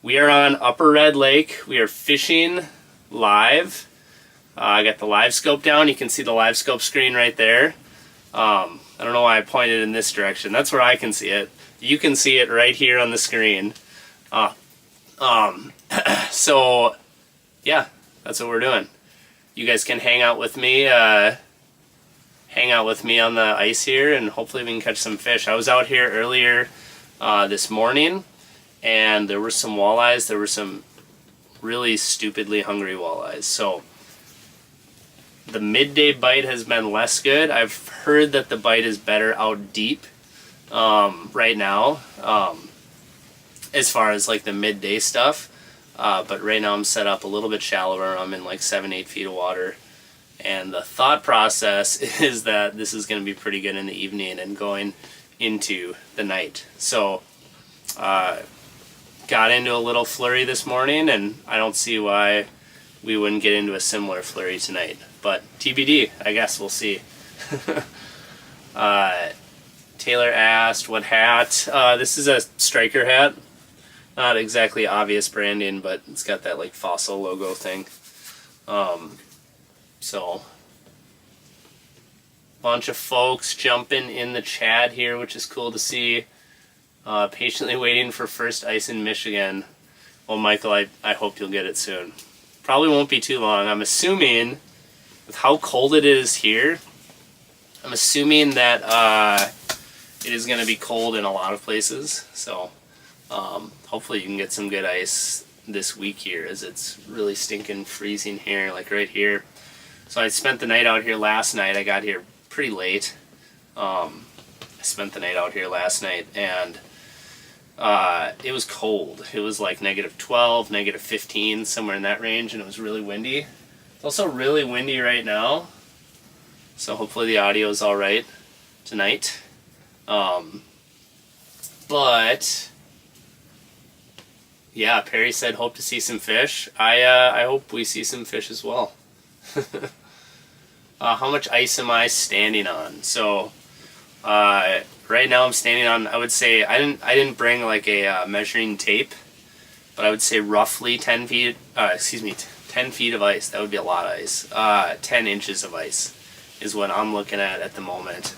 We are on Upper Red Lake. We are fishing live. I got the live scope down. You can see the live scope screen right there. I don't know why I pointed in this direction. That's where I can see it. You can see it right here on the screen. So yeah, that's what we're doing. You guys can hang out with me on the ice here, and hopefully we can catch some fish. I was out here earlier this morning, and there were some walleyes. There were some really stupidly hungry walleyes. So the midday bite has been less good. I've heard that the bite is better out deep right now, as far as like the midday stuff. But right now I'm set up a little bit shallower. I'm in like 7-8 feet of water. And the thought process is that this is going to be pretty good in the evening and going into the night. So got into a little flurry this morning, and I don't see why we wouldn't get into a similar flurry tonight. But TBD, I guess we'll see. Taylor asked what hat. This is a striker hat. Not exactly obvious branding, but it's got that like Fossil logo thing. So, bunch of folks jumping in the chat here, which is cool to see. Patiently waiting for first ice in Michigan. Well, Michael, I hope you'll get it soon. Probably won't be too long. I'm assuming, with how cold it is here, I'm assuming that it is going to be cold in a lot of places. So, hopefully you can get some good ice this week here, as it's really stinking freezing here, like right here. So I spent the night out here last night. I got here pretty late. I spent the night out here last night, and it was cold. It was like -12, -15, somewhere in that range, and it was really windy. It's also really windy right now, so hopefully the audio is all right tonight. But yeah, Perry said hope to see some fish. I hope we see some fish as well. How much ice am I standing on? So right now I'm standing on, I would say, I didn't bring like a measuring tape, but I would say roughly 10 feet, 10 feet of ice. That would be a lot of ice. 10 inches of ice is what I'm looking at the moment.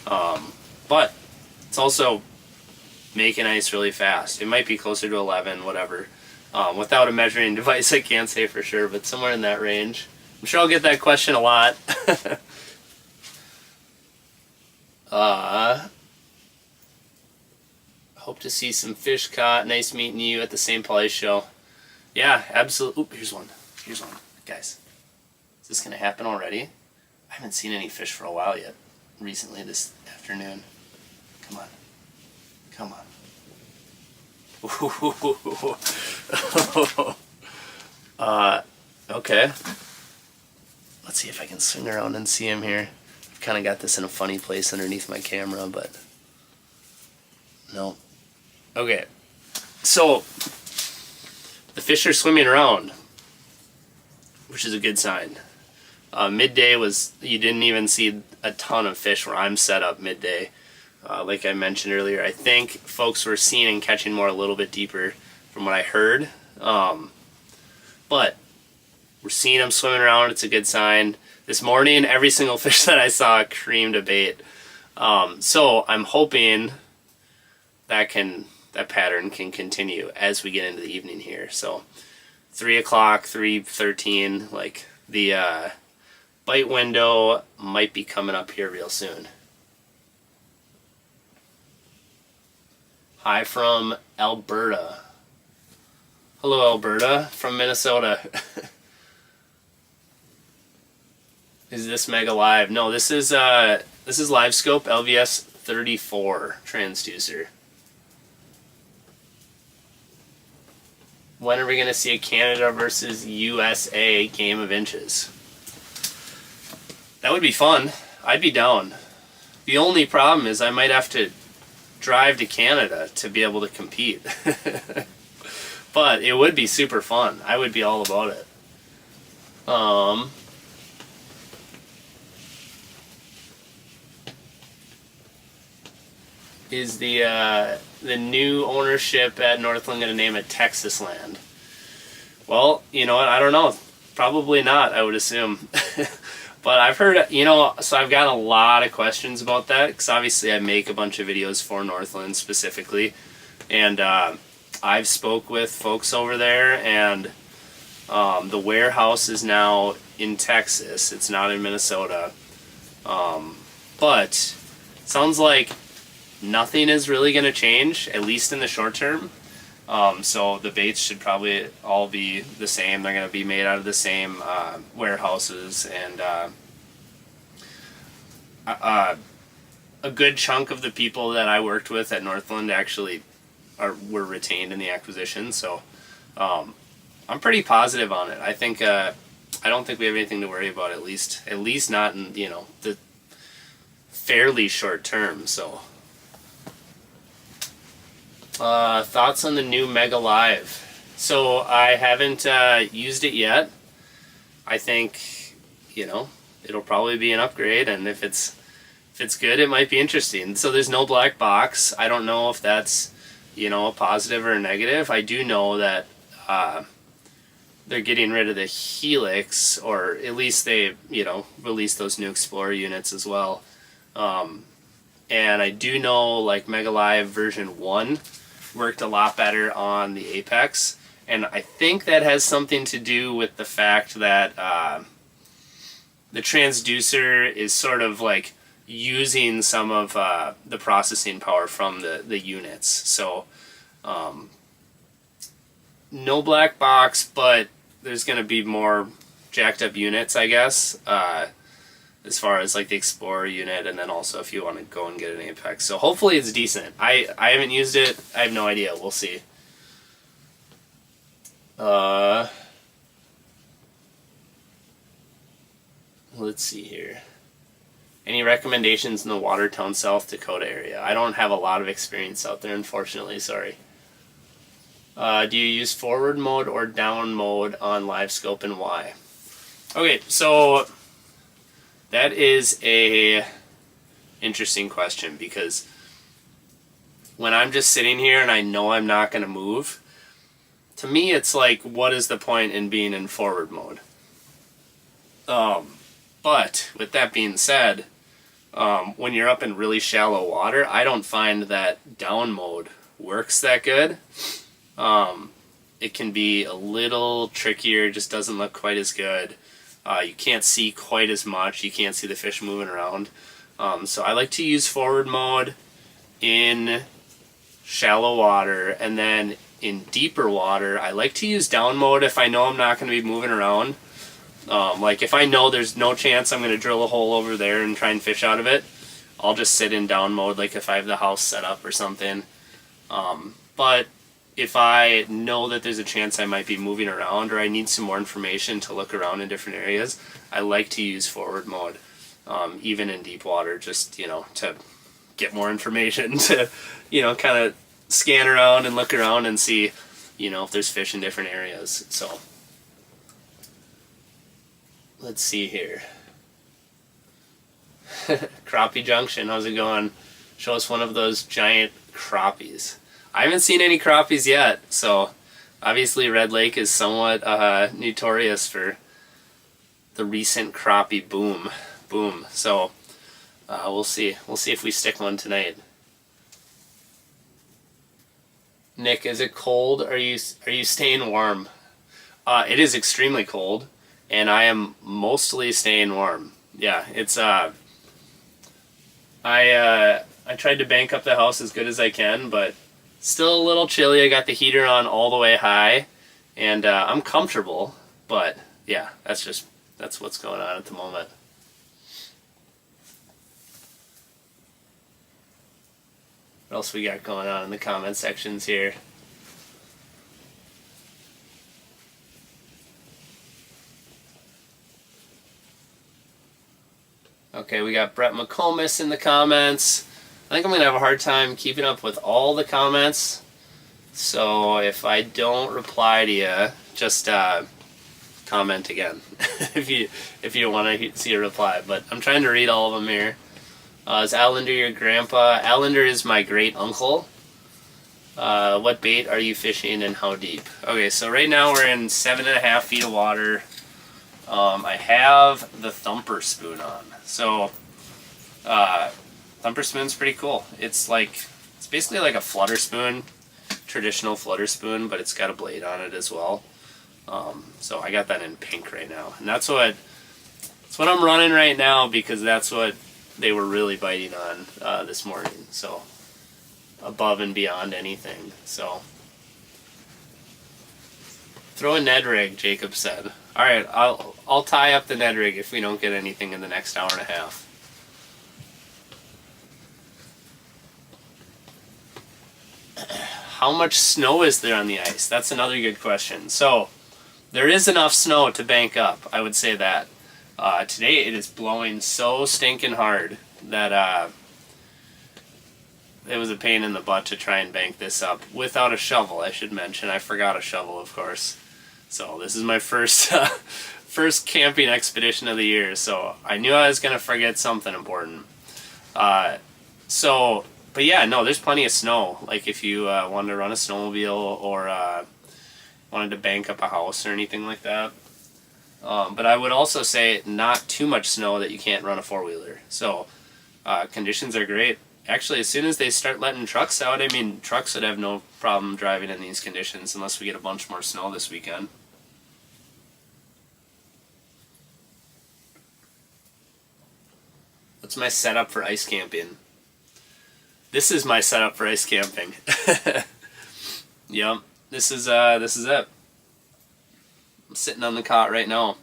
But it's also making ice really fast. It might be closer to 11, whatever. Without a measuring device, I can't say for sure, but somewhere in that range. I'm sure I'll get that question a lot. Hope to see some fish caught. Nice meeting you at the St. Paul Ice Show. Yeah, absolutely. Oop, here's one. Here's one. Guys, is this going to happen already? I haven't seen any fish for a while yet. Recently this afternoon. Come on. Come on. Okay. Let's see if I can swing around and see him here. I've kind of got this in a funny place underneath my camera, but no. Okay. So the fish are swimming around, which is a good sign. Midday was, you didn't even see a ton of fish where I'm set up midday. Like I mentioned earlier, I think folks were seeing and catching more a little bit deeper from what I heard. But we're seeing them swimming around. It's a good sign. This morning, every single fish that I saw creamed a bait. So I'm hoping that pattern can continue as we get into the evening here. So 3 o'clock, 3:13, like the bite window might be coming up here real soon. Hi from Alberta. Hello, Alberta from Minnesota. Is this Mega Live? No, this is Live Scope LVS 34 transducer. When are we going to see a Canada versus USA game of inches? That would be fun. I'd be down. The only problem is I might have to drive to Canada to be able to compete. But it would be super fun. I would be all about it. Is the new ownership at Northland going to name it Texas Land? Well, you know what? I don't know. Probably not, I would assume. But I've heard, so I've gotten a lot of questions about that, because obviously I make a bunch of videos for Northland specifically. And I've spoke with folks over there, and the warehouse is now in Texas. It's not in Minnesota. But sounds like nothing is really going to change, at least in the short term. So the baits should probably all be the same. They're going to be made out of the same warehouses, and a good chunk of the people that I worked with at Northland actually were retained in the acquisition. So I'm pretty positive on it. I think I don't think we have anything to worry about, at least not in the fairly short term. So. Thoughts on the new Mega Live? So I haven't used it yet. I think it'll probably be an upgrade, and if it's good, it might be interesting. So there's no black box. I don't know if that's a positive or a negative. I do know that they're getting rid of the Helix, or at least they released those new Explorer units as well. And I do know like Mega Live version 1 worked a lot better on the Apex, and I think that has something to do with the fact that the transducer is sort of like using some of the processing power from the units. So no black box, but there's going to be more jacked up units, I guess, as far as like the Explorer unit, and then also if you want to go and get an Apex. So hopefully it's decent. I haven't used it. I have no idea. We'll see. Let's see here. Any recommendations in the Watertown, South Dakota area? I don't have a lot of experience out there, unfortunately. Sorry. Do you use forward mode or down mode on LiveScope, and why? Okay, so that is a interesting question, because when I'm just sitting here and I know I'm not going to move, to me it's like, what is the point in being in forward mode? But with that being said, when you're up in really shallow water, I don't find that down mode works that good. It can be a little trickier, just doesn't look quite as good. You can't see quite as much. You can't see the fish moving around. So I like to use forward mode in shallow water, and then in deeper water, I like to use down mode if I know I'm not going to be moving around. Like if I know there's no chance I'm going to drill a hole over there and try and fish out of it, I'll just sit in down mode, like if I have the house set up or something. But if I know that there's a chance I might be moving around, or I need some more information to look around in different areas, I like to use forward mode, even in deep water, just, to get more information, to, kind of scan around and look around and see, if there's fish in different areas. So let's see here. Crappie Junction, how's it going? Show us one of those giant crappies. I haven't seen any crappies yet, so obviously Red Lake is somewhat notorious for the recent crappie boom. So we'll see. We'll see if we stick one tonight. Nick, is it cold? Are you staying warm? It is extremely cold, and I am mostly staying warm. Yeah, it's I tried to bank up the house as good as I can, but still a little chilly. I got the heater on all the way high, and I'm comfortable, but yeah, that's what's going on at the moment. What else we got going on in the comment sections here? Okay, we got Brett McComas in the comments. I think I'm going to have a hard time keeping up with all the comments. So if I don't reply to you, just comment again if you want to see a reply. But I'm trying to read all of them here. Is Lindner your grandpa? Lindner is my great uncle. What bait are you fishing and how deep? Okay, so right now we're in 7.5 feet of water. I have the thumper spoon on. So, thumper spoon's pretty cool. It's basically like a flutter spoon, traditional flutter spoon, but it's got a blade on it as well. So I got that in pink right now, and that's what I'm running right now because that's what they were really biting on this morning. So above and beyond anything. So throw a Ned rig, Jacob said. All right, I'll tie up the Ned rig if we don't get anything in the next hour and a half. How much snow is there on the ice? That's another good question. So there is enough snow to bank up. I would say that. Today it is blowing so stinking hard that it was a pain in the butt to try and bank this up without a shovel. I should mention I forgot a shovel, of course. So this is my first camping expedition of the year. So I knew I was gonna forget something important. But yeah, no, there's plenty of snow. Like if you wanted to run a snowmobile or wanted to bank up a house or anything like that. But I would also say not too much snow that you can't run a four-wheeler. So conditions are great. Actually, as soon as they start letting trucks out, I mean, trucks would have no problem driving in these conditions unless we get a bunch more snow this weekend. What's my setup for ice camping? This is my setup for ice camping. Yep, this is it. I'm sitting on the cot right now.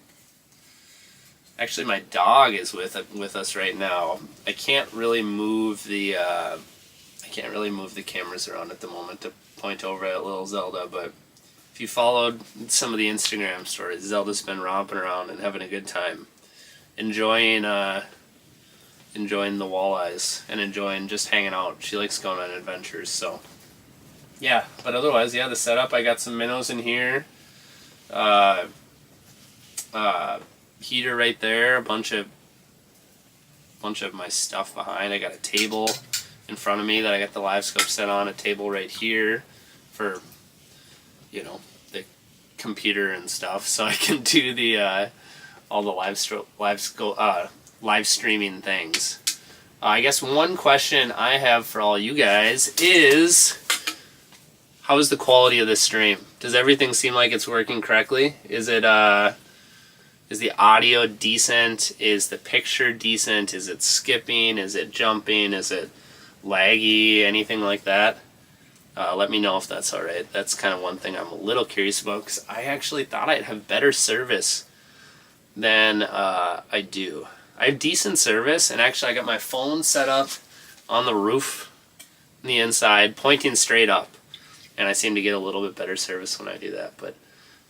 Actually, my dog is with us right now. I can't really move the cameras around at the moment to point over at little Zelda, but if you followed some of the Instagram stories, Zelda's been romping around and having a good time, enjoying the walleyes and enjoying just hanging out. She likes going on adventures, so yeah. But otherwise, yeah, the setup. I got some minnows in here. Heater right there, a bunch of my stuff behind. I got a table in front of me that I got the live scope set on, a table right here for, the computer and stuff, so I can do the all the live streaming things. I guess one question I have for all you guys is, how is the quality of this stream? Does everything seem like it's working correctly? Is the audio decent? Is the picture decent? Is it skipping? Is it jumping? Is it laggy? Anything like that? Let me know if that's alright. That's kind of one thing I'm a little curious about, because I actually thought I'd have better service than I do. I have decent service, and actually I got my phone set up on the roof on the inside, pointing straight up, and I seem to get a little bit better service when I do that, but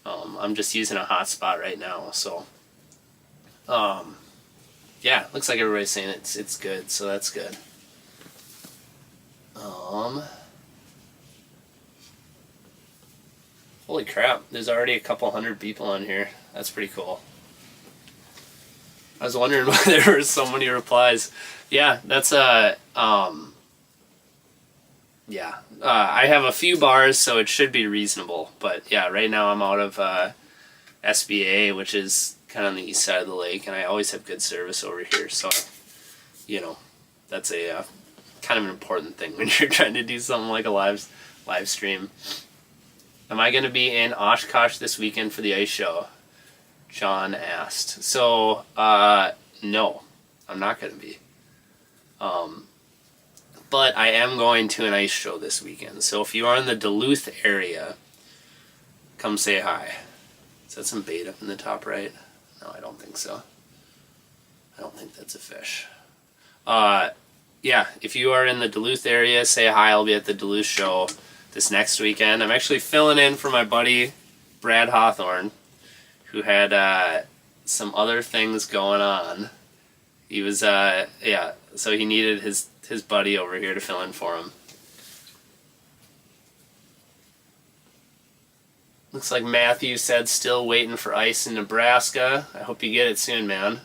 I'm just using a hotspot right now, so yeah, looks like everybody's saying it's good, so that's good. Holy crap, there's already a couple hundred people on here. That's pretty cool. I was wondering why there were so many replies. Yeah, that's I have a few bars, so it should be reasonable. But yeah, right now I'm out of SBA, which is kind of on the east side of the lake, and I always have good service over here. So, that's a kind of an important thing when you're trying to do something like a live stream. Am I going to be in Oshkosh this weekend for the ice show? John asked. So, no, I'm not going to be. But I am going to an ice show this weekend. So if you are in the Duluth area, come say hi. Is that some bait up in the top right? No, I don't think so. I don't think that's a fish. Yeah, if you are in the Duluth area, say hi. I'll be at the Duluth show this next weekend. I'm actually filling in for my buddy Brad Hawthorne, who had some other things going on. He was, so he needed his buddy over here to fill in for him. Looks like Matthew said still waiting for ice in Nebraska. I hope you get it soon, man.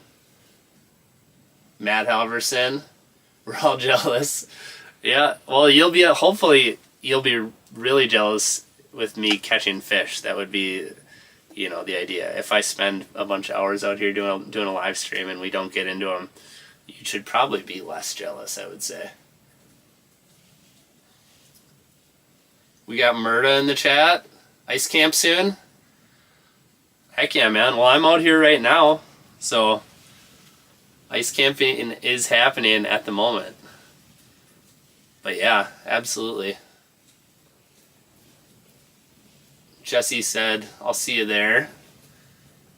Matt Halverson. We're all jealous. Yeah, well, hopefully you'll be really jealous with me catching fish. That would be, the idea. If I spend a bunch of hours out here doing a live stream and we don't get into them, you should probably be less jealous, I would say. We got Murda in the chat. Ice camp soon? Heck yeah, man. Well, I'm out here right now, so ice camping is happening at the moment. But yeah, absolutely. Jesse said, I'll see you there.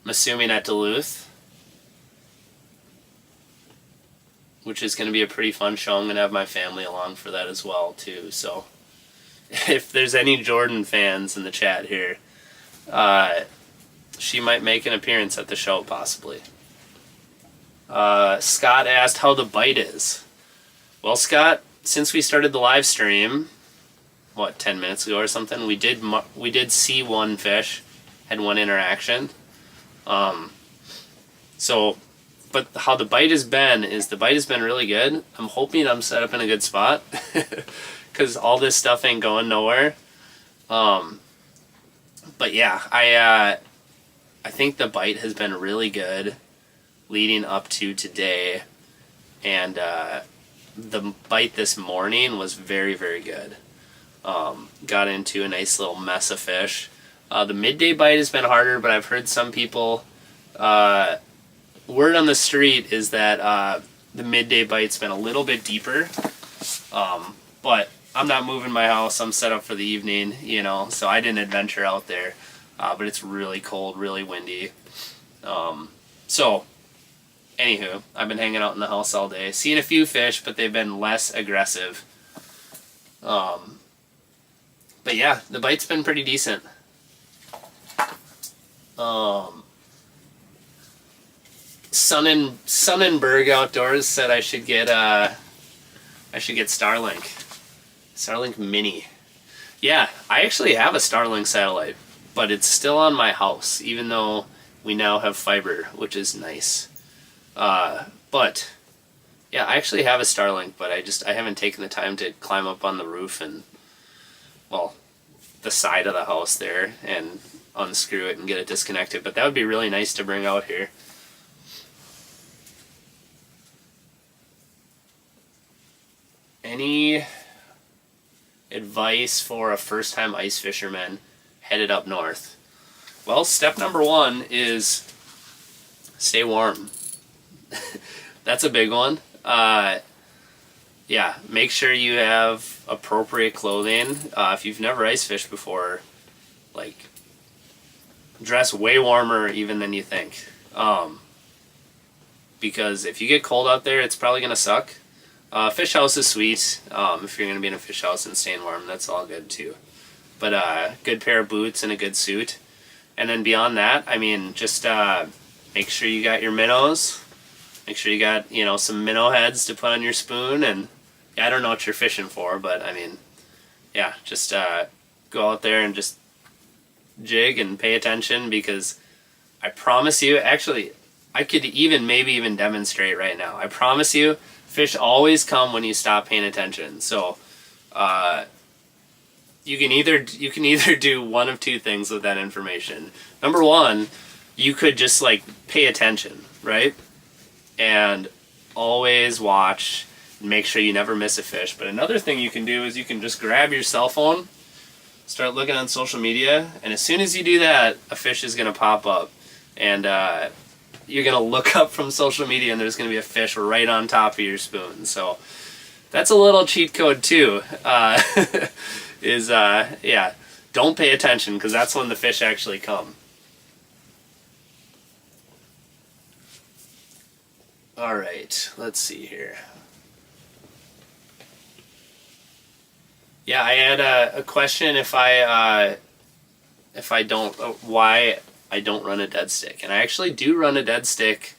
I'm assuming at Duluth, which is going to be a pretty fun show. I'm going to have my family along for that as well, too. So if there's any Jordan fans in the chat here, she might make an appearance at the show, possibly. Scott asked how the bite is. Well, Scott, since we started the live stream, 10 minutes ago or something, we did see one fish, had one interaction. But how the bite has been is the bite has been really good. I'm hoping I'm set up in a good spot because all this stuff ain't going nowhere. But yeah, I think the bite has been really good leading up to today, and the bite this morning was very, very good. Got into a nice little mess of fish. The midday bite has been harder, but I've heard some people, word on the street is that the midday bite's been a little bit deeper, but I'm not moving my house. I'm set up for the evening, so I didn't adventure out there. But it's really cold, really windy. So, anywho, I've been hanging out in the house all day, seeing a few fish, but they've been less aggressive. But yeah, the bite's been pretty decent. Sonnenberg Outdoors said I should get Starlink Mini. Yeah, I actually have a Starlink satellite, but it's still on my house, even though we now have fiber, which is nice. But yeah, I actually have a Starlink, but I haven't taken the time to climb up on the roof and, the side of the house there and unscrew it and get it disconnected. But that would be really nice to bring out here. Any advice for a first-time ice fisherman headed up north? Well, step number one is stay warm. That's a big one. Yeah, make sure you have appropriate clothing. If you've never ice fished before, dress way warmer even than you think. Because if you get cold out there, it's probably going to suck. Fish house is sweet. If you're going to be in a fish house and staying warm, that's all good too. But good pair of boots and a good suit. And then beyond that, just make sure you got your minnows. Make sure you got, some minnow heads to put on your spoon. And I don't know what you're fishing for, but just go out there and just jig and pay attention, because I promise you, actually, I could maybe even demonstrate right now. I promise you, fish always come when you stop paying attention. So you can either do one of two things with that information. Number one, you could just pay attention, right? And always watch and make sure you never miss a fish. But another thing you can do is you can just grab your cell phone, start looking on social media, and as soon as you do that, a fish is going to pop up. And you're going to look up from social media and there's going to be a fish right on top of your spoon. So that's a little cheat code too. Don't pay attention, because that's when the fish actually come. All right, let's see here. Yeah, I had a question why I don't run a dead stick. And I actually do run a dead stick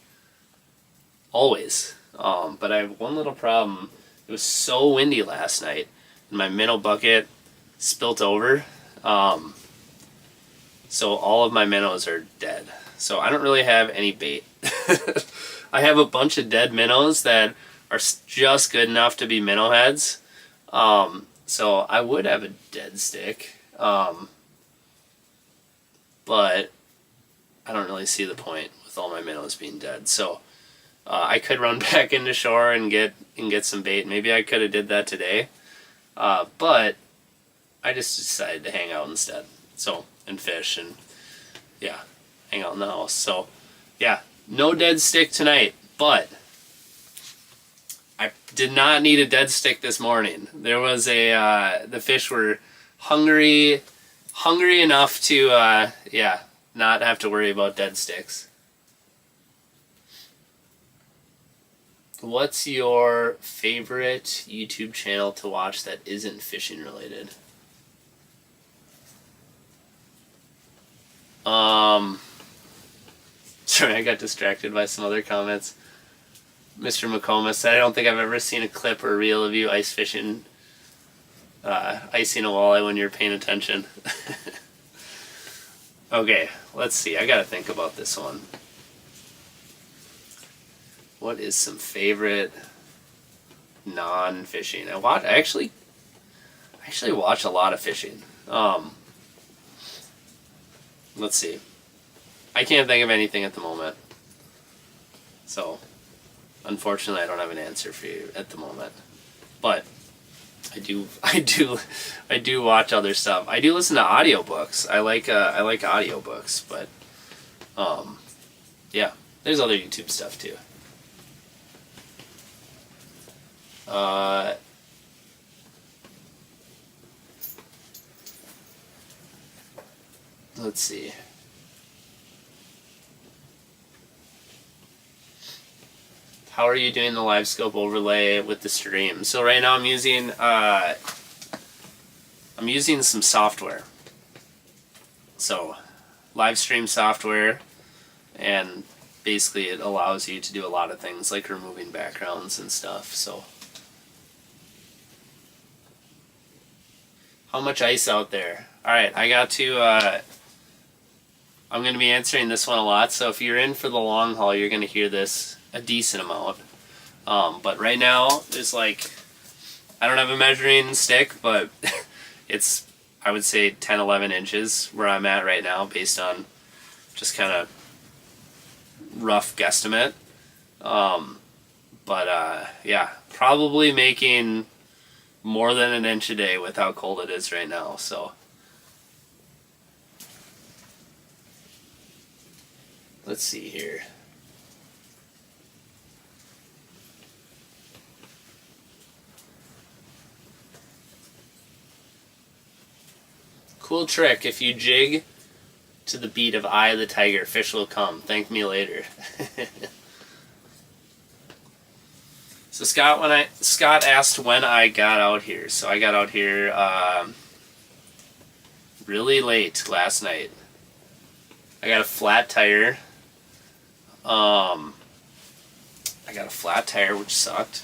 always. But I have one little problem. It was so windy last night, and my minnow bucket spilt over. So all of my minnows are dead. So I don't really have any bait. I have a bunch of dead minnows that are just good enough to be minnow heads. So I would have a dead stick, but I don't really see the point with all my minnows being dead. So I could run back into shore and get some bait. Maybe I could have did that today, but I just decided to hang out instead. So, and fish and yeah, hang out in the house. So yeah, no dead stick tonight, but I did not need a dead stick this morning. There was the fish were hungry enough to not have to worry about dead sticks. What's your favorite YouTube channel to watch that isn't fishing related? Sorry, I got distracted by some other comments. Mr. McComa said, I don't think I've ever seen a clip or reel of you ice fishing, icing a walleye when you're paying attention. Okay, let's see. I gotta think about this one. What is some favorite non-fishing? I actually watch a lot of fishing. Let's see. I can't think of anything at the moment. So, unfortunately, I don't have an answer for you at the moment. But I do watch other stuff. I do listen to audiobooks. I like audiobooks, but yeah, there's other YouTube stuff too. Let's see. How are you doing the live scope overlay with the stream? So right now I'm using some software. So live stream software, and basically it allows you to do a lot of things like removing backgrounds and stuff. So how much ice out there? All right, I got to I'm going to be answering this one a lot, so if you're in for the long haul, you're going to hear this a decent amount. But right now, there's like, I don't have a measuring stick, but it's, I would say 10, 11 inches where I'm at right now based on just kind of rough guesstimate. Yeah, probably making more than an inch a day with how cold it is right now, so. Let's see here. Cool trick. If you jig to the beat of Eye of the Tiger, fish will come. Thank me later. So Scott asked when I got out here. So I got out here really late last night. I got a flat tire. I got a flat tire, which sucked,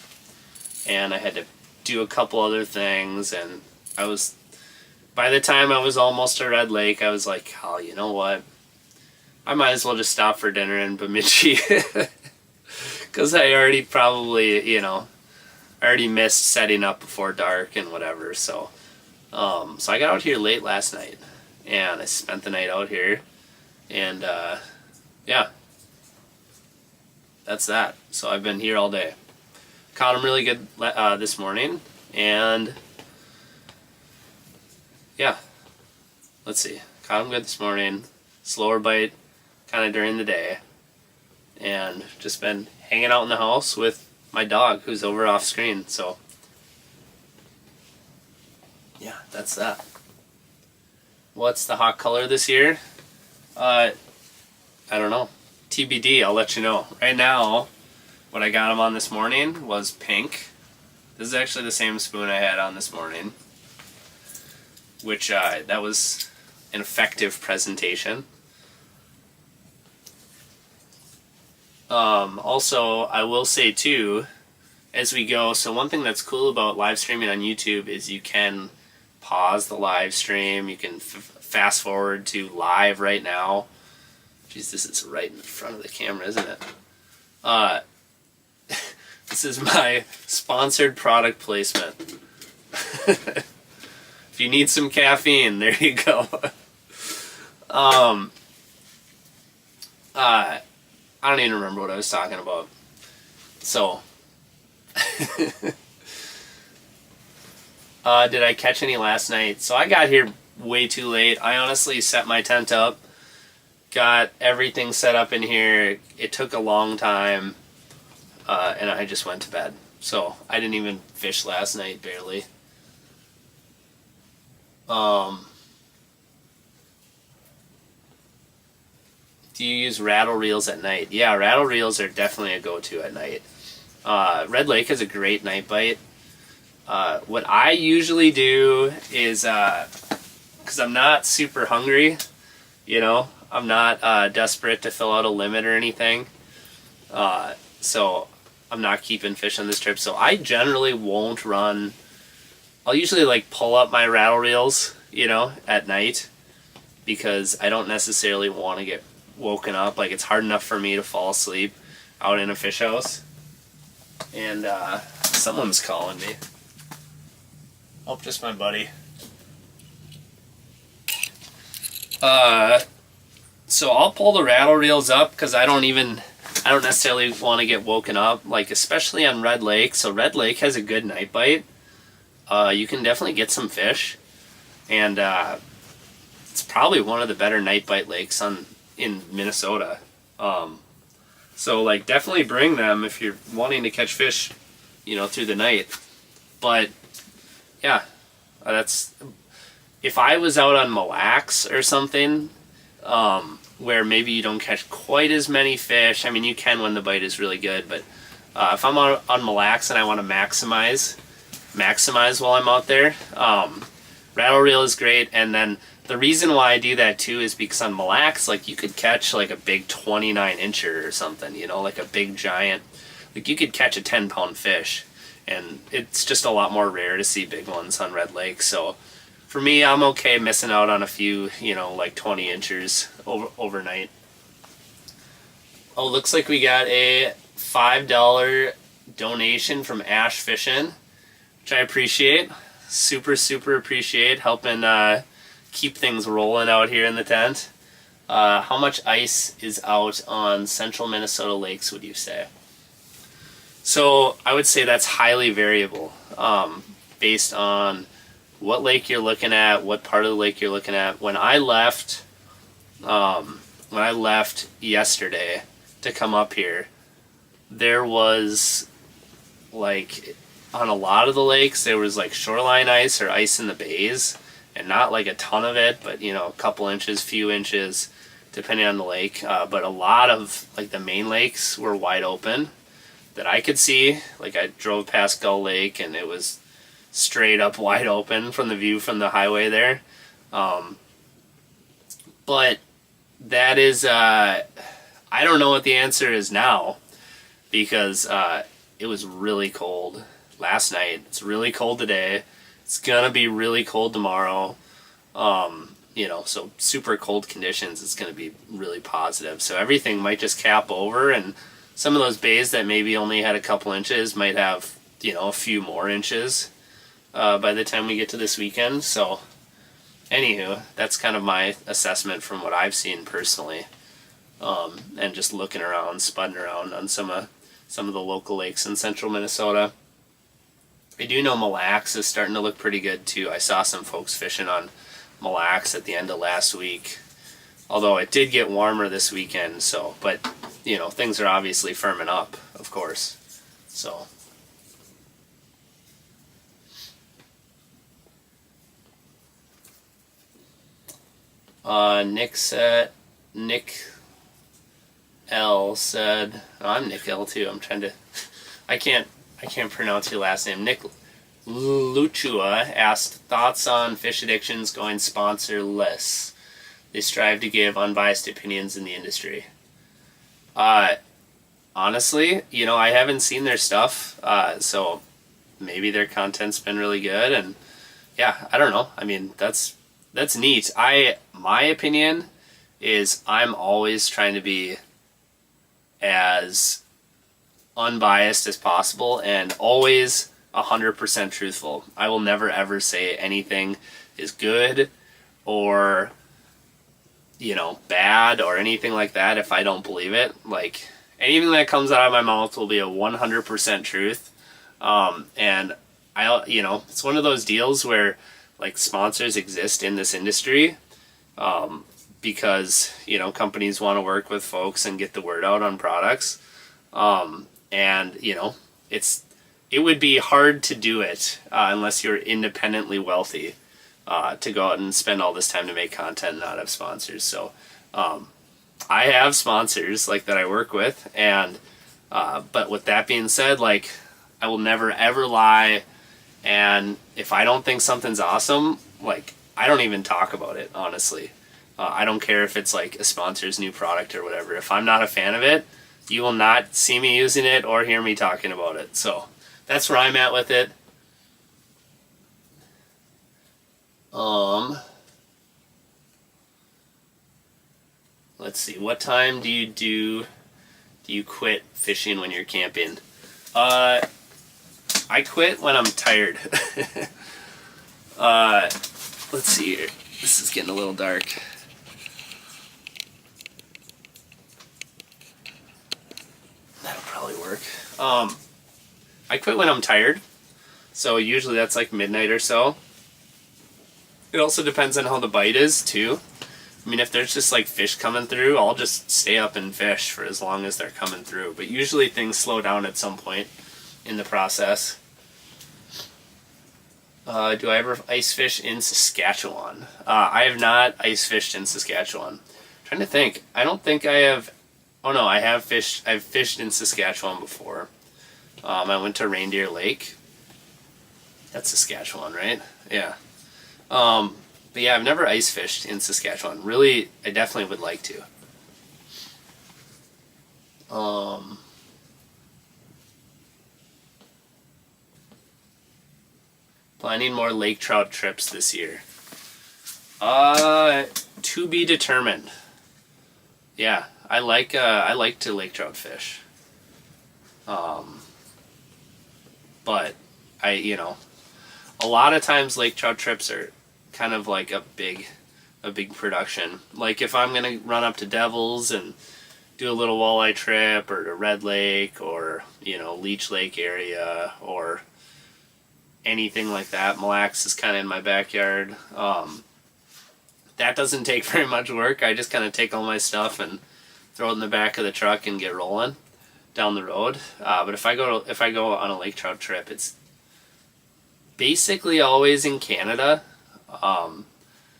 and I had to do a couple other things, and by the time I was almost at Red Lake, I was like, oh, you know what, I might as well just stop for dinner in Bemidji, because I already probably, I already missed setting up before dark and whatever, so I got out here late last night, and I spent the night out here, and yeah, that's that. So I've been here all day. Caught them really good this morning, and yeah, let's see. Caught them good this morning. Slower bite kind of during the day, and just been hanging out in the house with my dog who's over off screen. So yeah, that's that. What's the hot color this year? I don't know. TBD, I'll let you know. Right now, what I got him on this morning was pink. This is actually the same spoon I had on this morning, which that was an effective presentation. Also, I will say too, as we go, so one thing that's cool about live streaming on YouTube is you can pause the live stream, you can fast forward to live right now. Jeez, this is right in front of the camera, isn't it? This is my sponsored product placement. If you need some caffeine, there you go. I don't even remember what I was talking about. So, did I catch any last night? So I got here way too late. I honestly set my tent up, got everything set up in here. It took a long time, and I just went to bed. So I didn't even fish last night, barely. Do you use rattle reels at night? Yeah, rattle reels are definitely a go-to at night. Red Lake is a great night bite. What I usually do is, because I'm not super hungry, you know, I'm not desperate to fill out a limit or anything, so I'm not keeping fish on this trip. So I generally won't run. I'll usually like pull up my rattle reels, you know, at night, because I don't necessarily want to get woken up. Like, it's hard enough for me to fall asleep out in a fish house. And someone's calling me. Oh, just my buddy. So I'll pull the rattle reels up because I don't necessarily want to get woken up, like especially on Red Lake. So Red Lake has a good night bite. You can definitely get some fish, and it's probably one of the better night bite lakes in Minnesota. So like definitely bring them if you're wanting to catch fish, you know, through the night. But yeah, that's, if I was out on Mille Lacs or something, where maybe you don't catch quite as many fish. I mean, you can when the bite is really good, but if I'm on Mille Lacs and I want to maximize while I'm out there, rattle reel is great. And then the reason why I do that too is because on Mille Lacs, like, you could catch like a big 29 incher or something, you know, like a big giant, like you could catch a 10-pound fish, and it's just a lot more rare to see big ones on Red Lake. So for me, I'm okay missing out on a few, you know, like 20 inchers overnight. Oh, looks like we got a $5 donation from Ash Fishing, which I appreciate. Super appreciate helping keep things rolling out here in the tent. How much ice is out on central Minnesota lakes, would you say? So I would say that's highly variable, based on what lake you're looking at, what part of the lake you're looking at. When I left yesterday to come up here, there was, like, on a lot of the lakes, there was like shoreline ice or ice in the bays, and not like a ton of it, but, you know, a couple inches, few inches, depending on the lake. But a lot of like the main lakes were wide open that I could see. Like, I drove past Gull Lake and it was straight up wide open from the view from the highway there. But that is, I don't know what the answer is now, because it was really cold last night. It's really cold today. It's gonna be really cold tomorrow. You know, so super cold conditions, it's gonna be really positive. So everything might just cap over, and some of those bays that maybe only had a couple inches might have, you know, a few more inches by the time we get to this weekend. So anywho, that's kind of my assessment from what I've seen personally, and just looking around, spudding around on some of the local lakes in central Minnesota. I do know Mille Lacs is starting to look pretty good too. I saw some folks fishing on Mille Lacs at the end of last week, although it did get warmer this weekend. So, but you know, things are obviously firming up, of course. So Nick L said, oh, I'm Nick L too. I'm trying to, I can't pronounce your last name. Nick Luchua asked, thoughts on fish addictions going sponsorless? They strive to give unbiased opinions in the industry. Honestly, you know, I haven't seen their stuff, so maybe their content's been really good, and yeah, I don't know. I mean, that's neat. My opinion is I'm always trying to be as unbiased as possible and always 100% truthful. I will never ever say anything is good or, you know, bad or anything like that if I don't believe it. Like, anything that comes out of my mouth will be a 100% truth. And I, you know, it's one of those deals where like sponsors exist in this industry, because, you know, companies want to work with folks and get the word out on products. And, you know, it would be hard to do it, unless you're independently wealthy, to go out and spend all this time to make content and not have sponsors. So, I have sponsors like that I work with, and, but with that being said, like, I will never ever lie. And if I don't think something's awesome, like, I don't even talk about it, honestly. I don't care if it's like a sponsor's new product or whatever. If I'm not a fan of it, you will not see me using it or hear me talking about it. So that's where I'm at with it. Let's see. What time do you quit fishing when you're camping? I quit when I'm tired. Let's see here. This is getting a little dark. That'll probably work. I quit when I'm tired. So usually that's like midnight or so. It also depends on how the bite is too. I mean, if there's just like fish coming through, I'll just stay up and fish for as long as they're coming through. But usually things slow down at some point in the process. Do I ever ice fish in Saskatchewan? I have not ice fished in Saskatchewan. I'm trying to think. I don't think I have. Oh no, I have fished. I've fished in Saskatchewan before. I went to Reindeer Lake. That's Saskatchewan, right? Yeah. But yeah, I've never ice fished in Saskatchewan. Really, I definitely would like to. Planning more lake trout trips this year. To be determined. Yeah, I like to lake trout fish. But you know, a lot of times lake trout trips are kind of like a big production. Like if I'm gonna run up to Devils and do a little walleye trip, or to Red Lake, or, you know, Leech Lake area, or anything like that. Mille Lacs is kind of in my backyard. That doesn't take very much work. I just kind of take all my stuff and throw it in the back of the truck and get rolling down the road. But if I go on a lake trout trip, it's basically always in Canada.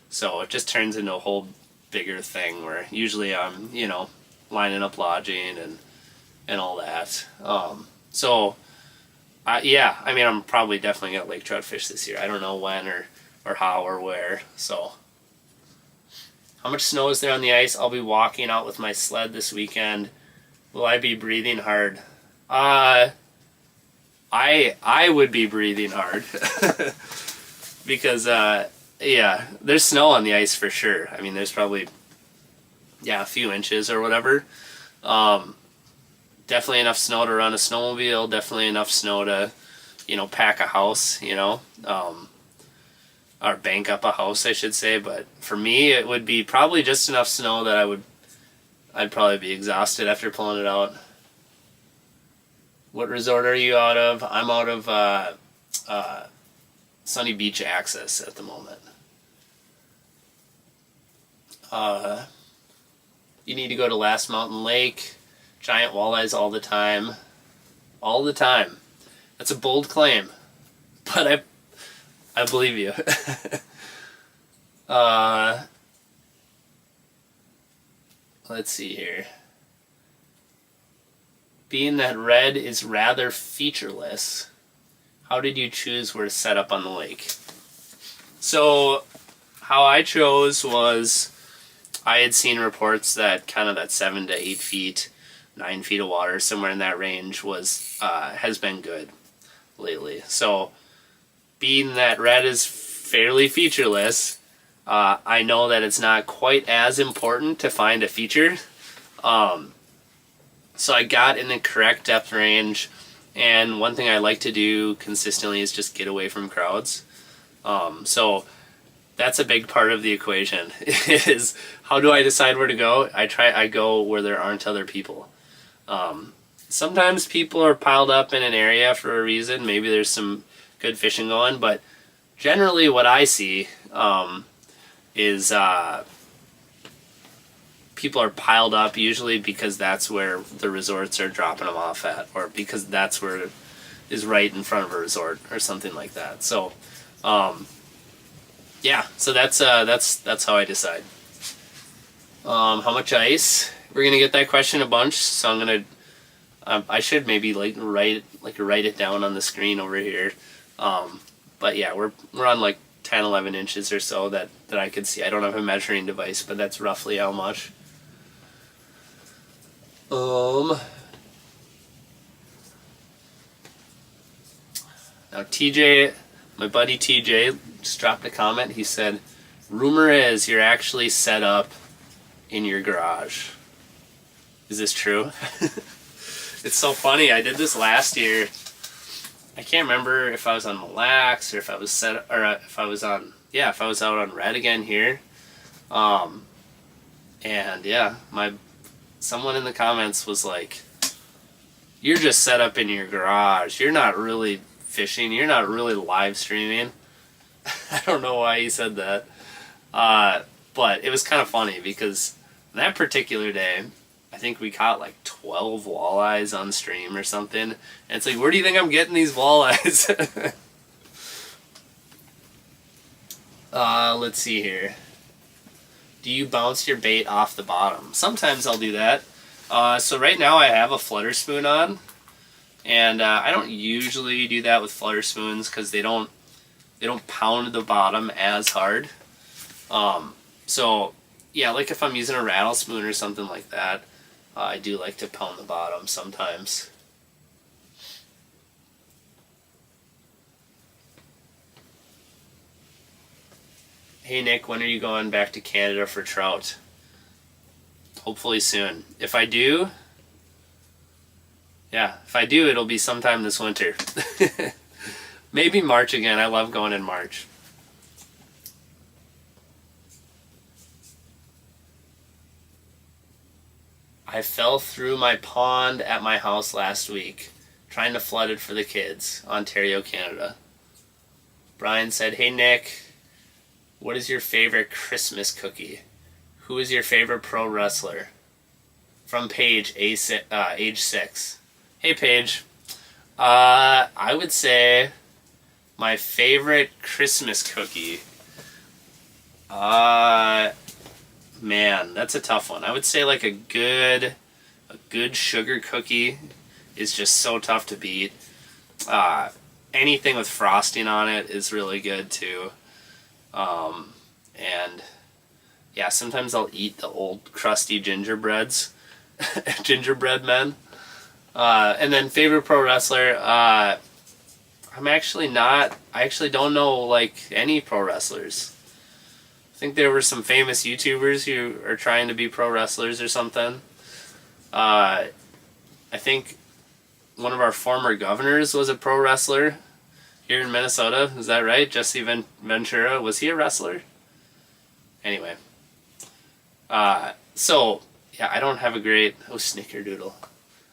So it just turns into a whole bigger thing where usually I'm, you know, lining up lodging and all that. Yeah, I mean, I'm probably definitely gonna lake trout fish this year. I don't know when or how or where. So, how much snow is there on the ice? I'll be walking out with my sled this weekend. Will I be breathing hard? I would be breathing hard because yeah, there's snow on the ice for sure. I mean, there's probably a few inches or whatever. Definitely enough snow to run a snowmobile, definitely enough snow to, you know, pack a house, you know, or bank up a house, I should say. But for me, it would be probably just enough snow that I'd probably be exhausted after pulling it out. What resort are you out of? I'm out of Sunny Beach Access at the moment. You need to go to Last Mountain Lake. Giant walleyes all the time. All the time. That's a bold claim, but I believe you. Let's see here. Being that red is rather featureless, how did you choose where to set up on the lake? So, how I chose was, I had seen reports that kind of that 7 to 8 feet, 9 feet of water, somewhere in that range has been good lately. So, being that red is fairly featureless, I know that it's not quite as important to find a feature. So I got in the correct depth range, and one thing I like to do consistently is just get away from crowds. So that's a big part of the equation is how do I decide where to go? I go where there aren't other people. Sometimes people are piled up in an area for a reason. Maybe there's some good fishing going, but generally what I see is people are piled up usually because that's where the resorts are dropping them off at, or because that's where it is right in front of a resort or something like that. So yeah, so that's how I decide. How much ice? We're gonna get that question a bunch, so I'm gonna I should maybe write it down on the screen over here. But yeah, we're on like 10-11 inches or so that I could see. I don't have a measuring device, but that's roughly how much. Now TJ, my buddy TJ, just dropped a comment. He said, rumor is you're actually set up in your garage. Is this true? It's so funny. I did this last year. I can't remember if I was on Mille Lacs or if I was if I was out on Red again here. And yeah, someone in the comments was like, you're just set up in your garage. You're not really fishing. You're not really live streaming. I don't know why he said that. But it was kind of funny because that particular day, I think we caught like 12 walleyes on stream or something. And it's like, where do you think I'm getting these walleyes? Let's see here. Do you bounce your bait off the bottom? Sometimes I'll do that. So right now I have a flutter spoon on. And I don't usually do that with flutter spoons because they don't pound the bottom as hard. So yeah, like if I'm using a rattle spoon or something like that, I do like to pound the bottom sometimes. Hey Nick, when are you going back to Canada for trout? Hopefully soon. If I do, it'll be sometime this winter. Maybe March again. I love going in March. I fell through my pond at my house last week, trying to flood it for the kids. Ontario, Canada. Brian said, hey Nick, what is your favorite Christmas cookie? Who is your favorite pro wrestler? From Paige, age 6. Hey Paige. I would say my favorite Christmas cookie. Man, that's a tough one. I would say like a good sugar cookie is just so tough to beat. Anything with frosting on it is really good too. And yeah, sometimes I'll eat the old crusty gingerbreads, gingerbread men. And then favorite pro wrestler, I actually don't know like any pro wrestlers. I think there were some famous YouTubers who are trying to be pro wrestlers or something. I think one of our former governors was a pro wrestler here in Minnesota. Is that right? Jesse Ventura, was he a wrestler? Anyway. So yeah, I don't have a great snickerdoodle.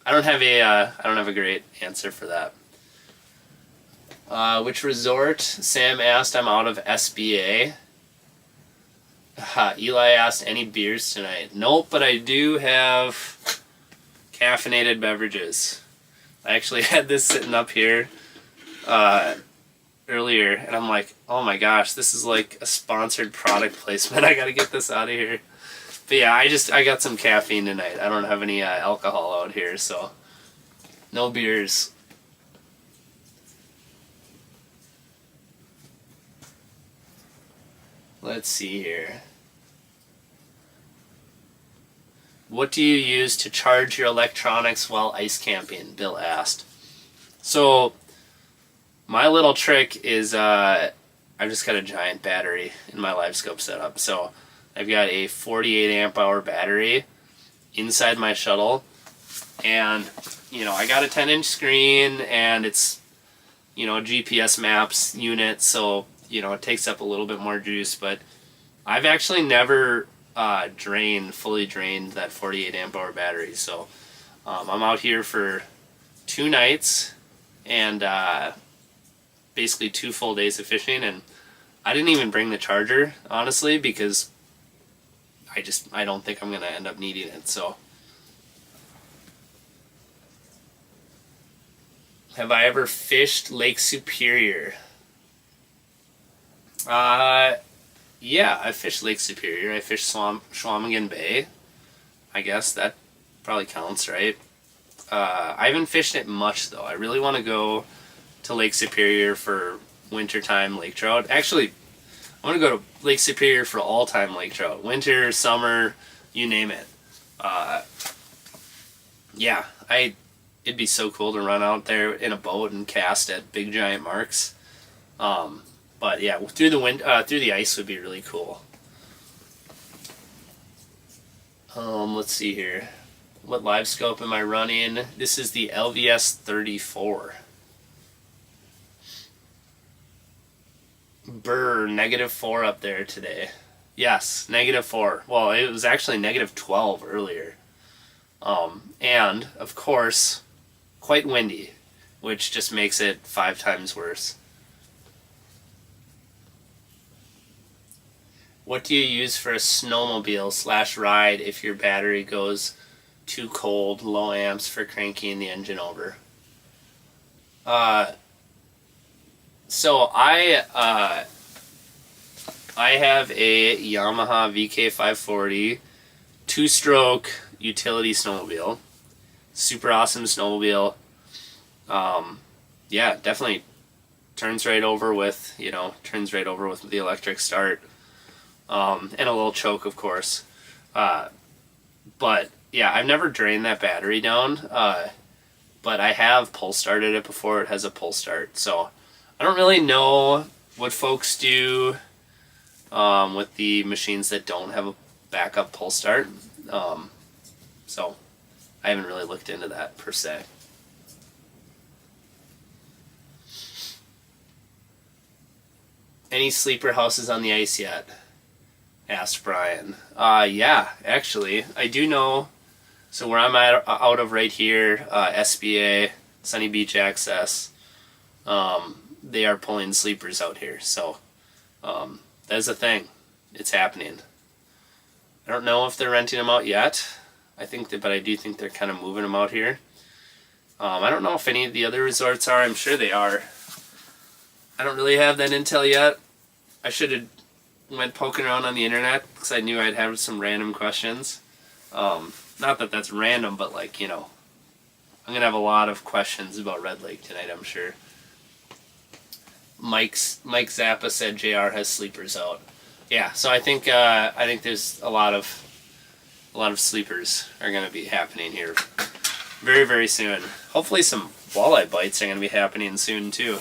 I don't have a great answer for that. Which resort? Sam asked. I'm out of SBA. Eli asked, any beers tonight? Nope, but I do have caffeinated beverages. I actually had this sitting up here earlier, and I'm like, oh my gosh, this is like a sponsored product placement. I gotta get this out of here. But yeah, I got some caffeine tonight. I don't have any alcohol out here, so no beers. Let's see here. What do you use to charge your electronics while ice camping? Bill asked. So, my little trick is I've just got a giant battery in my LiveScope setup. So, I've got a 48 amp hour battery inside my shuttle, And, I got a 10-inch screen, and it's, a GPS maps unit, so, it takes up a little bit more juice, but I've actually never fully drained that 48 amp hour battery, so I'm out here for 2 nights and basically 2 full days of fishing, and I didn't even bring the charger, honestly, because I don't think I'm going to end up needing it, so. Have I ever fished Lake Superior? Yeah, I fished Lake Superior. I fished Swamigan Bay. I guess that probably counts, right? I haven't fished it much, though. I really want to go to Lake Superior for wintertime lake trout. Actually, I want to go to Lake Superior for all-time lake trout. Winter, summer, you name it. Yeah, it'd be so cool to run out there in a boat and cast at big giant marks. But yeah, through the ice would be really cool. Let's see here. What live scope am I running? This is the LVS 34. Brr, -4 up there today. Yes, -4. Well, it was actually -12 earlier. And, of course, quite windy, which just makes it 5 times worse. What do you use for a snowmobile/ride if your battery goes too cold, low amps for cranking the engine over? So I have a Yamaha VK540 2-stroke utility snowmobile. Super awesome snowmobile. Yeah, definitely turns right over with the electric start. And a little choke, of course. But yeah, I've never drained that battery down. But I have pull started it before it has a pull start. So I don't really know what folks do with the machines that don't have a backup pull start. So I haven't really looked into that per se. Any sleeper houses on the ice yet? Asked Brian. Yeah, actually, I do know. So where I'm out of right here, SBA, Sunny Beach Access, they are pulling sleepers out here. So that's a thing. It's happening. I don't know if they're renting them out yet. But I do think they're kind of moving them out here. I don't know if any of the other resorts are. I'm sure they are. I don't really have that intel yet. I should have went poking around on the internet because I knew I'd have some random questions. Not that that's random, but I'm going to have a lot of questions about Red Lake tonight, I'm sure. Mike Zappa said JR has sleepers out. Yeah, so I think there's a lot of sleepers are going to be happening here very, very soon. Hopefully some walleye bites are going to be happening soon too.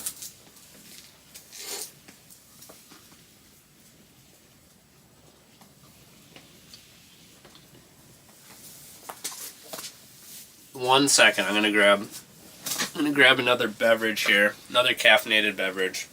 One second, I'm going to grab another beverage here, another caffeinated beverage.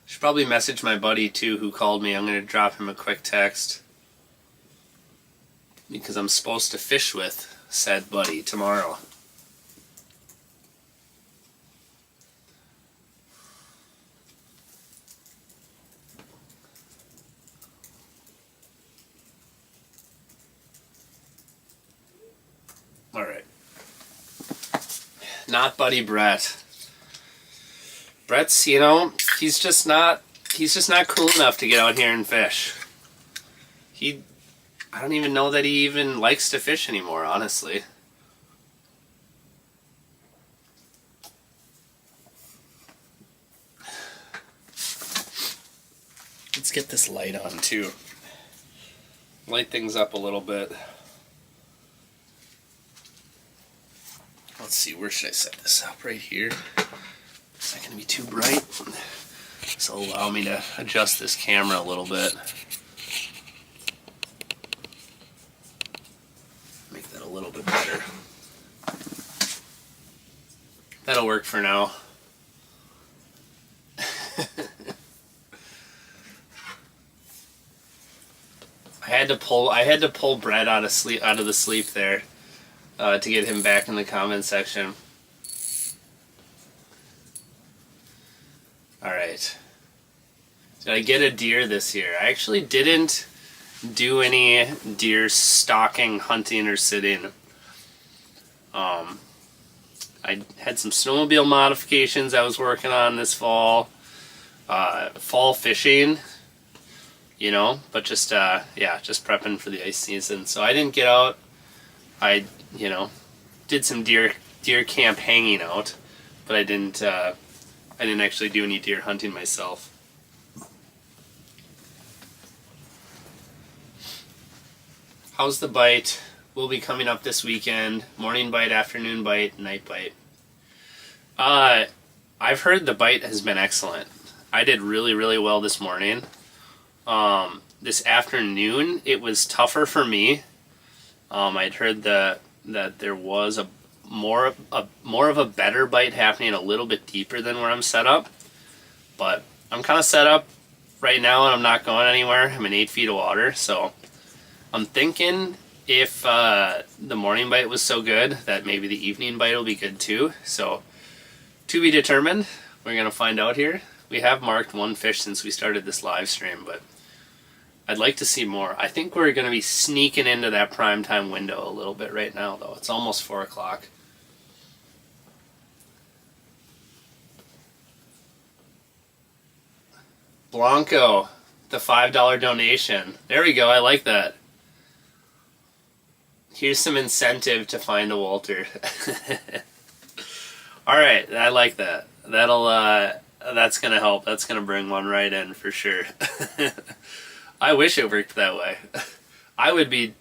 Should probably message my buddy too who called me. I'm going to drop him a quick text because I'm supposed to fish with said buddy tomorrow. All right. Not buddy Brett. Brett's, he's just not cool enough to get out here and fish. I don't even know that he even likes to fish anymore, honestly. Let's get this light on too. light things up a little bit. Let's see, where should I set this up? Right here. It's not going to be too bright. This will allow me to adjust this camera a little bit. Make that a little bit better. That'll work for now. I had to pull Brett out of the sleep there to get him back in the comment section. All right. Did I get a deer this year? I actually didn't do any deer stalking, hunting, or sitting. I had some snowmobile modifications I was working on this fall. Fall fishing, you know, but just just prepping for the ice season. So I didn't get out. I, you know, did some deer camp hanging out, but I didn't actually do any deer hunting myself. How's the bite? Will be coming up this weekend. Morning bite, afternoon bite, night bite. I've heard the bite has been excellent. I did really, really well this morning. This afternoon, it was tougher for me. I'd heard that there was more of a better bite happening a little bit deeper than where I'm set up. But I'm kind of set up right now and I'm not going anywhere. I'm in 8 feet of water, so I'm thinking if the morning bite was so good that maybe the evening bite will be good too. So to be determined. We're going to find out here. We have marked one fish since we started this live stream, but I'd like to see more. I think we're going to be sneaking into that prime time window a little bit right now, though. It's almost 4 o'clock. Blanco, the $5 donation. There we go. I like that. Here's some incentive to find a Walter. All right, I like that. That's gonna help. That's gonna bring one right in for sure. I wish it worked that way. I would be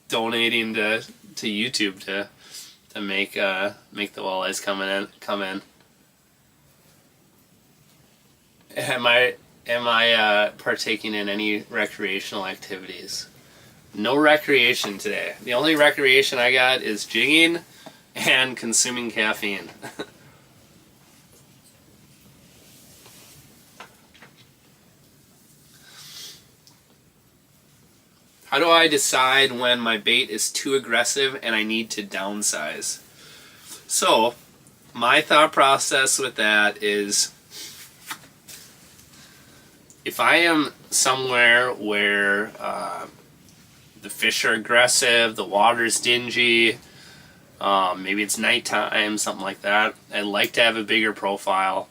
donating to YouTube to make the walleyes come in. Am I partaking in any recreational activities? No recreation today. The only recreation I got is jigging and consuming caffeine. How do I decide when my bait is too aggressive and I need to downsize? So, my thought process with that is, if I am somewhere where the fish are aggressive, the water's dingy, maybe it's nighttime, something like that, I'd like to have a bigger profile,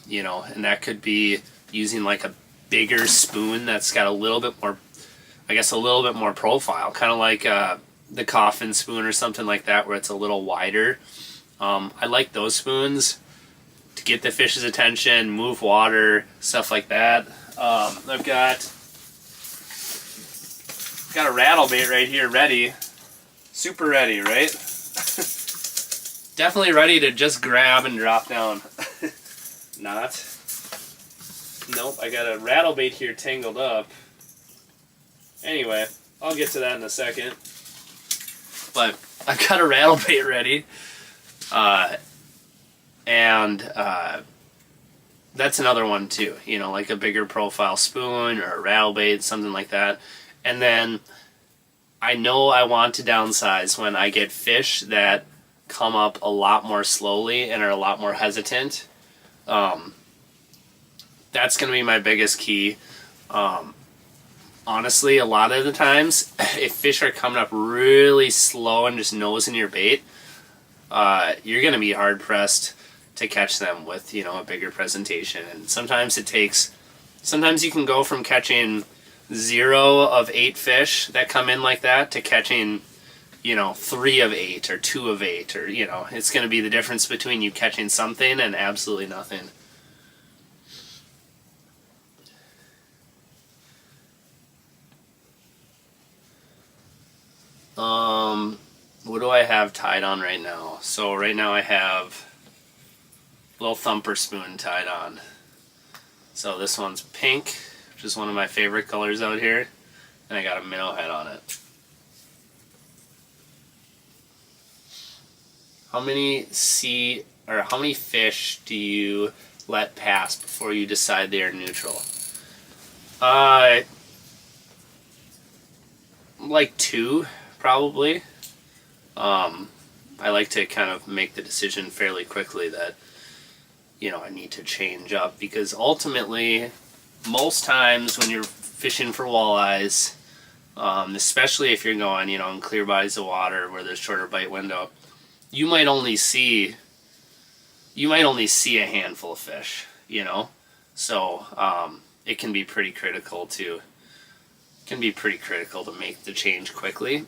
you know, and that could be using like a bigger spoon that's got a little bit more, I guess, a little bit more profile, kind of like the coffin spoon or something like that, where it's a little wider. I like those spoons to get the fish's attention, move water, stuff like that. I've got a rattle bait right here ready. Super ready, right? Definitely ready to just grab and drop down. Not. Nope, I got a rattle bait here tangled up. Anyway, I'll get to that in a second. But I've got a rattle bait ready. That's another one too, you know, like a bigger profile spoon or a rattle bait, something like that. And then I know I want to downsize when I get fish that come up a lot more slowly and are a lot more hesitant. That's going to be my biggest key. Honestly, a lot of the times, if fish are coming up really slow and just nosing your bait, you're going to be hard-pressed to catch them with, you know, a bigger presentation. And sometimes you can go from catching 0 of 8 fish that come in like that to catching, you know, 3 of 8 or 2 of 8, or, you know, it's going to be the difference between you catching something and absolutely nothing. What do I have tied on right now? So right now I have little thumper spoon tied on. So this one's pink, which is one of my favorite colors out here, and I got a minnow head on it. How many fish do you let pass before you decide they are neutral? Like 2, probably. I like to kind of make the decision fairly quickly that, I need to change up, because ultimately, most times when you're fishing for walleyes, especially if you're going, in clear bodies of water where there's shorter bite window, you might only see a handful of fish, so it can be pretty critical to make the change quickly.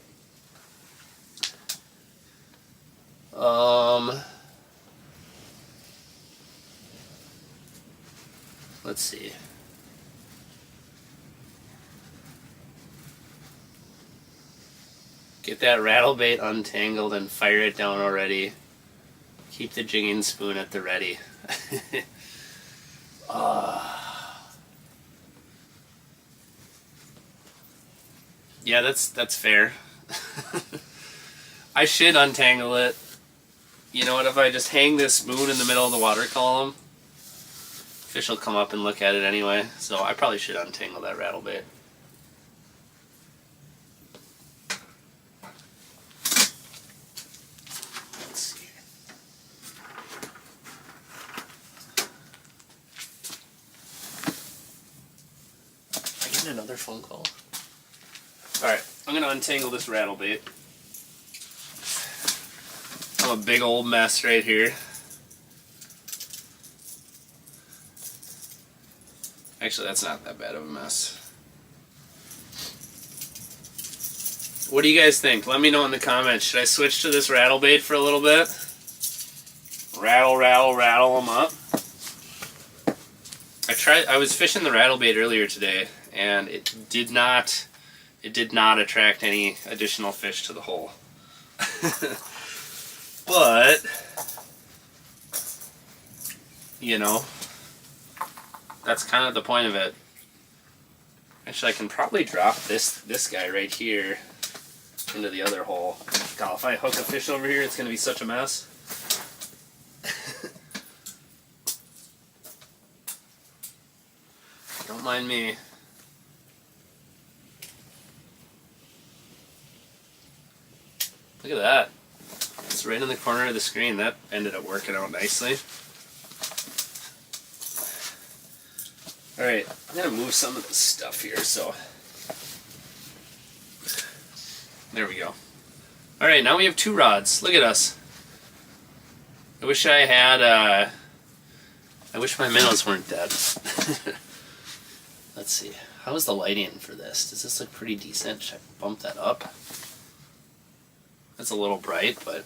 Let's see. Get that rattle bait untangled and fire it down already. Keep the jigging spoon at the ready. Yeah, that's fair. I should untangle it. You know what, if I just hang this spoon in the middle of the water column, fish will come up and look at it anyway, so I probably should untangle that rattle bait. Let's see. Am I getting another phone call? Alright, I'm going to untangle this rattle bait. I'm a big old mess right here. Actually, that's not that bad of a mess. What do you guys think? Let me know in the comments. Should I switch to this rattle bait for a little bit? Rattle, rattle, rattle them up. I was fishing the rattle bait earlier today, and it did not attract any additional fish to the hole. But, that's kind of the point of it. Actually, I can probably drop this guy right here into the other hole. God, if I hook a fish over here, it's going to be such a mess. Don't mind me. Look at that. It's right in the corner of the screen. That ended up working out nicely. Alright, I'm going to move some of this stuff here, so... There we go. Alright, now we have 2 rods. Look at us. I wish I had, I wish my minnows weren't dead. Let's see. How is the lighting for this? Does this look pretty decent? Should I bump that up? That's a little bright, but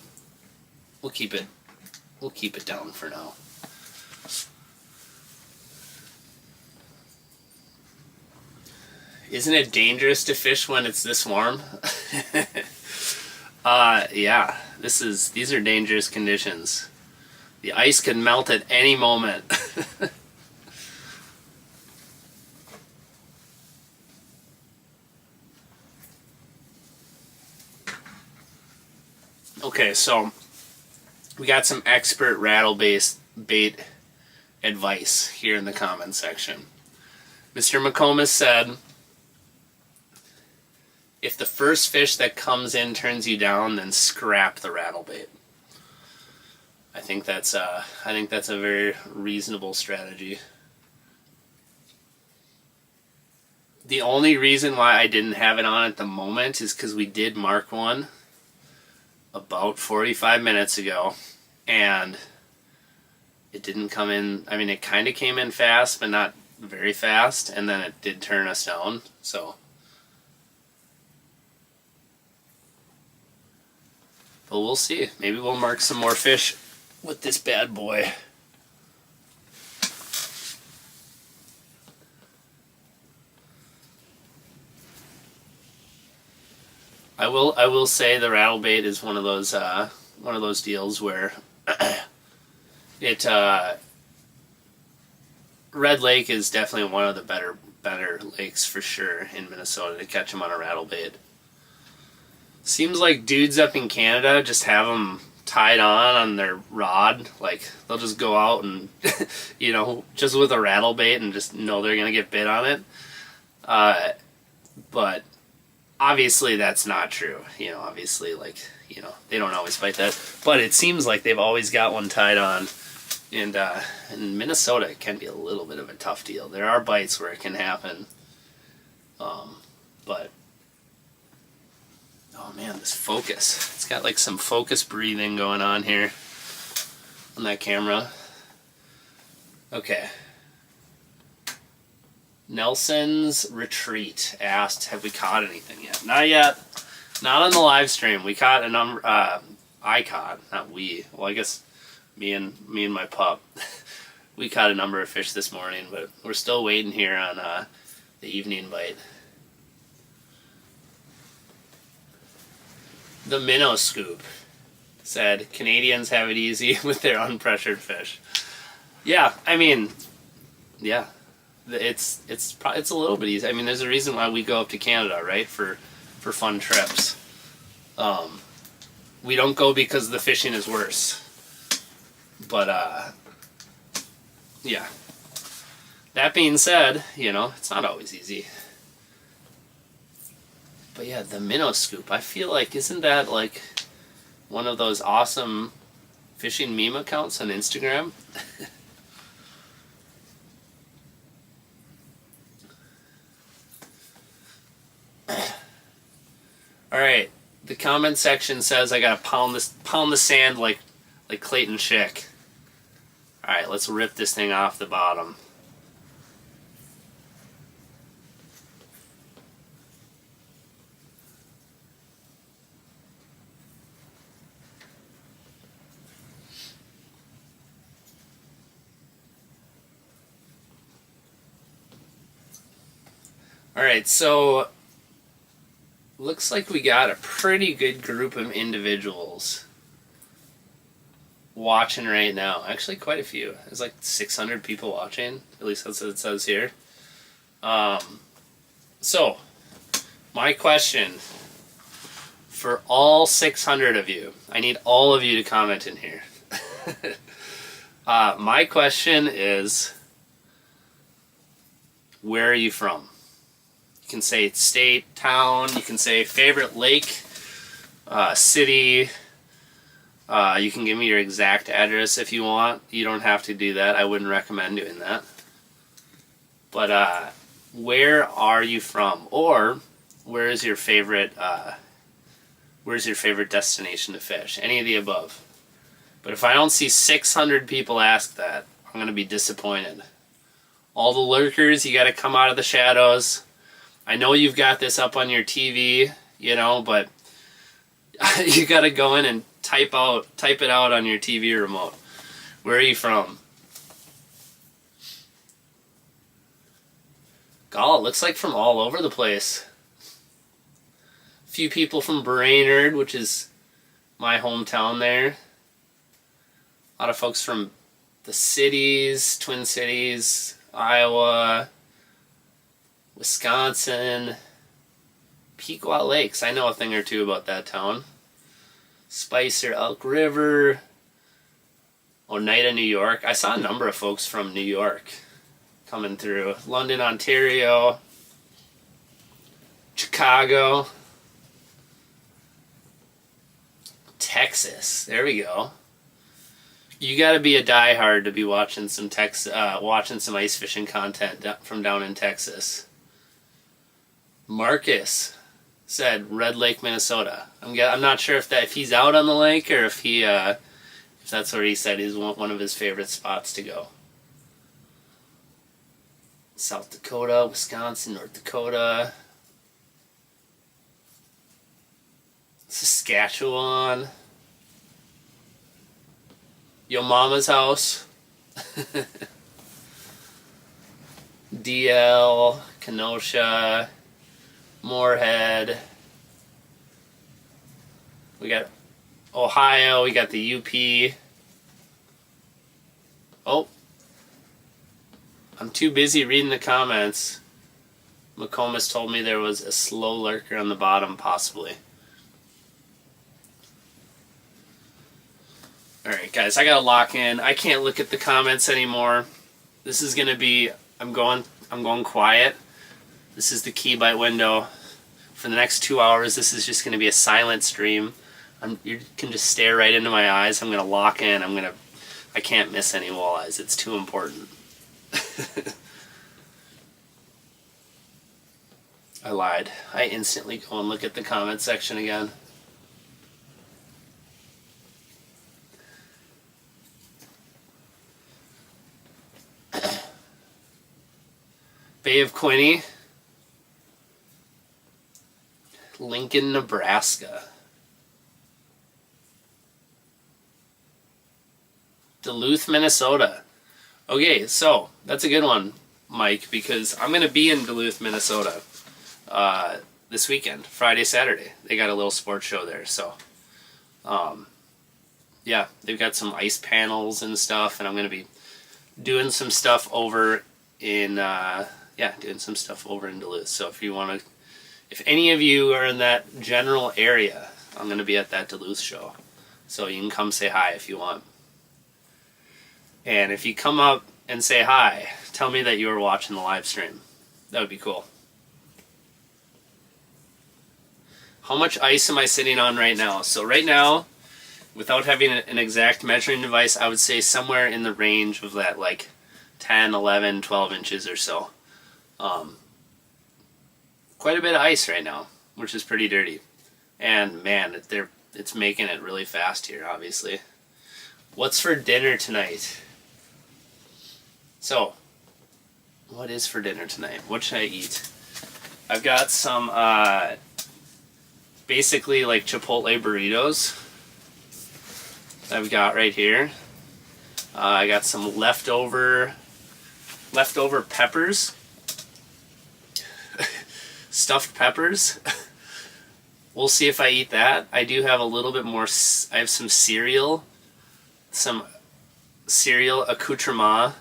we'll keep it down for now. Isn't it dangerous to fish when it's this warm? Yeah, these are dangerous conditions. The ice could melt at any moment. Okay, so we got some expert rattle bait advice here in the comments section. Mr. McComas said, if the first fish that comes in turns you down, then scrap the rattle bait. I think that's a very reasonable strategy. The only reason why I didn't have it on at the moment is because we did mark one about 45 minutes ago, and it didn't come in. I mean, it kind of came in fast, but not very fast, and then it did turn us down, so. But we'll see. Maybe we'll mark some more fish with this bad boy. I I will say the rattle bait is one of those deals where it Red Lake is definitely one of the better lakes for sure in Minnesota to catch them on a rattle bait. Seems like dudes up in Canada just have them tied on their rod. Like, they'll just go out and, just with a rattle bait and just know they're going to get bit on it. But obviously that's not true. Obviously, they don't always fight that. But it seems like they've always got one tied on. And in Minnesota, it can be a little bit of a tough deal. There are bites where it can happen. But oh man, this focus. It's got like some focus breathing going on here on that camera. Okay. Nelson's Retreat asked, have we caught anything yet? Not yet. Not on the live stream. We caught a number, I caught, not we. Well, I guess me and my pup. We caught a number of fish this morning, but we're still waiting here on the evening bite. The Minnow Scoop said, Canadians have it easy with their unpressured fish. Yeah, I mean, yeah, it's a little bit easy. I mean, there's a reason why we go up to Canada, right, for fun trips. We don't go because the fishing is worse. But, yeah. That being said, it's not always easy. But yeah, the Minnow Scoop, I feel like, isn't that like one of those awesome fishing meme accounts on Instagram? Alright, the comment section says I gotta pound the sand like Clayton Schick. Alright, let's rip this thing off the bottom. Alright, so looks like we got a pretty good group of individuals watching right now. Actually, quite a few. There's like 600 people watching. At least that's what it says here. So, my question for all 600 of you, I need all of you to comment in here. My question is, where are you from? You can say state, town, you can say favorite lake, city. You can give me your exact address if you want. You don't have to do that. I wouldn't recommend doing that. But where are you from? Or where is your favorite destination to fish? Any of the above. But if I don't see 600 people ask that, I'm going to be disappointed. All the lurkers, you got to come out of the shadows. I know you've got this up on your TV, but you got to go in and type it out on your TV remote. Where are you from? God, it looks like from all over the place. A few people from Brainerd, which is my hometown there. A lot of folks from the cities, Twin Cities, Iowa, Wisconsin, Pequot Lakes. I know a thing or two about that town. Spicer, Elk River, Oneida, New York. I saw a number of folks from New York coming through. London, Ontario, Chicago, Texas. There we go. You got to be a diehard to be watching some ice fishing content from down in Texas. Marcus said Red Lake, Minnesota. I'm not sure if he's out on the lake or if that's where he said is one of his favorite spots to go. South Dakota, Wisconsin, North Dakota, Saskatchewan, Yo Mama's house, DL, Kenosha, Moorhead, We got Ohio, we got the UP. Oh, I'm too busy reading the comments. McComas told me there was a slow lurker on the bottom, possibly. Alright guys, I gotta lock in. I can't look at the comments anymore. This is gonna be, I'm going quiet. This is the key bite window. For the next 2 hours, this is just gonna be a silent stream. You can just stare right into my eyes. I'm gonna lock in. I can't miss any walleyes. It's too important. I lied. I instantly go and look at the comment section again. Bay of Quinte, Lincoln, Nebraska, Duluth, Minnesota. Okay, so that's a good one, Mike, because I'm going to be in Duluth, Minnesota this weekend, Friday, Saturday. They got a little sports show there, so yeah, they've got some ice panels and stuff, and I'm going to be doing some stuff over in Duluth. So if any of you are in that general area, I'm going to be at that Duluth show. So you can come say hi if you want. And if you come up and say hi, tell me that you were watching the live stream. That would be cool. How much ice am I sitting on right now? So right now, without having an exact measuring device, I would say somewhere in the range of that, like 10, 11, 12 inches or so. Quite a bit of ice right now, which is pretty dirty. And man, it's making it really fast here, obviously. What's for dinner tonight? So, what is for dinner tonight? What should I eat? I've got some, basically like Chipotle burritos that I've got right here. I got some leftover peppers. Stuffed peppers. We'll see if I eat that. I do have a little bit more. I have some cereal accoutrement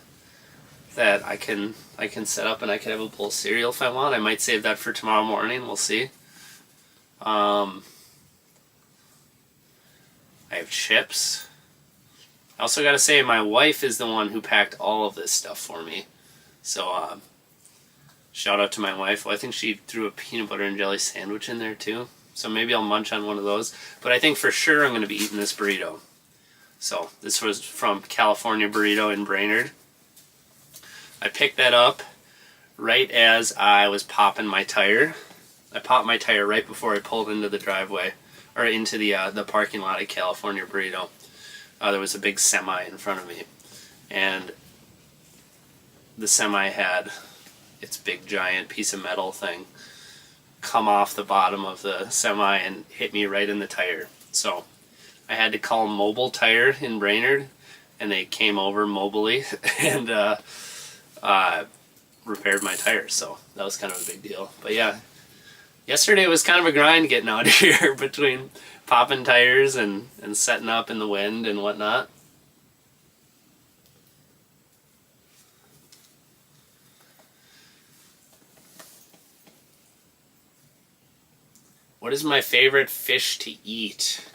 that I can set up, and I can have a bowl of cereal if I want. I might save that for tomorrow morning. We'll see. I have chips. I also got to say, my wife is the one who packed all of this stuff for me. So, shout out to my wife. Well, I think she threw a peanut butter and jelly sandwich in there too. So maybe I'll munch on one of those. But I think for sure I'm going to be eating this burrito. So this was from California Burrito in Brainerd. I picked that up right as I was popping my tire. I popped my tire right before I pulled into the driveway, or into the parking lot at California Burrito. There was a big semi in front of me, and the semi had its big giant piece of metal thing come off the bottom of the semi and hit me right in the tire. So I had to call Mobile Tire in Brainerd, and they came over mobily and repaired my tire. So that was kind of a big deal. But yeah, yesterday was kind of a grind getting out here between popping tires and setting up in the wind and whatnot. What is my favorite fish to eat?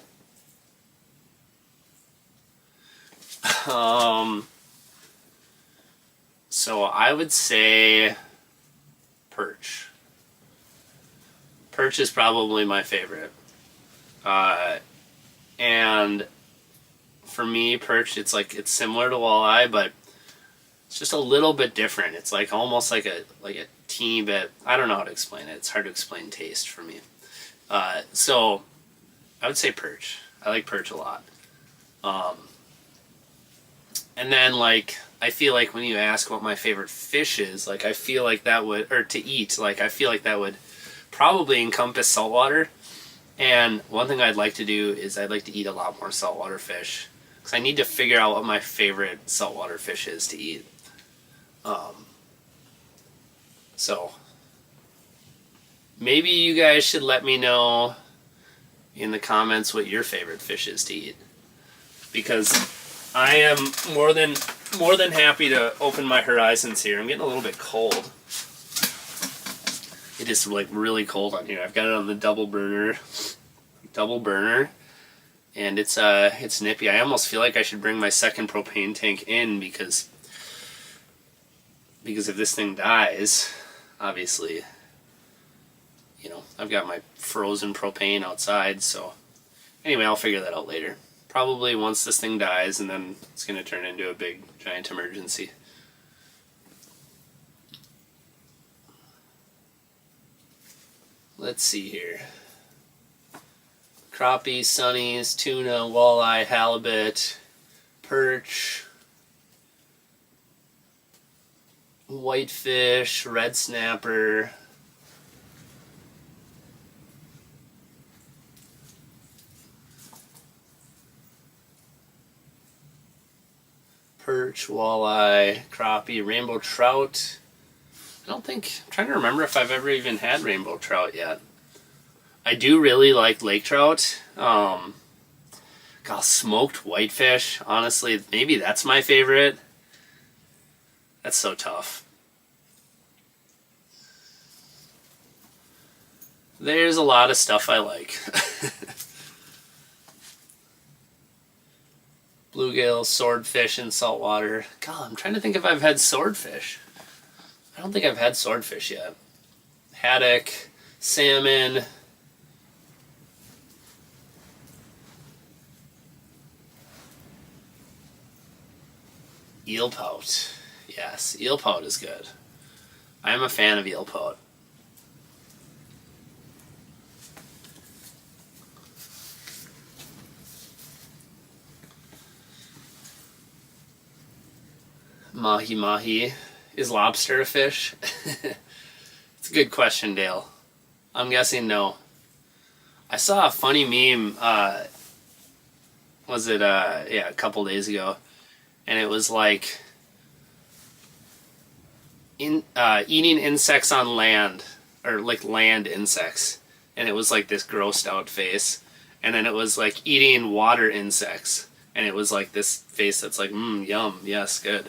So I would say perch. Perch is probably my favorite. And for me, perch, it's similar to walleye, but it's just a little bit different. It's like almost like a teeny bit. I don't know how to explain it. It's hard to explain taste for me. So I would say perch. I like perch a lot. And then I feel like when you ask what my favorite fish is, I feel like that would, or to eat, I feel like that would probably encompass saltwater. And one thing I'd like to do is I'd like to eat a lot more saltwater fish, because I need to figure out what my favorite saltwater fish is to eat. So maybe you guys should let me know in the comments what your favorite fish is to eat, because I am more than happy to open my horizons here. I'm getting a little bit cold. It is like really cold on here. I've got it on the double burner, and it's nippy. I almost feel like I should bring my second propane tank in because if this thing dies, obviously, I've got my frozen propane outside. So anyway, I'll figure that out later. Probably once this thing dies, and then it's going to turn into a big giant emergency. Let's see here. Crappie, sunnies, tuna, walleye, halibut, perch, whitefish, red snapper, perch, walleye, crappie, rainbow trout. I'm trying to remember if I've ever even had rainbow trout yet. I do really like lake trout. Smoked whitefish, honestly, maybe that's my favorite. That's so tough. There's a lot of stuff I like. Bluegill, swordfish in saltwater. God, I'm trying to think if I've had swordfish. I don't think I've had swordfish yet. Haddock, salmon, eel pout. Yes, eel pout is good. I am a fan of eel pout. Mahi. Is lobster a fish? It's a good question, Dale. I'm guessing no. I saw a funny meme, a couple days ago, and it was like eating insects on land, or like land insects, and it was like this grossed out face, and then it was like eating water insects, and it was like this face that's like, yum, yes, good.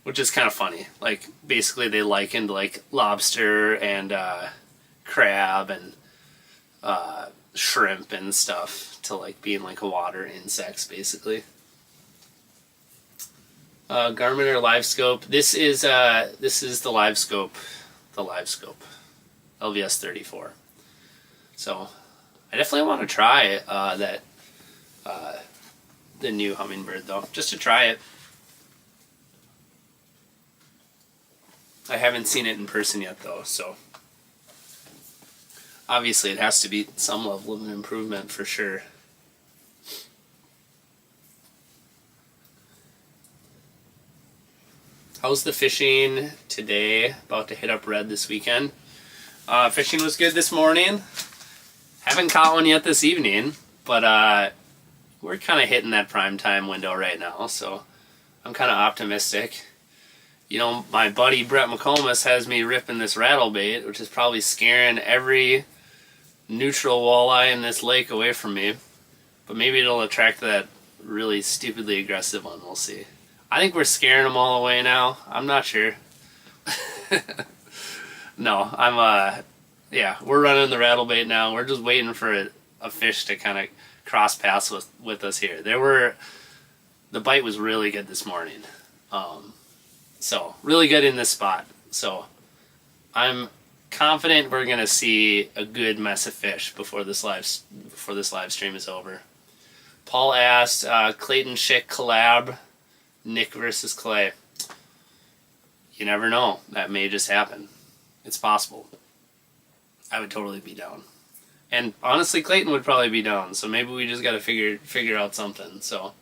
Which is kind of funny. Like, basically they likened like lobster and crab and shrimp and stuff to like being like water insects, basically. Garmin or Live Scope. This is the Live Scope, LVS 34. So I definitely want to try the new Humminbird though, just to try it. I haven't seen it in person yet though, so obviously it has to be some level of an improvement for sure. How's the fishing today? About to hit up red this weekend. Fishing was good this morning. Haven't caught one yet this evening, but we're kind of hitting that prime time window right now, so I'm kind of optimistic. My buddy Brett McComas has me ripping this rattle bait, which is probably scaring every neutral walleye in this lake away from me. But maybe it'll attract that really stupidly aggressive one. We'll see. I think we're scaring them all away now. I'm not sure. No, we're running the rattle bait now. We're just waiting for a fish to kind of cross paths with us here. The bite was really good this morning. So, really good in this spot. So, I'm confident we're going to see a good mess of fish before this live stream is over. Paul asked, Clayton Schick collab, Nick versus Clay. You never know. That may just happen. It's possible. I would totally be down. And honestly, Clayton would probably be down. So maybe we just got to figure out something. So...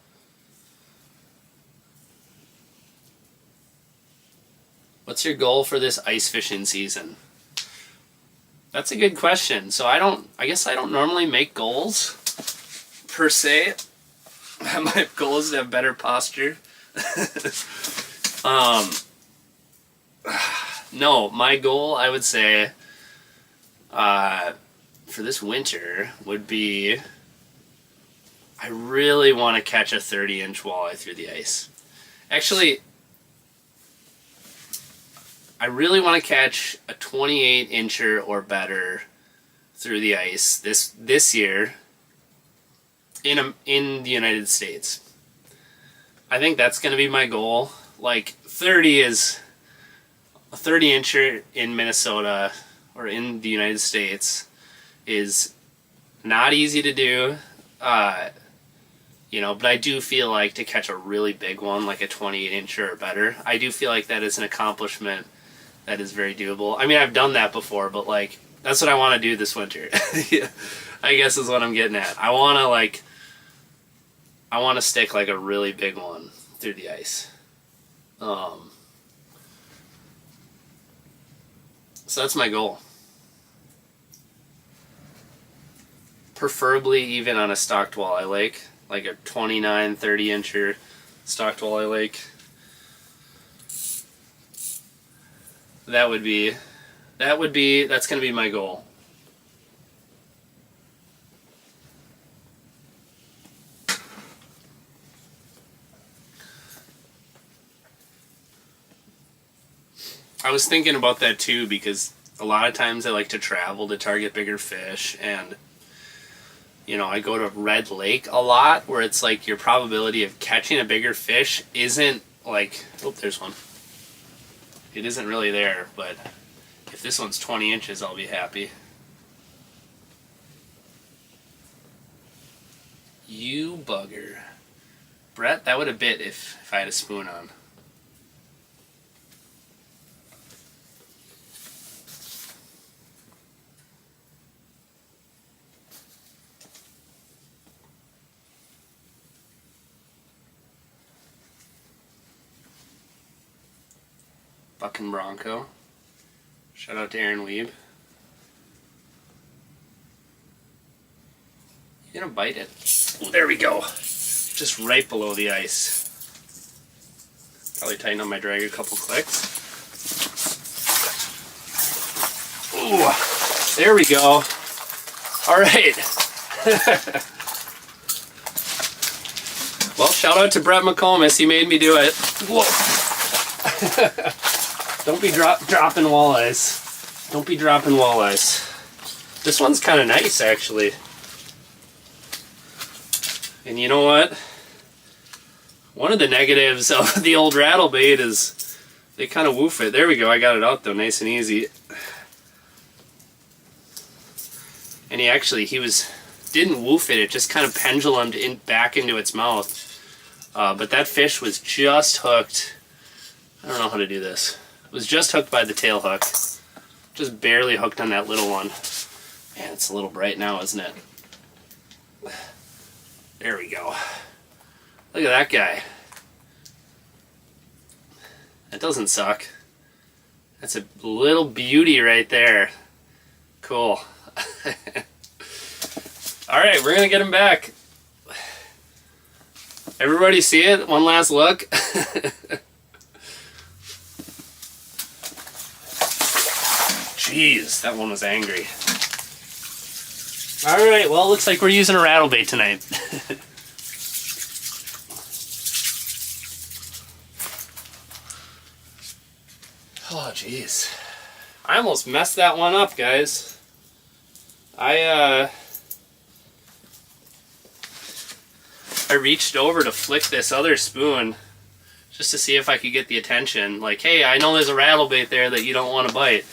What's your goal for this ice fishing season? That's a good question. So I guess I don't normally make goals, per se. My goal is to have better posture. No, my goal, I would say, for this winter would be, I really want to catch a 30-inch walleye through the ice. Actually, I really want to catch a 28-incher or better through the ice this year in the United States. I think that's going to be my goal. Like 30 is a 30-incher in Minnesota or in the United States is not easy to do. But I do feel like to catch a really big one, like a 28-incher or better, I do feel like that is an accomplishment that is very doable. I mean, I've done that before, but like, that's what I want to do this winter. I guess is what I'm getting at. I want to stick like a really big one through the ice. So that's my goal. Preferably even on a stocked walleye lake, like a 29, 30-incher stocked walleye lake. That's going to be my goal. I was thinking about that too, because a lot of times I like to travel to target bigger fish, and I go to Red Lake a lot, where it's like your probability of catching a bigger fish isn't like, oh, there's one. It isn't really there, but if this one's 20 inches, I'll be happy. You bugger. Brett, that would have bit if I had a spoon on. Bucking Bronco. Shout out to Aaron Weeb. You're gonna bite it. Oh, there we go. Just right below the ice. Probably tighten up my drag a couple clicks. Ooh, there we go. All right. Well, shout out to Brett McComas. He made me do it. Whoa. Don't be dropping walleyes. Don't be dropping walleyes. This one's kind of nice, actually. And you know what? One of the negatives of the old rattle bait is they kind of woof it. There we go. I got it out, though, nice and easy. And he didn't woof it. It just kind of pendulumed back into its mouth. But that fish was just hooked. I don't know how to do this. It was just hooked by the tail hook. Just barely hooked on that little one. Man, it's a little bright now, isn't it? There we go. Look at that guy. That doesn't suck. That's a little beauty right there. Cool. Alright, we're gonna get him back. Everybody see it? One last look. Jeez, that one was angry. Alright, well, it looks like we're using a rattle bait tonight. Oh, jeez. I almost messed that one up, guys. I reached over to flick this other spoon just to see if I could get the attention. Like, hey, I know there's a rattle bait there that you don't want to bite.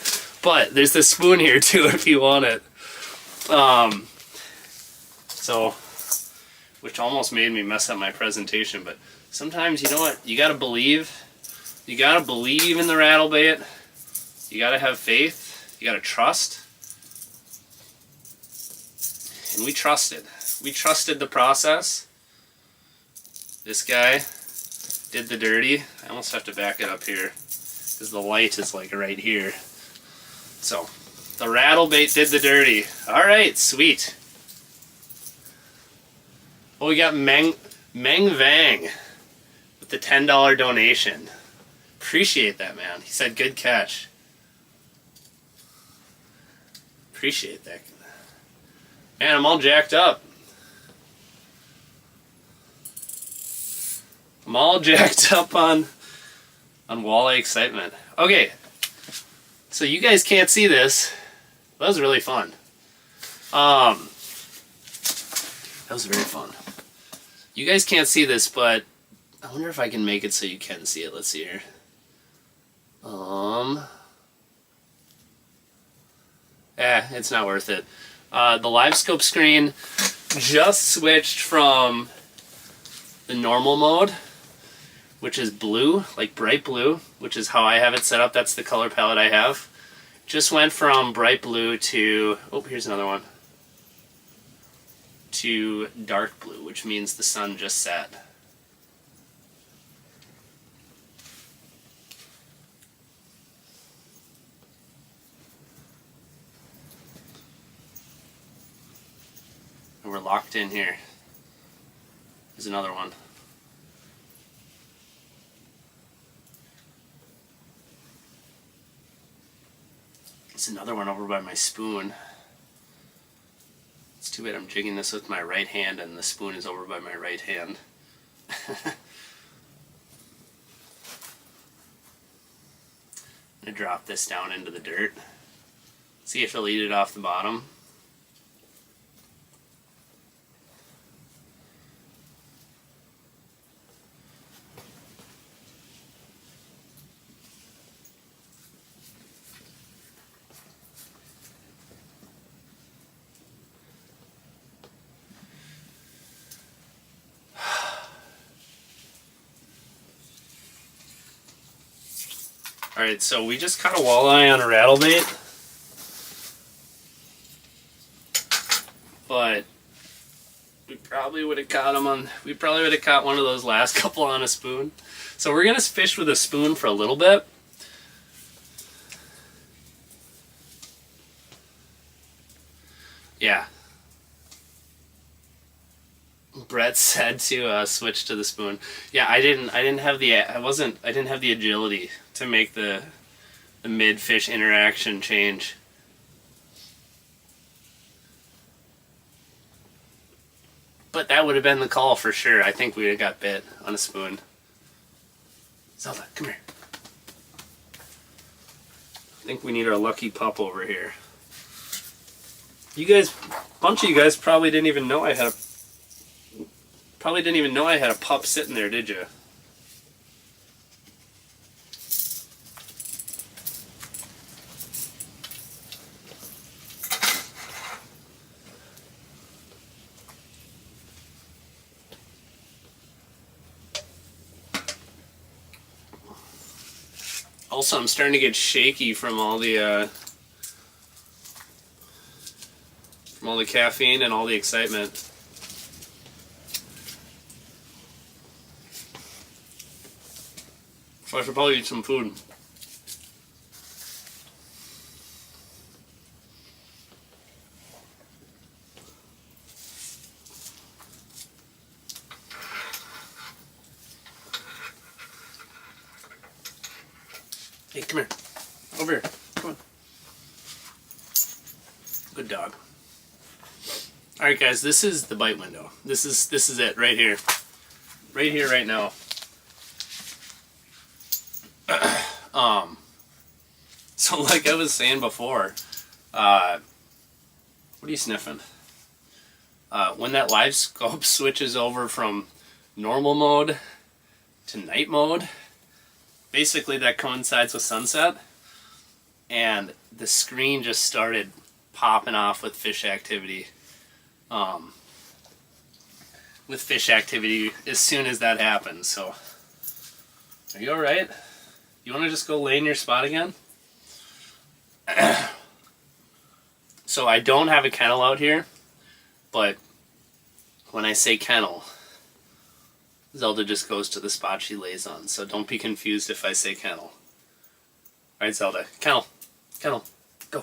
But there's this spoon here too if you want it. Which almost made me mess up my presentation, but sometimes, you know what, you gotta believe. You gotta believe in the rattle bait. You gotta have faith. You gotta trust. And we trusted. We trusted the process. This guy did the dirty. I almost have to back it up here because the light is like right here. So, the rattle bait did the dirty. Alright, sweet. Well, we got Meng Vang with the $10 donation. Appreciate that, man. He said, good catch. Appreciate that. Man, I'm all jacked up. I'm all jacked up on walleye excitement. Okay, so you guys can't see this. That was really fun. That was very fun. You guys can't see this, but I wonder if I can make it so you can see it. Let's see here. It's not worth it. The live scope screen just switched from the normal mode, which is blue, like bright blue, which is how I have it set up. That's the color palette I have. Just went from bright blue to, oh, here's another one, to dark blue, which means the sun just set. And we're locked in here. There's another one. There's another one over by my spoon. It's too bad I'm jigging this with my right hand and the spoon is over by my right hand. I'm going to drop this down into the dirt. See if it'll eat it off the bottom. Alright, so we just caught a walleye on a rattle bait. But we probably would have caught him on, we probably would have caught one of those last couple on a spoon. So we're gonna fish with a spoon for a little bit. Yeah. Brett said to switch to the spoon. Yeah, I didn't have the agility to make the mid-fish interaction change. But that would have been the call for sure. I think we would have got bit on a spoon. Zelda, come here. I think we need our lucky pup over here. You guys, a bunch of you guys probably didn't even know I had a pup sitting there, did you? Also, I'm starting to get shaky from all the caffeine and all the excitement. So I should probably eat some food. Hey, come here. Over here. Come on. Good dog. Alright guys, this is the bite window. This is it right here. Right here, right now. So like I was saying before, what are you sniffing? When that live scope switches over from normal mode to night mode, basically that coincides with sunset, and the screen just started popping off with fish activity. As soon as that happens. So, are you alright? You want to just go lay in your spot again? So I don't have a kennel out here, but when I say kennel, Zelda just goes to the spot she lays on, so don't be confused if I say kennel. Alright, Zelda. Kennel. Kennel. Go.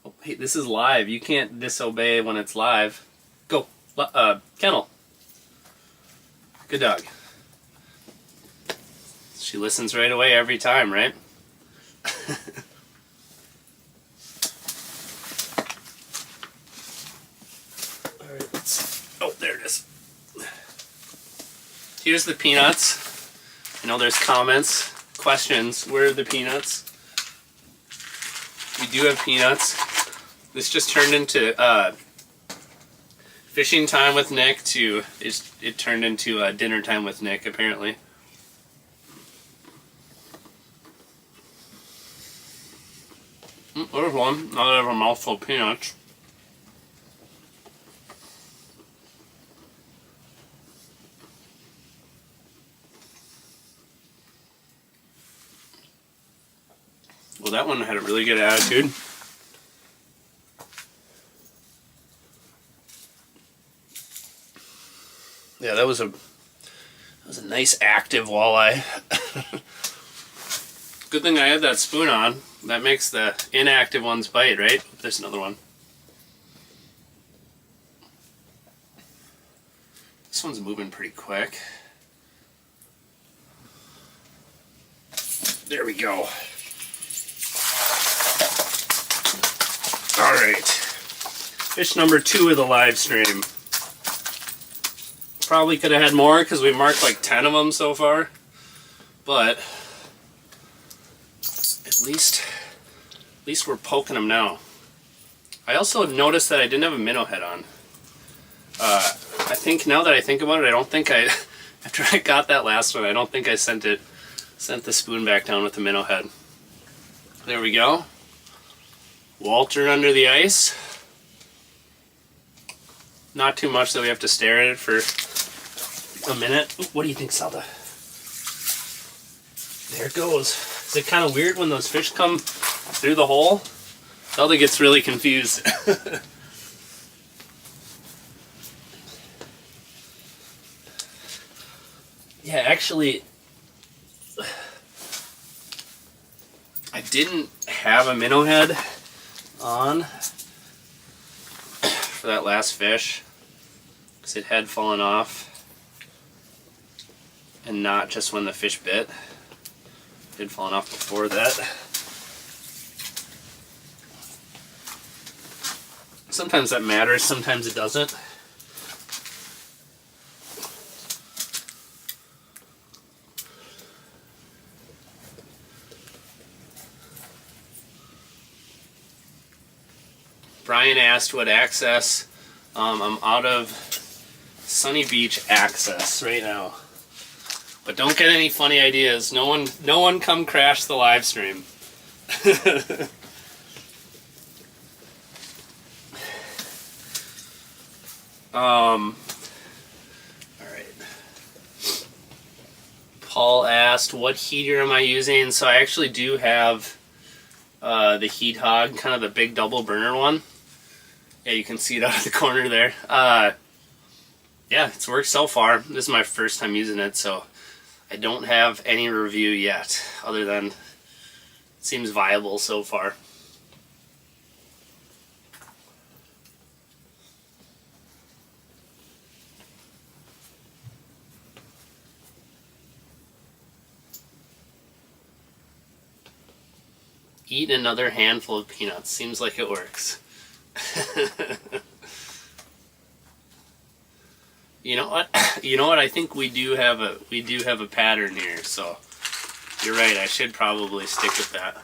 Oh, hey, this is live. You can't disobey when it's live. Go. Kennel. Good dog. She listens right away every time, right? here's the peanuts. I know there's comments, questions. Where are the peanuts? We do have peanuts. This just turned into fishing time with Nick to it turned into dinner time with Nick apparently. There's one. Now that I have a mouthful of peanuts. Well, that one had a really good attitude. Yeah, that was a nice active walleye. Good thing I had that spoon on. That makes the inactive ones bite, right? There's another one. This one's moving pretty quick. There we go. Alright. Fish number 2 of the live stream. Probably could have had more because we marked like 10 of them so far. But at least we're poking them now. I also noticed that I didn't have a minnow head on. I think now that I think about it, I don't think after I got that last one, I don't think I sent the spoon back down with the minnow head. There we go. Walter under the ice. Not too much that we have to stare at it for a minute. Ooh, what do you think, Zelda? There it goes. Is it kind of weird when those fish come through the hole? Zelda gets really confused. Yeah, actually, I didn't have a minnow head on for that last fish because it had fallen off, and not just when the fish bit. It had fallen off before that. Sometimes that matters, sometimes it doesn't. Brian asked what access. I'm out of Sunny Beach access right now. But don't get any funny ideas. No one come crash the live stream. Alright. Paul asked, what heater am I using? So I actually do have the Heat Hog, kind of the big double burner one. Yeah, you can see it out of the corner there. Yeah, it's worked so far. This is my first time using it, so I don't have any review yet, other than it seems viable so far. Eat another handful of peanuts. Seems like it works. You know what? You know what? I think we do have a pattern here. So you're right. I should probably stick with that.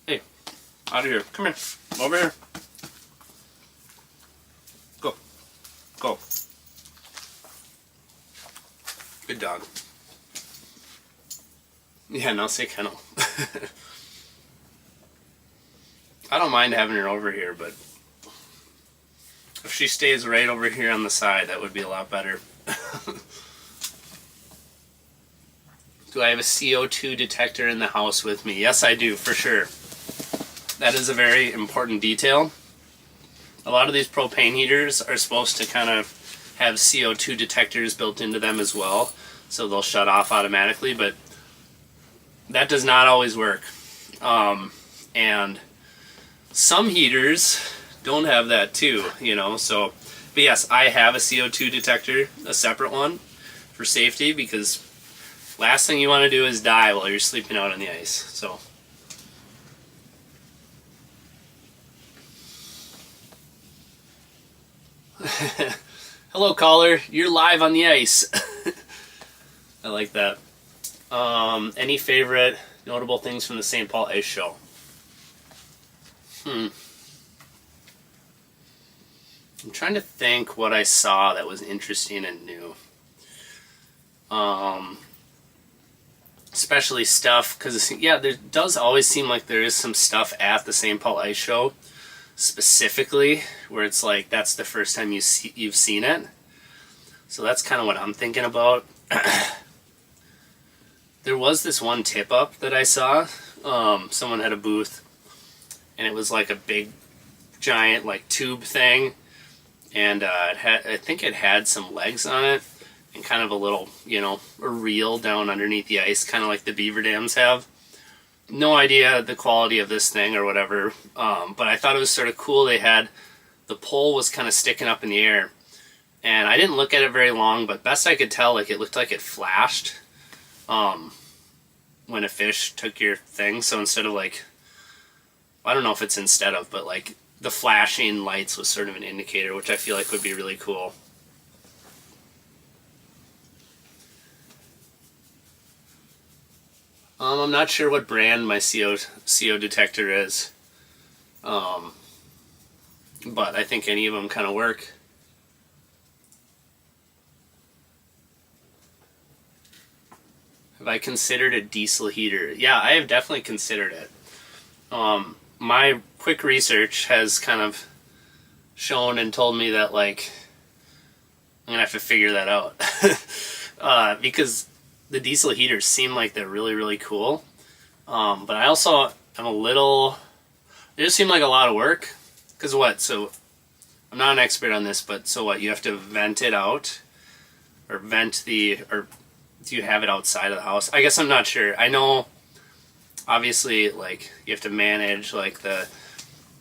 Hey, out of here. Come here. Over here. Go. Go. Good dog. Yeah, now say kennel. I don't mind having her over here, but if she stays right over here on the side, that would be a lot better. Do I have a CO2 detector in the house with me? Yes, I do, for sure. That is a very important detail. A lot of these propane heaters are supposed to kind of have CO2 detectors built into them as well, so they'll shut off automatically, but that does not always work. And some heaters don't have that too, you know, so, but yes, I have a CO2 detector, a separate one, for safety, because last thing you want to do is die while you're sleeping out on the ice, so. Hello, caller. You're live on the ice. I like that. Any favorite notable things from the St. Paul Ice Show? I'm trying to think what I saw that was interesting and new. Especially stuff, because yeah, there does always seem like there is some stuff at the St. Paul Ice Show specifically where it's like that's the first time you've seen it. So that's kind of what I'm thinking about. There was this one tip up that I saw. Someone had a booth, and it was like a big, giant like tube thing, and I think it had some legs on it, and kind of a little, a reel down underneath the ice, kind of like the beaver dams have. No idea the quality of this thing or whatever, but I thought it was sort of cool. They had, the pole was kind of sticking up in the air, and I didn't look at it very long, but best I could tell, like it looked like it flashed when a fish took your thing. So instead of like, I don't know if it's instead of, but like the flashing lights was sort of an indicator, which I feel like would be really cool. I'm not sure what brand my CO detector is, but I think any of them kind of work. Have I considered a diesel heater? Yeah, I have definitely considered it. My quick research has kind of shown and told me that, like, I'm going to have to figure that out. Because the diesel heaters seem like they're really, really cool. But I also am a little... They just seem like a lot of work. Because what? So, I'm not an expert on this, but so what? You have to vent it out? Or or do you have it outside of the house? I guess I'm not sure. I know, obviously, like, you have to manage, like, the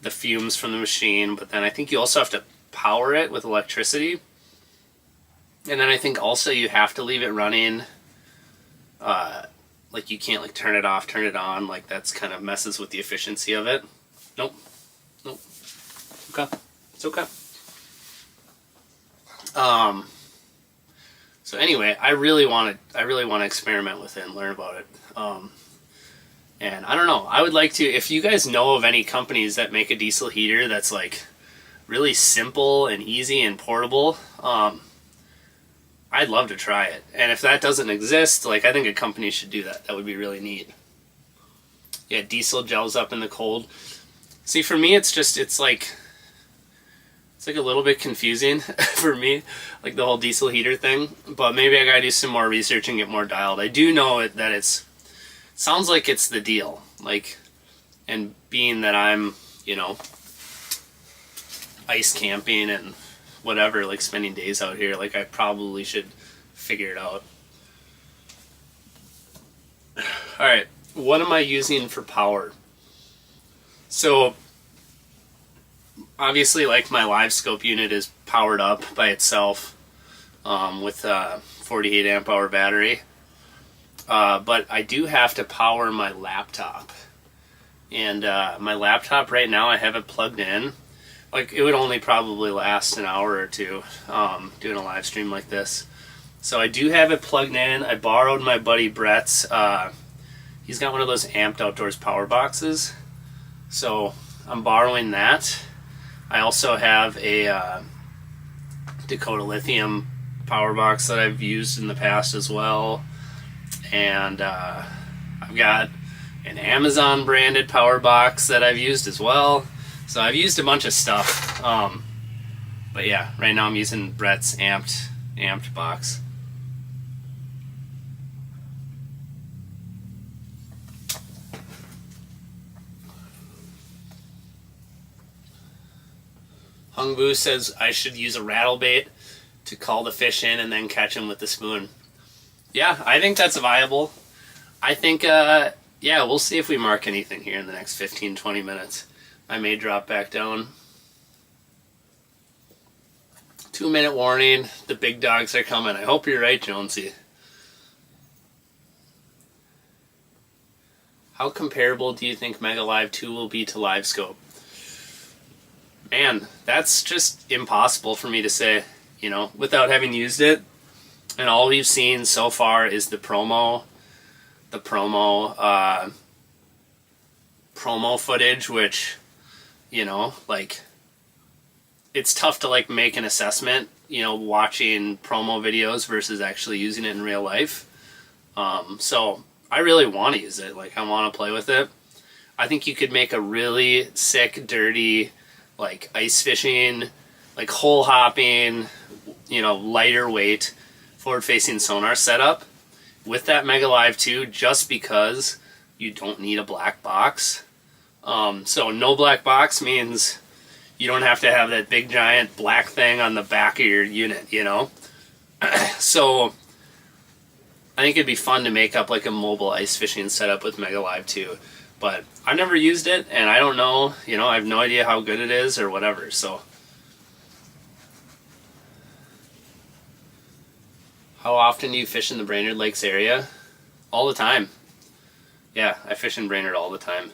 fumes from the machine, but then I think you also have to power it with electricity. And then I think also you have to leave it running. Like, you can't, like, turn it off, turn it on. Like, that's kind of messes with the efficiency of it. Nope. Okay. It's okay. So anyway, I really want to experiment with it and learn about it. And I don't know, I would like to, if you guys know of any companies that make a diesel heater that's like really simple and easy and portable, I'd love to try it. And if that doesn't exist, like, I think a company should do that. That would be really neat. Yeah, diesel gels up in the cold. See, for me, it's like a little bit confusing for me, like the whole diesel heater thing. But maybe I gotta do some more research and get more dialed. I do know that it sounds like it's the deal. Like, and being that I'm, ice camping and whatever, like spending days out here, like I probably should figure it out. Alright, what am I using for power? So, obviously, like, my live scope unit is powered up by itself with a 48 amp hour battery. But I do have to power my laptop. And my laptop right now, I have it plugged in. Like, it would only probably last an hour or two doing a live stream like this. So I do have it plugged in. I borrowed my buddy Brett's. He's got one of those Amped Outdoors power boxes. So I'm borrowing that. I also have a Dakota Lithium power box that I've used in the past as well. And I've got an Amazon branded power box that I've used as well. So I've used a bunch of stuff. But yeah, right now I'm using Brett's amped box. Hung Boo says I should use a rattle bait to call the fish in and then catch them with the spoon. Yeah, I think that's viable. I think, yeah, we'll see if we mark anything here in the next 15-20 minutes. I may drop back down. 2-minute warning. The big dogs are coming. I hope you're right, Jonesy. How comparable do you think Mega Live 2 will be to LiveScope? Man, that's just impossible for me to say, you know, without having used it. And all we've seen so far is the promo footage, which, you know, like, it's tough to like make an assessment, you know, watching promo videos versus actually using it in real life. So I really want to use it. Like, I want to play with it. I think you could make a really sick, dirty, like ice fishing, like hole hopping, you know, lighter weight, forward-facing sonar setup with that Mega Live 2, just because you don't need a black box. So no black box means you don't have to have that big giant black thing on the back of your unit, you know? So I think it'd be fun to make up like a mobile ice fishing setup with Mega Live 2. But I've never used it, and I don't know, you know, I have no idea how good it is or whatever, so. How often do you fish in the Brainerd Lakes area? All the time. Yeah, I fish in Brainerd all the time.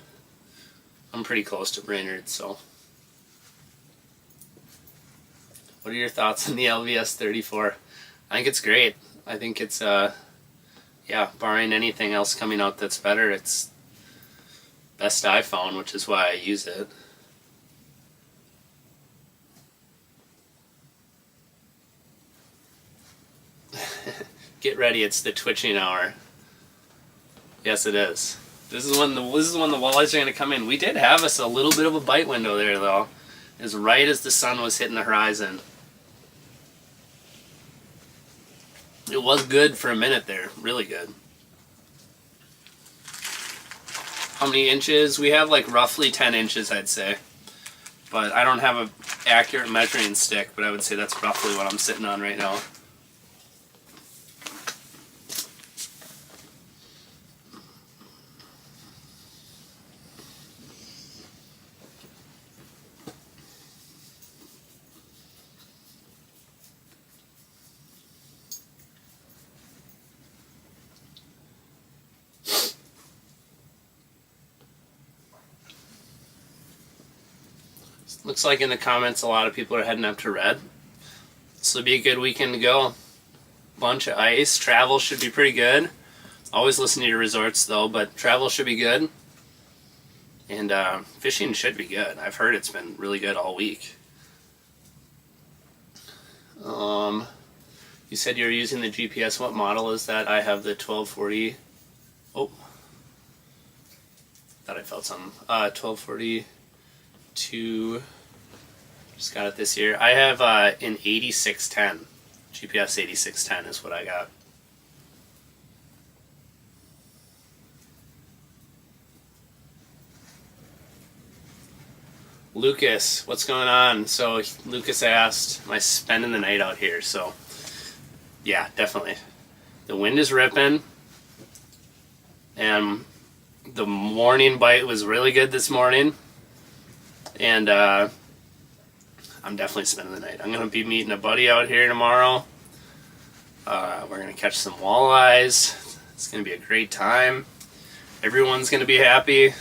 I'm pretty close to Brainerd, so. What are your thoughts on the LVS 34? I think it's great. I think it's, yeah, barring anything else coming out that's better, it's best I've found, which is why I use it. Get ready, it's the twitching hour. Yes, it is. This is when the walleyes are going to come in. We did have us a little bit of a bite window there, though. As right as the sun was hitting the horizon. It was good for a minute there. Really good. How many inches? We have like roughly 10 inches, I'd say. But I don't have an accurate measuring stick, but I would say that's roughly what I'm sitting on right now. Looks like in the comments a lot of people are heading up to Red. This will be a good weekend to go. Bunch of ice. Travel should be pretty good. Always listen to your resorts though, but travel should be good. And fishing should be good. I've heard it's been really good all week. You said you're using the GPS. What model is that? I have the 1240. Oh. Thought I felt something. 1242. Just got it this year. I have an 8610. GPS 8610 is what I got. Lucas, what's going on? So Lucas asked, am I spending the night out here? So yeah, definitely. The wind is ripping, and the morning bite was really good this morning, and I'm definitely spending the night. I'm going to be meeting a buddy out here tomorrow. We're going to catch some walleyes. It's going to be a great time. Everyone's going to be happy.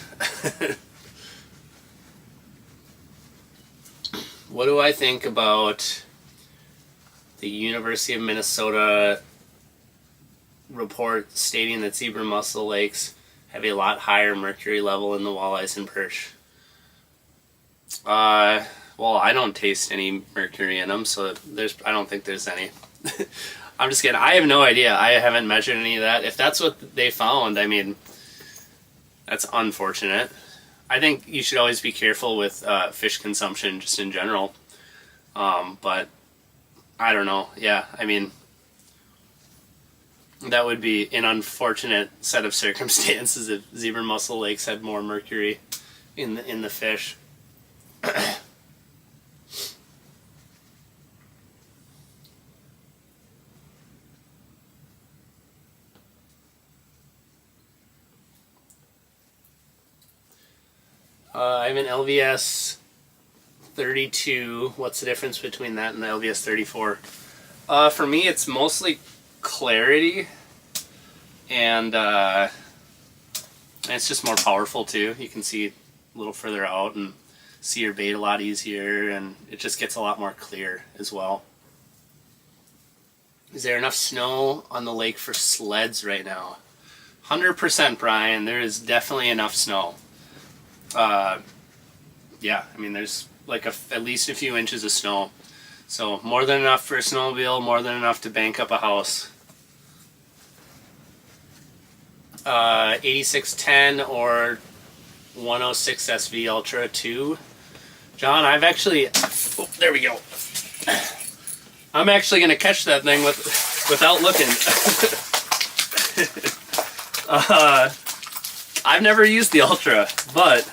What do I think about the University of Minnesota report stating that zebra mussel lakes have a lot higher mercury level in the walleyes and perch? Well, I don't taste any mercury in them, so I don't think there's any. I'm just kidding. I have no idea. I haven't measured any of that. If that's what they found, I mean, that's unfortunate. I think you should always be careful with fish consumption just in general. But I don't know. Yeah, I mean, that would be an unfortunate set of circumstances if zebra mussel lakes had more mercury in the fish. I have an LVS 32. What's the difference between that and the LVS 34? For me, it's mostly clarity, and it's just more powerful too. You can see a little further out, and see your bait a lot easier, and it just gets a lot more clear as well. Is there enough snow on the lake for sleds right now? 100%, Brian. There is definitely enough snow. Yeah, I mean, there's like at least a few inches of snow. So more than enough for a snowmobile, more than enough to bank up a house. 8610 or 106 SV Ultra 2. John, I've actually... Oh, there we go. I'm actually going to catch that thing without looking. I've never used the Ultra, but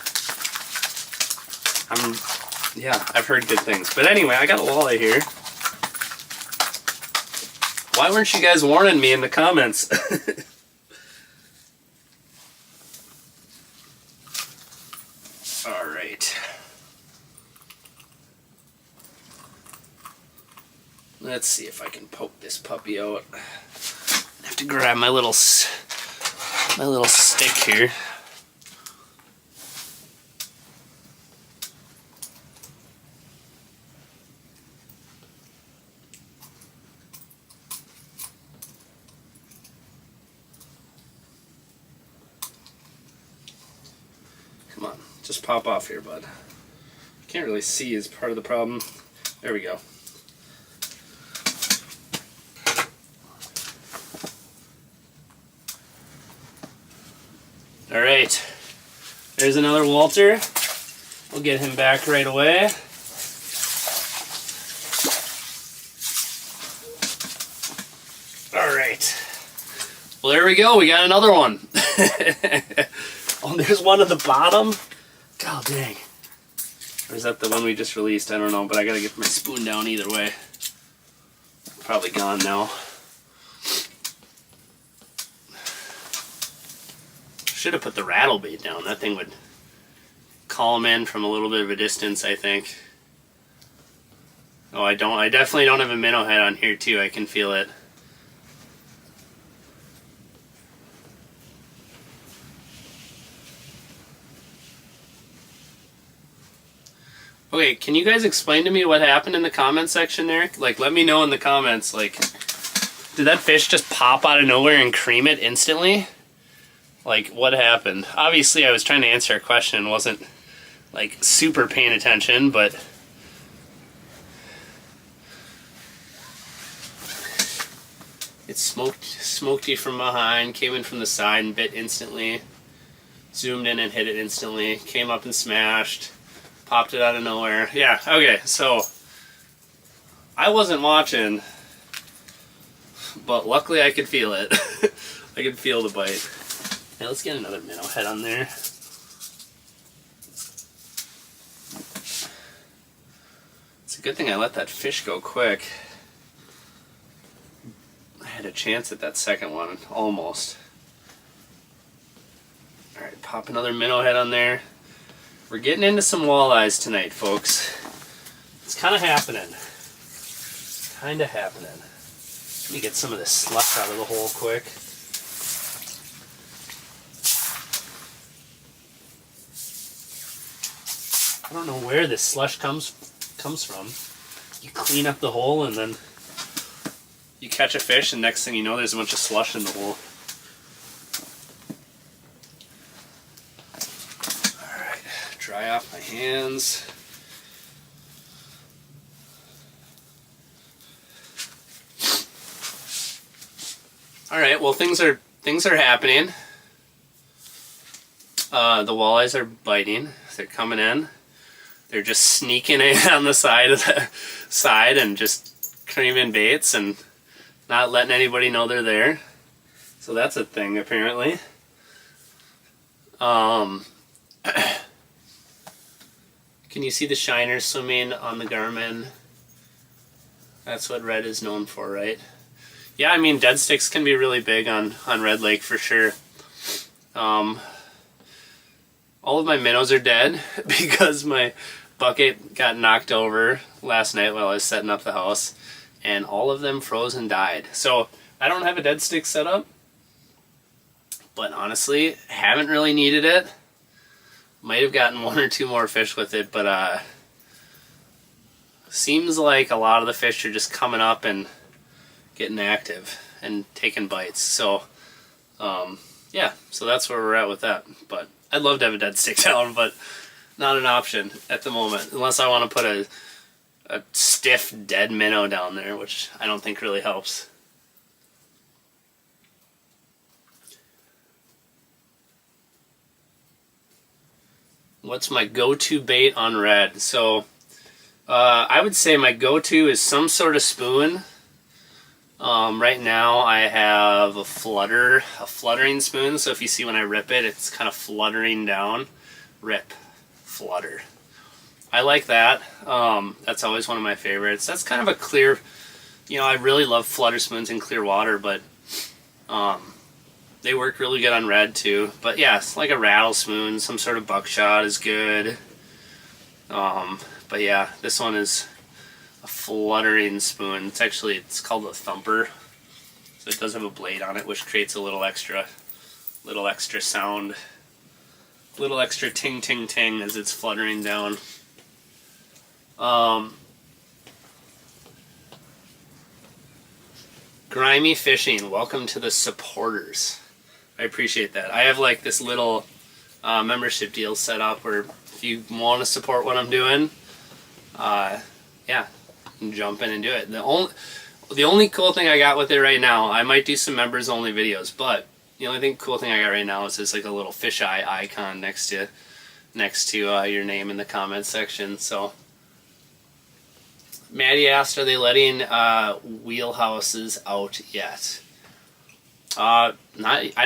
I've heard good things. But anyway, I got a walleye here. Why weren't you guys warning me in the comments? All right. Let's see if I can poke this puppy out. I have to grab my little stick here. Come on, just pop off here, bud. Can't really see is part of the problem. There we go. All right, there's another Walter. We'll get him back right away. All right. Well, there we go. We got another one. Oh, there's one at the bottom. God dang. Or is that the one we just released? I don't know, but I gotta get my spoon down either way. Probably gone now. Should have put the rattle bait down. That thing would call him in from a little bit of a distance, I think. Oh, I don't. I definitely don't have a minnow head on here too. I can feel it. Okay, can you guys explain to me what happened in the comment section there? Like, let me know in the comments, like, did that fish just pop out of nowhere and cream it instantly? Like, what happened? Obviously, I was trying to answer a question and wasn't, like, super paying attention, but... It smoked you from behind, came in from the side and bit instantly. Zoomed in and hit it instantly. Came up and smashed. Popped it out of nowhere. Yeah, okay, so... I wasn't watching, but luckily I could feel it. I could feel the bite. Now let's get another minnow head on there. It's a good thing I let that fish go quick. I had a chance at that second one, almost. Alright, pop another minnow head on there. We're getting into some walleyes tonight, folks. It's kind of happening. Kind of happening. Let me get some of this slush out of the hole quick. I don't know where this slush comes from. You clean up the hole and then you catch a fish, and next thing you know there's a bunch of slush in the hole. Alright, dry off my hands. Alright, well things are happening. The walleyes are biting. They're coming in. They're just sneaking in on the side and just creaming baits and not letting anybody know they're there. So that's a thing, apparently. Can you see the shiners swimming on the Garmin? That's what red is known for, right? Yeah, I mean, dead sticks can be really big on Red Lake for sure. All of my minnows are dead because my bucket got knocked over last night while I was setting up the house, and all of them froze and died. So I don't have a dead stick set up, but honestly, haven't really needed it. Might have gotten 1 or 2 more fish with it, but seems like a lot of the fish are just coming up and getting active and taking bites. So yeah, so that's where we're at with that. But I'd love to have a dead stick down, but not an option at the moment, unless I want to put a stiff dead minnow down there, which I don't think really helps. What's my go-to bait on red? So I would say my go-to is some sort of spoon. Right now I have a fluttering spoon, so if you see when I rip it, it's kind of fluttering down. Rip, flutter. I like that. That's always one of my favorites. That's kind of a clear, I really love flutter spoons in clear water, but they work really good on red too. But yeah, it's like a rattle spoon, some sort of buckshot is good. But yeah, this one is a fluttering spoon. It's called a thumper. So it does have a blade on it, which creates a little extra sound, little extra ting ting ting as it's fluttering down. Grimy Fishing, welcome to the supporters. I appreciate that. I have like this little membership deal set up where if you want to support what I'm doing, yeah, you can jump in and do it. The only cool thing I got with it right now, I might do some members only videos, but the only cool thing I got right now is just like a little fisheye icon next to your name in the comments section. So Maddie asked, are they letting wheelhouses out yet? I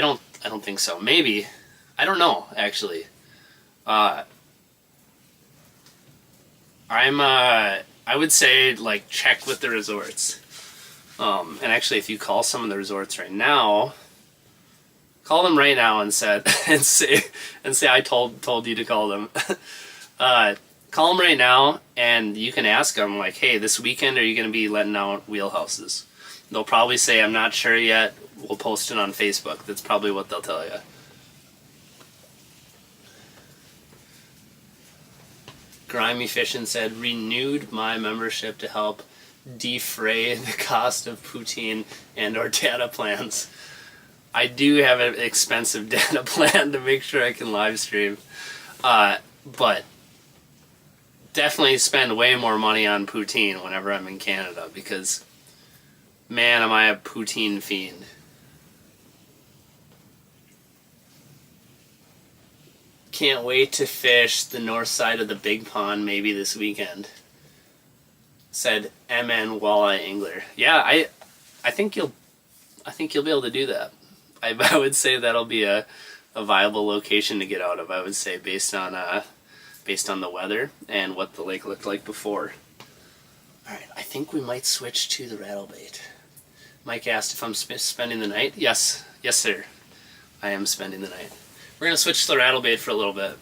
don't think so. Maybe. I don't know, actually. I would say, like, check with the resorts. And actually, if you call some of the resorts right now, call them right now and say I told you to call them. Call them right now, and you can ask them, like, hey, this weekend are you going to be letting out wheelhouses? They'll probably say, I'm not sure yet. We'll post it on Facebook. That's probably what they'll tell you. Grimy Fishing said, renewed my membership to help defray the cost of poutine and or data plans. I do have an expensive data plan to make sure I can live stream. But definitely spend way more money on poutine whenever I'm in Canada, because man, am I a poutine fiend. Can't wait to fish the north side of the big pond maybe this weekend, said MN Walleye Angler. Yeah, I think you'll be able to do that. I would say that'll be a viable location to get out of, I would say, based on the weather and what the lake looked like before. Alright, I think we might switch to the rattle bait. Mike asked if I'm spending the night. Yes, sir. I am spending the night. We're going to switch to the rattle bait for a little bit.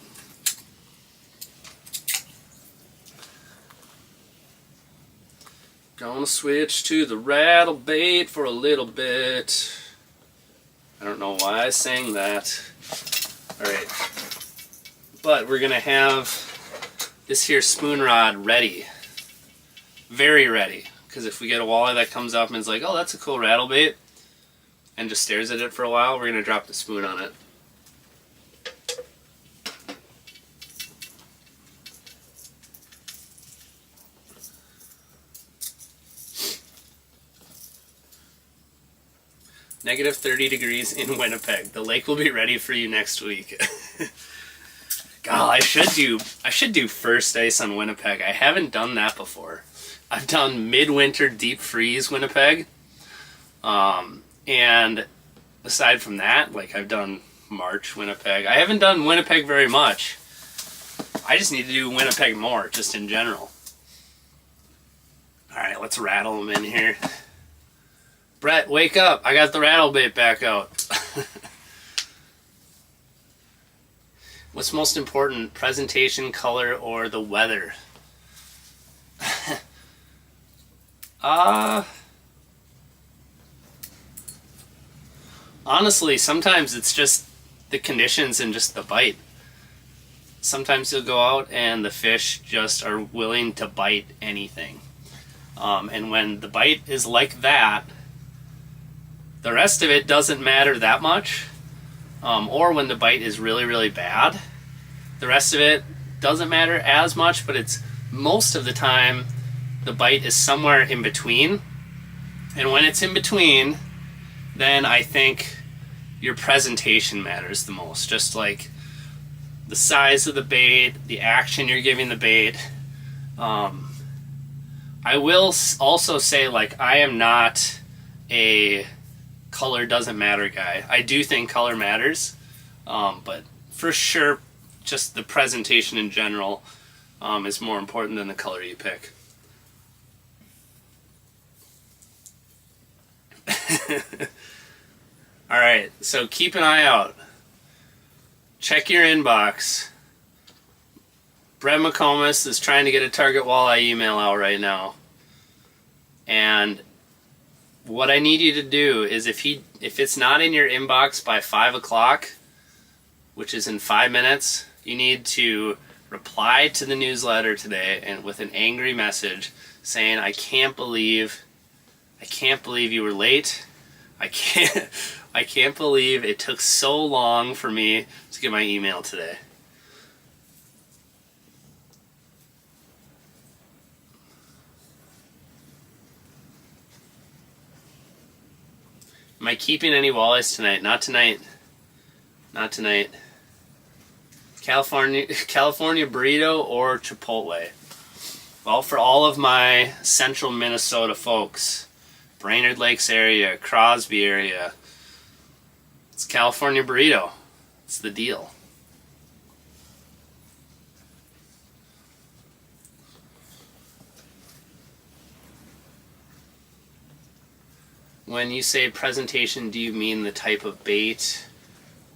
Gonna switch to the rattle bait for a little bit. I don't know why I sang that. Alright. But we're going to have this here spoon rod ready. Very ready. Because if we get a walleye that comes up and is like, oh, that's a cool rattle bait, and just stares at it for a while, we're going to drop the spoon on it. Negative 30 degrees in Winnipeg. The lake will be ready for you next week. God, I should do first ice on Winnipeg. I haven't done that before. I've done midwinter deep freeze Winnipeg. And aside from that, like, I've done March Winnipeg. I haven't done Winnipeg very much. I just need to do Winnipeg more, just in general. Alright, let's rattle them in here. Brett, wake up. I got the rattle bait back out. What's most important, presentation, color, or the weather? Honestly, sometimes it's just the conditions and just the bite. sometimes you'll go out and the fish just are willing to bite anything. And when the bite is like that, the rest of it doesn't matter that much. Or when the bite is really, really bad, the rest of it doesn't matter as much, but it's most of the time the bite is somewhere in between. And when it's in between, then I think your presentation matters the most. Just like the size of the bait, the action you're giving the bait. I will also say, like, I am not a color doesn't matter guy. I do think color matters, but for sure, just the presentation in general is more important than the color you pick. All right, so keep an eye out. Check your inbox. Brett McComas is trying to get a Target Walleye email out right now. And what I need you to do is if it's not in your inbox by 5 o'clock, which is in 5 minutes, you need to reply to the newsletter today and with an angry message saying, I can't believe you were late. I can't believe it took so long for me to get my email today. Am I keeping any walleyes tonight? Not tonight. Not tonight. California burrito or Chipotle? Well, for all of my central Minnesota folks, Brainerd Lakes area, Crosby area, it's California burrito. It's the deal. When you say presentation, do you mean the type of bait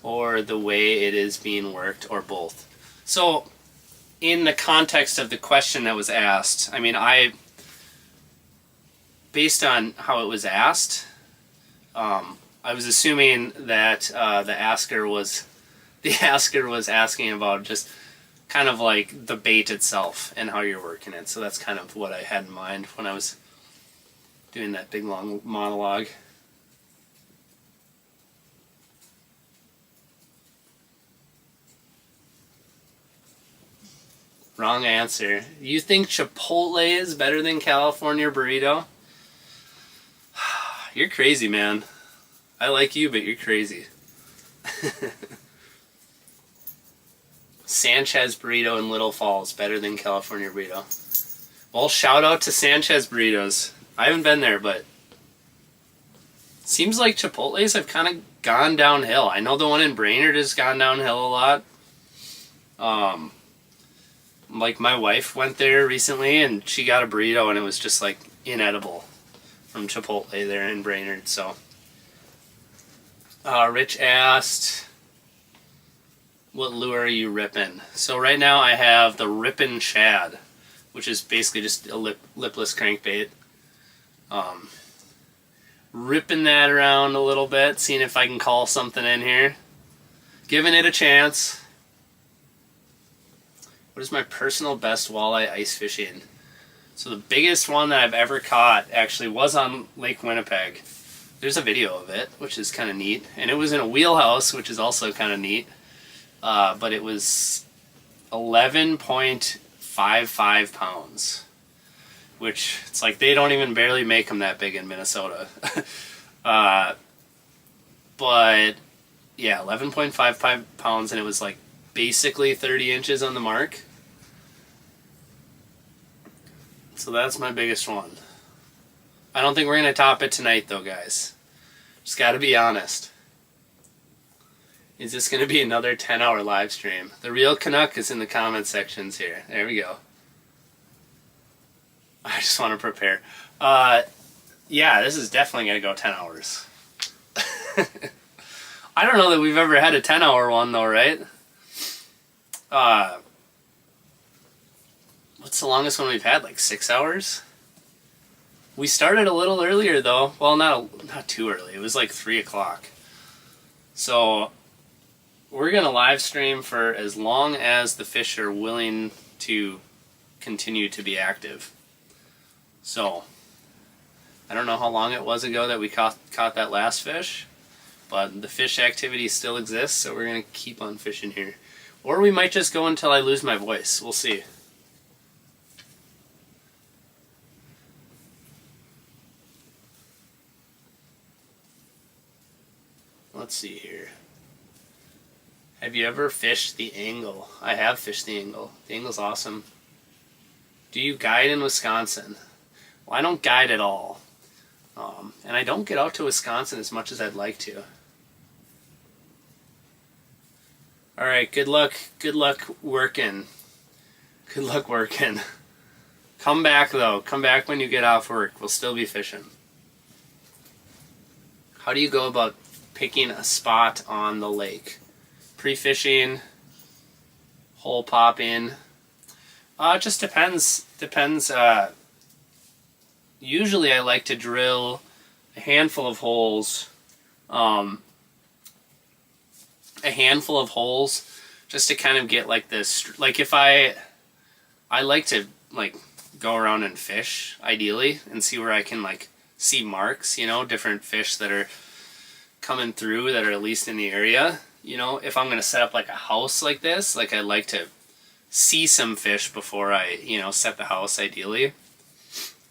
or the way it is being worked, or both? So in the context of the question that was asked, I mean, based on how it was asked, I was assuming that the asker was asking about just kind of like the bait itself and how you're working it. So that's kind of what I had in mind when I was doing that big long monologue. Wrong answer. You think Chipotle is better than California burrito? You're crazy, man. I like you, but you're crazy. Sanchez burrito in Little Falls, better than California burrito. Well, shout out to Sanchez burritos. I haven't been there, but seems like Chipotle's have kind of gone downhill. I know the one in Brainerd has gone downhill a lot. Like my wife went there recently and she got a burrito and it was just like inedible from Chipotle there in Brainerd. So Rich asked, what lure are you ripping? So right now I have the Rippin' Shad, which is basically just a lipless crankbait. Ripping that around a little bit, seeing if I can call something in here. Giving it a chance. What is my personal best walleye ice fishing? So the biggest one that I've ever caught actually was on Lake Winnipeg. There's a video of it, which is kind of neat. And it was in a wheelhouse, which is also kind of neat. But it was 11.55 pounds. Which, it's like they don't even barely make them that big in Minnesota. But, yeah, 11.55 pounds, and it was like basically 30 inches on the mark. So that's my biggest one. I don't think we're going to top it tonight, though, guys. Just got to be honest. Is this going to be another 10-hour live stream? The real Canuck is in the comment sections here. There we go. I just want to prepare. Yeah, this is definitely going to go 10 hours. I don't know that we've ever had a 10-hour one, though, right? What's the longest one we've had? Like 6 hours? We started a little earlier, though. Well, not too early. It was like 3 o'clock. So, we're going to live stream for as long as the fish are willing to continue to be active. So, I don't know how long it was ago that we caught that last fish, but the fish activity still exists, so we're going to keep on fishing here. Or we might just go until I lose my voice. We'll see. Let's see here. Have you ever fished the angle? I have fished the angle. The angle's awesome. Do you guide in Wisconsin? Well, I don't guide at all. And I don't get out to Wisconsin as much as I'd like to. Alright, good luck working. Good luck working. Come back though. Come back when you get off work. We'll still be fishing. How do you go about picking a spot on the lake? Pre-fishing, hole popping. It just depends. Usually I like to drill a handful of holes. Just to kind of get like this, like if I like to like go around and fish ideally and see where I can like see marks, you know, different fish that are coming through that are at least in the area. You know, if I'm going to set up like a house like this, like I like to see some fish before I, you know, set the house ideally.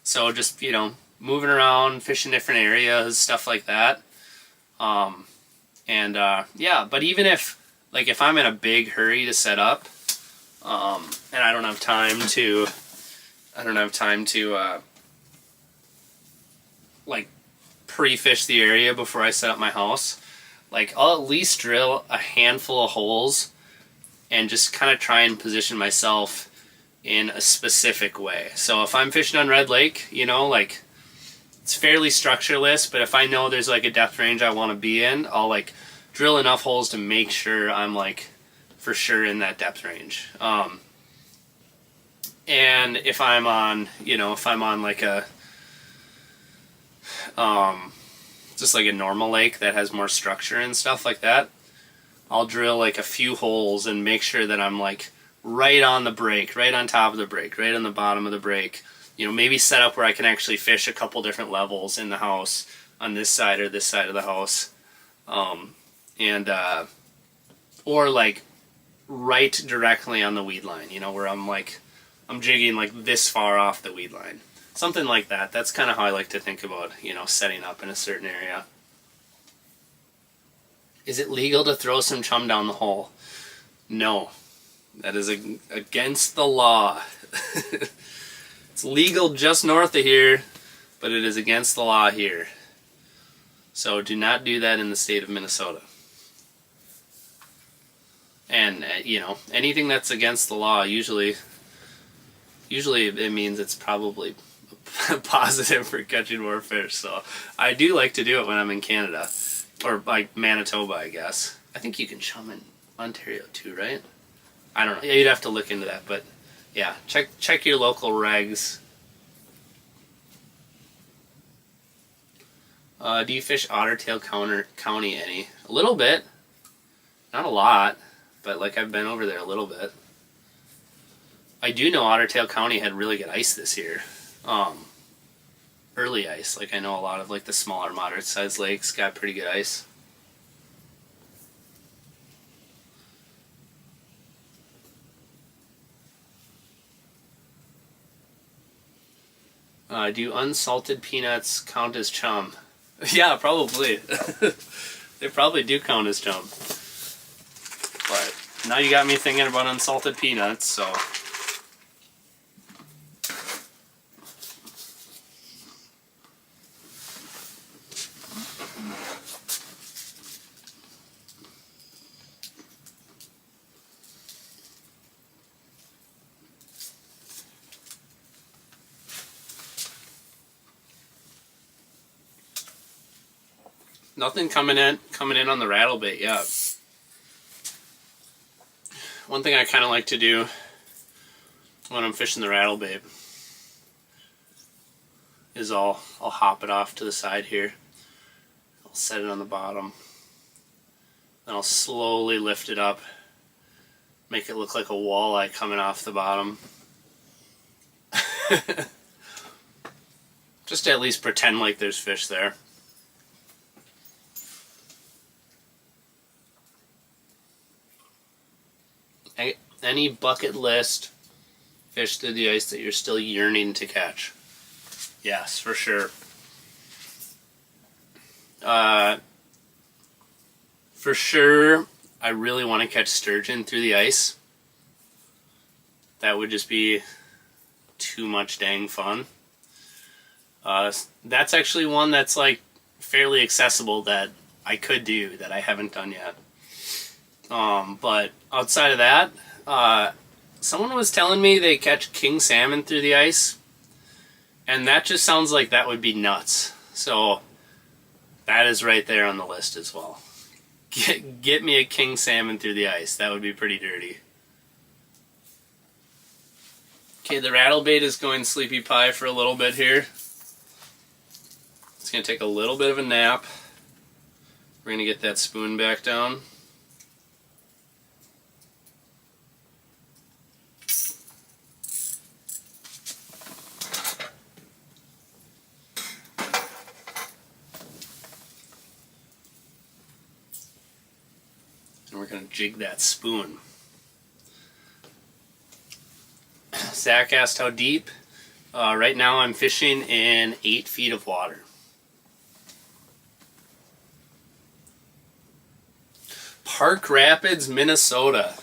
So just, you know, moving around, fishing different areas, stuff like that. Yeah, but even if, like if I'm in a big hurry to set up, and I don't have time to, like pre-fish the area before I set up my house, like I'll at least drill a handful of holes and just kind of try and position myself in a specific way. So if I'm fishing on Red Lake, you know, like it's fairly structureless, but if I know there's like a depth range I want to be in, I'll like drill enough holes to make sure I'm like for sure in that depth range. And if I'm on, you know, like a just like a normal lake that has more structure and stuff like that, I'll drill like a few holes and make sure that I'm like right on the break, right on top of the break, right on the bottom of the break. You know, maybe set up where I can actually fish a couple different levels in the house on this side or this side of the house. Or like right directly on the weed line, you know, where I'm jigging like this far off the weed line. Something like that. That's kind of how I like to think about, you know, setting up in a certain area. Is it legal to throw some chum down the hole? No. That is against the law. It's legal just north of here, but it is against the law here. So do not do that in the state of Minnesota. And, you know, anything that's against the law, usually it means it's probably positive for catching more fish. So I do like to do it when I'm in Canada. Or like Manitoba, I guess. I think you can chum in Ontario too, right? I don't know. Yeah, you'd have to look into that, but yeah, check your local regs. Do you fish Ottertail County any? A little bit. Not a lot, but like I've been over there a little bit. I do know Ottertail County had really good ice this year. Early ice. Like I know a lot of like the smaller, moderate sized lakes got pretty good ice. Do unsalted peanuts count as chum? Yeah, probably. They probably do count as chum. But now you got me thinking about unsalted peanuts, so. Nothing coming in on the rattle bait yet. One thing I kind of like to do when I'm fishing the rattle bait is I'll hop it off to the side here. I'll set it on the bottom, Then I'll slowly lift it up, make it look like a walleye coming off the bottom. Just to at least pretend like there's fish there. Any bucket list fish through the ice that you're still yearning to catch? Yes, for sure. For sure, I really want to catch sturgeon through the ice. That would just be too much dang fun. That's actually one that's like fairly accessible that I could do that I haven't done yet. But outside of that, someone was telling me they catch king salmon through the ice, and that just sounds like that would be nuts. So that is right there on the list as well. Get me a king salmon through the ice. That would be pretty dirty. Okay, the rattlebait is going sleepy pie for a little bit here. It's going to take a little bit of a nap. We're going to get that spoon back down. And we're going to jig that spoon. Zach asked how deep. Right now I'm fishing in 8 feet of water. Park Rapids, Minnesota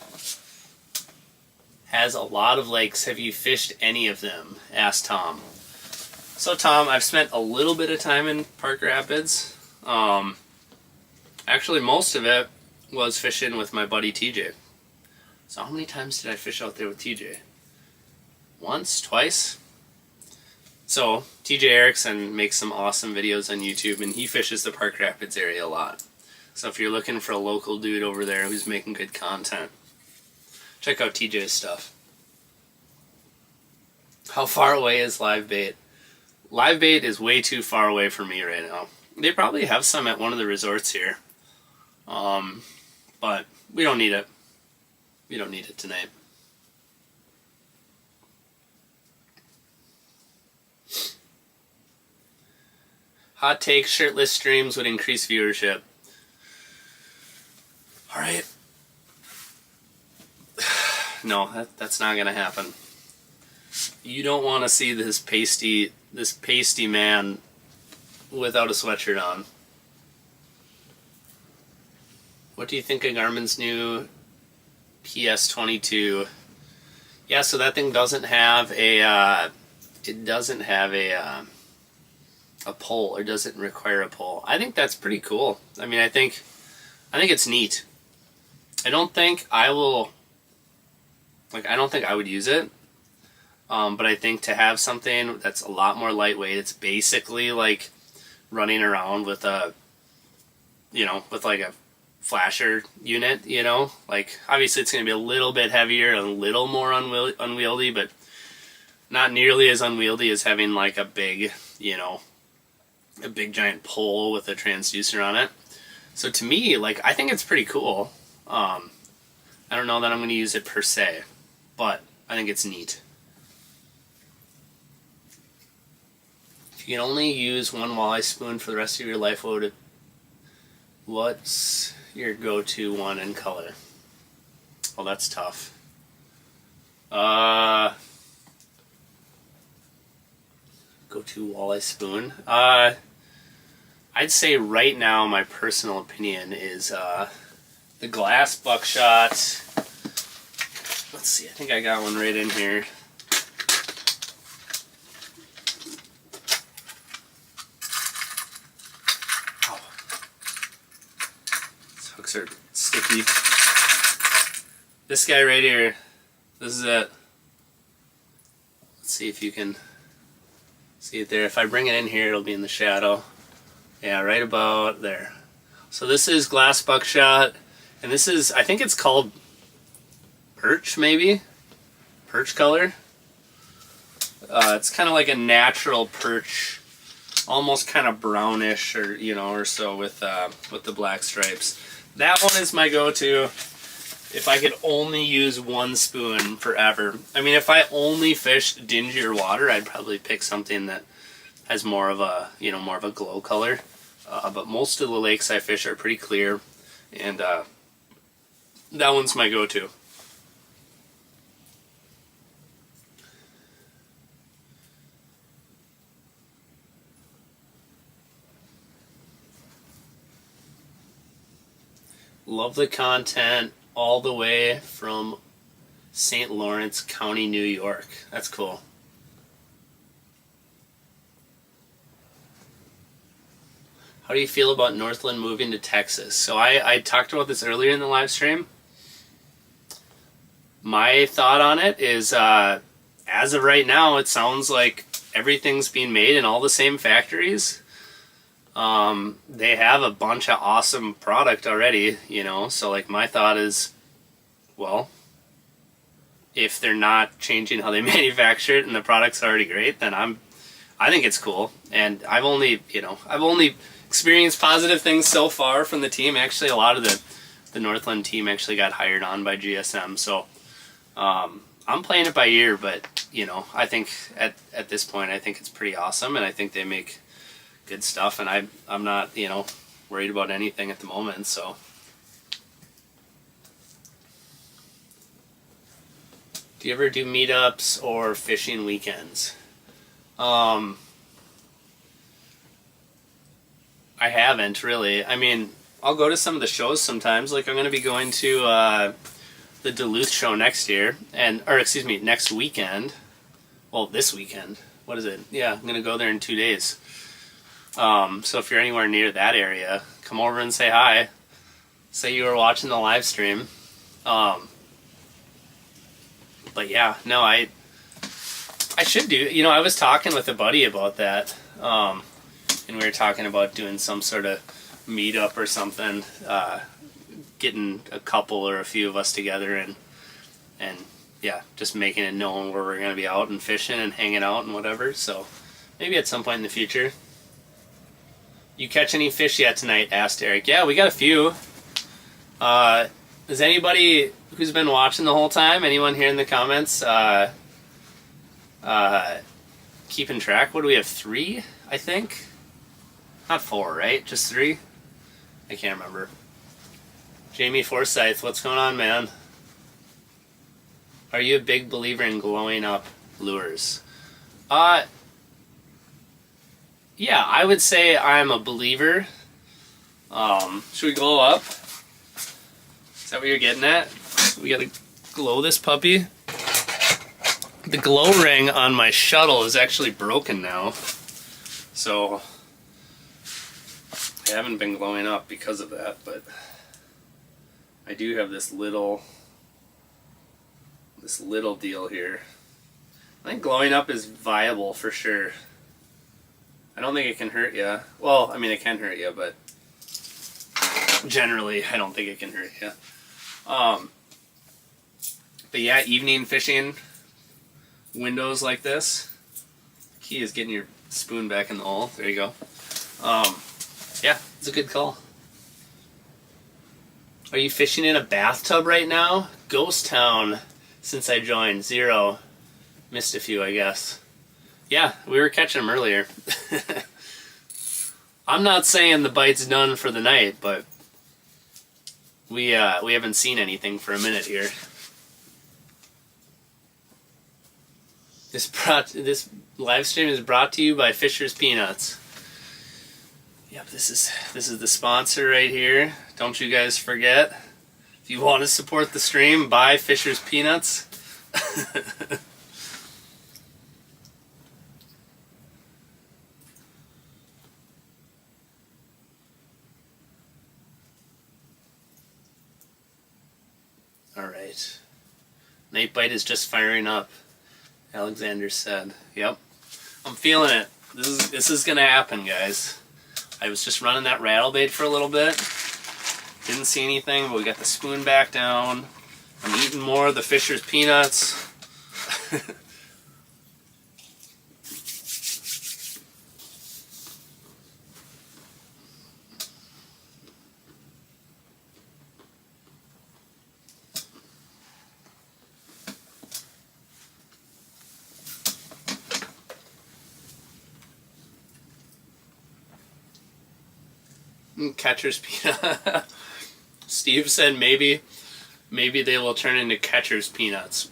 has a lot of lakes. Have you fished any of them? Asked Tom. So Tom, I've spent a little bit of time in Park Rapids. Actually, most of it was fishing with my buddy TJ. So how many times did I fish out there with TJ? Once? Twice? So, TJ Erickson makes some awesome videos on YouTube, and he fishes the Park Rapids area a lot. So if you're looking for a local dude over there who's making good content, check out TJ's stuff. How far away is live bait? Live bait is way too far away for me right now. They probably have some at one of the resorts here. But we don't need it. We don't need it tonight. Hot take, shirtless streams would increase viewership. Alright. No, that's not gonna happen. You don't want to see this pasty man without a sweatshirt on. What do you think of Garmin's new PS22? Yeah, so that thing doesn't have a pole, or doesn't require a pole. I think that's pretty cool. I mean, I think it's neat. I don't think I would use it. But I think to have something that's a lot more lightweight, it's basically like running around with a flasher unit, like obviously it's going to be a little bit heavier, a little more unwieldy, but not nearly as unwieldy as having like a big giant pole with a transducer on it. So to me, like, I think it's pretty cool. I don't know that I'm going to use it per se, but I think it's neat. If you can only use one walleye spoon for the rest of your life, what's your go-to one in color? Well, that's tough. Go-to walleye spoon. I'd say right now my personal opinion is the glass buckshot. Let's see, I think I got one right in here. Oh. These hooks are sticky. This guy right here, this is it. Let's see if you can see it there. If I bring it in here, it'll be in the shadow. Yeah, right about there. So this is glass buckshot, and this is, I think it's called perch, maybe? Perch color. It's kind of like a natural perch almost kind of brownish, or or so with the black stripes. That one is my go-to. If I could only use one spoon forever. I mean, if I only fished dingier water, I'd probably pick something that has more of a more of a glow color. But most of the lakes I fish are pretty clear, and that one's my go-to. Love the content all the way from St. Lawrence County, New York. That's cool. How do you feel about Northland moving to Texas? So I talked about this earlier in the live stream. My thought on it is, as of right now, it sounds like everything's being made in all the same factories. They have a bunch of awesome product already, so like my thought is, well, if they're not changing how they manufacture it and the product's already great, then I think it's cool. And I've only experienced positive things so far from the team. Actually, a lot of the Northland team actually got hired on by GSM, so I'm playing it by ear, but I think at this point I think it's pretty awesome, and I think they make good stuff, and I'm not worried about anything at the moment. So do you ever do meetups or fishing weekends? I haven't really. I mean, I'll go to some of the shows sometimes. Like I'm going to be going to the Duluth show next weekend. Well, this weekend. What is it? Yeah, I'm going to go there in 2 days. So if you're anywhere near that area, come over and say hi. Say you were watching the live stream. But yeah, no, I should do. I was talking with a buddy about that, and we were talking about doing some sort of meetup or something, getting a couple or a few of us together and yeah, just making it known where we're going to be out and fishing and hanging out and whatever. So maybe at some point in the future. You catch any fish yet tonight? Asked Eric. Yeah, we got a few. Is anybody who's been watching the whole time, anyone here in the comments, keeping track? What do we have? 3, I think? Not 4, right? Just 3? I can't remember. Jamie Forsyth, what's going on, man? Are you a big believer in glowing up lures? Yeah, I would say I'm a believer. Should we glow up? Is that what you're getting at? We gotta glow this puppy. The glow ring on my shuttle is actually broken now. So I haven't been glowing up because of that, but I do have this little deal here. I think glowing up is viable for sure. I don't think it can hurt you. Well, I mean, it can hurt you, but generally, I don't think it can hurt you. But yeah, evening fishing windows like this. Key is getting your spoon back in the hole. There you go. Yeah, it's a good call. Are you fishing in a bathtub right now? Ghost Town, since I joined. 0. Missed a few, I guess. Yeah, we were catching them earlier. I'm not saying the bite's done for the night, but we haven't seen anything for a minute here. This live stream is brought to you by Fisher's Peanuts. Yep, this is the sponsor right here. Don't you guys forget. If you want to support the stream, buy Fisher's Peanuts. Alright. Night bite is just firing up, Alexander said. Yep. I'm feeling it. This is gonna happen, guys. I was just running that rattle bait for a little bit. Didn't see anything, but we got the spoon back down. I'm eating more of the Fisher's Peanuts. Catcher's peanut. Steve said maybe they will turn into catcher's peanuts.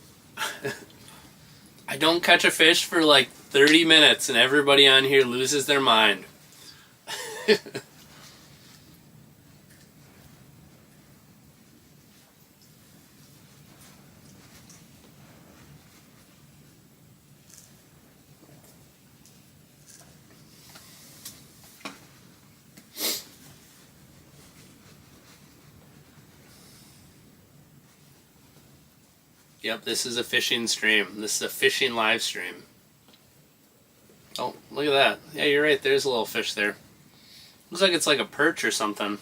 I don't catch a fish for like 30 minutes and everybody on here loses their mind. Yep, this is a fishing stream. This is a fishing live stream. Oh, look at that. Yeah, you're right. There's a little fish there. Looks like it's like a perch or something.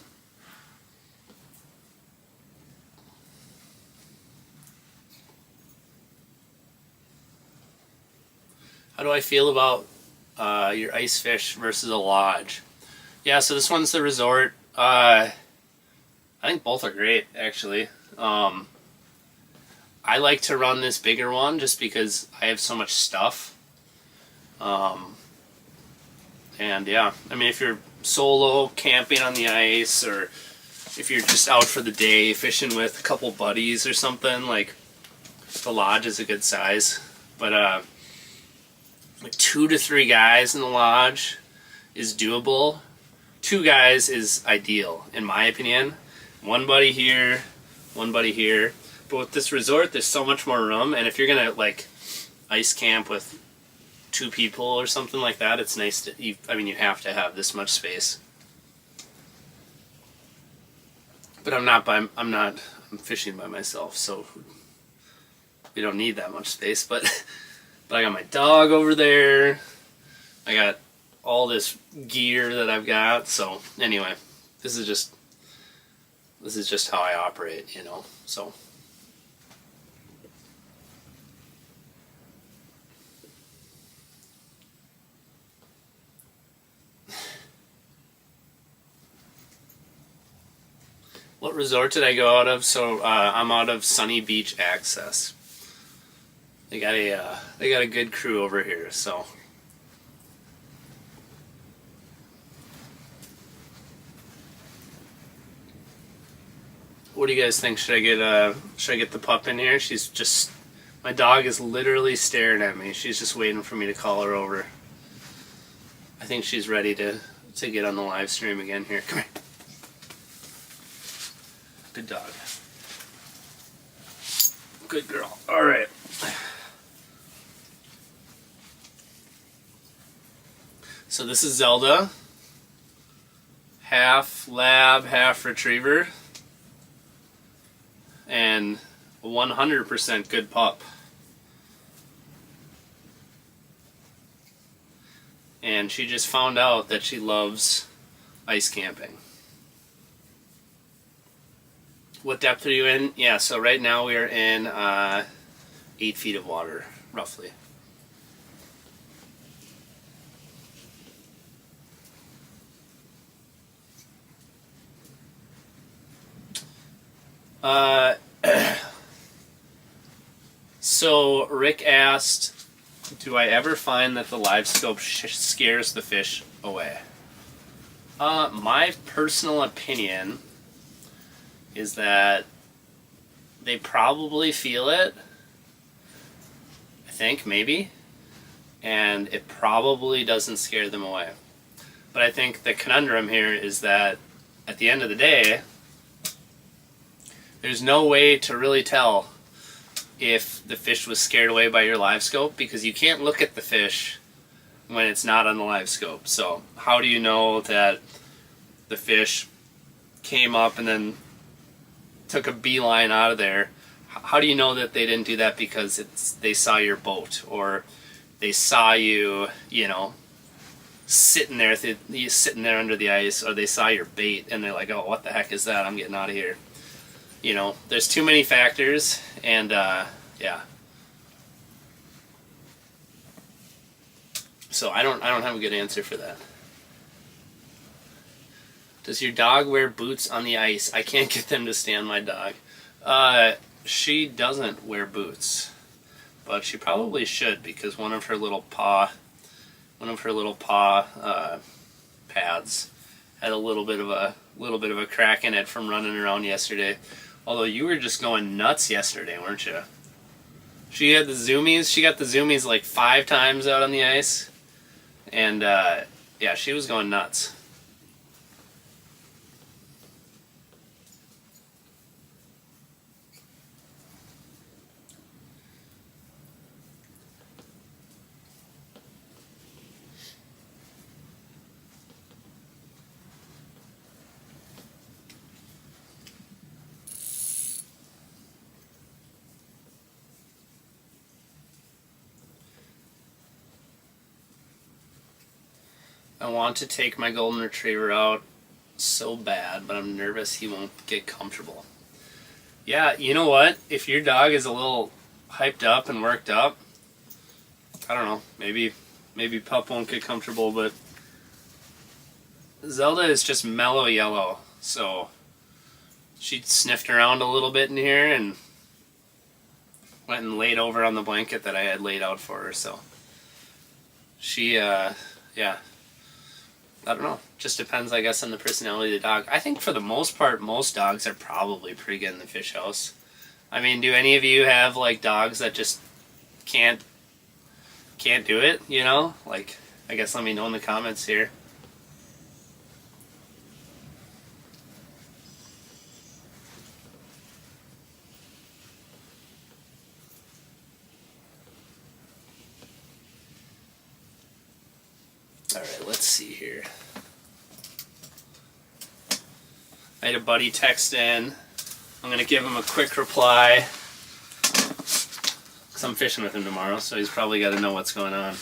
How do I feel about your ice fish versus a lodge? Yeah, so this one's the resort. I think both are great, actually. I like to run this bigger one just because I have so much stuff. And yeah, I mean, if you're solo camping on the ice, or if you're just out for the day fishing with a couple buddies or something, like the lodge is a good size. But like 2 to 3 guys in the lodge is doable. 2 guys is ideal, in my opinion. One buddy here, one buddy here. But with this resort, there's so much more room, and if you're gonna like ice camp with 2 people or something like that, it's nice to. You have to have this much space. But I'm fishing by myself, so we don't need that much space. But I got my dog over there. I got all this gear that I've got. So anyway, this is just how I operate, So. What resort did I go out of? So I'm out of Sunny Beach Access. They got a good crew over here. So what do you guys think? Should I get the pup in here? My dog is literally staring at me. She's just waiting for me to call her over. I think she's ready to get on the live stream again here. Come here. Good dog. Good girl. All right. So this is Zelda. Half lab, half retriever. And a 100% good pup. And she just found out that she loves ice camping. What depth are you in? Yeah, so right now we are in 8 feet of water, roughly. So Rick asked, do I ever find that the live scope scares the fish away? My personal opinion is that they probably feel it, I think, maybe, and it probably doesn't scare them away. But I think the conundrum here is that at the end of the day, there's no way to really tell if the fish was scared away by your live scope, because you can't look at the fish when it's not on the live scope. So how do you know that the fish came up and then took a beeline out of there? How do you know that they didn't do that because they saw your boat, or they saw you, sitting there under the ice, or they saw your bait and they're like, oh, what the heck is that? I'm getting out of here. There's too many factors, and yeah. So I don't have a good answer for that. Does your dog wear boots on the ice? I can't get them to stand my dog. She doesn't wear boots, but she probably should, because one of her little paw pads Had a little bit of a crack in it from running around yesterday. Although you were just going nuts yesterday, weren't you? She had the zoomies. She got the zoomies like 5 times out on the ice. And, yeah, she was going nuts. I want to take my golden retriever out so bad, but I'm nervous he won't get comfortable. Yeah, you know what? If your dog is a little hyped up and worked up, I don't know, maybe Pup won't get comfortable, but Zelda is just mellow yellow, so she sniffed around a little bit in here and went and laid over on the blanket that I had laid out for her, so she, yeah, I don't know. Just depends, I guess, on the personality of the dog. I think for the most part, most dogs are probably pretty good in the fish house. I mean, do any of you have, like, dogs that just can't do it, you know? Like, I guess let me know in the comments here. Alright, let's see here. I had a buddy text in. I'm going to give him a quick reply. Because I'm fishing with him tomorrow, so he's probably got to know what's going on.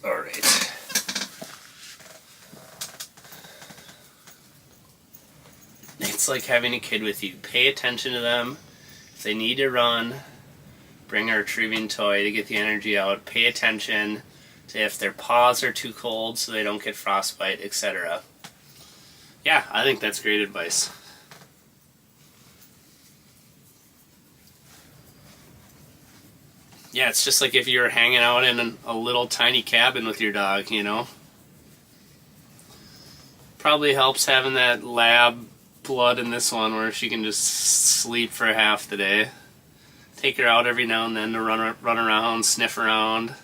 Alright. It's like having a kid with you. Pay attention to them. If they need to run, bring a retrieving toy to get the energy out. Pay attention to if their paws are too cold so they don't get frostbite, etc. Yeah, I think that's great advice. Yeah, it's just like if you were hanging out in a little tiny cabin with your dog, you know? Probably helps having that lab blood in this one where she can just sleep for half the day. Take her out every now and then to run around, sniff around.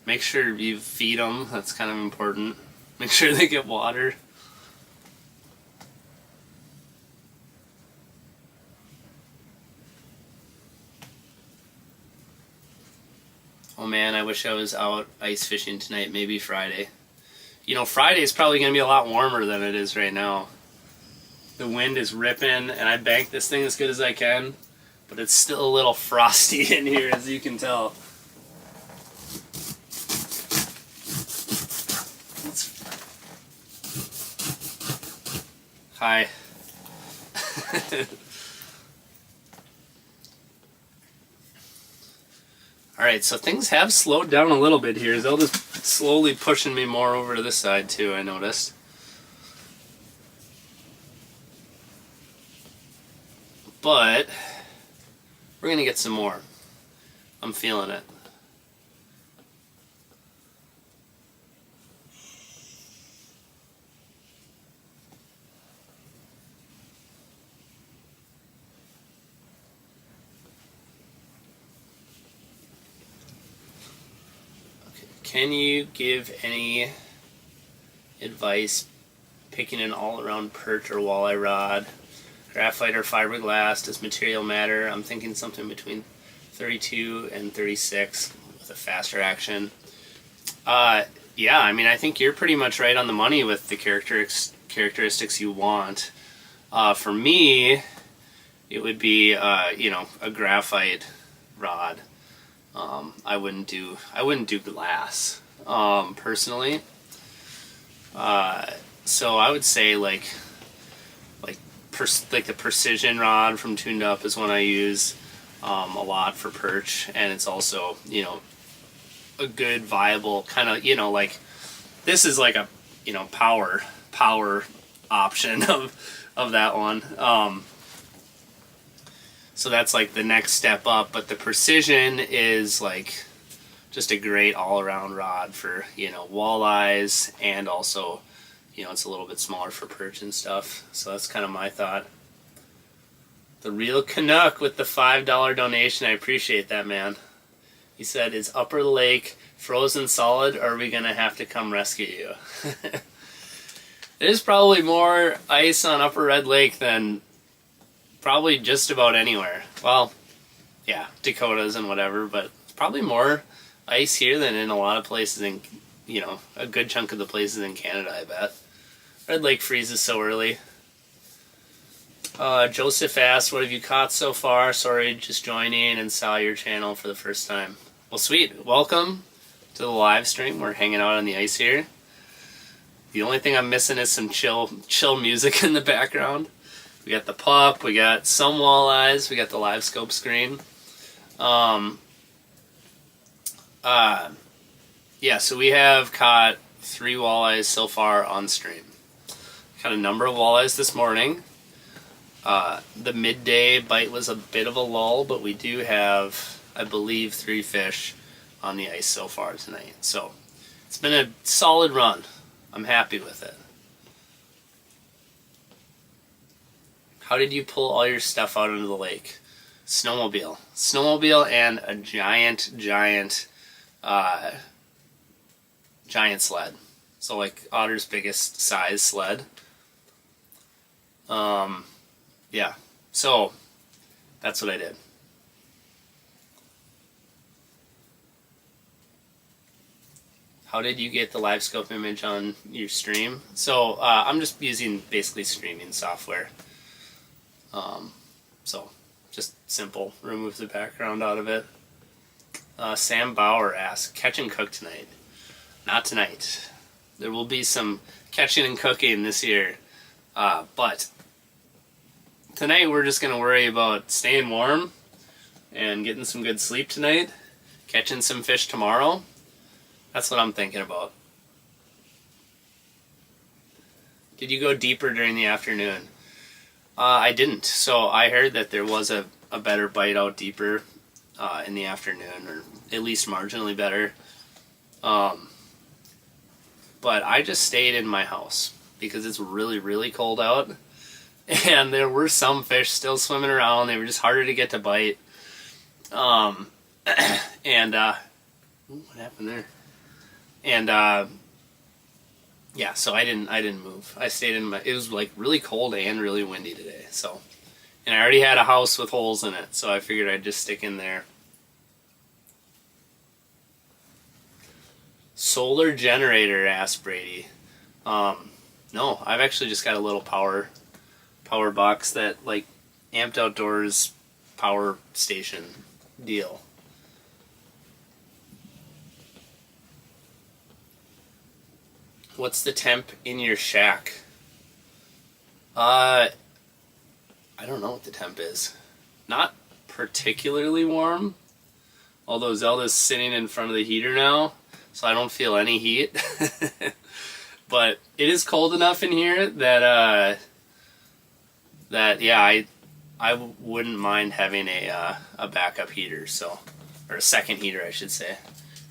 Make sure you feed them, that's kind of important. Make sure they get water. Oh man, I wish I was out ice fishing tonight, maybe Friday. You know, Friday is probably going to be a lot warmer than it is right now. The wind is ripping, and I banked this thing as good as I can, but it's still a little frosty in here, as you can tell. Hi. Alright, so things have slowed down a little bit here. Zelda's slowly pushing me more over to this side too, I noticed. But we're going to get some more. I'm feeling it. Can you give any advice picking an all-around perch or walleye rod? Graphite or fiberglass? Does material matter? I'm thinking something between 32 and 36 with a faster action. Yeah, I mean, I think you're pretty much right on the money with the characteristics you want. For me, it would be, you know, a graphite rod. I wouldn't do glass, personally. So I would say like the precision rod from Tuned Up is one I use a lot for perch, and it's also, you know, a good viable kind of, you know, like this is like a, you know, power option of that one. So that's like the next step up, but the precision is like just a great all-around rod for, you know, walleyes, and also, you know, it's a little bit smaller for perch and stuff. So that's kind of my thought. The Real Canuck with the $5 donation. I appreciate that, man. He said, is Upper Lake frozen solid, or are we going to have to come rescue you? There's probably more ice on Upper Red Lake than probably just about anywhere. Well, yeah, Dakotas and whatever, but probably more ice here than in a lot of places in, you know, a good chunk of the places in Canada, I bet. Red Lake freezes so early. Joseph asked, what have you caught so far? Sorry, just joining and saw your channel for the first time. Well, sweet. Welcome to the live stream. We're hanging out on the ice here. The only thing I'm missing is some chill music in the background. We got the pup, we got some walleyes, we got the live scope screen. Yeah, so we have caught 3 walleyes so far on stream. Caught a number of walleyes this morning. The midday bite was a bit of a lull, but we do have, I believe, 3 fish on the ice so far tonight. So it's been a solid run. I'm happy with it. How did you pull all your stuff out into the lake? Snowmobile. Snowmobile and a giant sled. So like Otter's biggest size sled. Yeah. So that's what I did. How did you get the live scope image on your stream? So I'm just using basically streaming software. So just simple. Remove the background out of it. Sam Bauer asked, catch and cook tonight? Not tonight. There will be some catching and cooking this year. But tonight we're just going to worry about staying warm and getting some good sleep tonight. Catching some fish tomorrow. That's what I'm thinking about. Did you go deeper during the afternoon? I didn't. So I heard that there was a better bite out deeper in the afternoon, or at least marginally better. But I just stayed in my house because it's really, really cold out. And there were some fish still swimming around. They were just harder to get to bite. What happened there? And yeah, so I didn't move. I stayed in my. It was like really cold and really windy today. So, and I already had a house with holes in it, so I figured I'd just stick in there. Solar generator, asked Brady. No, I've actually just got a little power box that like Amped Outdoors power station deal. What's the temp in your shack? I don't know what the temp is. Not particularly warm. Although Zelda's sitting in front of the heater now, so I don't feel any heat. But it is cold enough in here that yeah, I wouldn't mind having a backup heater, so, or a second heater, I should say.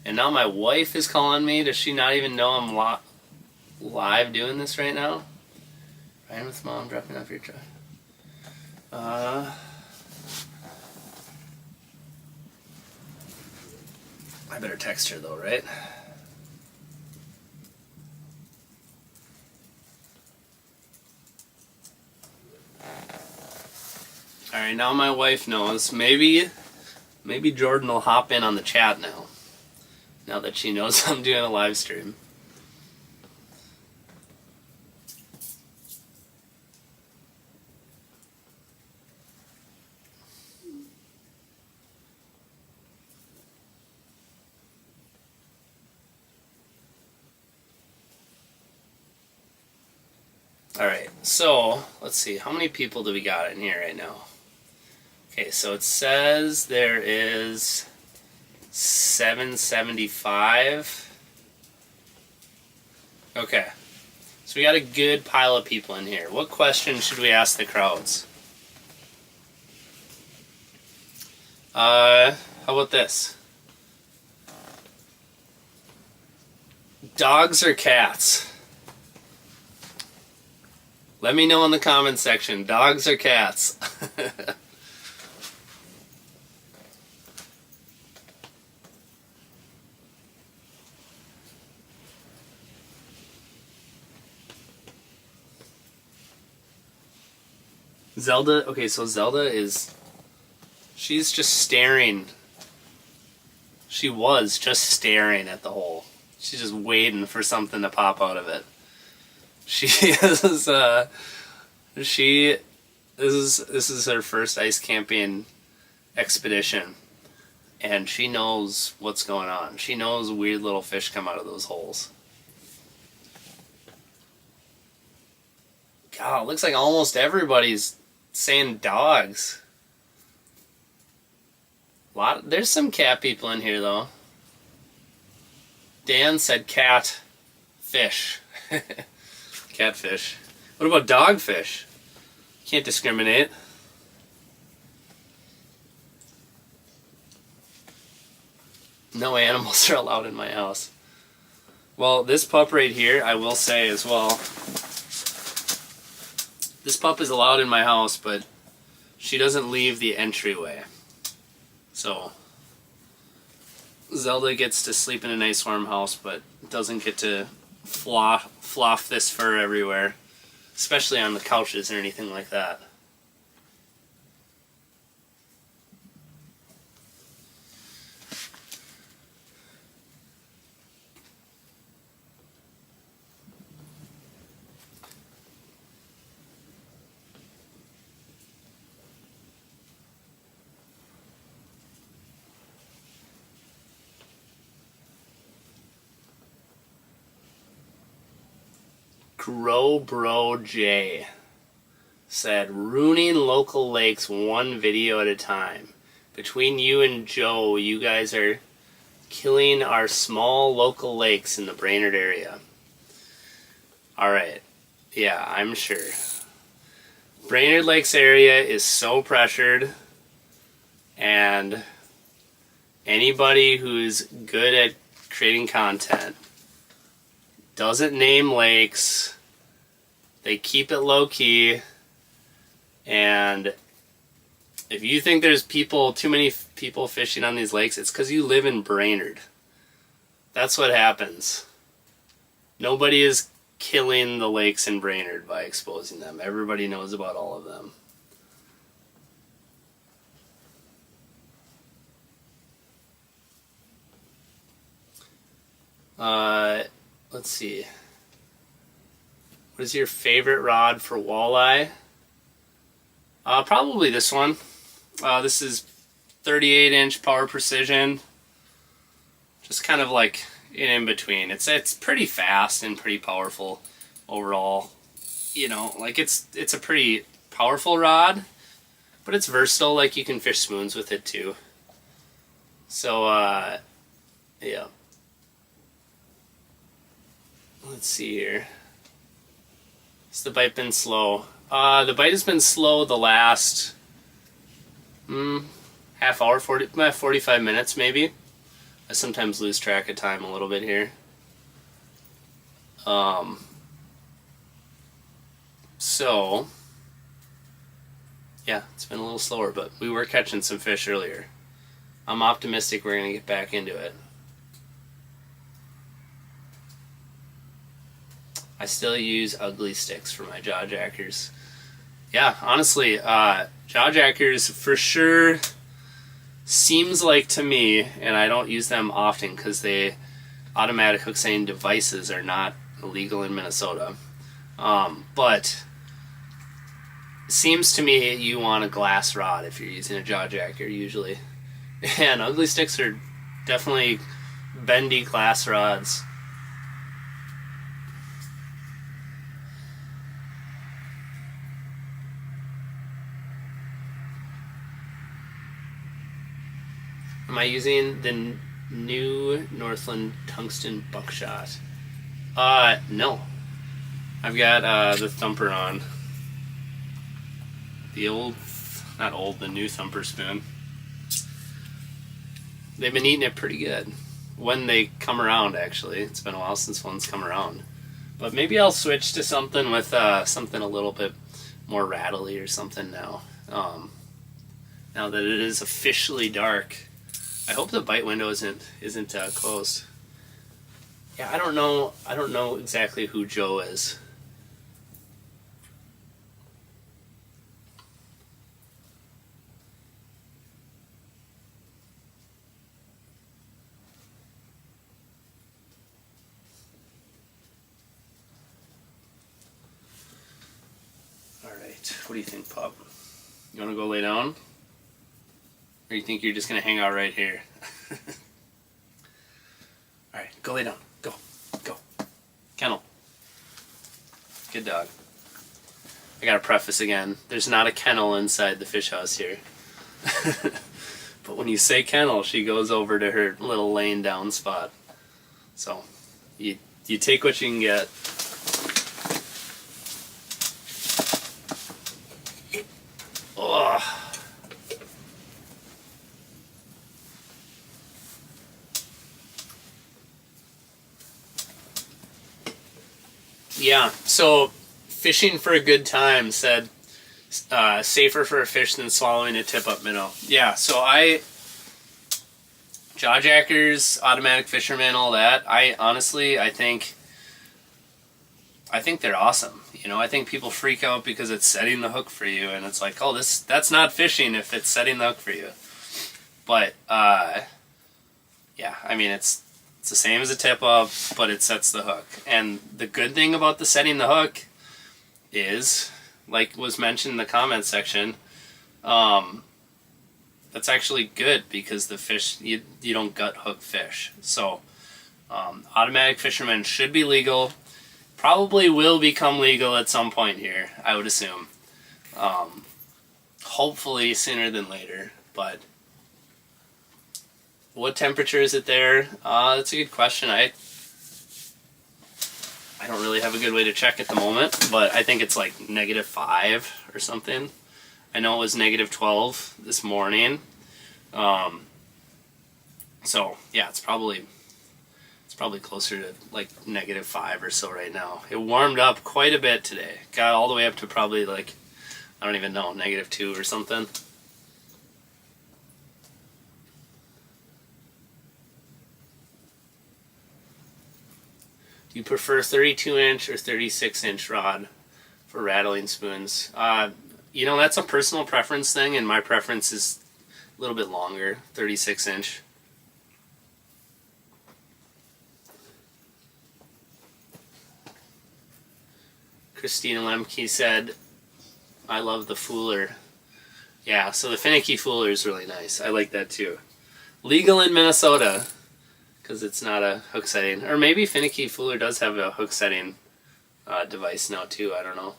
And now my wife is calling me. Does she not even know I'm live doing this right now? Ryan with mom dropping off your truck. I better text her though, right? Alright, now my wife knows. Maybe Jordan will hop in on the chat now that she knows I'm doing a live stream. Alright, so let's see. How many people do we got in here right now? Okay, so it says there is 775. Okay, so we got a good pile of people in here. What question should we ask the crowds? How about this? Dogs or cats? Let me know in the comments section. Dogs or cats? Zelda, okay, so Zelda is, she's just staring. She was just staring at the hole. She's just waiting for something to pop out of it. This is her first ice camping expedition, and she knows what's going on. She knows weird little fish come out of those holes. God, it looks like almost everybody's saying dogs. There's some cat people in here though. Dan said cat fish. Catfish. What about dogfish? Can't discriminate. No animals are allowed in my house. Well, this pup right here, I will say as well. This pup is allowed in my house, but she doesn't leave the entryway. So, Zelda gets to sleep in a nice warm house, but doesn't get to floff this fur everywhere, especially on the couches or anything like that. Grow Bro J said, ruining local lakes one video at a time. Between you and Joe, you guys are killing our small local lakes in the Brainerd area. Alright, yeah, I'm sure. Brainerd Lakes area is so pressured, and anybody who's good at creating content doesn't name lakes. They keep it low key, and if you think there's too many people fishing on these lakes, it's because you live in Brainerd. That's what happens. Nobody is killing the lakes in Brainerd by exposing them. Everybody knows about all of them. Let's see. What is your favorite rod for walleye? Probably this one. This is 38-inch Power Precision. Just kind of like in between. It's pretty fast and pretty powerful overall. You know, like it's a pretty powerful rod, but it's versatile. Like you can fish spoons with it too. So yeah. Let's see here. Has the bite been slow? The bite has been slow the last half hour, 45 minutes maybe. I sometimes lose track of time a little bit here. So, yeah, it's been a little slower, but we were catching some fish earlier. I'm optimistic we're going to get back into it. I still use ugly sticks for my jaw jackers. Yeah, honestly, jaw jackers for sure seems like to me, and I don't use them often because they automatic hook setting devices are not illegal in Minnesota. But it seems to me you want a glass rod if you're using a jaw jacker usually. And ugly sticks are definitely bendy glass rods. Am I using the new Northland tungsten buckshot? No. I've got the thumper on. The old, not old, the new thumper spoon. They've been eating it pretty good. When they come around, actually. It's been a while since one's come around. But maybe I'll switch to something with something a little bit more rattly or something now. Now that it is officially dark. I hope the bite window isn't closed. Yeah, I don't know exactly who Joe is. What do you think, Pop? You want to go lay down? Or you think you're just going to hang out right here? Alright, go lay down. Go. Go. Kennel. Good dog. I gotta preface again. There's not a kennel inside the fish house here. But when you say kennel, she goes over to her little laying down spot. So, you take what you can get. Yeah, so fishing for a good time said safer for a fish than swallowing a tip-up minnow. Yeah, so jawjackers, automatic fishermen, all that, I think they're awesome. You know, I think people freak out because it's setting the hook for you, and it's like, oh, that's not fishing if it's setting the hook for you. But, yeah, I mean, it's the same as a tip-up, but it sets the hook. And the good thing about the setting the hook is, like was mentioned in the comment section, that's actually good because the fish, you don't gut hook fish. So, automatic fishermen should be legal. Probably will become legal at some point here, I would assume. Hopefully sooner than later, but what temperature is it there? That's a good question. I don't really have a good way to check at the moment, but I think it's like -5 or something. I know it was -12 this morning. So yeah, it's probably closer to like -5 or so right now. It warmed up quite a bit today. Got all the way up to probably like, I don't even know, -2 or something. Do you prefer 32-inch or 36-inch rod for rattling spoons? You know, that's a personal preference thing, and my preference is a little bit longer, 36-inch. Christina Lemke said, I love the Fooler. Yeah, so the finicky Fooler is really nice. I like that too. Legal in Minnesota, because it's not a hook setting. Or maybe finicky Fooler does have a hook setting device now too, I don't know.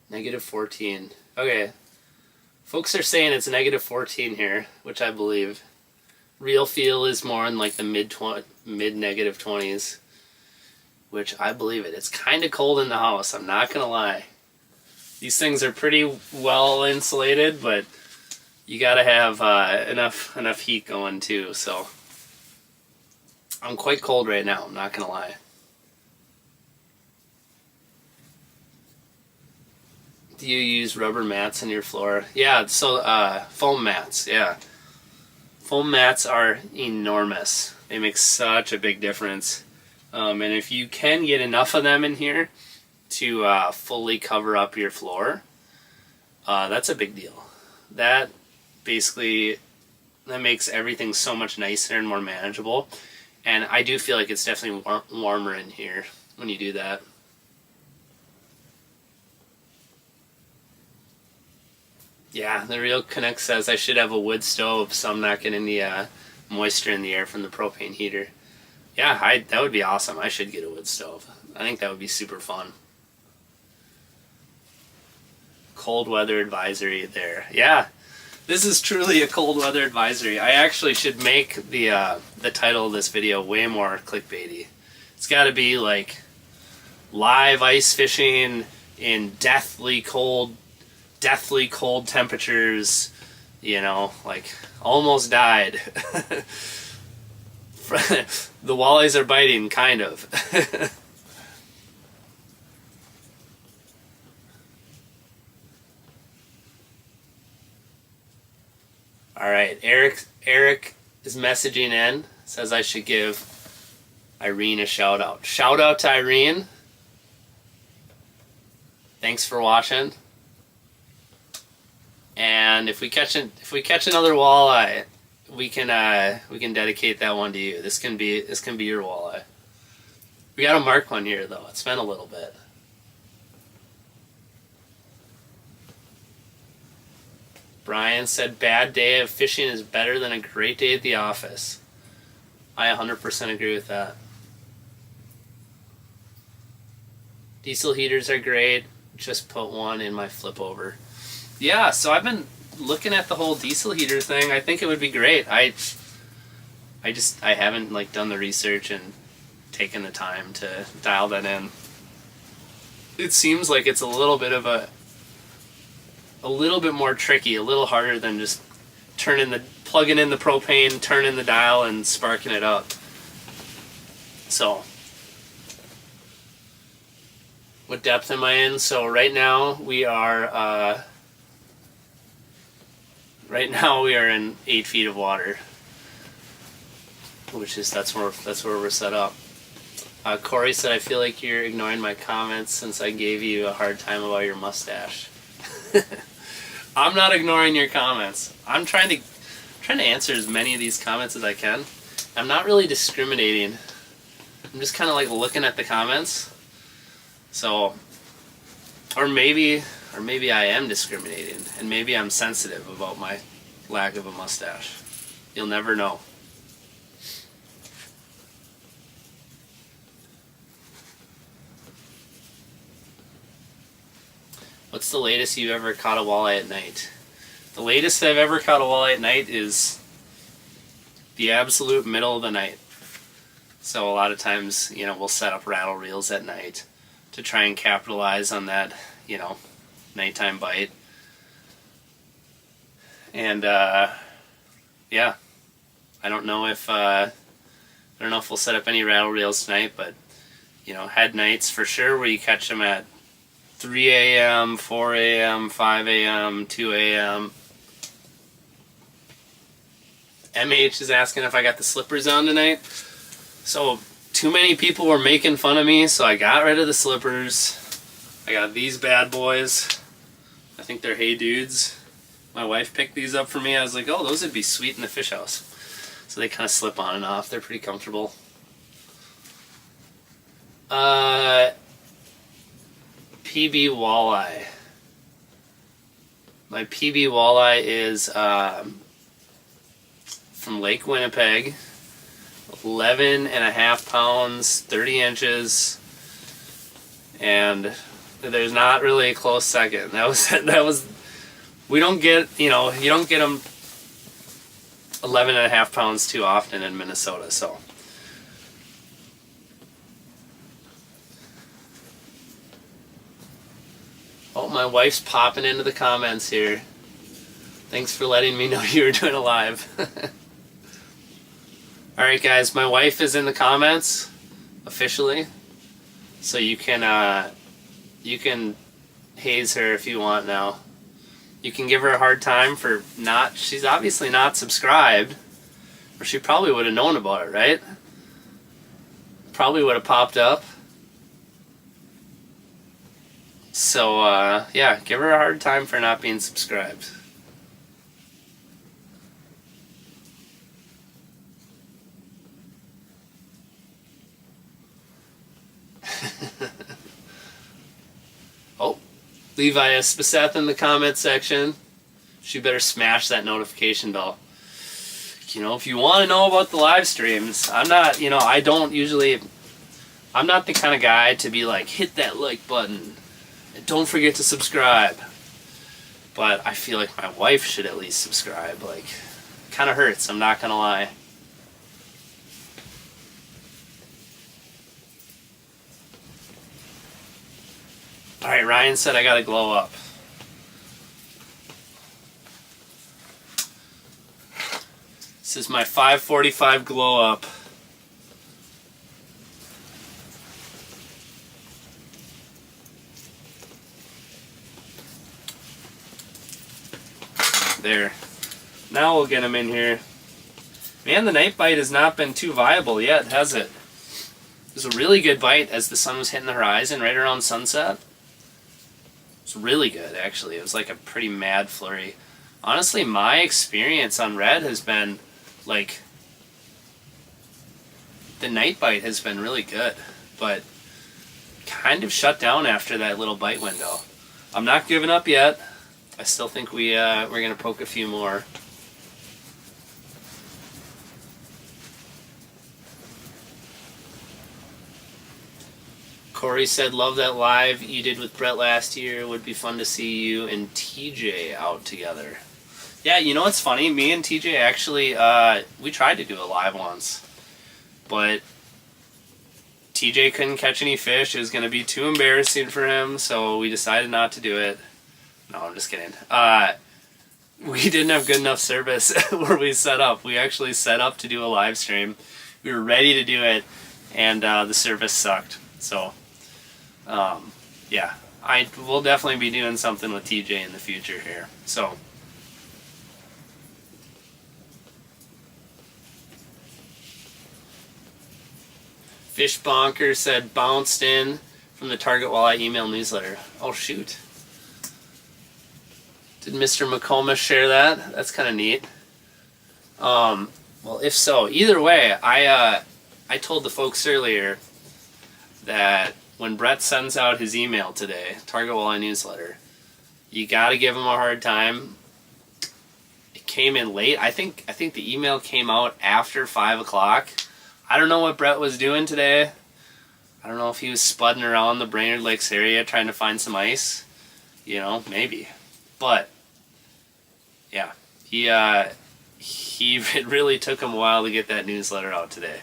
-14. Okay. Folks are saying it's -14 here, which I believe. Real feel is more in like the mid-20s, which I believe it. It's kind of cold in the house, I'm not going to lie. These things are pretty well insulated, but you got to have enough heat going too, so I'm quite cold right now, I'm not going to lie. Do you use rubber mats on your floor? Yeah, so foam mats, yeah. Foam mats are enormous. They make such a big difference. And if you can get enough of them in here to fully cover up your floor, that's a big deal. That basically, that makes everything so much nicer and more manageable. And I do feel like it's definitely warmer in here when you do that. Yeah, the Real Connect says I should have a wood stove so I'm not getting the moisture in the air from the propane heater. Yeah, that would be awesome. I should get a wood stove. I think that would be super fun. Cold weather advisory there. Yeah, This is truly a cold weather advisory. I actually should make the title of this video way more clickbaity. It's got to be like live ice fishing in deathly cold temperatures. You know, like almost died. The walleyes are biting, kind of. Alright, Eric is messaging in, says I should give Irene a shout out. Shout out to Irene. Thanks for watching. And if we catch another walleye, we can dedicate that one to you. This can be your walleye. We gotta mark one here though. It's been a little bit. Brian said, bad day of fishing is better than a great day at the office. I 100% agree with that. Diesel heaters are great. Just put one in my flip over. Yeah, so I've been looking at the whole diesel heater thing. I think it would be great. I haven't like done the research and taken the time to dial that in. It seems like it's a little bit more tricky, a little harder than just plugging in the propane, turning the dial, and sparking it up. So, what depth am I in? So right now we are in 8 feet of water, which is that's where we're set up. Corey said, I feel like you're ignoring my comments since I gave you a hard time about your mustache. I'm not ignoring your comments. I'm trying to answer as many of these comments as I can. I'm not really discriminating. I'm just kind of like looking at the comments. So, or maybe I am discriminating, and maybe I'm sensitive about my lack of a mustache. You'll never know. What's the latest you've ever caught a walleye at night? The latest I've ever caught a walleye at night is the absolute middle of the night. So a lot of times, you know, we'll set up rattle reels at night to try and capitalize on that, you know, nighttime bite. And yeah, I don't know if we'll set up any rattle reels tonight, but you know, had nights for sure where you catch them at 3 a.m., 4 a.m., 5 a.m., 2 a.m. MH is asking if I got the slippers on tonight. So, too many people were making fun of me, so I got rid of the slippers. I got these bad boys. I think they're Hey Dudes. My wife picked these up for me. I was like, oh, those would be sweet in the fish house. So they kind of slip on and off. They're pretty comfortable. PB walleye. My PB walleye is from Lake Winnipeg. 11.5 pounds, 30 inches, and there's not really a close second. That was. We don't get, you don't get them 11.5 pounds too often in Minnesota, so. Oh, my wife's popping into the comments here. Thanks for letting me know you were doing a live. Alright guys, my wife is in the comments, officially. So you can haze her if you want now. You can give her a hard time for she's obviously not subscribed. Or she probably would have known about it, right? Probably would have popped up. So, yeah, give her a hard time for not being subscribed. Oh, Levi Espaseth in the comment section. She better smash that notification bell. You know, if you want to know about the live streams, I'm not the kind of guy to be like, hit that like button and don't forget to subscribe. but I feel like my wife should at least subscribe. Like, kind of hurts, I'm not gonna lie. Alright, Ryan said I gotta glow up. This is my 5:45 glow up. There. Now we'll get him in here. Man, the night bite has not been too viable yet, has it? It was a really good bite as the sun was hitting the horizon right around sunset. It was really good, actually. It was like a pretty mad flurry. Honestly, my experience on red has been, like, the night bite has been really good, but kind of shut down after that little bite window. I'm not giving up yet. I still think we're going to poke a few more. Corey said, love that live you did with Brett last year. Would be fun to see you and TJ out together. Yeah, you know what's funny? Me and TJ actually, we tried to do a live once. But TJ couldn't catch any fish. It was going to be too embarrassing for him, so we decided not to do it. No, I'm just kidding. We didn't have good enough service where we set up. We actually set up to do a live stream. We were ready to do it, and the service sucked. So, yeah, I will definitely be doing something with TJ in the future here. So, Fish Bonker said bounced in from the Target Walleye email newsletter. Oh shoot. Did Mr. McComas share that? That's kind of neat. Well, if so, either way, I told the folks earlier that when Brett sends out his email today, Target Walleye newsletter, you got to give him a hard time. It came in late. I think the email came out after 5 o'clock. I don't know what Brett was doing today. I don't know if he was spudding around the Brainerd Lakes area trying to find some ice. You know, maybe. But, yeah, it really took him a while to get that newsletter out today.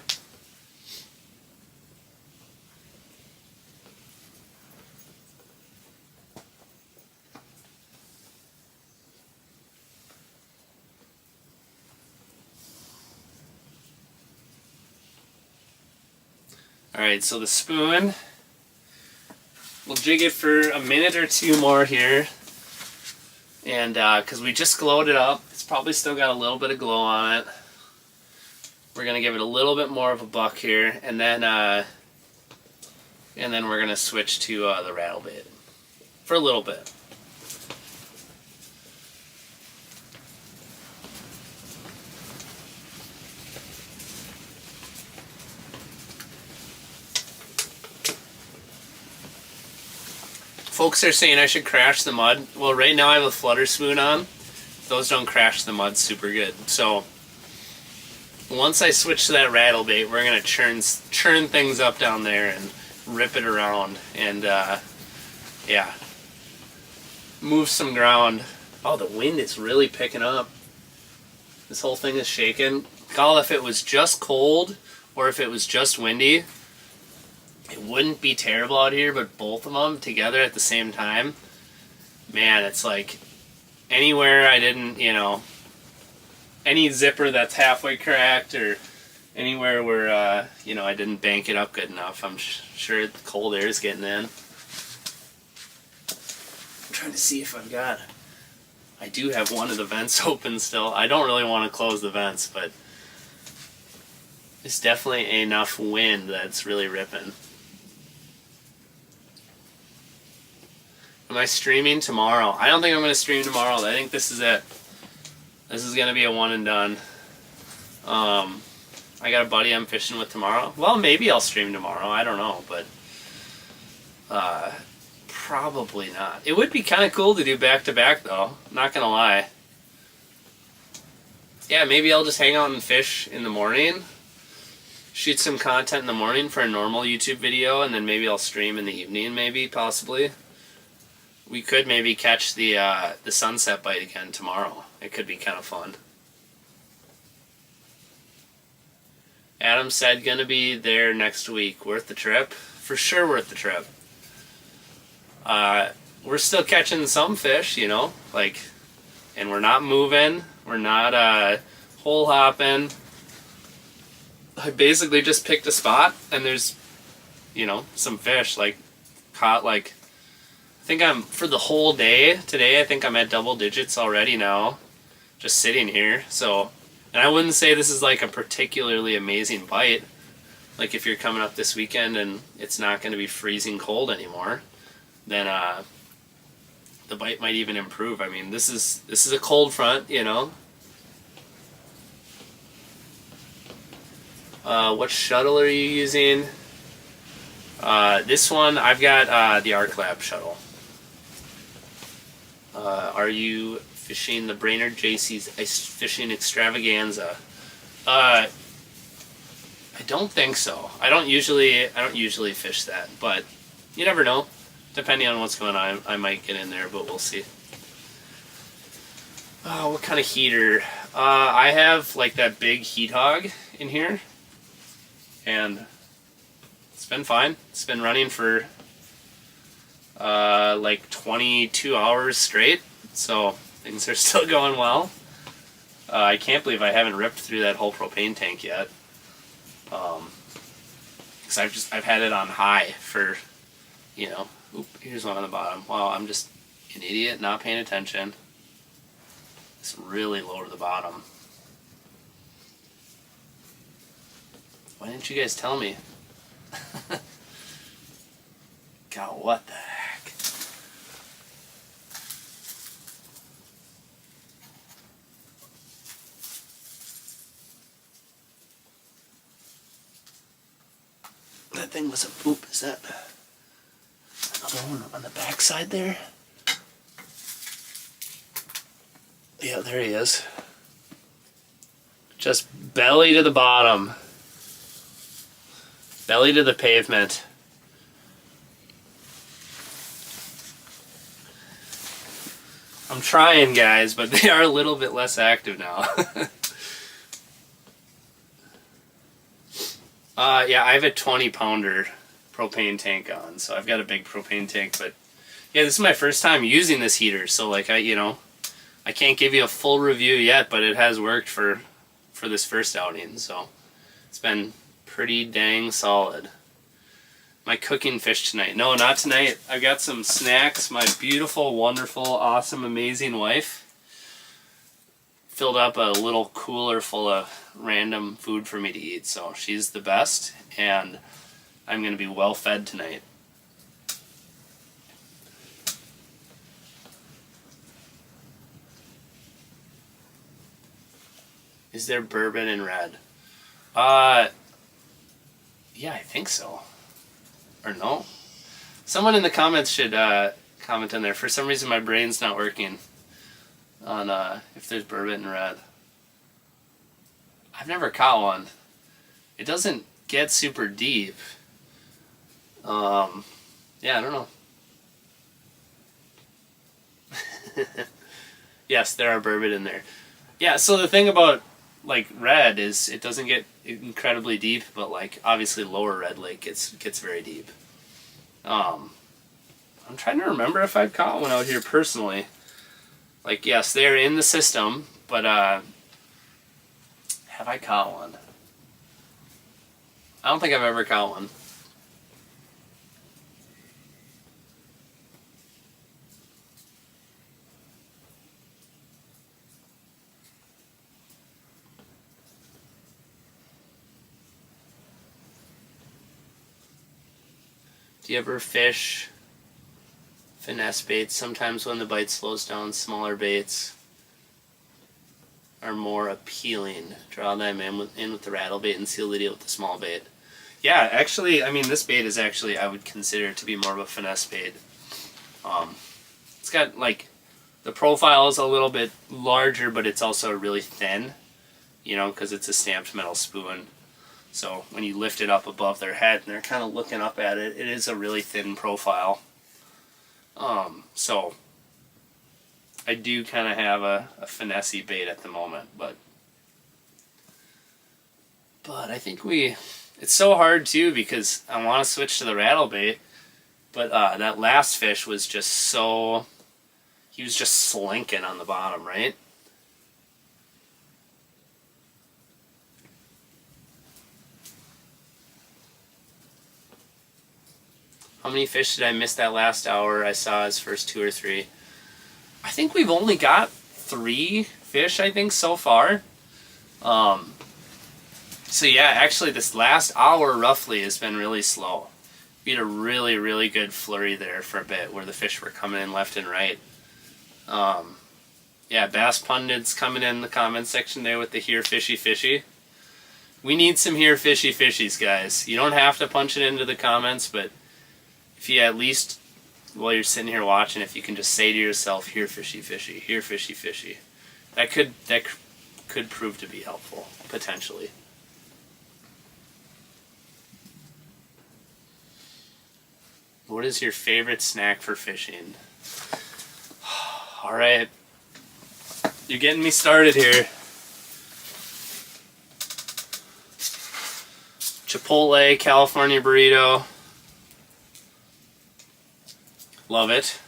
Alright, so the spoon, we'll jig it for a minute or two more here. And because we just glowed it up, it's probably still got a little bit of glow on it. We're going to give it a little bit more of a buck here, and then we're going to switch to the rattle bait for a little bit. Folks are saying I should crash the mud. Well, right now I have a flutter spoon on. Those don't crash the mud super good. So once I switch to that rattle bait, we're gonna churn things up down there and rip it around and yeah, move some ground. Oh, the wind is really picking up. This whole thing is shaking. God, if it was just cold or if it was just windy, it wouldn't be terrible out here, but both of them together at the same time, man, it's like anywhere I didn't, you know, any zipper that's halfway cracked or anywhere where, you know, I didn't bank it up good enough, I'm sure the cold air is getting in. I'm trying to see if I do have one of the vents open still. I don't really want to close the vents, but it's definitely enough wind that's really ripping. Am I streaming tomorrow? I don't think I'm going to stream tomorrow. I think this is it. This is going to be a one and done. I got a buddy I'm fishing with tomorrow. Well, maybe I'll stream tomorrow. I don't know, but probably not. It would be kind of cool to do back-to-back, though. I'm not going to lie. Yeah, maybe I'll just hang out and fish in the morning. Shoot some content in the morning for a normal YouTube video, and then maybe I'll stream in the evening, maybe, possibly. We could maybe catch the sunset bite again tomorrow. It could be kind of fun. Adam said gonna be there next week. Worth the trip? For sure worth the trip. We're still catching some fish, you know, like, and we're not moving. We're not hole hopping. I basically just picked a spot and there's, you know, some fish, like, caught, like, I think I'm, for the whole day today, I think I'm at double digits already now, just sitting here. So, and I wouldn't say this is like a particularly amazing bite. Like if you're coming up this weekend and it's not going to be freezing cold anymore, then the bite might even improve. I mean, this is a cold front, you know. What shuttle are you using? This one, I've got the Arc Lab shuttle. Are you fishing the Brainerd JC's Ice Fishing Extravaganza? I don't think so. I don't usually fish that, but you never know. Depending on what's going on, I might get in there, but we'll see. What kind of heater? I have like that big heat hog in here, and it's been fine. It's been running for like 22 hours straight, so things are still going well. I can't believe I haven't ripped through that whole propane tank yet, because I've had it on high for, you know. Oop, here's one on the bottom. Wow, I'm just an idiot, not paying attention. It's really low to the bottom. Why didn't you guys tell me? God, what the heck? That thing was a poop. Is that another one on the back side there? Yeah, there he is. Just belly to the bottom. Belly to the pavement. I'm trying, guys, but they are a little bit less active now. Yeah, I have a 20-pounder propane tank on, so I've got a big propane tank, but yeah, this is my first time using this heater, so like I can't give you a full review yet, but it has worked for this first outing, so it's been pretty dang solid. My cooking fish tonight? No, not tonight. I've got some snacks. My beautiful, wonderful, awesome, amazing wife filled up a little cooler full of random food for me to eat, so she's the best, and I'm going to be well fed tonight. Is there bourbon in red? Yeah, I think so. Or no? Someone in the comments should comment in there. For some reason my brain's not working on if there's bourbon in red. I've never caught one. It doesn't get super deep. Yeah, I don't know. Yes, there are bourbon in there. Yeah, so the thing about like red is it doesn't get incredibly deep, but like obviously lower Red Lake gets very deep. I'm trying to remember if I've caught one out here personally. Like, yes, they're in the system, but have I caught one? I don't think I've ever caught one. Do you ever fish finesse baits? Sometimes when the bite slows down, smaller baits are more appealing. Draw them in with the rattle bait and seal the deal with the small bait. Yeah, actually, I mean, this bait is actually, I would consider it to be more of a finesse bait. It's got, like, the profile is a little bit larger, but it's also really thin, you know, because it's a stamped metal spoon. So when you lift it up above their head and they're kind of looking up at it, it is a really thin profile. So I do kind of have a finessey bait at the moment, but I think it's so hard too because I want to switch to the rattle bait, but that last fish was just so, he was just slinking on the bottom, right? How many fish did I miss that last hour? I saw his first 2 or 3. I think we've only got 3 fish, I think, so far. So yeah, actually this last hour roughly has been really slow. We had a really, really good flurry there for a bit where the fish were coming in left and right. Yeah, Bass Pundit's coming in the comment section there with the here fishy fishy. We need some here fishy fishies, guys. You don't have to punch it into the comments, but if you at least, while you're sitting here watching, if you can just say to yourself, here fishy fishy, here fishy fishy, that could prove to be helpful, potentially. What is your favorite snack for fishing? All right, you're getting me started here. Chipotle, California burrito. Love it.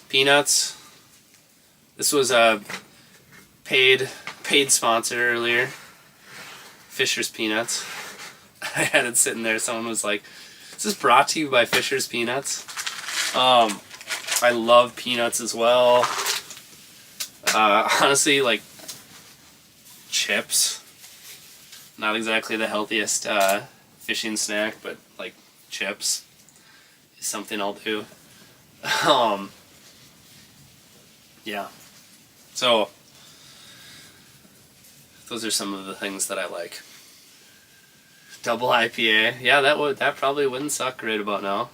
Peanuts. This was a paid sponsor earlier. Fisher's Peanuts. I had it sitting there. Someone was like, "Is this brought to you by Fisher's Peanuts?" I love peanuts as well. Honestly, like chips. Not exactly the healthiest fishing snack, but like chips is something I'll do. Yeah. So those are some of the things that I like. Double IPA. Yeah, that probably wouldn't suck right about now.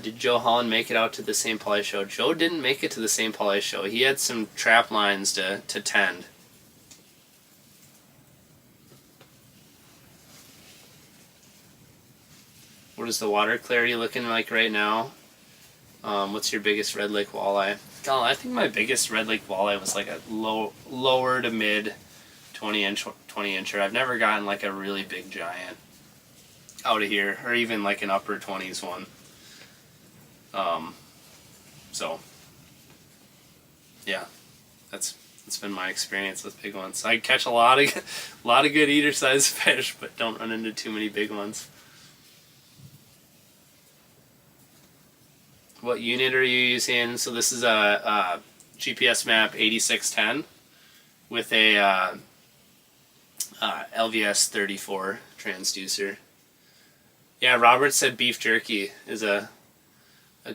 Did Joe Holland make it out to the St. Pauli show? Joe didn't make it to the St. Pauli show. He had some trap lines to tend. What is the water clarity looking like right now? What's your biggest Red Lake walleye? God, I think my biggest Red Lake walleye was like a lower to mid 20-incher. I've never gotten like a really big giant out of here, or even like an upper 20s one. So yeah, that's been my experience with big ones. I catch a lot of good eater sized fish, but don't run into too many big ones. What unit are you using? So this is a GPS map 8610 with a LVS 34 transducer. Yeah, Robert said beef jerky is a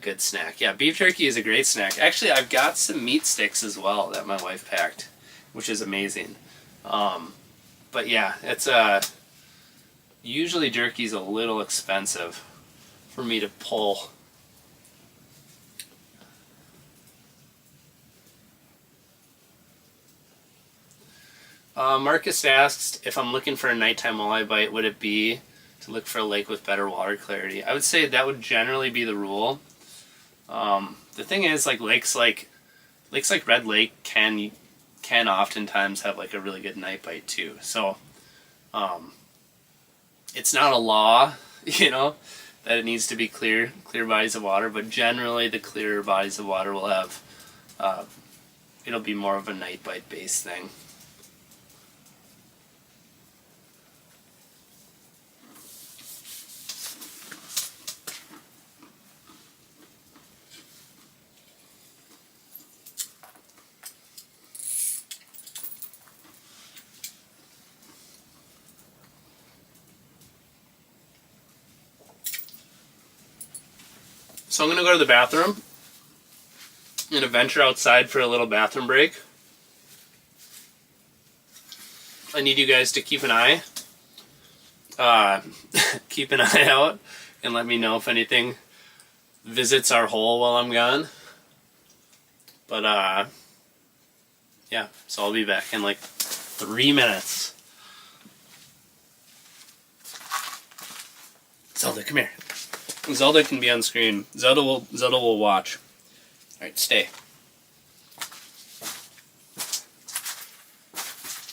good snack. Yeah, beef jerky is a great snack. Actually, I've got some meat sticks as well that my wife packed, which is amazing. But yeah, it's usually jerky's a little expensive for me to pull. Marcus asks if I'm looking for a nighttime walleye bite, would it be to look for a lake with better water clarity? I would say that would generally be the rule. The thing is, like lakes like Red Lake can oftentimes have like a really good night bite too. So it's not a law, that it needs to be clear bodies of water, but generally the clearer bodies of water will have it'll be more of a night bite based thing. So I'm going to go to the bathroom. I'm going to venture outside for a little bathroom break. I need you guys to keep an eye out and let me know if anything visits our hole while I'm gone. But yeah, so I'll be back in like 3 minutes. Zelda, come here. Zelda can be on screen. Zelda will watch. Alright, stay.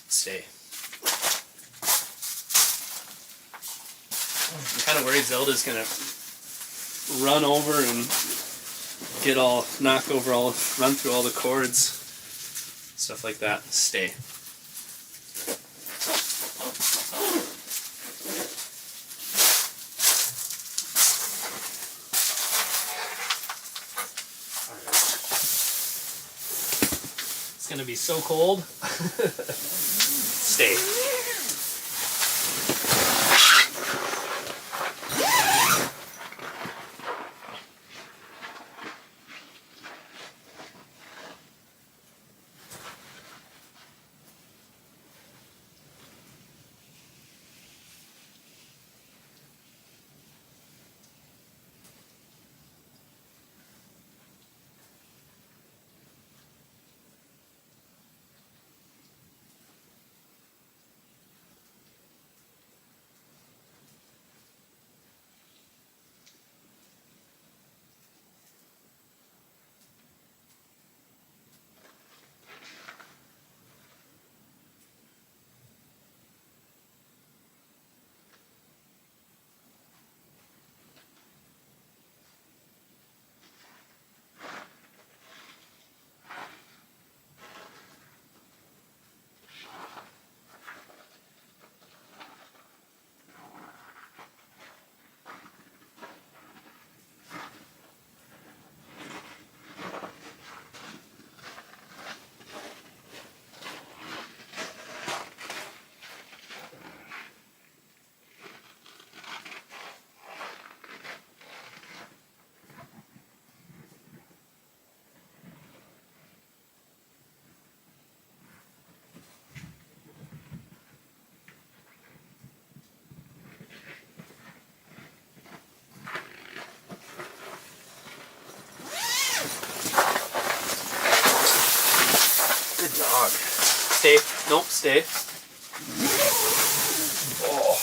Stay. I'm kind of worried Zelda's gonna run over and run through all the cords, stuff like that. Stay. It's gonna be so cold. Stay. Good dog. Stay. Nope, stay. Oh.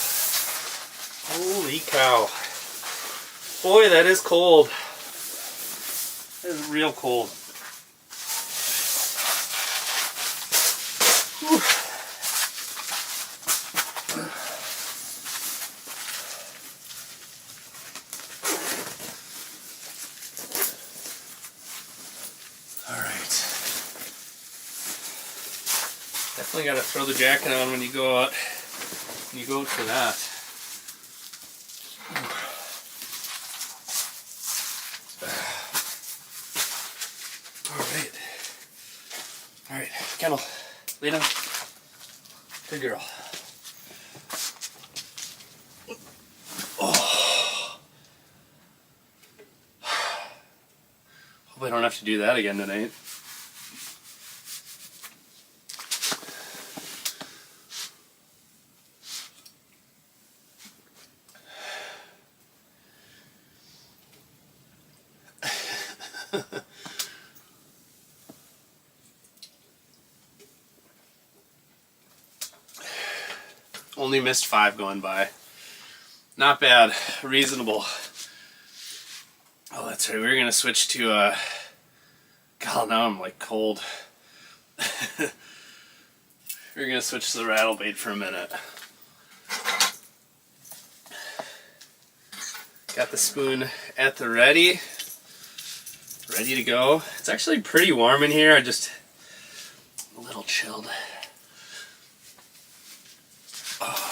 Holy cow. Boy, that is cold. That is real cold. Whew. Definitely got to throw the jacket on when you go out. When you go out for that. All right, Kendall, lay down. Good girl. Oh. Hope I don't have to do that again tonight. Only missed 5 going by. Not bad. Reasonable. Oh, that's right. We were going to switch to, God, now I'm like cold. We're going to switch to the rattle bait for a minute. Got the spoon at the ready. Ready to go. It's actually pretty warm in here. I'm a little chilled. Oh.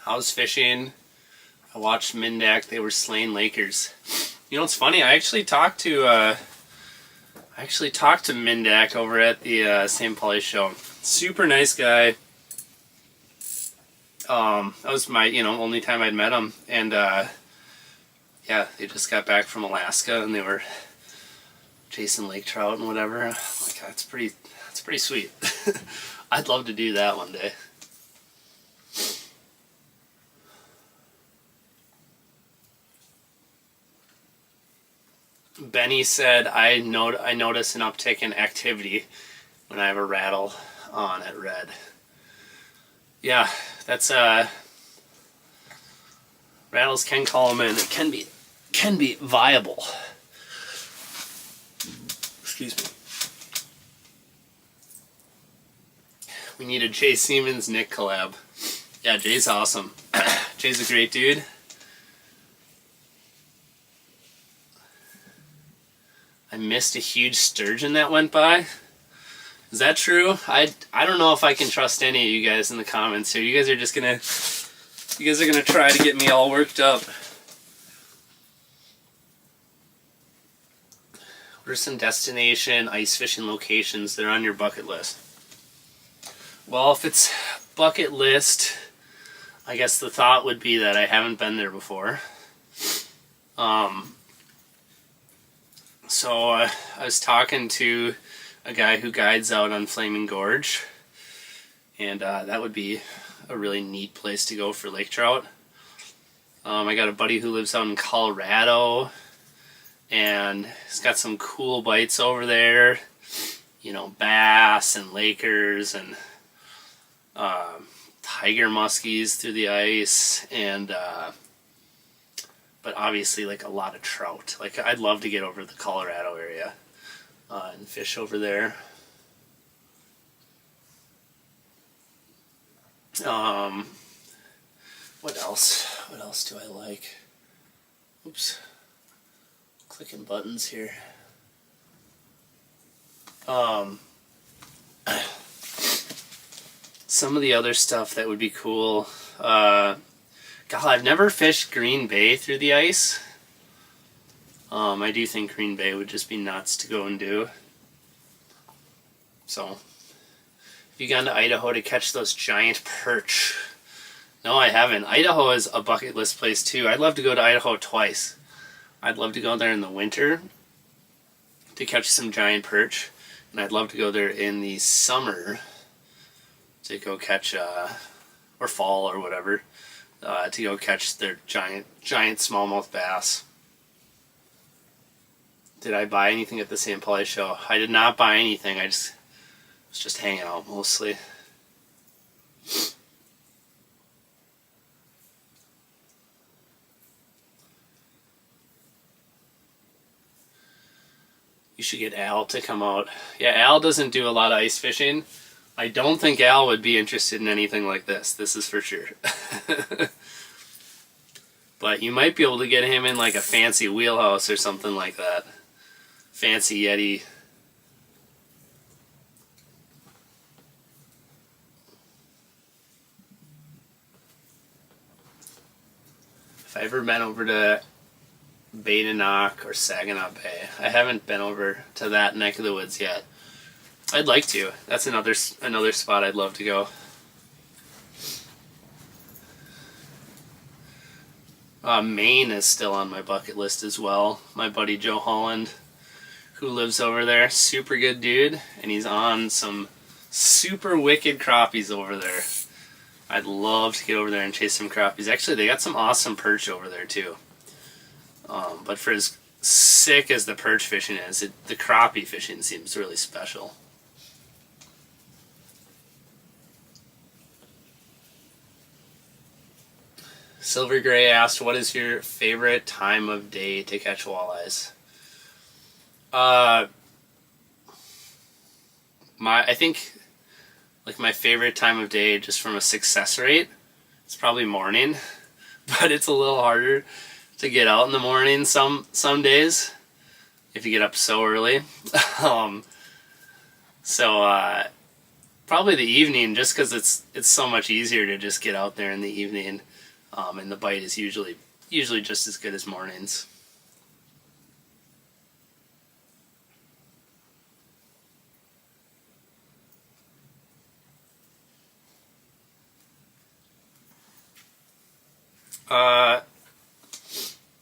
I was fishing. I watched Mindak. They were slaying Lakers. You know, it's funny. I actually talked to Mindak over at the St. Pauli show. Super nice guy. That was my, only time I'd met him. And, yeah, they just got back from Alaska and they were chasing lake trout and whatever. I'm like, that's pretty sweet. I'd love to do that one day. Benny said, I notice an uptick in activity when I have a rattle on at red. Yeah, that's rattles can call them in. It can be viable. Excuse me. We need a Jay Siemens Nick collab. Yeah, Jay's awesome. Jay's a great dude. I missed a huge sturgeon that went by. Is that true? I don't know if I can trust any of you guys in the comments here. You guys are gonna try to get me all worked up. What are some destination ice fishing locations that are on your bucket list? Well, if it's bucket list, I guess the thought would be that I haven't been there before. So I was talking to a guy who guides out on Flaming Gorge, and that would be a really neat place to go for lake trout. I got a buddy who lives out in Colorado, and he's got some cool bites over there, you know, bass and lakers and tiger muskies through the ice, and but obviously like a lot of trout. Like I'd love to get over the Colorado area and fish over there. What else? What else do I like? Oops. Clicking buttons here. Some of the other stuff that would be cool. God, I've never fished Green Bay through the ice. I do think Green Bay would just be nuts to go and do. So, have you gone to Idaho to catch those giant perch? No, I haven't. Idaho is a bucket list place too. I'd love to go to Idaho twice. I'd love to go there in the winter to catch some giant perch, and I'd love to go there in the summer to go catch, or fall or whatever, to go catch their giant smallmouth bass. Did I buy anything at the St. Pauli show? I did not buy anything. I was just hanging out mostly. You should get Al to come out. Yeah, Al doesn't do a lot of ice fishing. I don't think Al would be interested in anything like this. This is for sure. But you might be able to get him in like a fancy wheelhouse or something like that. Fancy Yeti. If I ever been over to Badenoch or Saginaw Bay, I haven't been over to that neck of the woods yet. I'd like to. That's another spot I'd love to go. Maine is still on my bucket list as well. My buddy Joe Holland, who lives over there, super good dude, and he's on some super wicked crappies over there. I'd love to get over there and chase some crappies. Actually, they got some awesome perch over there too. But for as sick as the perch fishing is, the crappie fishing seems really special. Silver Gray asked, what is your favorite time of day to catch walleyes? I think like my favorite time of day just from a success rate, it's probably morning, but it's a little harder to get out in the morning some days if you get up so early. Probably the evening, just because it's so much easier to just get out there in the evening, and the bite is usually just as good as mornings.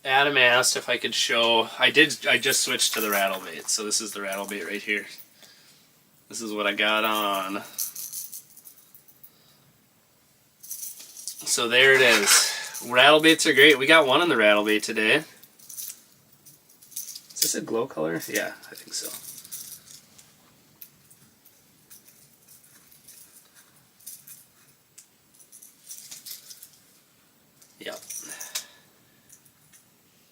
Adam asked if I could show. I just switched to the rattle bait, so this is the rattle bait right here. This is what I got on. So there it is. Rattle baits are great. We got one on the rattle bait today. It's this a glow color? Yeah, I think so. Yep.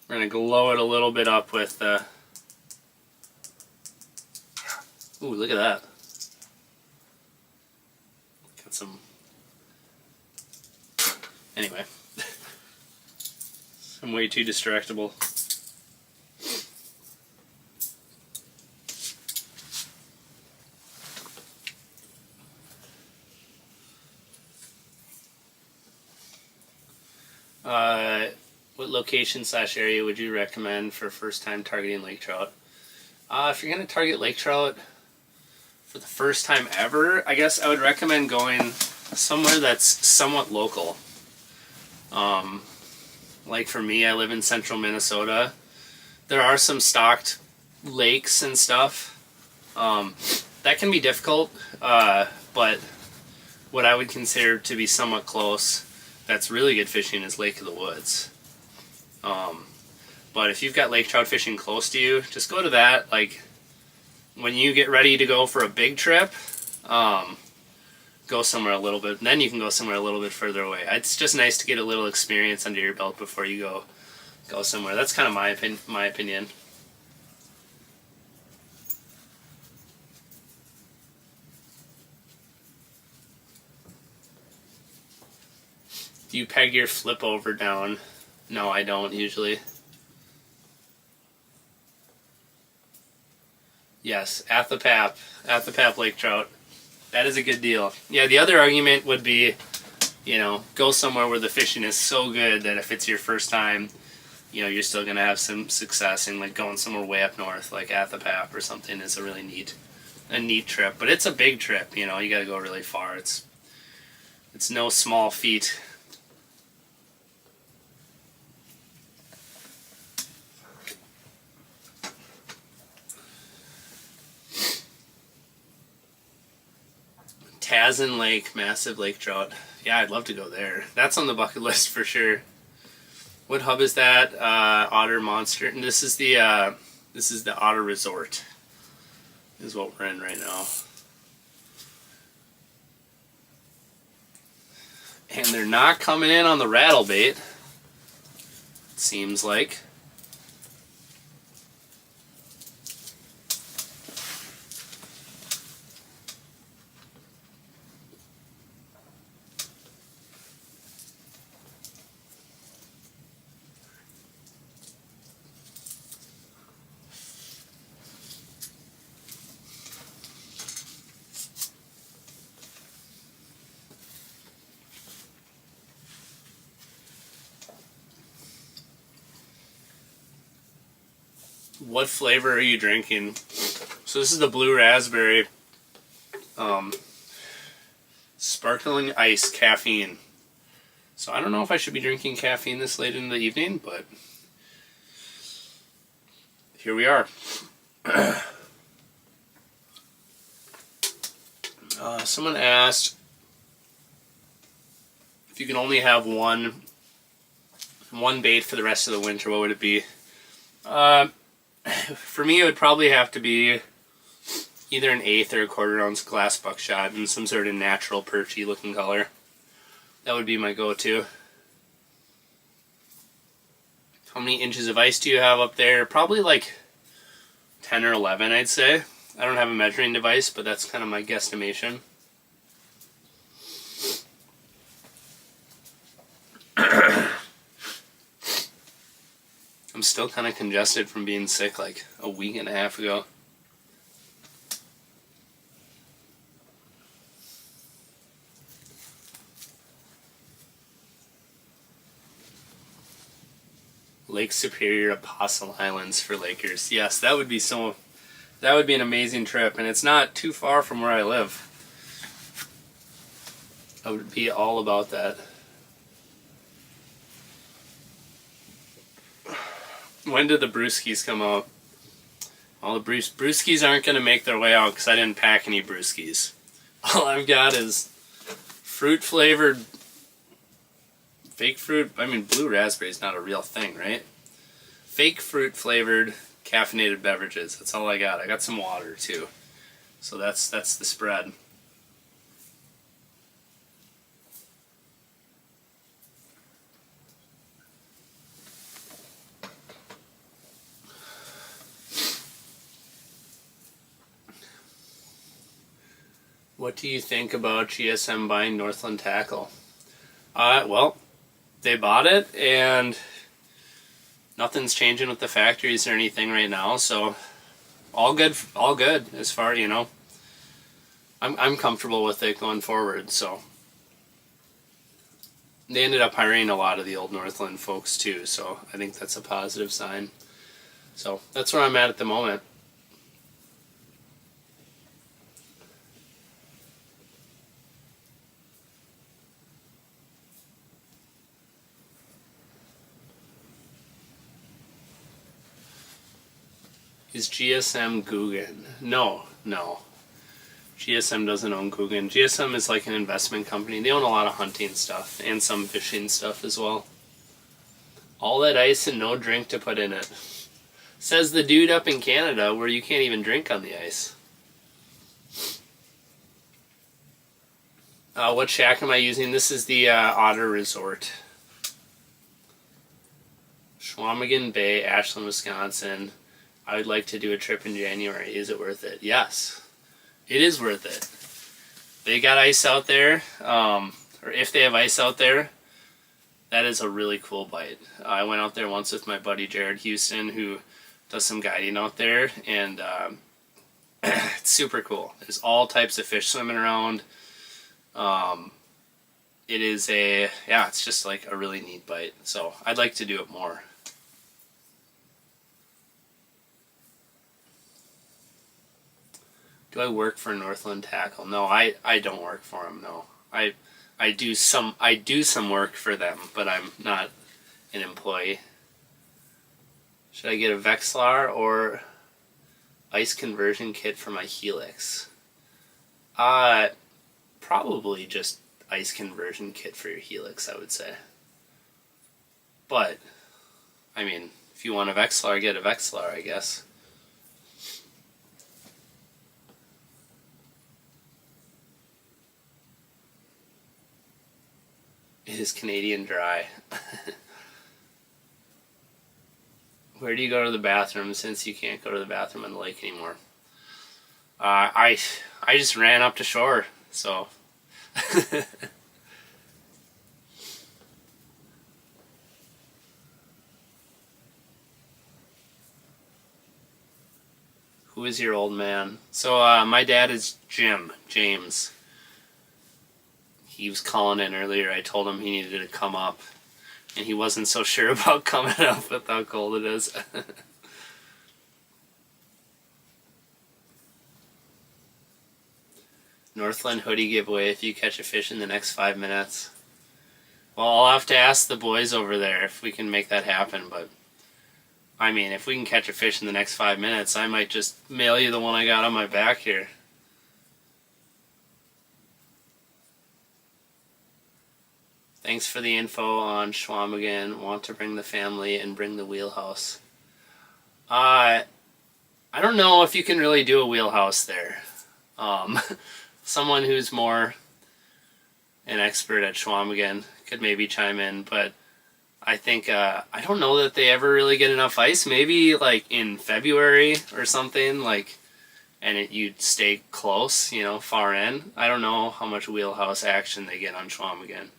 We're going to glow it a little bit up with the... Ooh, look at that. Got some... Anyway. I'm way too distractible. What location/area would you recommend for first time targeting lake trout? If you're going to target lake trout for the first time ever, I guess I would recommend going somewhere that's somewhat local. Like for me, I live in central Minnesota. There are some stocked lakes and stuff. That can be difficult, but what I would consider to be somewhat close that's really good fishing is Lake of the Woods. But if you've got lake trout fishing close to you, just go to that. Like when you get ready to go for a big trip, go somewhere a little bit, and then you can go somewhere a little bit further away. It's just nice to get a little experience under your belt before you go somewhere. That's kind of my opinion. Do you peg your flip over down? No, I don't usually. Yes, at the Pap lake trout. That is a good deal. Yeah, the other argument would be, go somewhere where the fishing is so good that if it's your first time, you're still going to have some success. And like going somewhere way up north, like at the Pap or something, is a really neat trip. But it's a big trip, you got to go really far. It's no small feat. Tazen Lake, massive lake trout. Yeah, I'd love to go there. That's on the bucket list for sure. What hub is that? Otter Monster. And this is the Otter Resort. Is what we're in right now. And they're not coming in on the rattle bait. It seems like. What flavor are you drinking? So this is the blue raspberry sparkling ice caffeine. So I don't know if I should be drinking caffeine this late in the evening, but here we are. Someone asked if you can only have one bait for the rest of the winter, what would it be? For me, it would probably have to be either an 1/8 or a 1/4 ounce glass buckshot in some sort of natural perchy looking color. That would be my go-to. How many inches of ice do you have up there? Probably like 10 or 11, I'd say. I don't have a measuring device, but that's kind of my guesstimation. I'm still kind of congested from being sick like a week and a half ago. Lake Superior Apostle Islands for Lakers. Yes, that would be an amazing trip, and it's not too far from where I live. I would be all about that. When did the brewskis come out? All the brewskis aren't going to make their way out because I didn't pack any brewskis. All I've got is fruit-flavored, fake fruit. I mean, blue raspberry is not a real thing, right? Fake fruit-flavored caffeinated beverages. That's all I got. I got some water too. So that's the spread. What do you think about GSM buying Northland Tackle? Well, they bought it, and nothing's changing with the factories or anything right now, so all good as far, I'm comfortable with it going forward. So they ended up hiring a lot of the old Northland folks too, so I think that's a positive sign. So that's where I'm at the moment. Is GSM Guggen? No. GSM doesn't own Guggen. GSM is like an investment company. They own a lot of hunting stuff and some fishing stuff as well. All that ice and no drink to put in it. Says the dude up in Canada where you can't even drink on the ice. What shack am I using? This is the Otter Resort. Schwamigan Bay, Ashland, Wisconsin. I would like to do a trip in January. Is it worth it? Yes. It is worth it. They got ice out there, or if they have ice out there, that is a really cool bite. I went out there once with my buddy Jared Houston, who does some guiding out there, and it's super cool. There's all types of fish swimming around. It is it's just like a really neat bite. So I'd like to do it more. Do I work for Northland Tackle? No, I don't work for them. No, I do some work for them, but I'm not an employee. Should I get a Vexilar or ice conversion kit for my Helix? Probably just ice conversion kit for your Helix, I would say. But I mean, if you want a Vexilar, get a Vexilar, I guess. It is Canadian Dry. Where do you go to the bathroom since you can't go to the bathroom on the lake anymore? I just ran up to shore, so. Who is your old man? So my dad is James. He was calling in earlier. I told him he needed to come up, and he wasn't so sure about coming up with how cold it is. Northland hoodie giveaway if you catch a fish in the next 5 minutes. Well, I'll have to ask the boys over there if we can make that happen, but I mean, if we can catch a fish in the next 5 minutes, I might just mail you the one I got on my back here. Thanks for the info on Schwamigan. Want to bring the family and bring the wheelhouse. I don't know if you can really do a wheelhouse there. Someone who's more an expert at Schwamigan could maybe chime in, but I think, I don't know that they ever really get enough ice. Maybe like in February or something, like, and you'd stay close, far in. I don't know how much wheelhouse action they get on Schwamigan.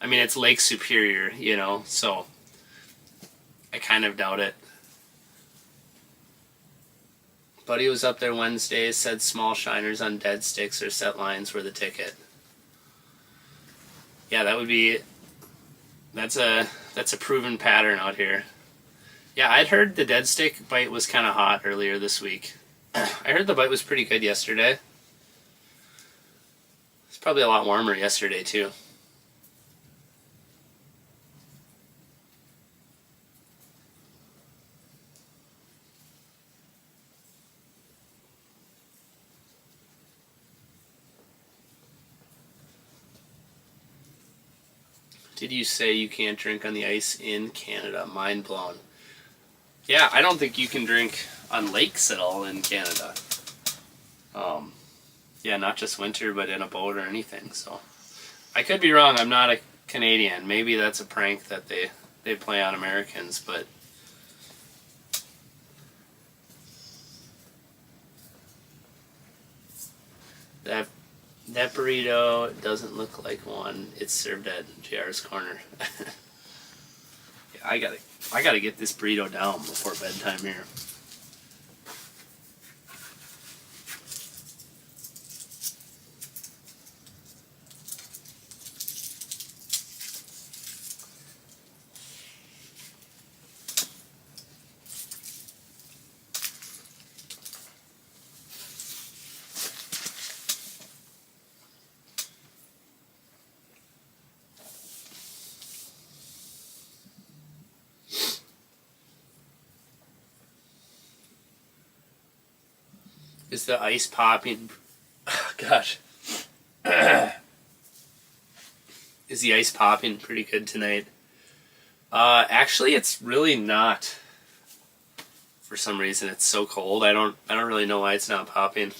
I mean, it's Lake Superior, so I kind of doubt it. Buddy was up there Wednesday, said small shiners on dead sticks or set lines were the ticket. Yeah, that's a proven pattern out here. Yeah, I'd heard the dead stick bite was kind of hot earlier this week. I heard the bite was pretty good yesterday. It's probably a lot warmer yesterday too. Did you say you can't drink on the ice in Canada? Mind blown. Yeah, I don't think you can drink on lakes at all in Canada. Yeah, not just winter, but in a boat or anything. So I could be wrong. I'm not a Canadian. Maybe that's a prank that they play on Americans, but that burrito doesn't look like one. It's served at JR's Corner. Yeah, I gotta get this burrito down before bedtime here. Is the ice popping? Oh, gosh. Is the ice popping pretty good tonight? Actually, it's really not. For some reason, it's so cold. I don't really know why it's not popping.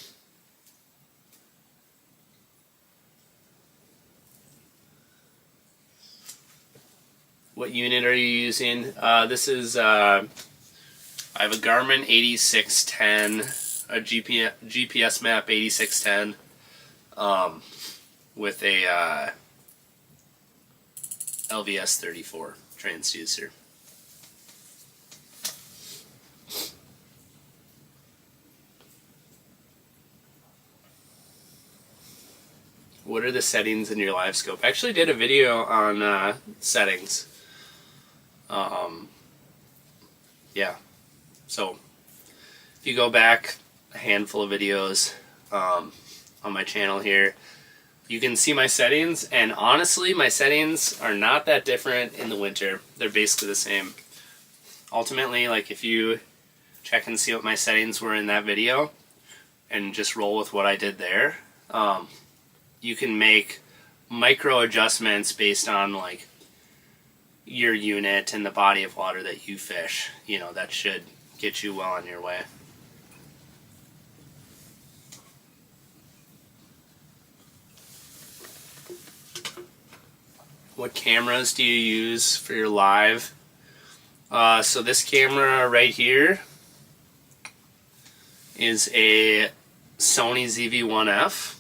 What unit are you using? This is I have a Garmin 8610. A GPS map 8610 with a LVS 34 transducer. What are the settings in your live scope? I actually did a video on settings. Yeah, so if you go back a handful of videos on my channel here, you can see my settings, and honestly my settings are not that different in the winter. They're basically the same. Ultimately, like, if you check and see what my settings were in that video and just roll with what I did there, you can make micro adjustments based on like your unit and the body of water that you fish. You know, that should get you well on your way. What cameras do you use for your live? So this camera right here is a Sony ZV-1F,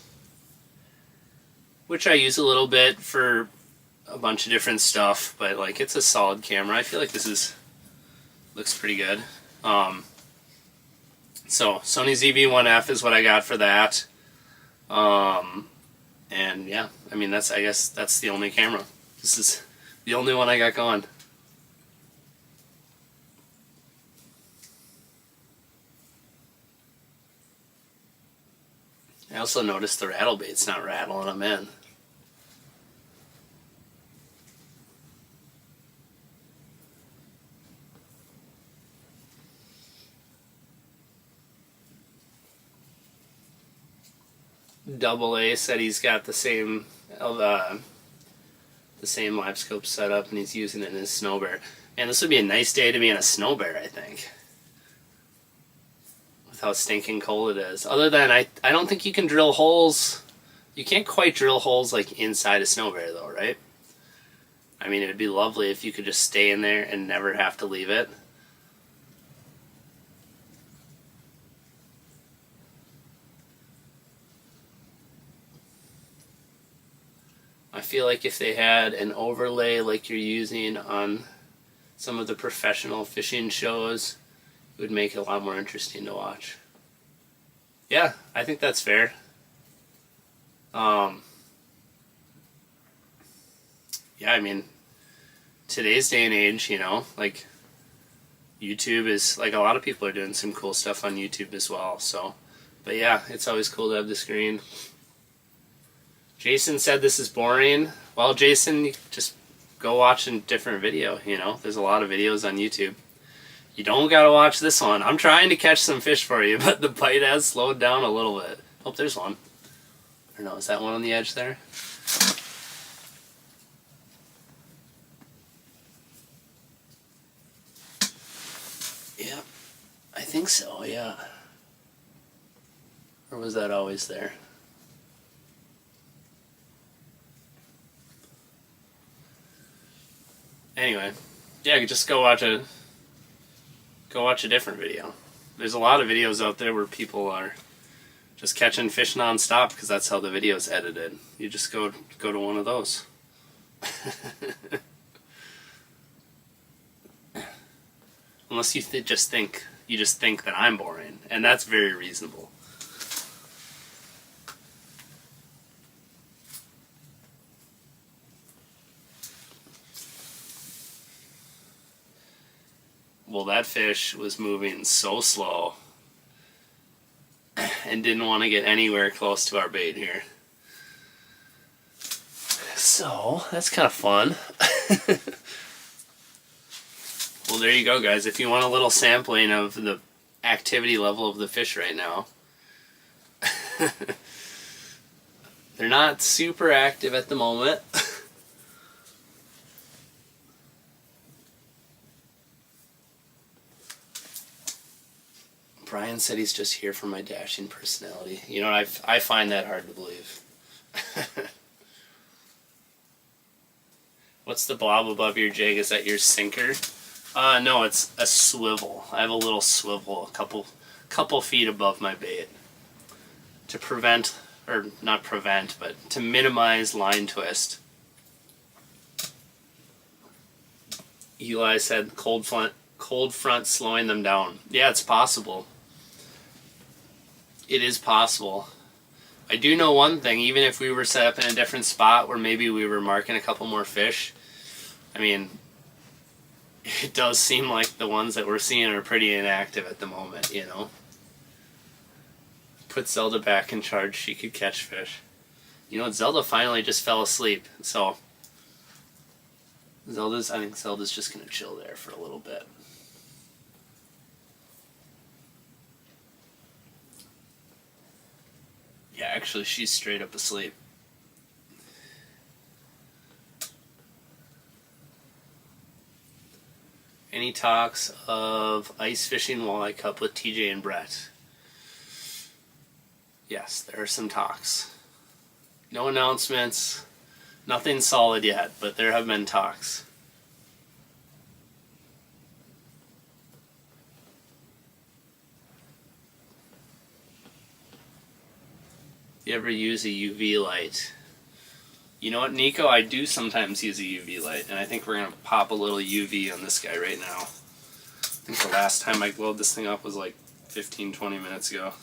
which I use a little bit for a bunch of different stuff, but like, it's a solid camera. I feel like this looks pretty good. So Sony ZV-1F is what I got for that. And yeah, I mean, I guess that's the only camera. This is the only one I got going. I also noticed the rattle bait's not rattling them in. Double A said he's got the same live scope setup, and he's using it in his snow bear. And this would be a nice day to be in a snow bear, I think, with how stinking cold it is. Other than I don't think you can drill holes. You can't quite drill holes like inside a snow bear though, right? I mean, it'd be lovely if you could just stay in there and never have to leave it. I feel like if they had an overlay like you're using on some of the professional fishing shows, it would make it a lot more interesting to watch. Yeah, I think that's fair. Yeah, I mean, today's day and age, you know, like, YouTube is, like, a lot of people are doing some cool stuff on YouTube as well, so, but yeah, it's always cool to have the screen. Jason said this is boring. Well, Jason, you just go watch a different video, you know, there's a lot of videos on YouTube. You don't gotta watch this one. I'm trying to catch some fish for you, but the bite has slowed down a little bit. Oh, there's one. Or no, is that one on the edge there? Yeah, I think so, yeah. Or was that always there? Anyway, yeah, just go watch a different video. There's a lot of videos out there where people are just catching fish non-stop because that's how the video's edited. You just go to one of those. Unless you just think that I'm boring, and that's very reasonable. Well, that fish was moving so slow and didn't want to get anywhere close to our bait here. So, that's kind of fun. Well, there you go, guys. If you want a little sampling of the activity level of the fish right now. They're not super active at the moment. Brian said he's just here for my dashing personality. You know, I find that hard to believe. What's the blob above your jig? Is that your sinker? No, it's a swivel. I have a little swivel a couple feet above my bait to prevent, or not prevent, but to minimize line twist. Eli said cold front slowing them down. Yeah, it's possible. It is possible. I do know one thing, even if we were set up in a different spot where maybe we were marking a couple more fish, I mean, it does seem like the ones that we're seeing are pretty inactive at the moment, you know. Put Zelda back in charge, she could catch fish. You know what, Zelda finally just fell asleep, so I think Zelda's just going to chill there for a little bit. Yeah, actually, she's straight up asleep. Any talks of ice fishing walleye cup with TJ and Brett? Yes, there are some talks. No announcements, nothing solid yet, but there have been talks. You ever use a UV light? You know what, Nico? I do sometimes use a UV light, and I think we're going to pop a little UV on this guy right now. I think the last time I glowed this thing up was like 15-20 minutes ago.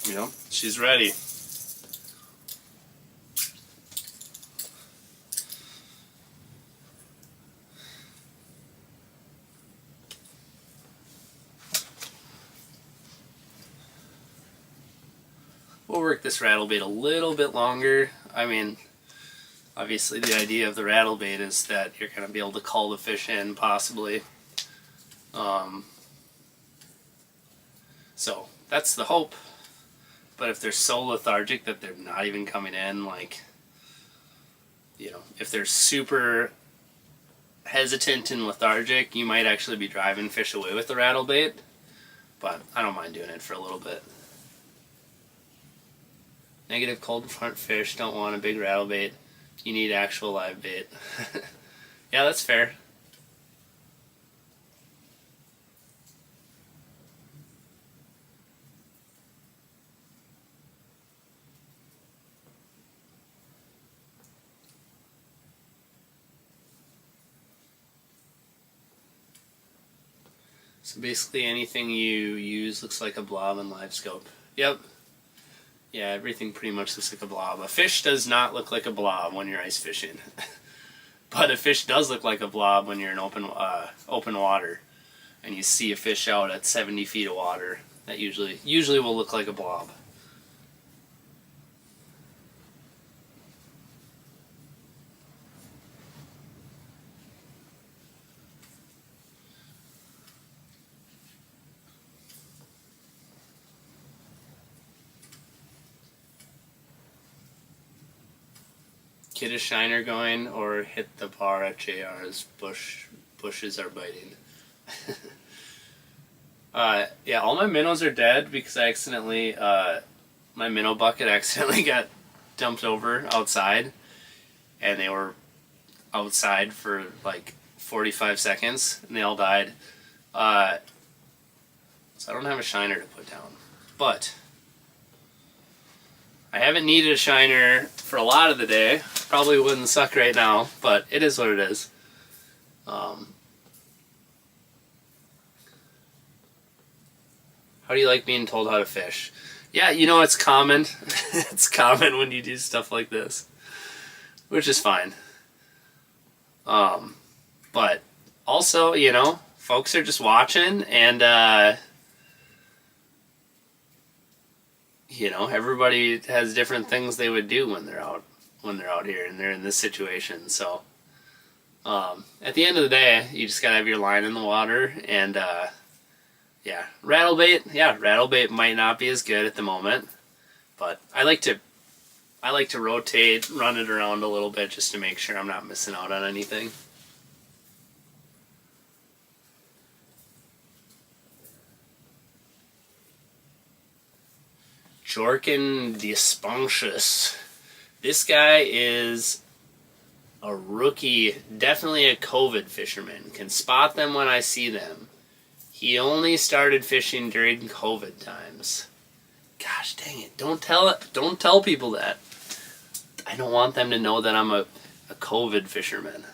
Yep, she's ready. We'll work this rattle bait a little bit longer. I mean, obviously the idea of the rattle bait is that you're going to be able to call the fish in, possibly. So, that's the hope. But if they're so lethargic that they're not even coming in, like, you know, if they're super hesitant and lethargic, you might actually be driving fish away with the rattle bait. But I don't mind doing it for a little bit. Negative cold front fish don't want a big rattle bait. You need actual live bait. Yeah, that's fair. So basically anything you use looks like a blob in live scope. Yep. Yeah, everything pretty much looks like a blob. A fish does not look like a blob when you're ice fishing. But a fish does look like a blob when you're in open water. And you see a fish out at 70 feet of water. That usually will look like a blob. Get a shiner going or hit the bar at JR's. Bushes are biting. Yeah, all my minnows are dead because I accidentally, my minnow bucket accidentally got dumped over outside, and they were outside for like 45 seconds, and they all died. So I don't have a shiner to put down, but I haven't needed a shiner for a lot of the day. Probably wouldn't suck right now, but it is what it is. How do you like being told how to fish? Yeah, you know, it's common. It's common when you do stuff like this, which is fine. But also, you know, folks are just watching, and you know, everybody has different things they would do when they're out here and they're in this situation. So at the end of the day, you just gotta have your line in the water, and yeah, rattlebait might not be as good at the moment, but I like to rotate, run it around a little bit just to make sure I'm not missing out on anything. Jorkin Despontious. This guy is a rookie, definitely a COVID fisherman. Can spot them when I see them. He only started fishing during COVID times. Gosh dang it. Don't tell people that. I don't want them to know that I'm a COVID fisherman.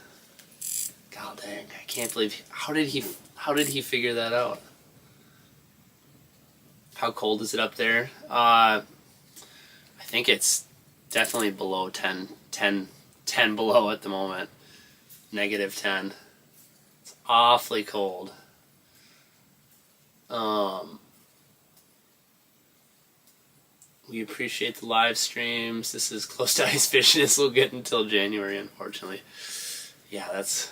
God dang, I can't believe how did he figure that out? How cold is it up there? I think it's definitely below 10 below at the moment. -10. It's awfully cold. We appreciate the live streams. This is close to ice fishing. This will get until January, unfortunately. Yeah, that's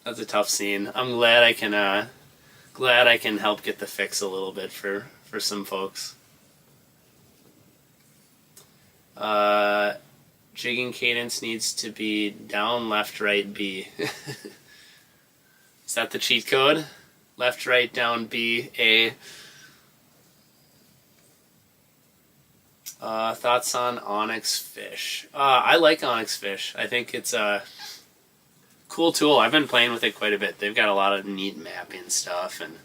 a tough scene. I'm glad I can help get the fix a little bit for some folks. Jigging cadence needs to be down, left, right, B. Is that the cheat code? Left, right, down, B, A. Thoughts on onyx fish? I like onyx fish. I think it's a cool tool. I've been playing with it quite a bit. They've got a lot of neat mapping stuff, and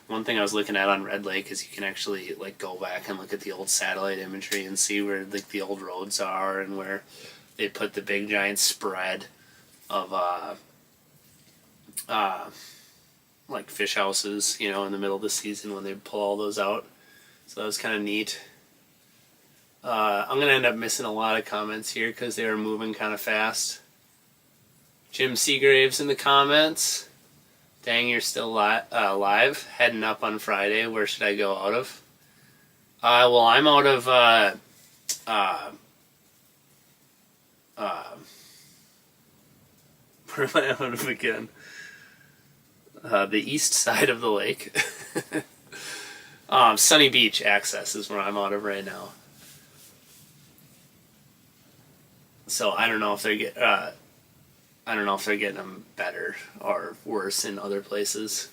one thing I was looking at on Red Lake is you can actually like go back and look at the old satellite imagery and see where like the old roads are and where they put the big giant spread of like fish houses, you know, in the middle of the season when they pull all those out. So that was kind of neat. I'm going to end up missing a lot of comments here because they were moving kind of fast. Jim Seagraves in the comments. Dang, you're still live. Heading up on Friday. Where should I go out of? Well, I'm out of where am I out of again? The east side of the lake. Sunny Beach Access is where I'm out of right now. So I don't know if they're getting them better or worse in other places.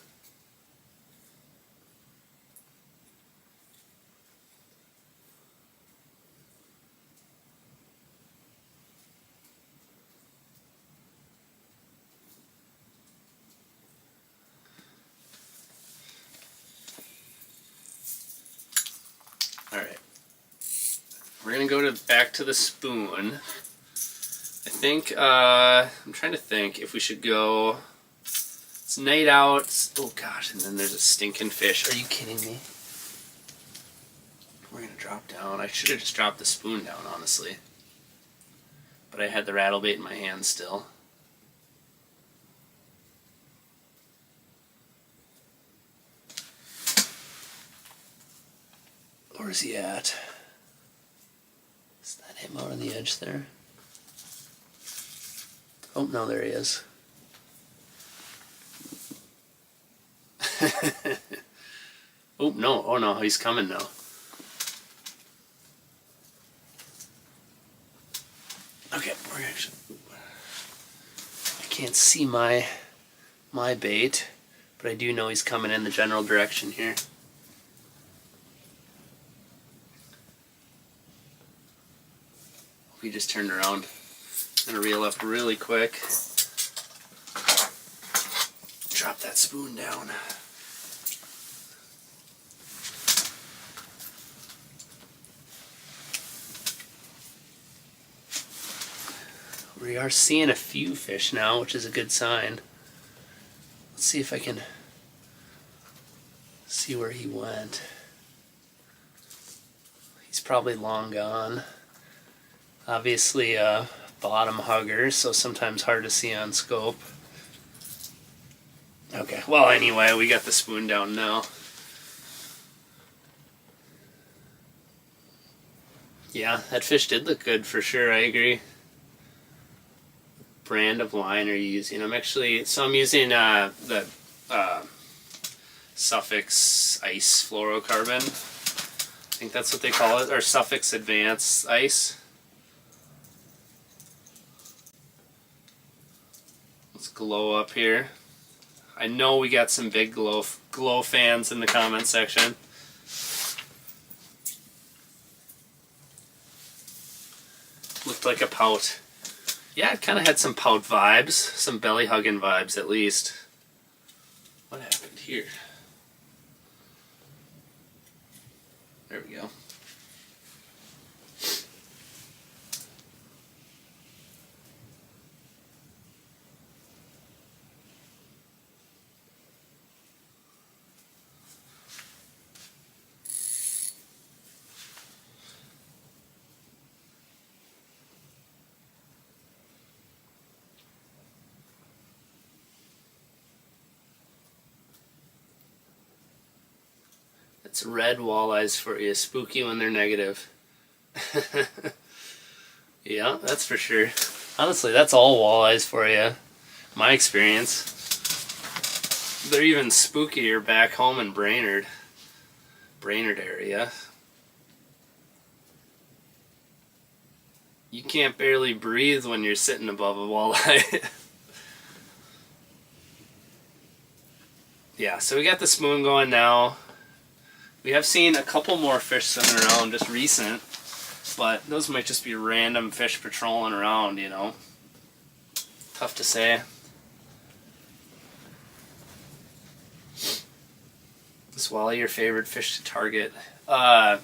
All right, we're gonna go back to the spoon. I think, I'm trying to think if we should go, it's night out, oh gosh, and then there's a stinking fish. Are you kidding me? We're going to drop down. I should have just dropped the spoon down, honestly. But I had the rattlebait in my hand still. Where's he at? Is that him out on the edge there? Oh, no, there he is. Oh, no. Oh, no, he's coming now. Okay, we're see my bait, but I do know he's coming in the general direction here. We just turned around. I'm gonna reel up really quick. Drop that spoon down. We are seeing a few fish now, which is a good sign. Let's see if I can see where he went. He's probably long gone. Obviously a bottom hugger, so sometimes hard to see on scope. Okay, well anyway, we got the spoon down now. Yeah, that fish did look good for sure, I agree. Brand of line are you using? I'm using the Suffix Ice Fluorocarbon. I think that's what they call it, or Suffix Advance Ice. Let's glow up here. I know we got some big glow fans in the comment section. Looked like a pout. Yeah, it kind of had some pout vibes, some belly hugging vibes at least. What happened here? There we go. It's red walleyes for you. Spooky when they're negative. Yeah, that's for sure. Honestly, that's all walleyes for you. My experience. They're even spookier back home in Brainerd area. You can't barely breathe when you're sitting above a walleye. Yeah, so we got the spoon going now. We have seen a couple more fish swimming around, just recent, but those might just be random fish patrolling around, you know. Tough to say. Is walleye your favorite fish to target? I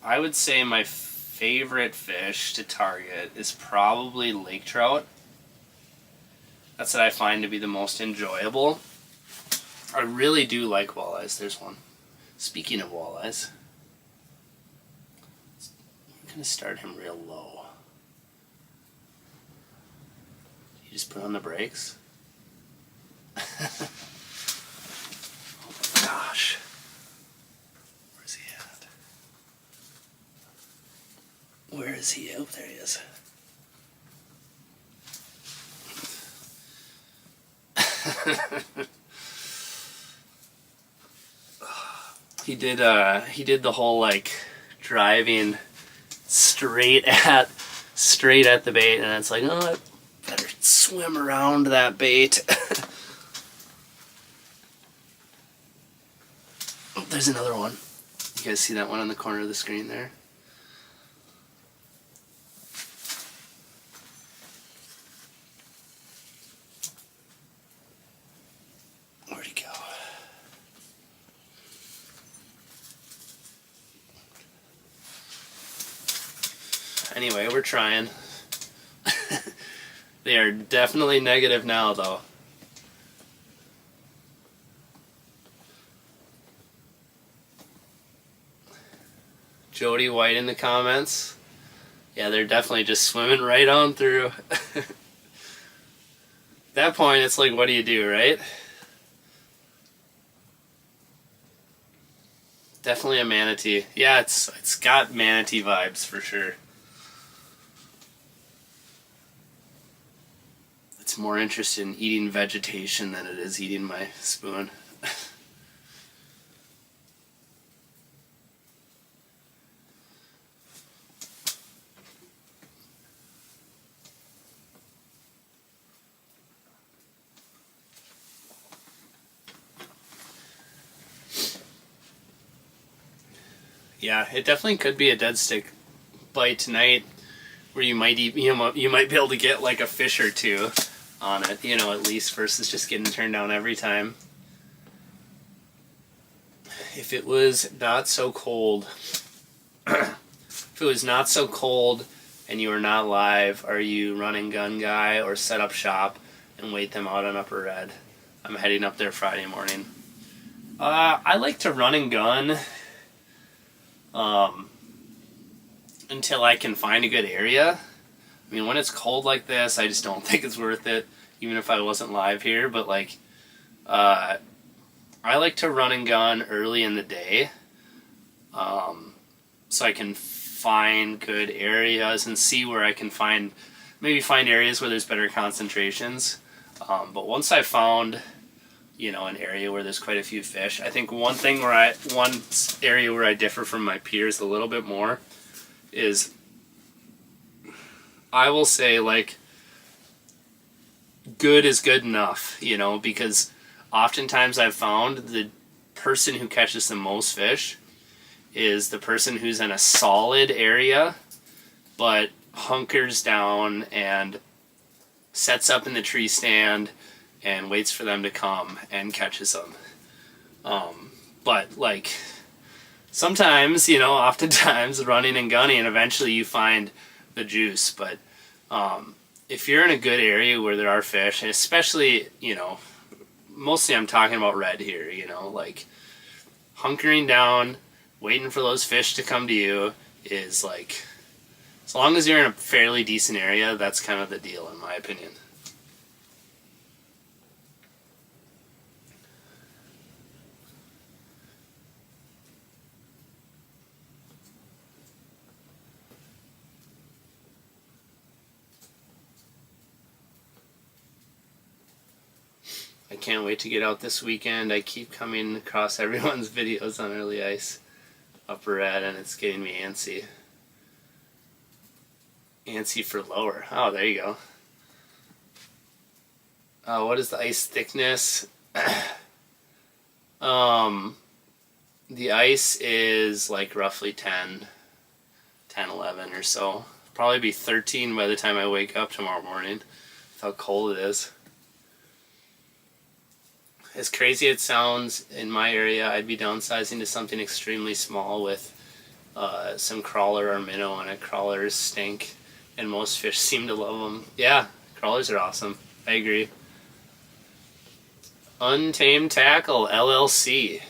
would say my favorite fish to target is probably lake trout. That's what I find to be the most enjoyable. I really do like walleyes. There's one. Speaking of walleyes, I'm going to start him real low. You just put on the brakes. Oh my gosh. Where's he at? Where is he? Oh, there he is. He did the whole like driving straight at the bait, and it's like, oh, I better swim around that bait. Oh, there's another one. You guys see that one on the corner of the screen there? Where'd he go? Anyway, we're trying. They are definitely negative now, though. Jody White in the comments. Yeah, they're definitely just swimming right on through. At that point, it's like, what do you do, right? Definitely a manatee. Yeah, it's got manatee vibes for sure. It's more interested in eating vegetation than it is eating my spoon. Yeah, it definitely could be a dead stick bite tonight, where you might you might be able to get like a fish or two on it, at least, versus just getting turned down every time. If it was not so cold, if it was not so cold and you are not live, are you run and gun guy or set up shop and wait them out on Upper Red? I'm heading up there Friday morning. I like to run and gun until I can find a good area. I mean, when it's cold like this, I just don't think it's worth it, even if I wasn't live here. But like, I like to run and gun early in the day, so I can find good areas and see where I can find areas where there's better concentrations. But once I found, an area where there's quite a few fish, I think one area where I differ from my peers a little bit more is, I will say, like, good is good enough, because oftentimes I've found the person who catches the most fish is the person who's in a solid area but hunkers down and sets up in the tree stand and waits for them to come and catches them. But like, sometimes, oftentimes running and gunning, eventually you find the juice. But if you're in a good area where there are fish, and especially, mostly I'm talking about red here, like, hunkering down, waiting for those fish to come to you is like, as long as you're in a fairly decent area, that's kind of the deal, in my opinion. I can't wait to get out this weekend. I keep coming across everyone's videos on early ice Upper Red, and it's getting me antsy. Antsy for lower. Oh, there you go. What is the ice thickness? The ice is like roughly 10, 11 or so. Probably be 13 by the time I wake up tomorrow morning. That's how cold it is. As crazy it sounds, in my area, I'd be downsizing to something extremely small with some crawler or minnow on it. Crawlers stink, and most fish seem to love them. Yeah, crawlers are awesome. I agree. Untamed Tackle, LLC.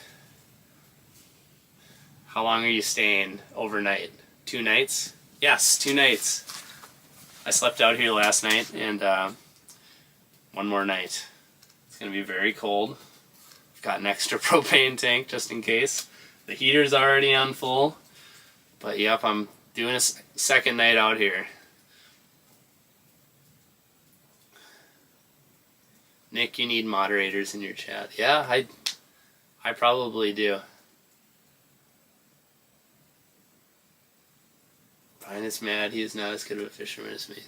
How long are you staying overnight? 2 nights? Yes, 2 nights. I slept out here last night, and one more night. It's going to be very cold. I've got an extra propane tank just in case. The heater's already on full. But yep, I'm doing a second night out here. Nick, you need moderators in your chat. Yeah, I probably do. Brian is mad. He is not as good of a fisherman as me.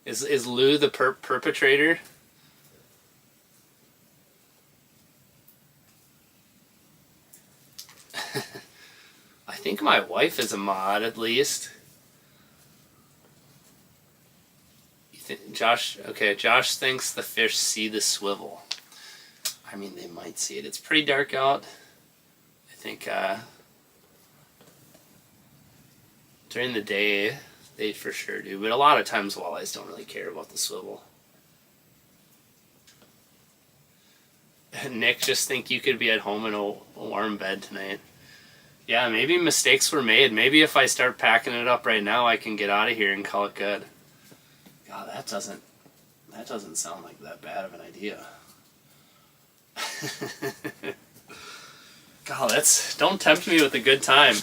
Is Lou the perpetrator? I think my wife is a mod, at least. Josh thinks the fish see the swivel. I mean, they might see it. It's pretty dark out. I think during the day, they for sure do. But a lot of times, walleyes don't really care about the swivel. Nick, just think you could be at home in a warm bed tonight. Yeah, maybe mistakes were made. Maybe if I start packing it up right now, I can get out of here and call it good. God, that doesn't sound like that bad of an idea. God, don't tempt me with a good time.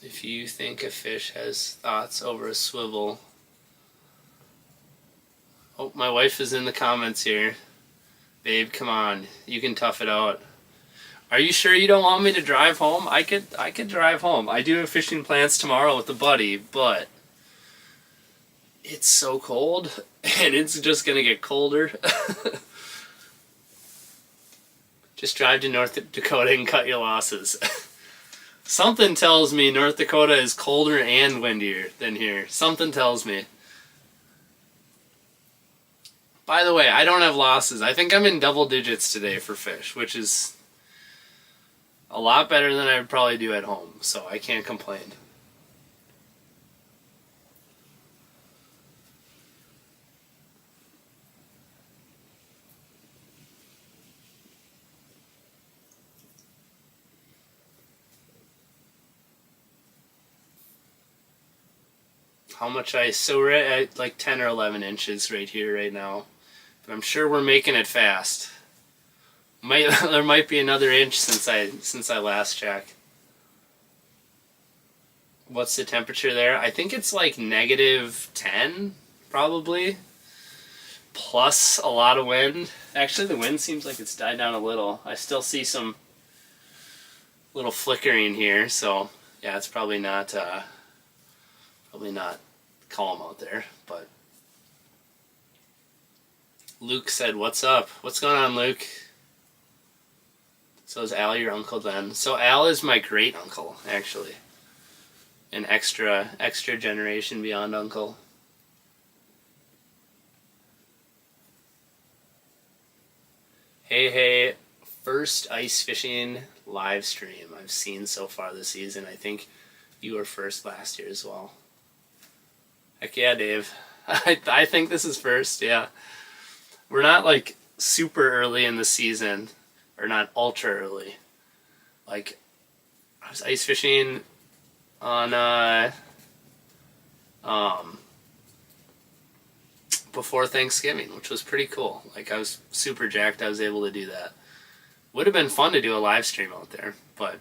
If you think a fish has thoughts over a swivel... Oh, my wife is in the comments here. Babe, come on. You can tough it out. Are you sure you don't want me to drive home? I could drive home. I do have fishing plans tomorrow with a buddy, but it's so cold, and it's just gonna get colder. Just drive to North Dakota and cut your losses. Something tells me North Dakota is colder and windier than here. Something tells me. By the way, I don't have losses. I think I'm in double digits today for fish, which is a lot better than I would probably do at home, so I can't complain. How much ice? So we're at like 10 or 11 inches right here right now. But I'm sure we're making it fast. There might be another inch since I last checked. What's the temperature there? I think it's like -10 probably. Plus a lot of wind. Actually the wind seems like it's died down a little. I still see some little flickering here, so yeah, it's probably not calm out there, but Luke said, "What's up? What's going on, Luke?" So is Al your uncle then? So Al is my great uncle, actually. An extra generation beyond uncle. Hey, first ice fishing live stream I've seen so far this season. I think you were first last year as well. Heck yeah, Dave. I think this is first, yeah. We're not like super early in the season, or not ultra early. Like, I was ice fishing on before Thanksgiving, which was pretty cool. Like, I was super jacked I was able to do that. Would have been fun to do a live stream out there, but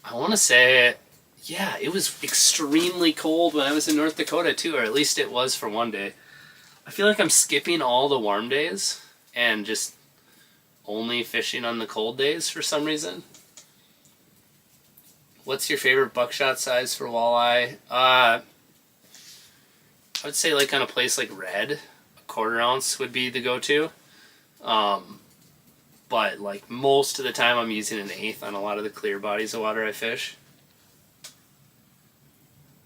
I want to say, yeah, it was extremely cold when I was in North Dakota too, or at least it was for one day. I feel like I'm skipping all the warm days and just only fishing on the cold days for some reason. What's your favorite buckshot size for walleye? I would say like on a place like Red, a 1/4 ounce would be the go-to. But like most of the time I'm using an 1/8 on a lot of the clear bodies of water I fish.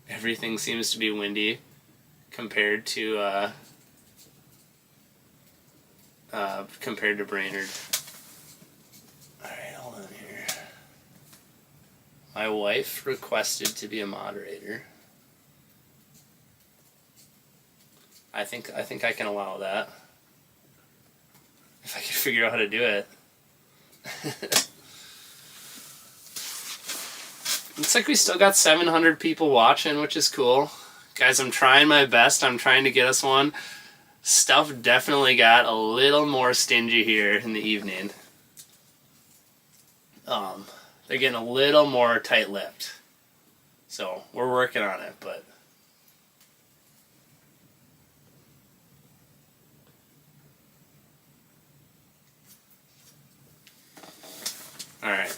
Everything seems to be windy compared to Brainerd. Alright, hold on here. My wife requested to be a moderator. I think I can allow that. If I can figure out how to do it. Looks like we still got 700 people watching, which is cool. Guys, I'm trying my best. I'm trying to get us one. Stuff definitely got a little more stingy here in the evening. They're getting a little more tight-lipped. So, we're working on it, but... Alright.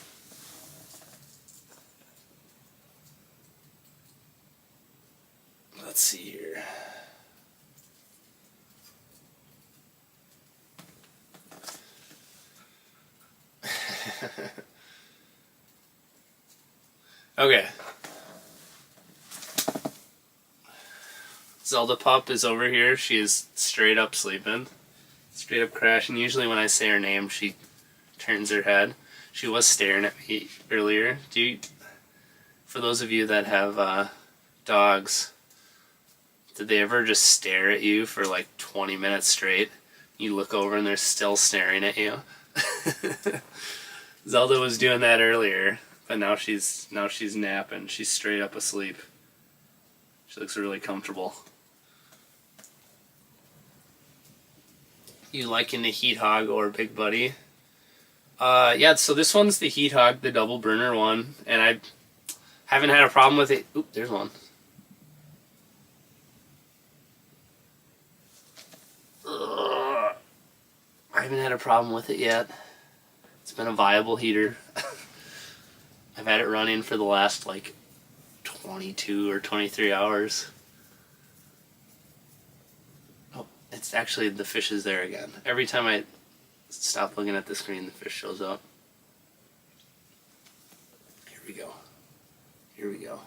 Let's see here. Okay. Zelda Pup is over here. She is straight up sleeping. Straight up crashing. Usually when I say her name, she turns her head. She was staring at me earlier. For those of you that have dogs, did they ever just stare at you for like 20 minutes straight? You look over and they're still staring at you. Zelda was doing that earlier, but now she's napping. She's straight up asleep. She looks really comfortable. You liking the Heat Hog or Big Buddy? Yeah, so this one's the Heat Hog, the double burner one, and I haven't had a problem with it. Oop, there's one. I haven't had a problem with it yet. It's been a viable heater. I've had it running for the last like 22 or 23 hours. Oh, it's actually, the fish is there again. Every time I stop looking at the screen, the fish shows up. Here we go. Here we go.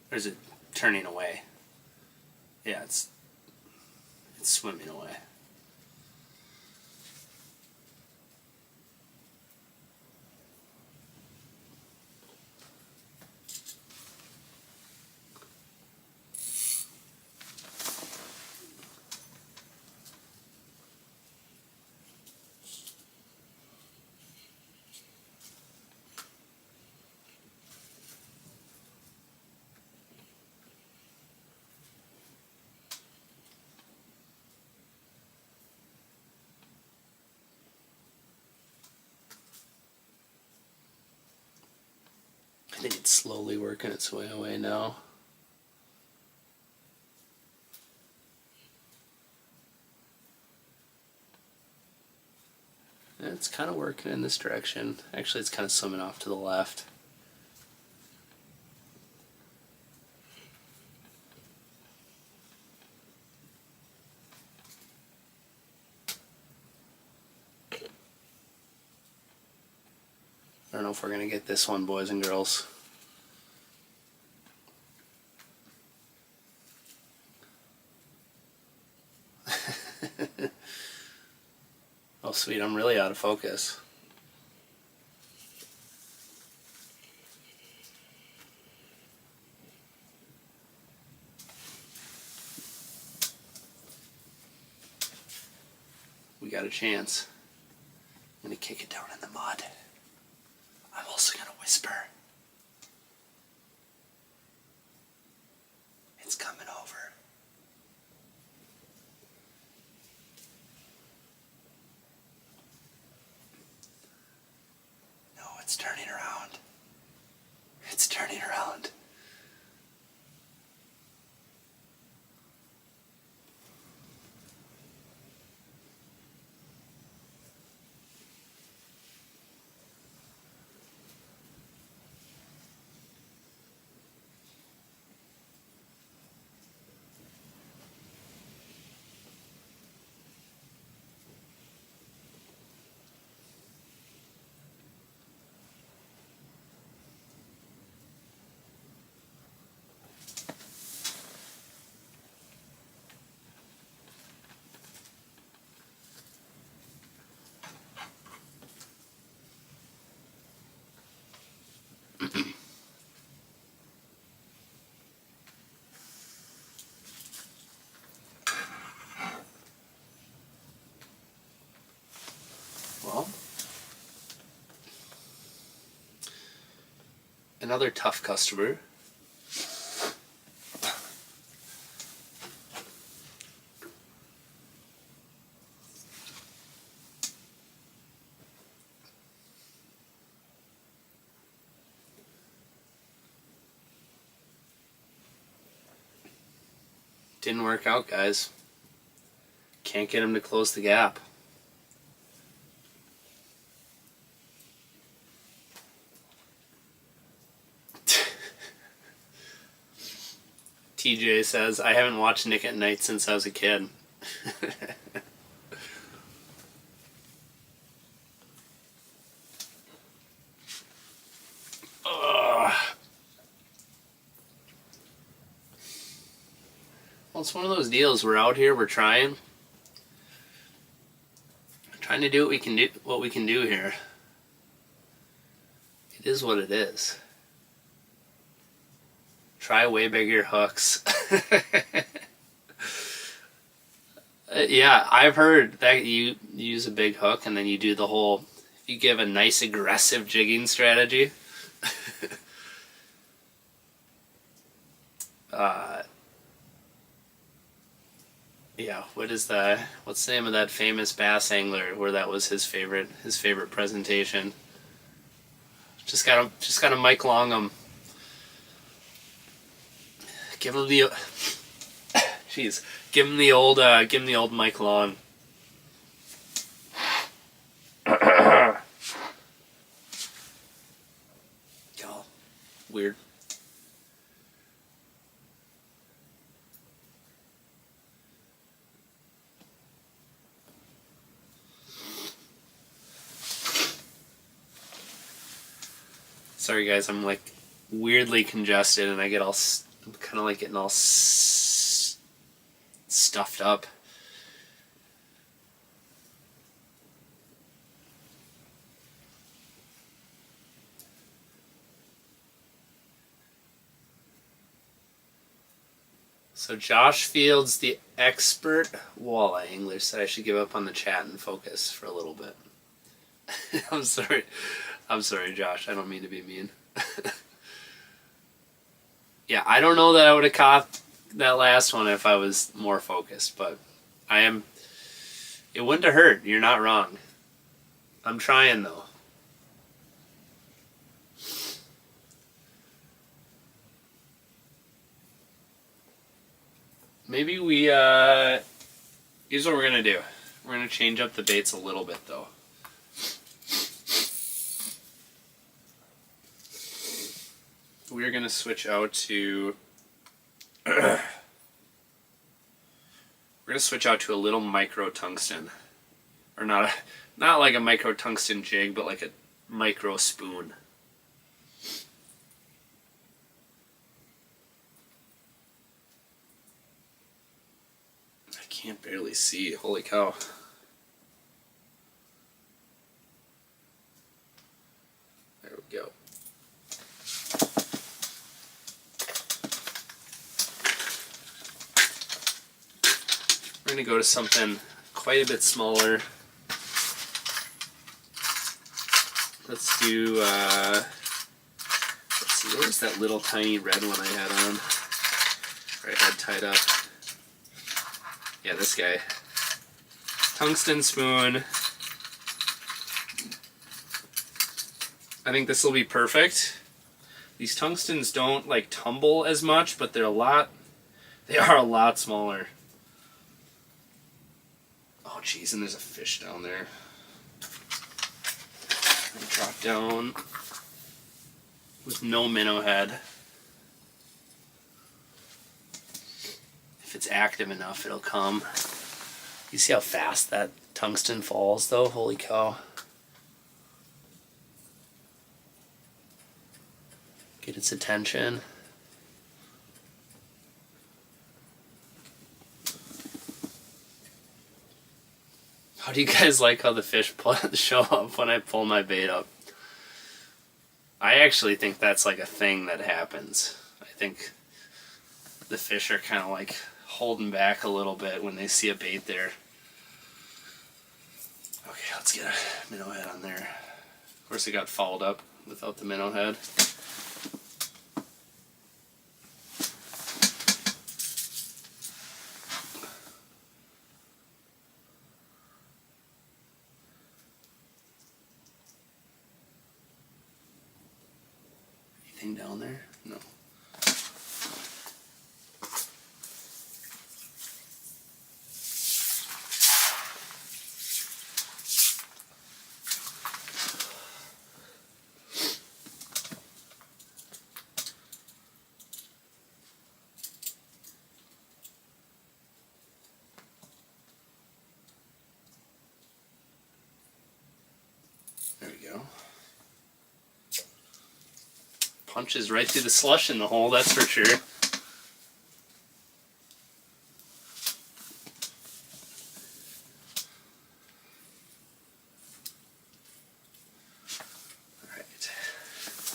Or is it turning away? Yeah, it's swimming away. I think it's slowly working its way away now. And it's kind of working in this direction. Actually, it's kind of swimming off to the left. I don't know if we're going to get this one, boys and girls. Oh, sweet, I'm really out of focus. We got a chance. I'm going to kick it down in the mud. I'm also going to whisper. It's coming over. No, it's turning around. It's turning around. Well, another tough customer. Didn't work out, guys. Can't get him to close the gap. TJ says, I haven't watched Nick at Night since I was a kid. Well, it's one of those deals. We're out here, we're trying to do what we can do here. It is what it is. Try way bigger hooks. Yeah, I've heard that you use a big hook and then you do the whole, you give a nice aggressive jigging strategy. Yeah, what's the name of that famous bass angler where that was his favorite presentation? Just gotta Mike Long him. Give him the give him the old Mike Long. Sorry guys, I'm like weirdly congested and I get all, I'm kind of like getting all stuffed up. So Josh Fields, the expert walleye angler, said I should give up on the chat and focus for a little bit. I'm sorry. I'm sorry, Josh. I don't mean to be mean. Yeah, I don't know that I would have caught that last one if I was more focused, but I am. It wouldn't have hurt. You're not wrong. I'm trying, though. Maybe we, here's what we're going to do. We're going to change up the baits a little bit, though. We're going to switch out to, we're going to switch out to a little micro tungsten. Or not like a micro tungsten jig, but like a micro spoon. I can't barely see. Holy cow. There we go. We're going to go to something quite a bit smaller. Let's do, let's see, what was that little tiny red one I had on? Or I had tied up. Yeah, this guy. Tungsten spoon. I think this will be perfect. These tungstens don't like tumble as much, but they are a lot smaller. Oh geez, and there's a fish down there. Drop down with no minnow head. If it's active enough, it'll come. You see how fast that tungsten falls, though? Holy cow. Get its attention. How do you guys like how the fish show up when I pull my bait up? I actually think that's like a thing that happens. I think the fish are kind of like holding back a little bit when they see a bait there. Okay, let's get a minnow head on there. Of course it got fouled up without the minnow head. Anything down there? No. There we go. Punches right through the slush in the hole, that's for sure. Alright.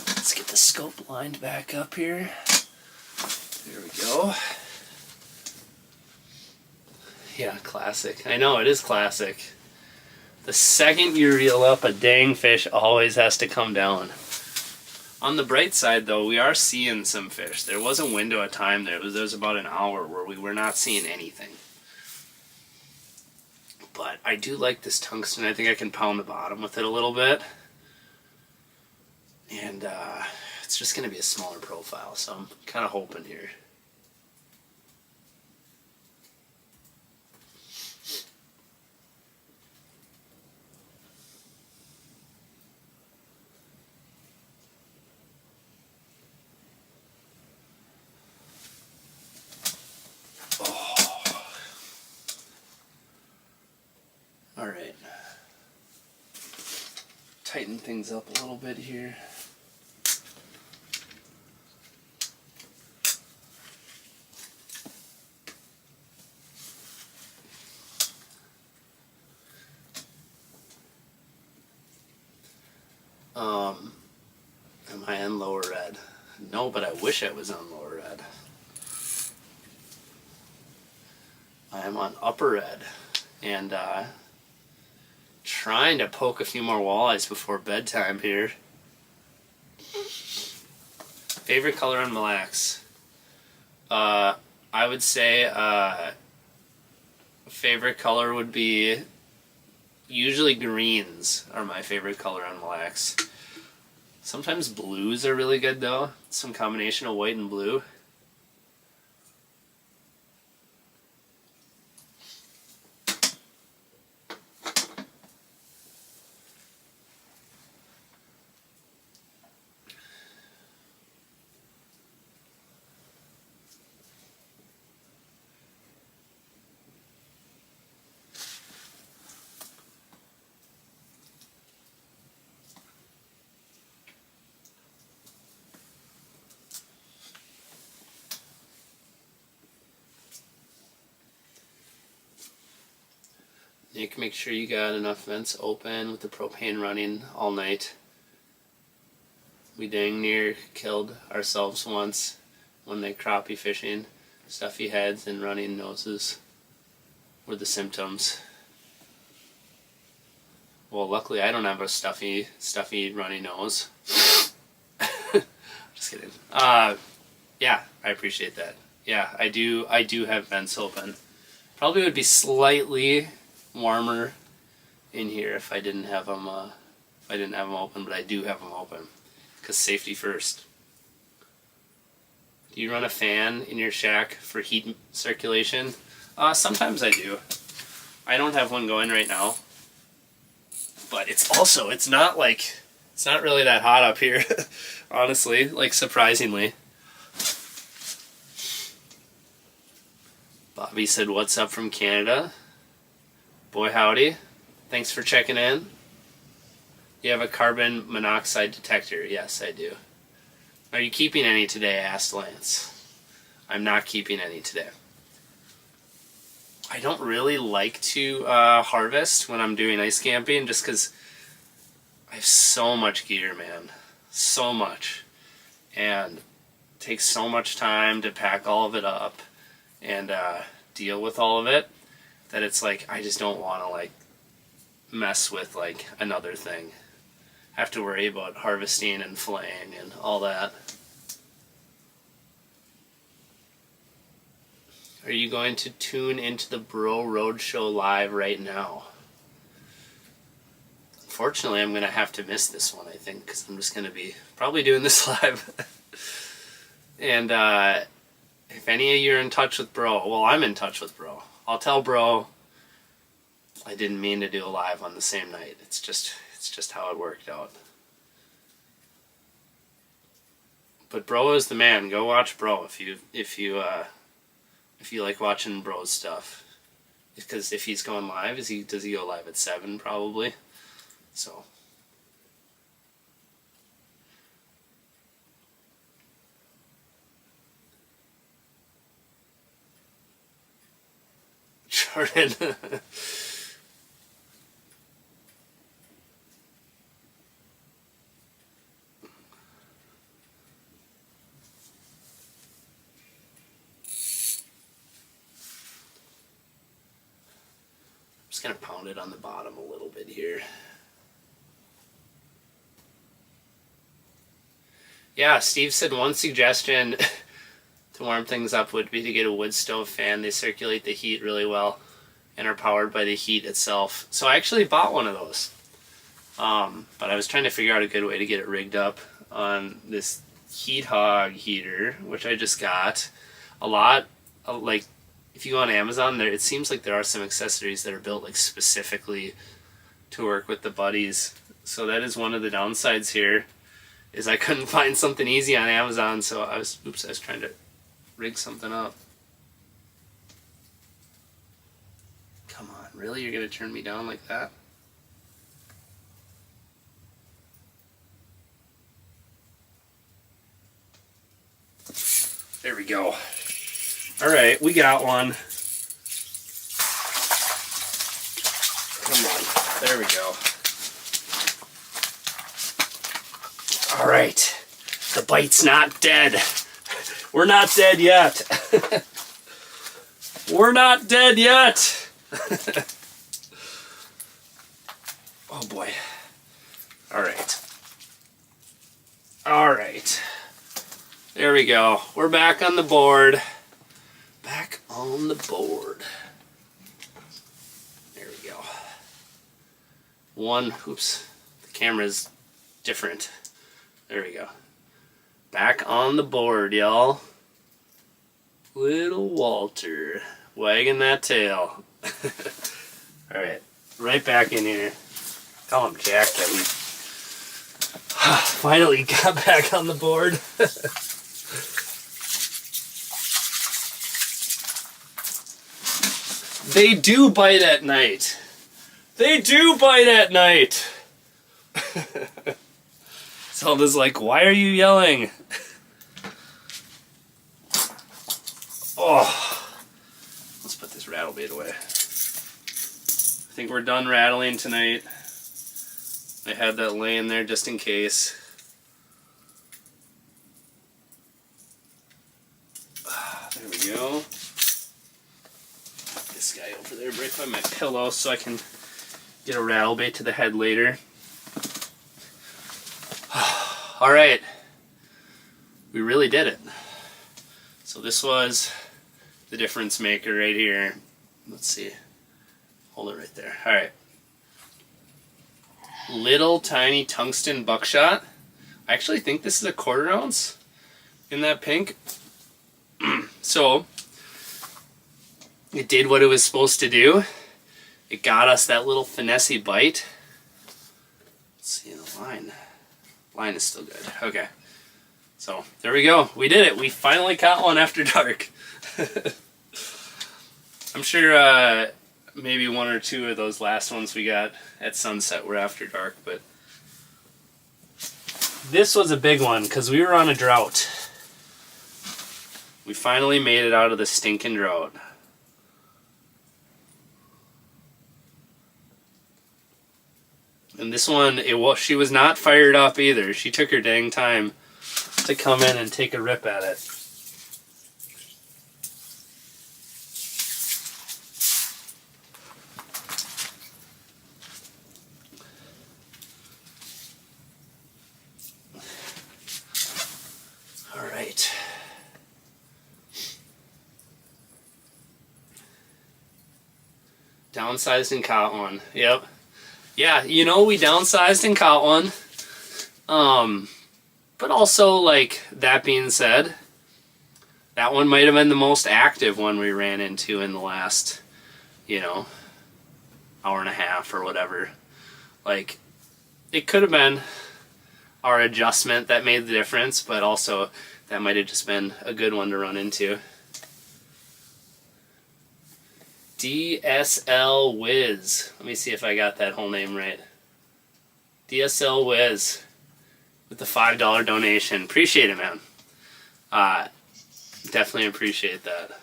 Let's get the scope lined back up here. There we go. Yeah, classic. I know, it is classic. The second you reel up, a dang fish always has to come down. On the bright side, though, we are seeing some fish. There was a window of time there. There was about an hour where we were not seeing anything. But I do like this tungsten. I think I can pound the bottom with it a little bit. And it's just going to be a smaller profile, so I'm kind of hoping here. Alright, tighten things up a little bit here. in lower red? No, but I wish I was on lower red. I am on upper red, and trying to poke a few more walleyes before bedtime here. Favorite color on Mille Lacs? I would say favorite color would be usually greens are my favorite color on Mille Lacs. Sometimes blues are really good though. Some combination of white and blue. Nick, make sure you got enough vents open with the propane running all night. We dang near killed ourselves once when they crappie fishing. Stuffy heads and running noses were the symptoms. Well, luckily I don't have a stuffy runny nose. Just kidding. Yeah, I appreciate that. Yeah, I do have vents open. Probably would be slightly warmer in here if I didn't have them open, but I do have them open because safety first. Do you run a fan in your shack for heat circulation? Sometimes I do. I don't have one going right now, but it's not really that hot up here. Honestly, like surprisingly. Bobby said, "What's up from Canada?" Boy howdy, thanks for checking in. You have a carbon monoxide detector? Yes, I do. Are you keeping any today? Asked Lance. I'm not keeping any today. I don't really like to harvest when I'm doing ice camping just because I have so much gear, man. So much. And it takes so much time to pack all of it up and deal with all of it, that it's like I just don't want to like mess with like another thing. Have to worry about harvesting and filleting and all that. Are you going to tune into the Bro Roadshow live right now? Unfortunately, I'm going to have to miss this one, I think, because I'm just going to be probably doing this live. And if any of you are in touch with Bro, well, I'm in touch with Bro. I'll tell Bro I didn't mean to do a live on the same night. It's just how it worked out. But Bro is the man. Go watch Bro if you like watching Bro's stuff. Because if he's going live, does he go live at 7 probably? So Jordan. Just gonna pound it on the bottom a little bit here. Yeah, Steve said one suggestion to warm things up would be to get a wood stove fan. They circulate the heat really well and are powered by the heat itself. So I actually bought one of those. But I was trying to figure out a good way to get it rigged up on this Heat Hog heater, which I just got. A lot, like, if you go on Amazon, it seems like there are some accessories that are built like specifically to work with the buddies. So that is one of the downsides here, is I couldn't find something easy on Amazon, so I was trying to rig something up. Come on, really? You're gonna turn me down like that? There we go. Alright, we got one. Come on, there we go. Alright, The bite's not dead. We're not dead yet. We're not dead yet. Oh boy. All right. All right. There we go. We're back on the board. Back on the board. There we go. Oops. The camera's different. There we go. Back on the board, y'all. Little Walter wagging that tail. Alright, right back in here. Call him Jack that we finally got back on the board. They do bite at night. They do bite at night. Zelda's like, why are you yelling? Oh, let's put this rattle bait away. I think we're done rattling tonight. I had that laying there just in case. There we go. This guy over there right by my pillow so I can get a rattle bait to the head later. Alright. We really did it. So this was the difference maker right here. Let's see. Hold it right there. Alright. Little tiny tungsten buckshot. I actually think this is a 1/4 ounce in that pink. So, it did what it was supposed to do. It got us that little finessey bite. Let's see the line. Line is still good. Okay. So, there we go. We did it. We finally caught one after dark. I'm sure maybe 1 or 2 of those last ones we got at sunset were after dark, but this was a big one because we were on a drought. We finally made it out of the stinking drought. And this one, she was not fired up either. She took her dang time to come in and take a rip at it. All right. Downsized and caught one. Yep. Yeah, you know, we downsized and caught one. But also, like, that being said, that one might have been the most active one we ran into in the last, you know, hour and a half or whatever. Like, it could have been our adjustment that made the difference, but also that might have just been a good one to run into. DSL Wiz. Let me see if I got that whole name right. DSL Wiz with the $5 donation. Appreciate it, man. Definitely appreciate that.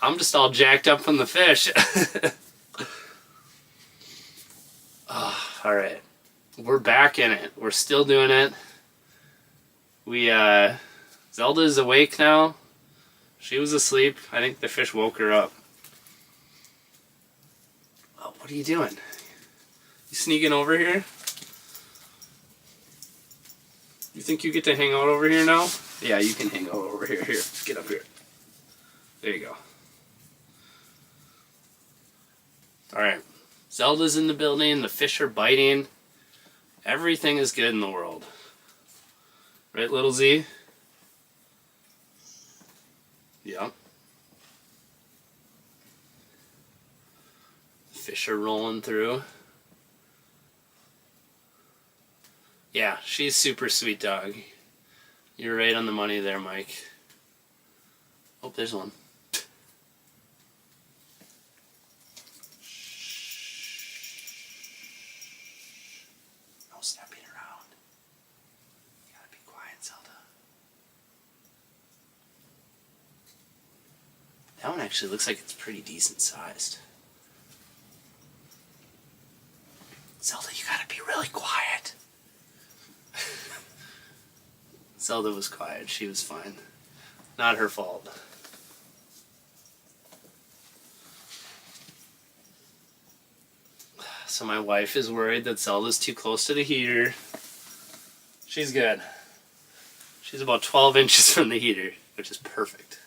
I'm just all jacked up from the fish. Alright. We're back in it. We're still doing it. Zelda's awake now. She was asleep. I think the fish woke her up. Oh, what are you doing? You sneaking over here? You think you get to hang out over here now? Yeah, you can hang out over here. Here, get up here. There you go. Alright. Zelda's in the building. The fish are biting. Everything is good in the world. Right, little Z? Yep. Fish are rolling through. Yeah, she's super sweet dog. You're right on the money there, Mike. Oh, there's one. No stepping around. You gotta be quiet, Zelda. That one actually looks like it's pretty decent sized. Zelda, you gotta be really quiet. Zelda was quiet. She was fine. Not her fault. So my wife is worried that Zelda's too close to the heater. She's good. She's about 12 inches from the heater, which is perfect.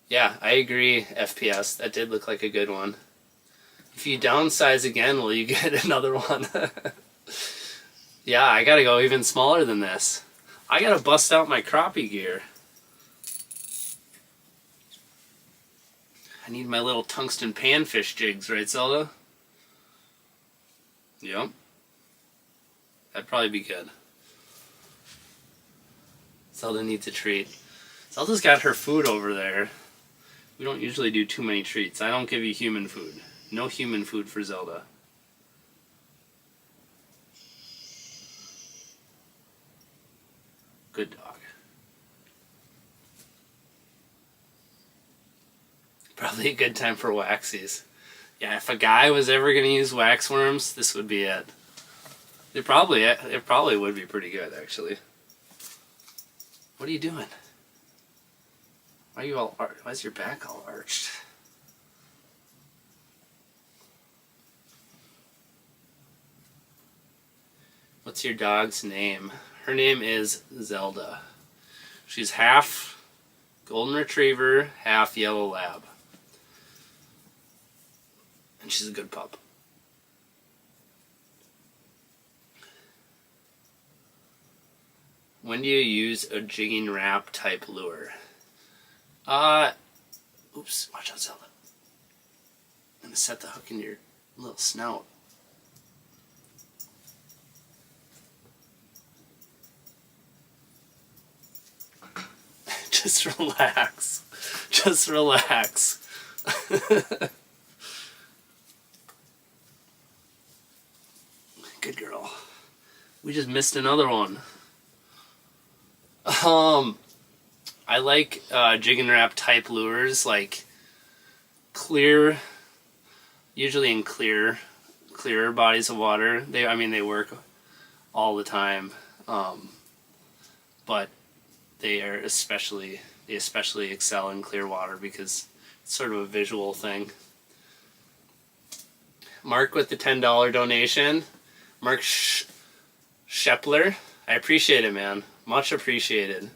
Yeah, I agree, FPS. That did look like a good one. If you downsize again, will you get another one? Yeah, I gotta go even smaller than this. I gotta bust out my crappie gear. I need my little tungsten panfish jigs, right, Zelda? Yep. That'd probably be good. Zelda needs a treat. Zelda's got her food over there. We don't usually do too many treats. I don't give you human food. No human food for Zelda. Good dog. Probably a good time for waxies. Yeah, if a guy was ever going to use wax worms, this would be it. It probably would be pretty good, actually. What are you doing? Why is your back all arched? What's your dog's name? Her name is Zelda. She's half golden retriever, half yellow lab. And she's a good pup. When do you use a jigging wrap type lure? Oops, watch out, Zelda. I'm gonna set the hook in your little snout. Just relax. Just relax. Good girl. We just missed another one. I like jig and wrap type lures, like clear, usually in clearer bodies of water. They work all the time, but they especially excel in clear water because it's sort of a visual thing. Mark with the $10 donation. Mark Shepler. I appreciate it, man. Much appreciated.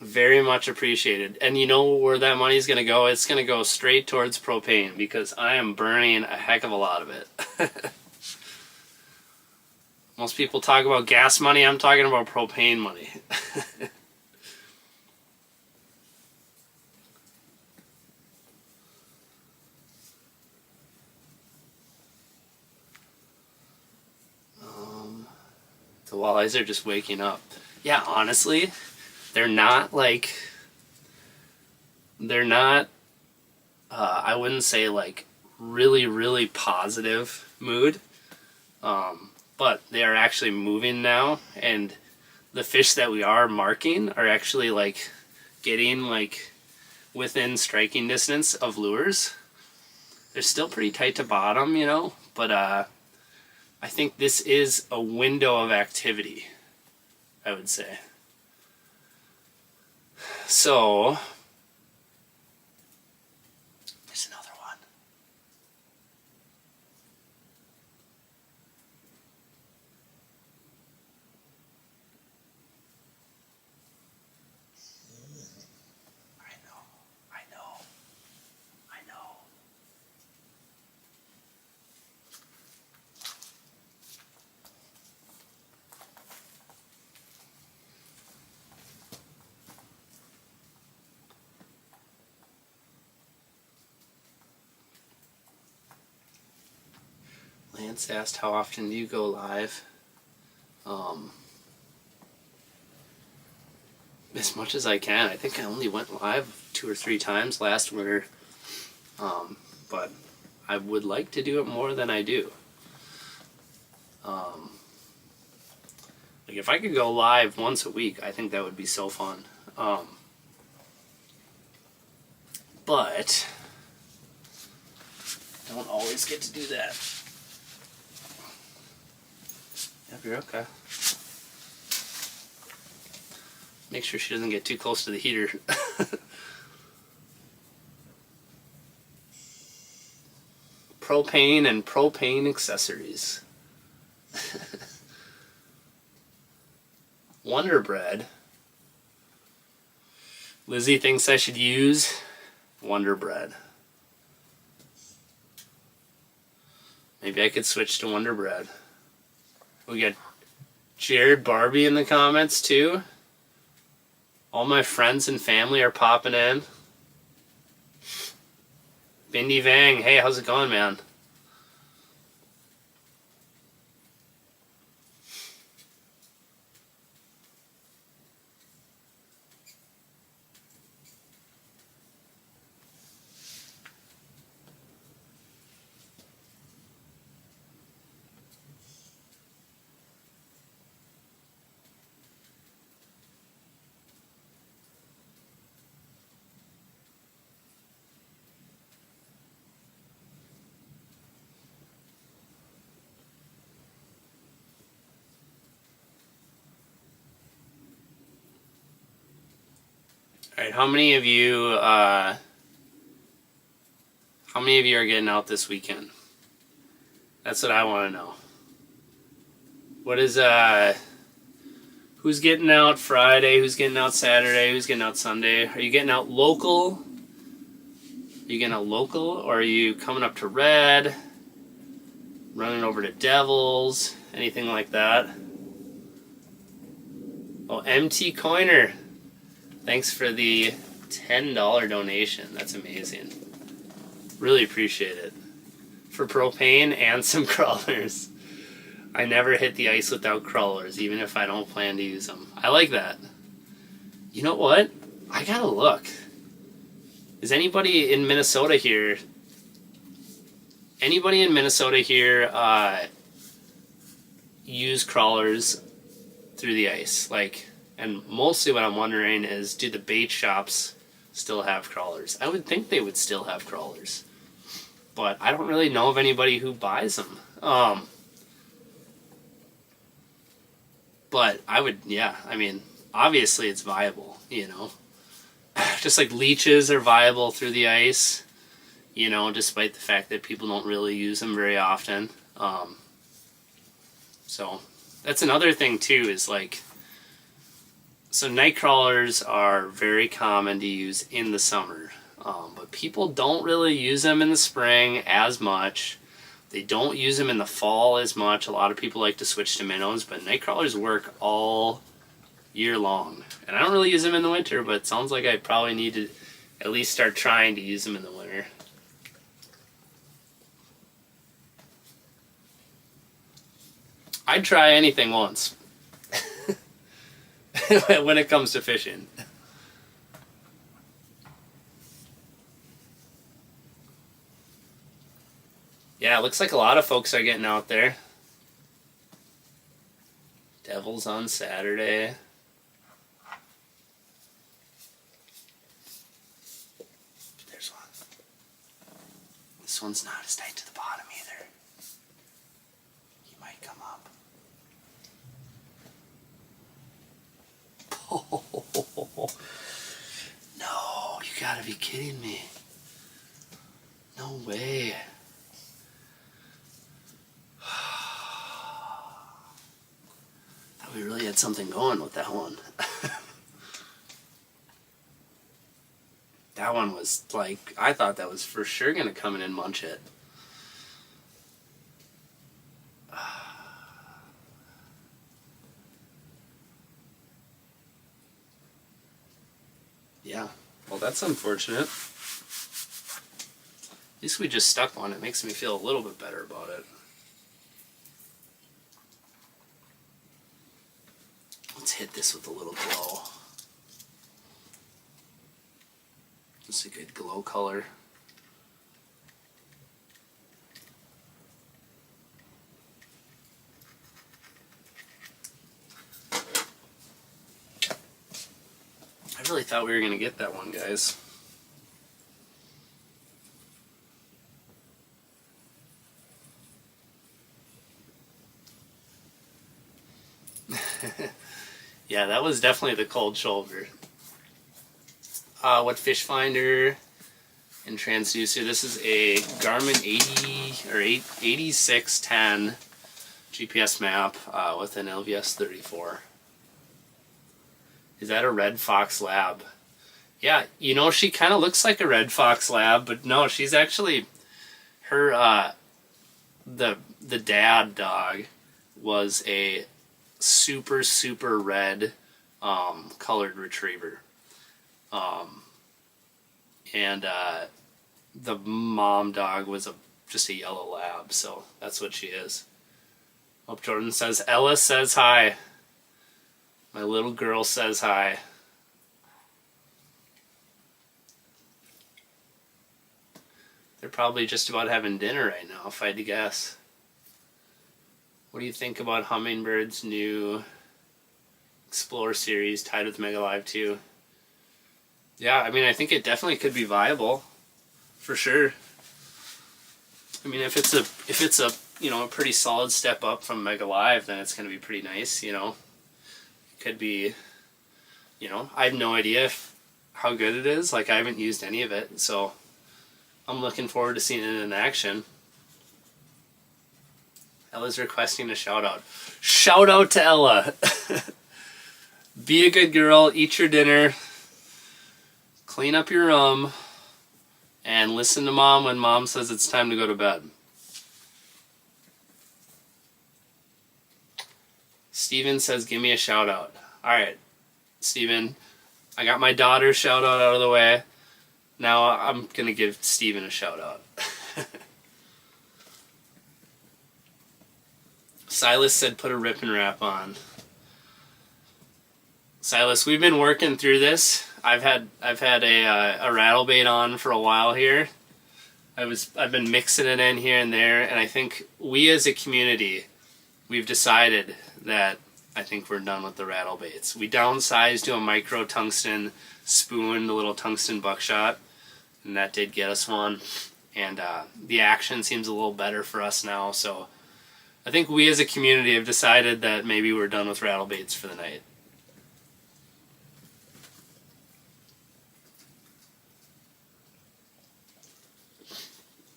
Very much appreciated. And you know where that money's going to go? It's going to go straight towards propane because I am burning a heck of a lot of it. Most people talk about gas money. I'm talking about propane money. The walleyes are just waking up. Yeah, honestly, they're not, I wouldn't say like really, really positive mood. But they are actually moving now, and the fish that we are marking are actually like getting like within striking distance of lures. They're still pretty tight to bottom, but I think this is a window of activity, I would say. So, there's another one. I know. Lance asked, how often do you go live? As much as I can. I think I only went live 2 or 3 times last winter. But I would like to do it more than I do. Like, if I could go live once a week, I think that would be so fun. But don't always get to do that. Yep, you're okay. Make sure she doesn't get too close to the heater. Propane and propane accessories. Wonder Bread. Lizzie thinks I should use Wonder Bread. Maybe I could switch to Wonder Bread. We got Jared Barbie in the comments too. All my friends and family are popping in. Bindi Vang, hey, how's it going, man? All right, how many of you are getting out this weekend? That's what I want to know. What is who's getting out Friday? Who's getting out Saturday? Who's getting out Sunday? Are you getting out local? Are you getting out local, or are you coming up to Red? Running over to Devils? Anything like that? Oh, MT Coiner. Thanks for the $10 donation. That's amazing. Really appreciate it. For propane and some crawlers. I never hit the ice without crawlers, even if I don't plan to use them. I like that. You know what? I gotta look. Is anybody in Minnesota here? Anybody in Minnesota here use crawlers through the ice? Like, and mostly what I'm wondering is, do the bait shops still have crawlers? I would think they would still have crawlers, but I don't really know of anybody who buys them. But I would, yeah, I mean, obviously it's viable, you know. Just like leeches are viable through the ice, you know, despite the fact that people don't really use them very often. So that's another thing too, is like, so night crawlers are very common to use in the summer, but people don't really use them in the spring as much. They don't use them in the fall as much. A lot of people like to switch to minnows, but night crawlers work all year long. And I don't really use them in the winter, but it sounds like I probably need to at least start trying to use them in the winter. I'd try anything once. When it comes to fishing. Yeah, it looks like a lot of folks are getting out there. Devils on Saturday. There's one. This one's not as tight to the bottom either. He might come up. Oh, no, you gotta be kidding me. No way. Thought we really had something going with that one. That one was like, I thought that was for sure gonna come in and munch it. Yeah, well, that's unfortunate. At least we just stuck one. It makes me feel a little bit better about it. Let's hit this with a little glow. Just a good glow color. really thought we were going to get that one, guys. Yeah, that was definitely the cold shoulder. What fish finder and transducer? This is a Garmin 80 or 8610 GPS map with an LVS 34. Is that a red fox lab? Yeah, you know, she kind of looks like a red fox lab, but no, she's actually her. The dad dog was a super red colored retriever, and the mom dog was just a yellow lab, so that's what she is. Hope Jordan says Ella says hi. My little girl says hi. They're probably just about having dinner right now, if I had to guess. What do you think about Hummingbird's new Explore series tied with Mega Live 2? Yeah, I mean, I think it definitely could be viable, for sure. I mean, if it's a you know, a pretty solid step up from Mega Live, then it's going to be pretty nice, you know. It could be, you know, I have no idea how good it is. Like, I haven't used any of it, so I'm looking forward to seeing it in action. Ella's requesting a shout out. Shout out to Ella. Be a good girl, eat your dinner, clean up your room, and listen to mom when mom says it's time to go to bed. Steven says, give me a shout out. Alright, Steven, I got my daughter's shout out of the way. Now I'm going to give Steven a shout out. Silas said put a rip and wrap on. Silas, we've been working through this. I've had a rattle bait on for a while here. I've been mixing it in here and there, and I think we as a community, we've decided that I think we're done with the rattle baits. We downsized to a micro tungsten spoon, the little tungsten buckshot, and that did get us one. And the action seems a little better for us now, so I think we as a community have decided that maybe we're done with rattle baits for the night.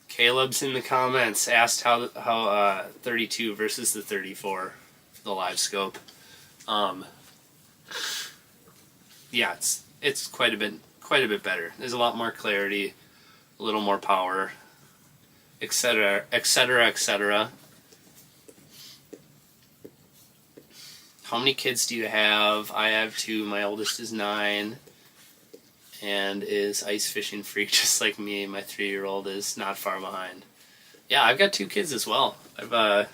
Caleb's in the comments asked how 32 versus the 34 for the live scope. Yeah, it's quite a bit better. There's a lot more clarity, a little more power, etc., etc., etc. How many kids do you have? I have 2. My oldest is 9. And is ice fishing freak just like me. My 3-year-old is not far behind. Yeah, I've got 2 kids as well. My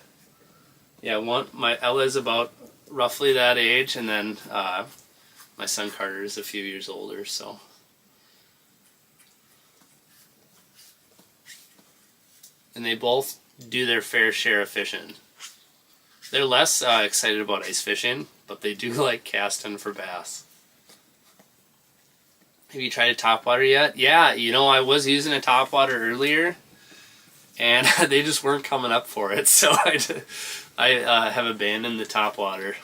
Ella is about roughly that age, and then my son Carter is a few years older. So, and they both do their fair share of fishing. They're less excited about ice fishing, but they do like casting for bass. Have you tried a topwater yet? Yeah, you know, I was using a topwater earlier, and they just weren't coming up for it, so I have abandoned the topwater.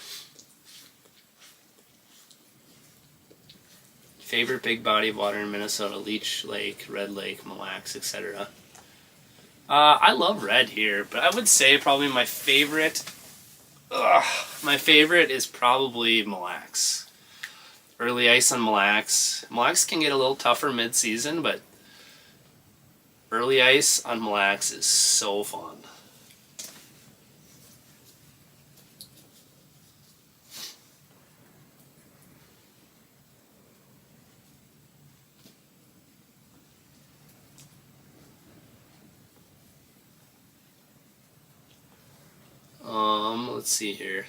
Favorite big body of water in Minnesota? Leech Lake, Red Lake, Mille Lacs, etc. I love red here, but I would say probably my favorite is probably Mille Lacs. Early ice on Mille Lacs. Mille Lacs can get a little tougher mid-season, but early ice on Mille Lacs is so fun. Let's see here.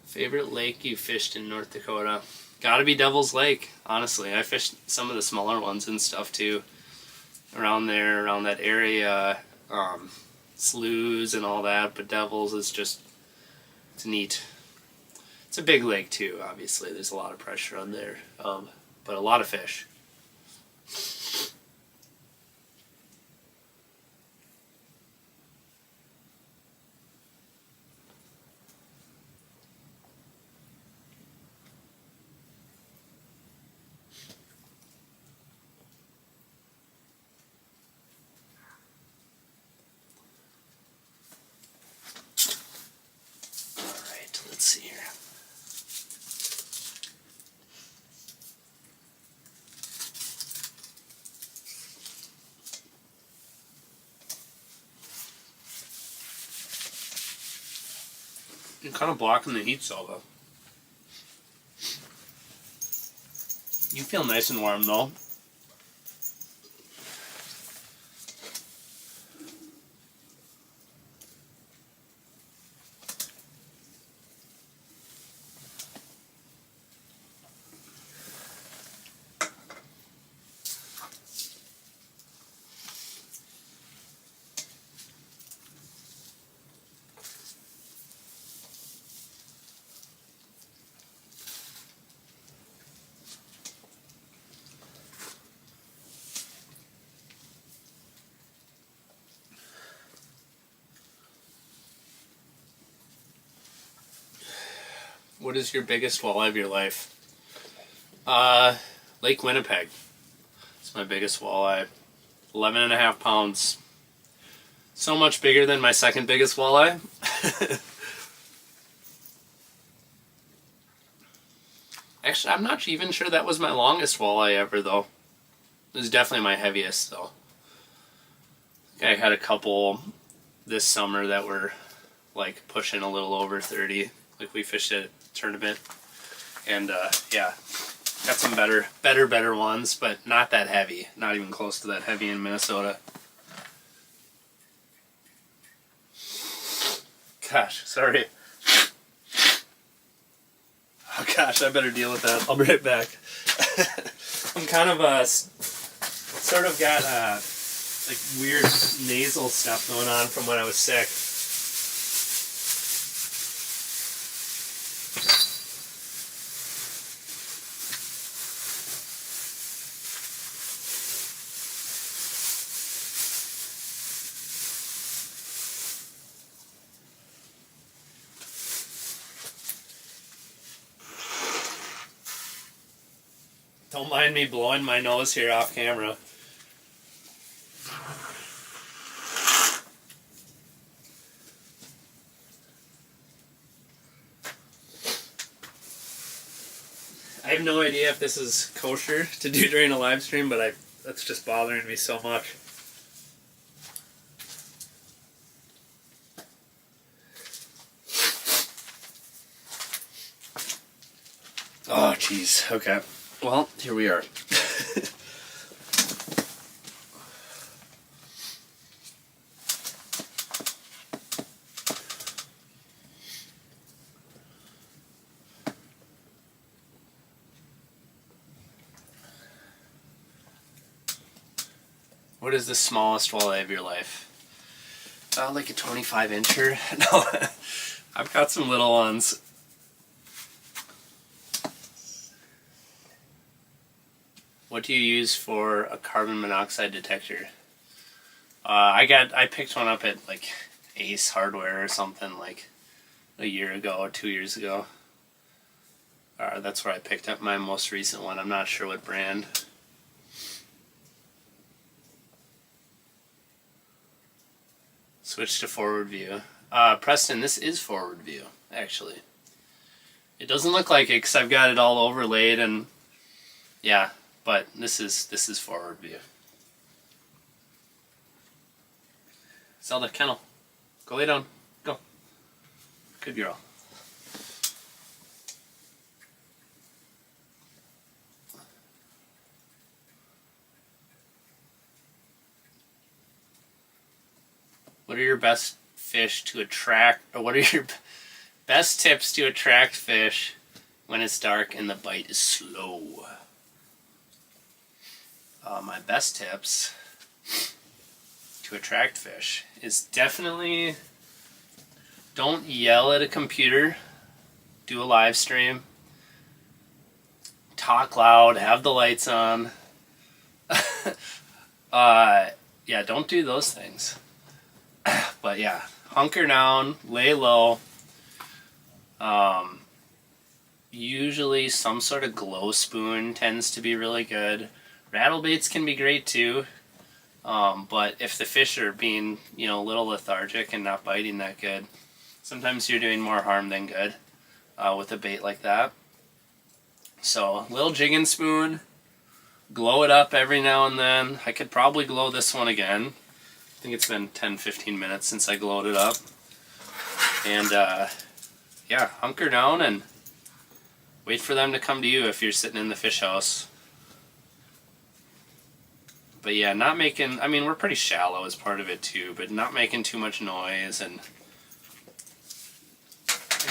Favorite lake you fished in North Dakota? Gotta be Devil's Lake, honestly. I fished some of the smaller ones and stuff too. around there, around that area. Sloughs and all that, but Devils is just, it's neat. It's a big lake too, obviously. There's a lot of pressure on there, but a lot of fish. Let's see here. You're kind of blocking the heat cell though. You feel nice and warm though. What is your biggest walleye of your life? Lake Winnipeg. It's my biggest walleye. 11.5 pounds. So much bigger than my second biggest walleye. Actually, I'm not even sure that was my longest walleye ever, though. It was definitely my heaviest, though. I had a couple this summer that were like pushing a little over 30. Like we fished at a tournament, and yeah, got some better ones, but not that heavy. Not even close to that heavy in Minnesota. Gosh, sorry. Oh gosh, I better deal with that. I'll be right back. I'm kind of sort of got like weird nasal stuff going on from when I was sick. Don't mind me blowing my nose here off camera. I have no idea if this is kosher to do during a live stream, but that's just bothering me so much. Oh, jeez. Okay. Well, here we are. What is the smallest walleye of your life? Like a 25-incher? No, I've got some little ones. What do you use for a carbon monoxide detector? I picked one up at like Ace Hardware or something like a year ago or 2 years ago. That's where I picked up my most recent one. I'm not sure what brand. Switch to forward view. Preston, this is forward view, actually. It doesn't look like it because I've got it all overlaid and yeah. But this is forward view. Zelda, kennel. Go lay down. Go. Good girl. What are your best fish to attract, or what are your best tips to attract fish when it's dark and the bite is slow? My best tips to attract fish is definitely don't yell at a computer, do a live stream, talk loud, have the lights on. Yeah, don't do those things. But yeah, hunker down, lay low. Usually some sort of glow spoon tends to be really good. Rattle baits can be great too. But if the fish are being, a little lethargic and not biting that good, sometimes you're doing more harm than good with a bait like that. So, little jigging spoon, glow it up every now and then. I could probably glow this one again. I think it's been 10-15 minutes since I glowed it up. And yeah, hunker down and wait for them to come to you if you're sitting in the fish house. But yeah, not making, we're pretty shallow as part of it too, but not making too much noise and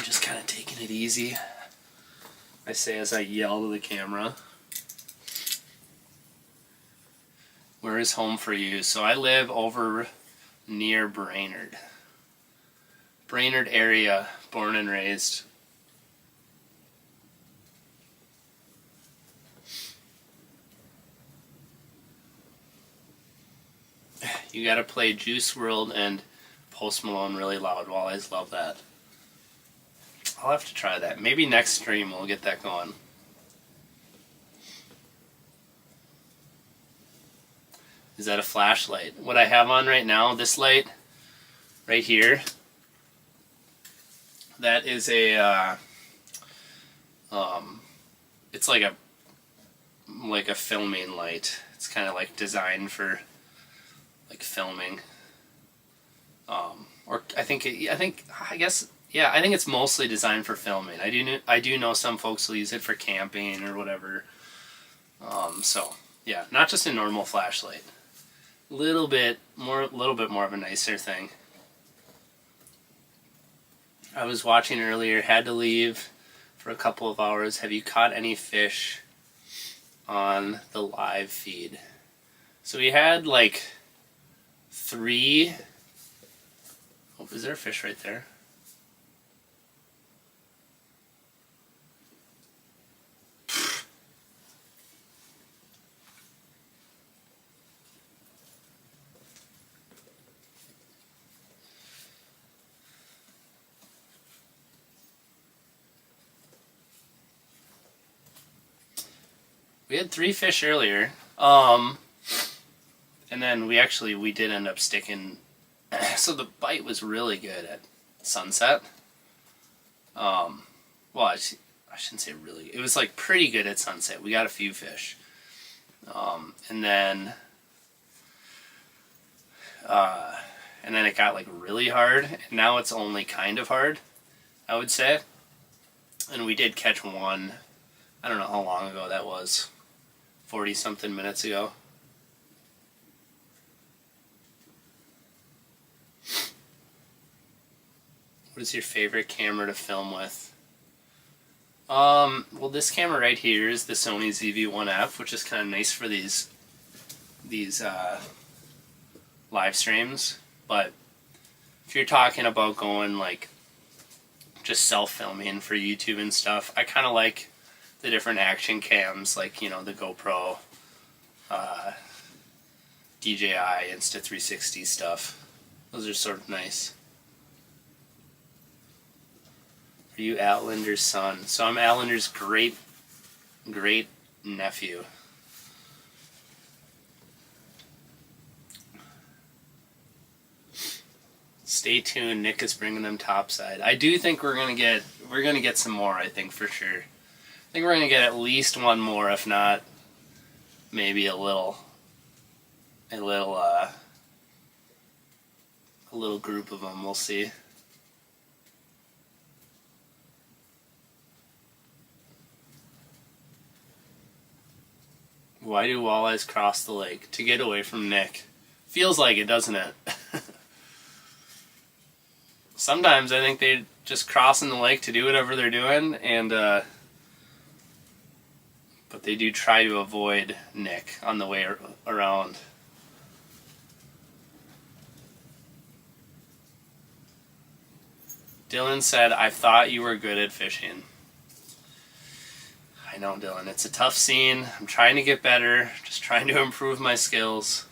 just kind of taking it easy. I say as I yell to the camera. Where is home for you? So I live over near Brainerd. Brainerd area, born and raised. You gotta play Juice WRLD and Post Malone really loud. Walleyes love that. I'll have to try that. Maybe next stream we'll get that going. Is that a flashlight? What I have on right now, this light right here, that is a it's like a filming light. It's kind of like designed for like filming. Or I think it's mostly designed for filming. I do know some folks will use it for camping or whatever. So yeah, not just a normal flashlight. Little bit more of a nicer thing. I was watching earlier, had to leave for a couple of hours. Have you caught any fish on the live feed? So we had like 3. Oh, is there a fish right there? We had 3 fish earlier, and then we did end up sticking. So the bite was really good at sunset. Well, I shouldn't say really. It was like pretty good at sunset. We got a few fish, and then it got like really hard. And now it's only kind of hard, I would say. And we did catch one. I don't know how long ago that was. 40-something minutes ago. What is your favorite camera to film with? Well, this camera right here is the Sony ZV-1F, which is kind of nice for these live streams. But if you're talking about going like just self-filming for YouTube and stuff, I kind of like the different action cams, like, the GoPro, DJI, Insta360 stuff. Those are sort of nice. Are you Lindner's son? So I'm Lindner's great nephew. Stay tuned. Nick is bringing them topside. I do think we're gonna get some more. I think for sure. I think we're gonna get at least one more, if not maybe a little group of them. We'll see. Why do walleyes cross the lake? To get away from Nick. Feels like it, doesn't it? Sometimes I think they just crossing the lake to do whatever they're doing, and but they do try to avoid Nick on the way around. Dylan said, I thought you were good at fishing. I know, Dylan. It's a tough scene. I'm trying to get better. Just trying to improve my skills.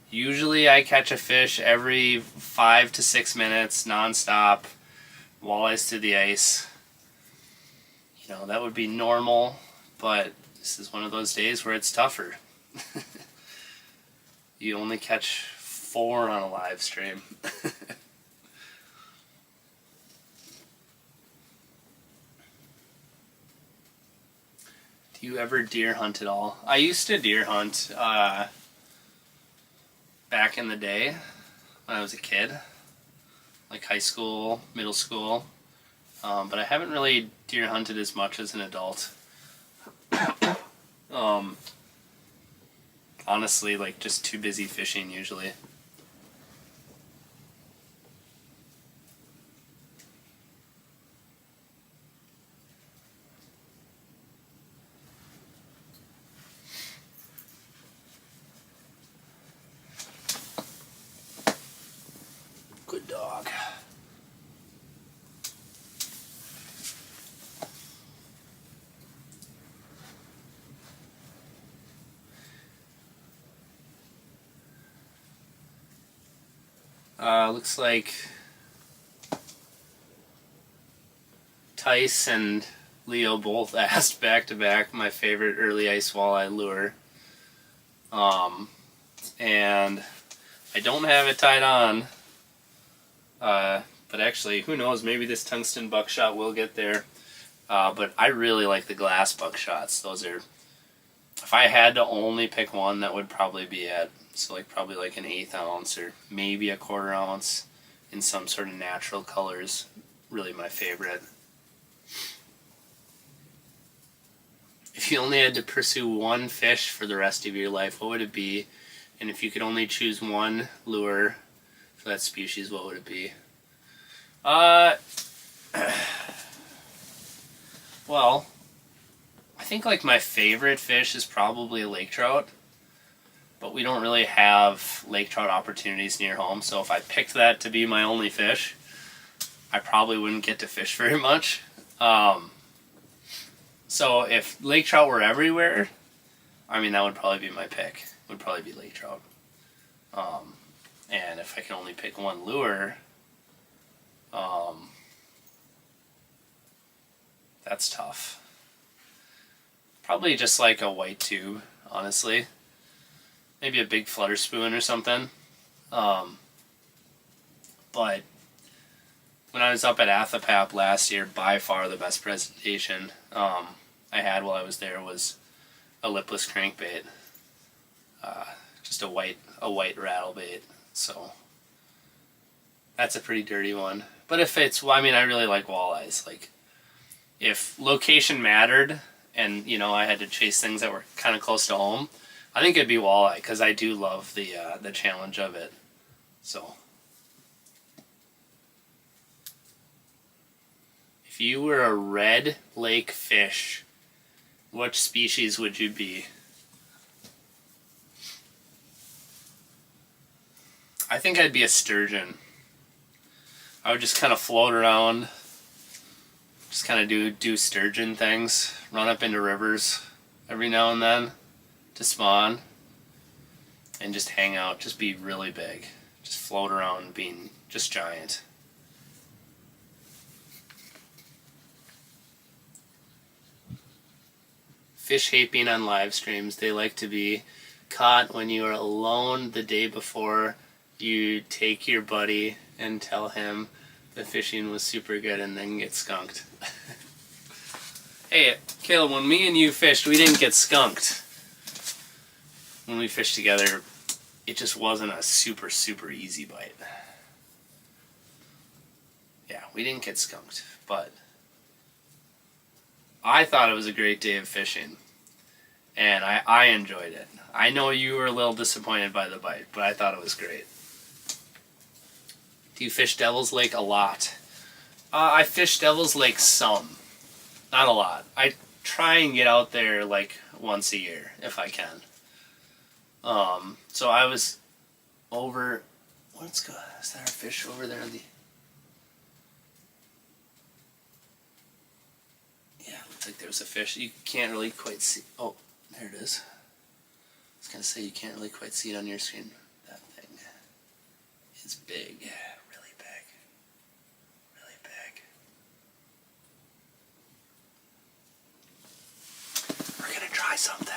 Usually I catch a fish every 5 to 6 minutes, nonstop. Walleyes to the ice. You know, that would be normal, but this is one of those days where it's tougher. You only catch 4 on a live stream. Do you ever deer hunt at all? I used to deer hunt back in the day when I was a kid, like high school, middle school, but I haven't really deer hunted as much as an adult. Honestly, like just too busy fishing usually. Good dog. Looks like Tice and Leo both asked back to back my favorite early ice walleye lure. And I don't have it tied on. But actually, who knows, maybe this tungsten buckshot will get there. But I really like the glass buckshots. Those are, if I had to only pick one, that would probably be it. So like probably like an 1/8 ounce or maybe a 1/4 ounce in some sort of natural colors. Really my favorite. If you only had to pursue one fish for the rest of your life, what would it be? And if you could only choose one lure for that species, what would it be? Well, I think like my favorite fish is probably a lake trout. But we don't really have lake trout opportunities near home, so if I picked that to be my only fish, I probably wouldn't get to fish very much. So if lake trout were everywhere, I mean, that would probably be my pick. It would probably be lake trout. And if I can only pick one lure, that's tough. Probably just like a white tube, honestly. Maybe a big flutter spoon or something. But when I was up at Athapap last year, by far the best presentation I had while I was there was a lipless crankbait. Just a white rattle bait. So that's a pretty dirty one. But if it's, well, I mean, I really like walleyes. Like, if location mattered and, you know, I had to chase things that were kind of close to home, I think it'd be walleye, because I do love the challenge of it. So, if you were a red lake fish, what species would you be? I think I'd be a sturgeon. I would just kind of float around, just kind of do sturgeon things, run up into rivers every now and then to spawn, and just hang out, just be really big, just float around being just giant. Fish haping on live streams, they like to be caught when you are alone the day before you take your buddy and tell him the fishing was super good and then get skunked. Hey, Caleb, when me and you fished, we didn't get skunked. When we fished together, it just wasn't a super, super easy bite. Yeah, we didn't get skunked, but I thought it was a great day of fishing, and I enjoyed it. I know you were a little disappointed by the bite, but I thought it was great. Do you fish Devil's Lake a lot? I fish Devil's Lake some, not a lot. I try and get out there like once a year if I can. So I was over, is there a fish over there? Looked like there was a fish. You can't really quite see. Oh, there it is. I was gonna say you can't really quite see it on your screen. That thing is big, really big, really big. We're gonna try something.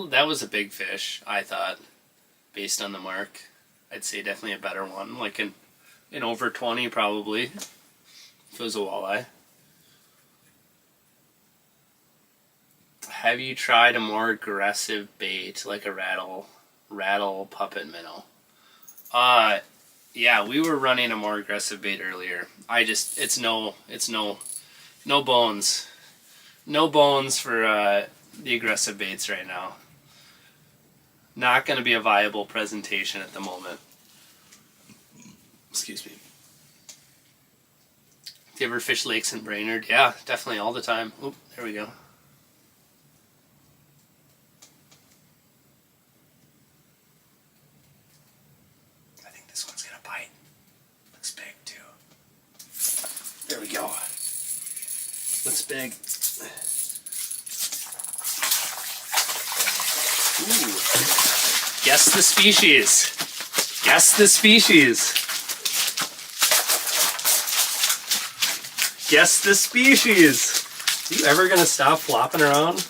That was a big fish, I thought, based on the mark. I'd say definitely a better one, like in over 20 probably, if it was a walleye. Have you tried a more aggressive bait, like a rattle puppet minnow? Yeah, we were running a more aggressive bait earlier. It's no bones. No bones for the aggressive baits right now. Not going to be a viable presentation at the moment. Excuse me. Do you ever fish lakes in Brainerd? Yeah, definitely all the time. Oop, there we go. I think this one's going to bite. Looks big too. There we go. Looks big. Ooh. Guess the species. Guess the species. Guess the species. Are you ever gonna stop flopping around?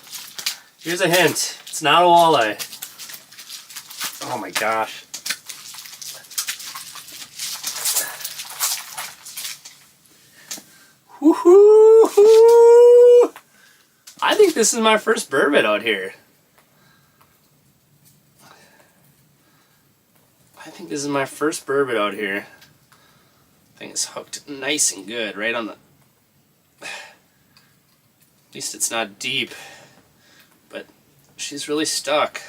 Here's a hint. It's not a walleye. Oh my gosh. Woohoo! I think this is my first burbot out here. I think this is my first burbot out here. I think it's hooked nice and good right on the... At least it's not deep, but she's really stuck.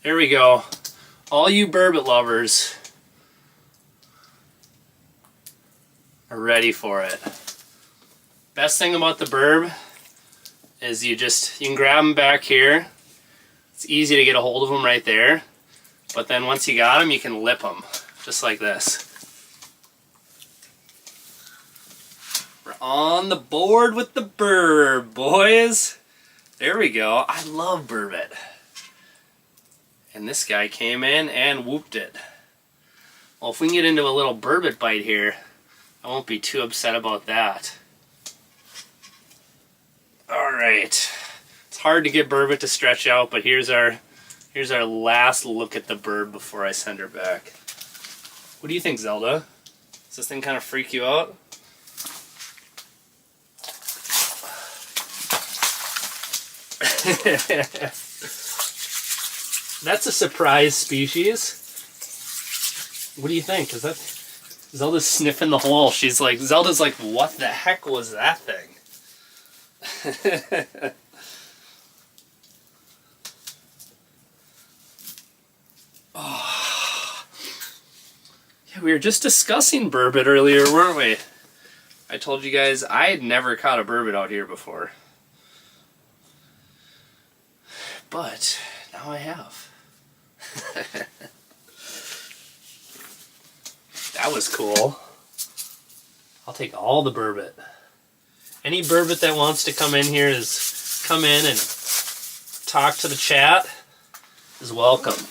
There we go. All you burbot lovers are ready for it. Best thing about the burb is you can grab them back here. It's easy to get a hold of them right there. But then once you got them, you can lip them, just like this. We're on the board with the burb, boys. There we go. I love burbot. And this guy came in and whooped it. Well, if we can get into a little burbot bite here, I won't be too upset about that. Alright. It's hard to get burbot to stretch out, but here's our last look at the burb before I send her back. What do you think, Zelda? Does this thing kind of freak you out? That's a surprise species. What do you think? Is that Zelda's sniffing the hole? Zelda's like, what the heck was that thing? Oh. Yeah, we were just discussing burbot earlier, weren't we? I told you guys I had never caught a burbot out here before. But now I have. That was cool. I'll take all the burbot. Any burbot that wants to come in here come in and talk to the chat is welcome.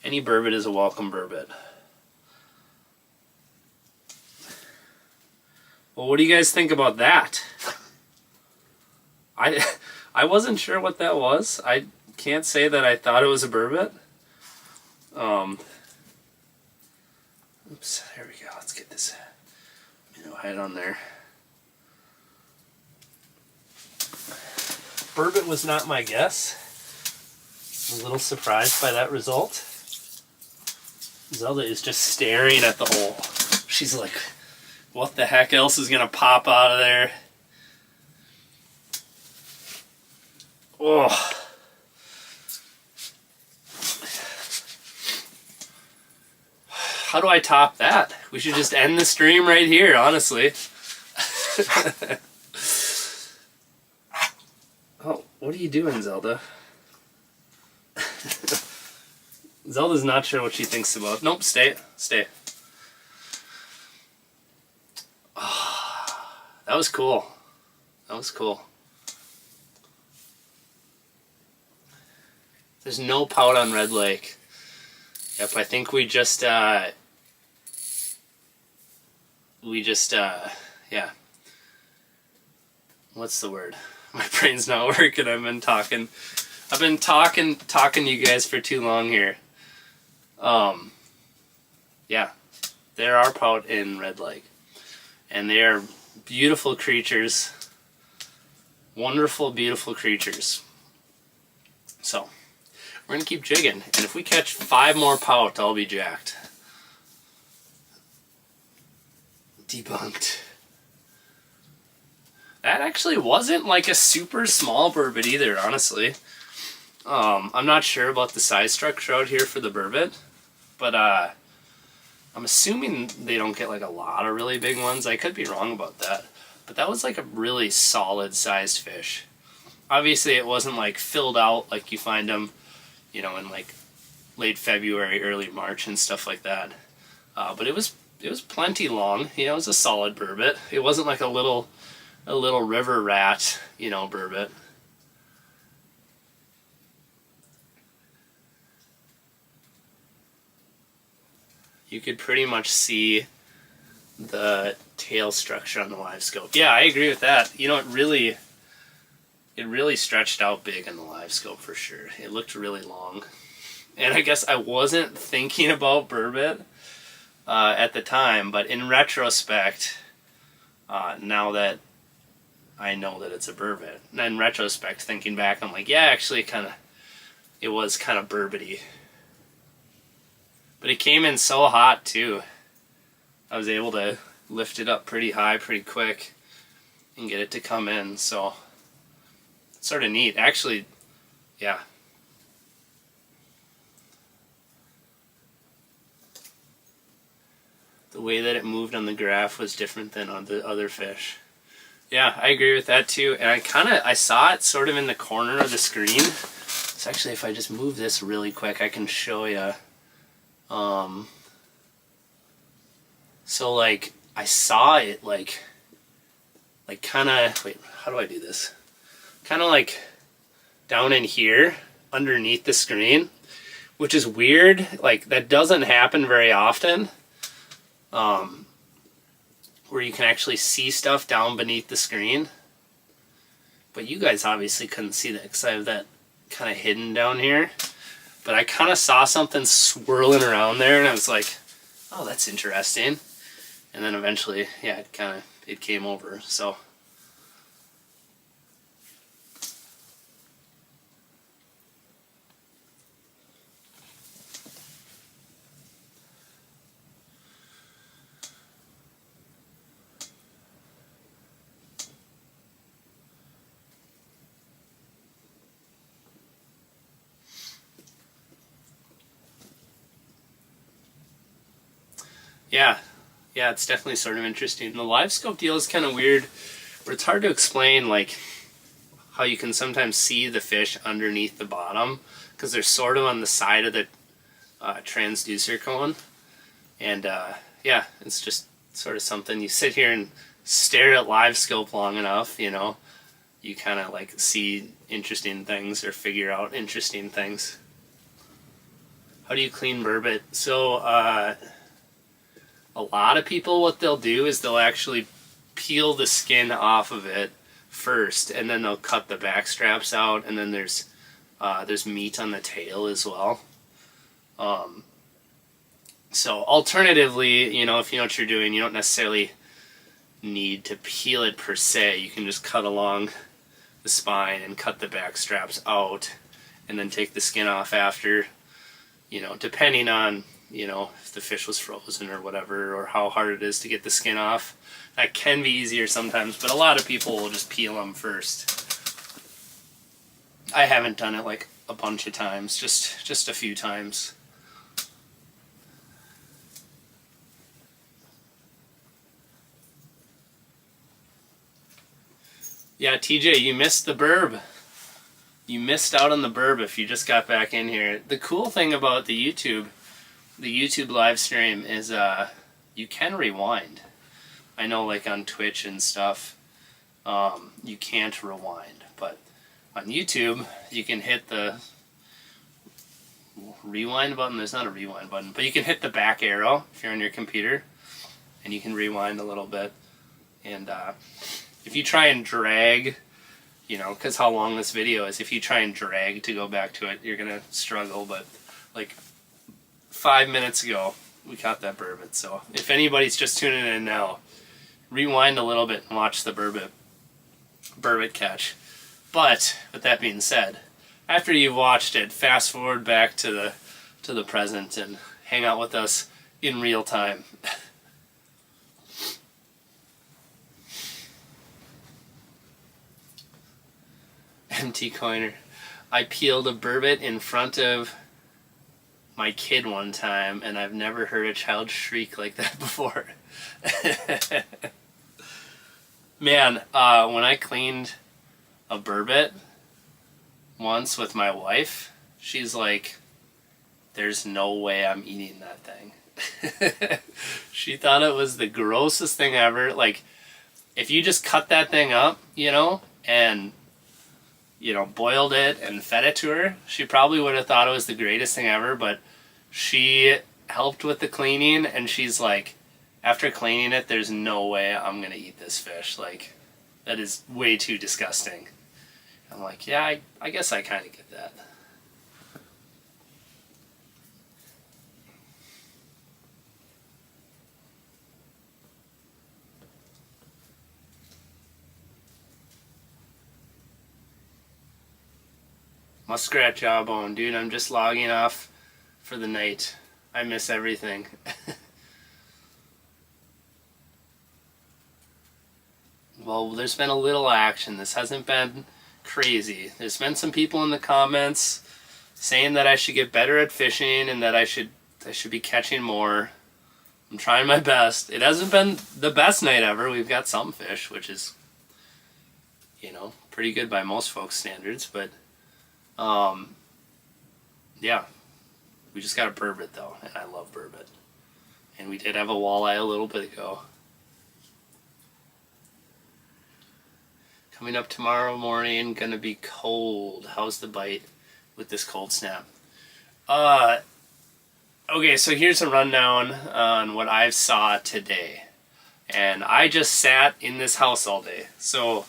Any burbot is a welcome burbot. Well, what do you guys think about that? I wasn't sure what that was. I can't say that I thought it was a burbot. Oops, there we go. Let's get this minnow head on there. Burbot was not my guess. I'm a little surprised by that result. Zelda is just staring at the hole. She's like, what the heck else is gonna pop out of there? Oh. How do I top that? We should just end the stream right here, honestly. Oh, what are you doing, Zelda? Zelda's not sure what she thinks about. Nope, stay. Oh, that was cool. That was cool. There's no pout on Red Lake. Yep, I think we just, yeah. What's the word? My brain's not working. I've been talking to you guys for too long here. Yeah, there are pout in Red Lake, and they are beautiful creatures, wonderful, beautiful creatures. So we're gonna keep jigging, and if we catch 5 more pout, I'll be jacked. Debunked. That actually wasn't like a super small burbot either, honestly. I'm not sure about the size structure out here for the burbot, but I'm assuming they don't get like a lot of really big ones. I could be wrong about that, but that was like a really solid sized fish. Obviously it wasn't like filled out like you find them, you know, in like late February, early March and stuff like that. But it was plenty long. You know, it was a solid burbot. It wasn't like a little river rat, you know, burbot. You could pretty much see the tail structure on the live scope. Yeah, I agree with that. You know, it really stretched out big in the live scope for sure. It looked really long. And I guess I wasn't thinking about burbot at the time, but in retrospect, now that I know that it's a burbot, and in retrospect, thinking back, I'm like, yeah, actually, it was kind of burboty. But it came in so hot too. I was able to lift it up pretty high, pretty quick, and get it to come in. So it's sort of neat, actually. Yeah. The way that it moved on the graph was different than on the other fish. Yeah, I agree with that too. And I saw it sort of in the corner of the screen. So actually, if I just move this really quick, I can show you. So like, I saw it like kind of, wait, how do I do this? Kind of like down in here, underneath the screen, which is weird. Like, that doesn't happen very often. Where you can actually see stuff down beneath the screen. But you guys obviously couldn't see that because I have that kind of hidden down here. But I kind of saw something swirling around there, and I was like, oh, that's interesting. And then eventually, yeah, it came over, so. Yeah, it's definitely sort of interesting. The live scope deal is kind of weird, but it's hard to explain, like, how you can sometimes see the fish underneath the bottom, because they're sort of on the side of the transducer cone. And yeah, it's just sort of something, you sit here and stare at live scope long enough, you know, you kind of like see interesting things or figure out interesting things. How do you clean burbot? So, a lot of people, what they'll do is they'll actually peel the skin off of it first, and then they'll cut the back straps out, and then there's meat on the tail as well. So alternatively, you know, if you know what you're doing, you don't necessarily need to peel it per se. You can just cut along the spine and cut the back straps out, and then take the skin off after, you know, depending on you know, if the fish was frozen or whatever, or how hard it is to get the skin off. That can be easier sometimes, but a lot of people will just peel them first. I haven't done it like a bunch of times, just a few times. Yeah, TJ, you missed the burb. You missed out on the burb if you just got back in here. The cool thing about the YouTube live stream is you can rewind. I know like on Twitch and stuff, you can't rewind, but on YouTube you can hit the rewind button. There's not a rewind button, but you can hit the back arrow if you're on your computer, and you can rewind a little bit. And if you try and drag, you know, because how long this video is, if you try and drag to go back to it, you're going to struggle. But like 5 minutes ago, we caught that burbot. So if anybody's just tuning in now, rewind a little bit and watch the burbot catch. But with that being said, after you've watched it, fast forward back to the present and hang out with us in real time. MT Coiner. I peeled a burbot in front of my kid one time, and I've never heard a child shriek like that before. Man, when I cleaned a burbot once with my wife, she's like, there's no way I'm eating that thing. She thought it was the grossest thing ever. Like, if you just cut that thing up, you know, and you know, boiled it and fed it to her, she probably would have thought it was the greatest thing ever. But she helped with the cleaning, and she's like, after cleaning it, there's no way I'm gonna eat this fish. Like, that is way too disgusting. I'm like, yeah, I guess I kind of get that. Muskrat jawbone, dude, I'm just logging off for the night. I miss everything. Well, there's been a little action. This hasn't been crazy. There's been some people in the comments saying that I should get better at fishing and that I should be catching more. I'm trying my best. It hasn't been the best night ever. We've got some fish, which is, you know, pretty good by most folks' standards, but yeah, we just got a burbot though, and I love burbot. And we did have a walleye a little bit ago. Coming up tomorrow morning, gonna be cold. How's the bite with this cold snap? Okay, so here's a rundown on what I saw today. And I just sat in this house all day, so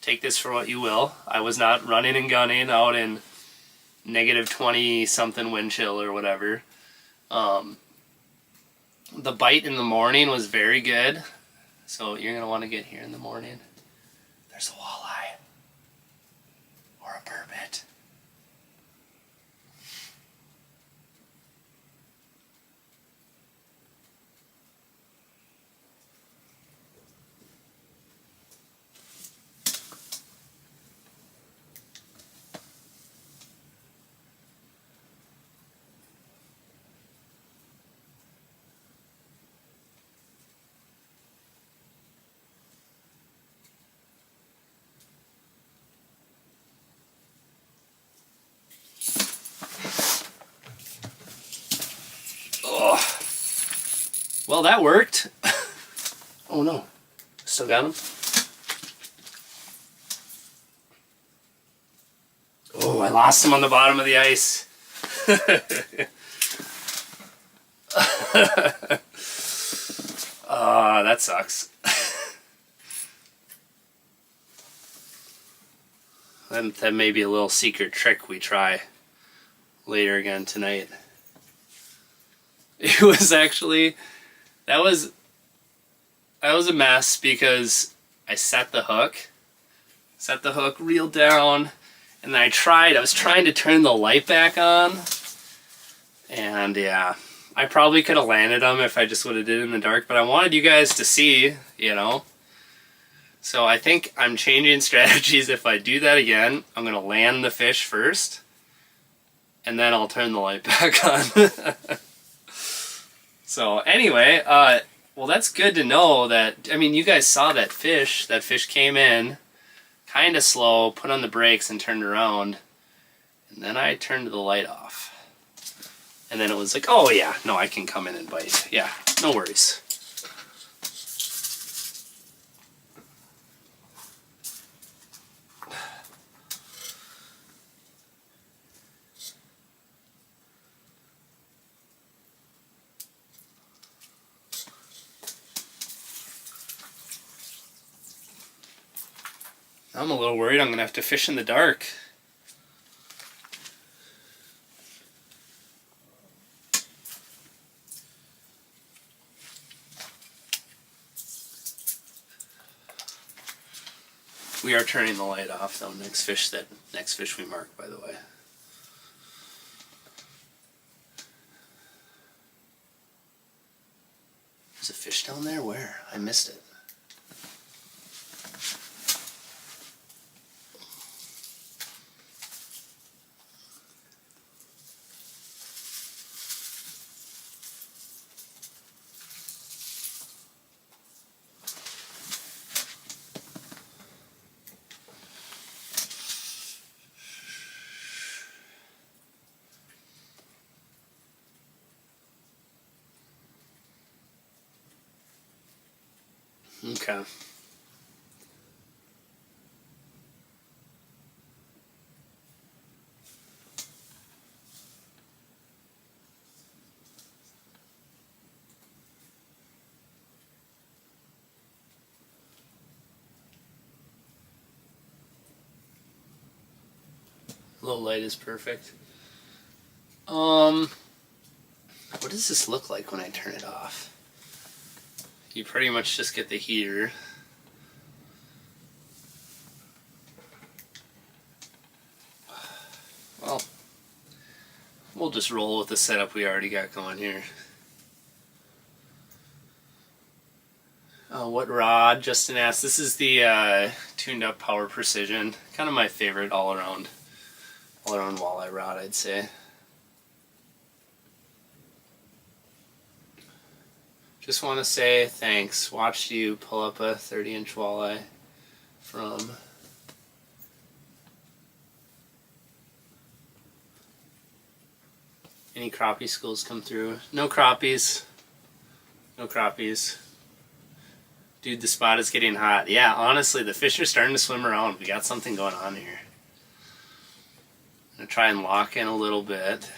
take this for what you will. I was not running and gunning out in negative 20 something wind chill or whatever. The bite in the morning was very good, so you're gonna want to get here in the morning. There's a walleye or a burbot. Well, that worked. Oh no, still got him. Oh, I lost him on the bottom of the ice. Oh, that sucks. That may be a little secret trick we try later again tonight. It was actually... That was a mess because I set the hook real down, and then I was trying to turn the light back on, and yeah, I probably could have landed them if I just would have did it in the dark, but I wanted you guys to see, you know. So I think I'm changing strategies. If I do that again, I'm going to land the fish first, and then I'll turn the light back on. So anyway, well, that's good to know that, I mean, you guys saw that fish. That fish came in kind of slow, put on the brakes and turned around, and then I turned the light off. And then it was like, oh yeah, no, I can come in and bite. Yeah, no worries. I'm a little worried I'm going to have to fish in the dark. We are turning the light off though. Next fish we mark, by the way. There's a fish down there? Where? I missed it. Okay. Low light is perfect. What does this look like when I turn it off? You pretty much just get the heater. Well, we'll just roll with the setup we already got going here. What rod? Justin asked. This is the tuned up Power Precision. Kind of my favorite all around walleye rod, I'd say. Just want to say thanks. Watched you pull up a 30-inch walleye from any crappie schools come through. No crappies. No crappies. Dude, the spot is getting hot. Yeah, honestly, the fish are starting to swim around. We got something going on here. I'm going to try and lock in a little bit.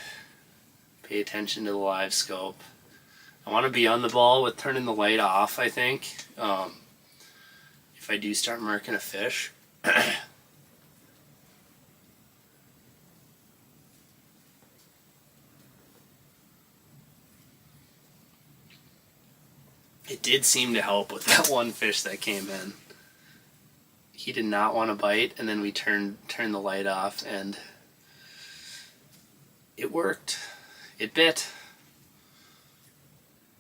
Pay attention to the live scope. I want to be on the ball with turning the light off, I think. If I do start marking a fish. It did seem to help with that one fish that came in. He did not want to bite, and then we turned the light off, and it worked. It bit.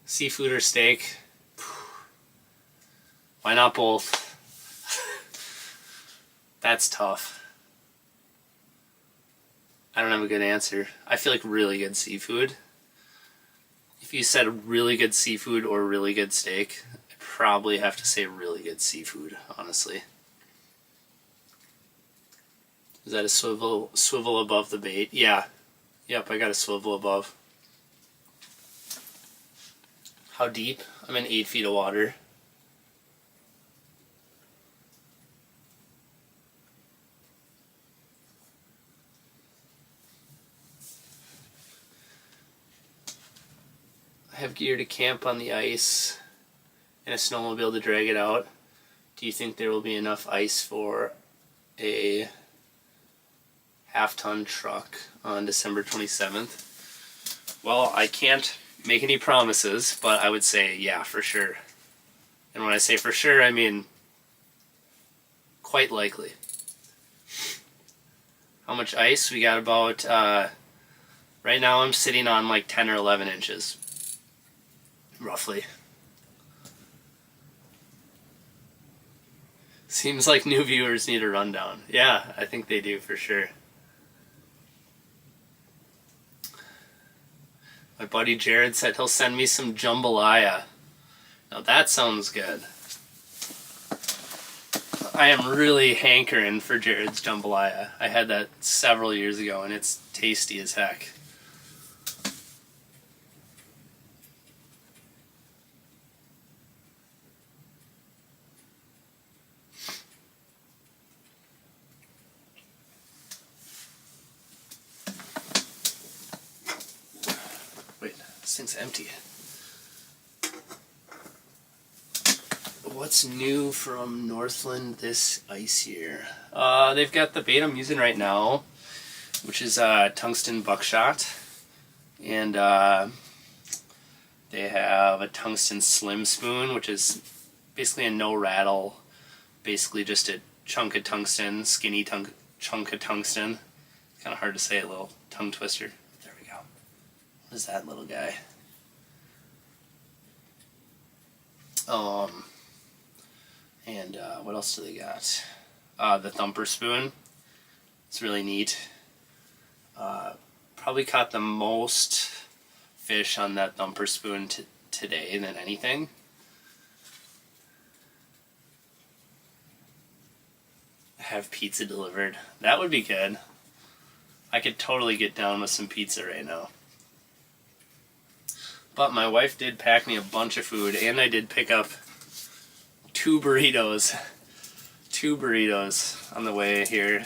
Seafood or steak? Why not both? That's tough. I don't have a good answer. I feel like really good seafood. If you said really good seafood or really good steak, I'd probably have to say really good seafood, honestly. Is that a swivel above the bait? Yeah. Yep, I got a swivel above. How deep? I'm in 8 feet of water. I have gear to camp on the ice and a snowmobile to drag it out. Do you think there will be enough ice for a half-ton truck on December 27th? Well, I can't make any promises, but I would say yeah, for sure. And when I say for sure, I mean quite likely. How much ice? We got about, right now I'm sitting on like 10 or 11 inches. roughly. Seems like new viewers need a rundown. Yeah, I think they do for sure. My buddy Jared said he'll send me some jambalaya. Now that sounds good. I am really hankering for Jared's jambalaya. I had that several years ago and it's tasty as heck. Wait, this thing's empty. What's new from Northland this ice year? They've got the bait I'm using right now, which is tungsten buckshot, and they have a tungsten slim spoon, which is basically a no rattle, basically just a chunk of tungsten, skinny chunk of tungsten. Kind of hard to say, a little tongue twister. There we go. What is that little guy? And what else do they got? The thumper spoon. It's really neat. Probably caught the most fish on that thumper spoon today than anything. Have pizza delivered. That would be good. I could totally get down with some pizza right now. But my wife did pack me a bunch of food, and I did pick up two burritos on the way here.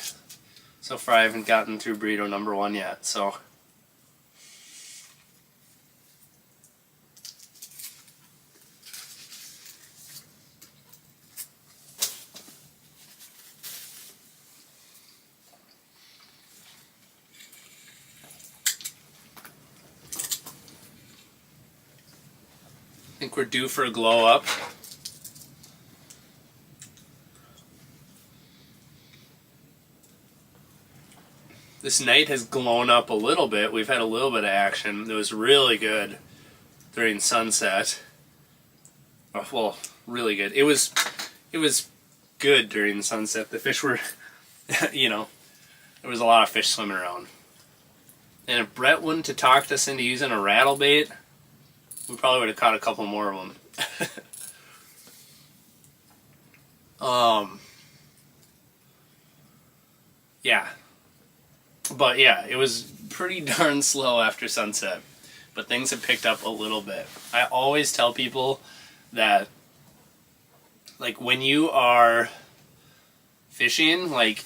So far I haven't gotten through burrito number 1 yet, so I think we're due for a glow up. This night has glown up a little bit. We've had a little bit of action. It was really good during sunset. Well, really good. It was good during sunset. The fish were, you know, there was a lot of fish swimming around. And if Brett wouldn't have talked us into using a rattle bait, we probably would have caught a couple more of them. Yeah. But yeah, it was pretty darn slow after sunset. But things have picked up a little bit. I always tell people that, like, when you are fishing, like,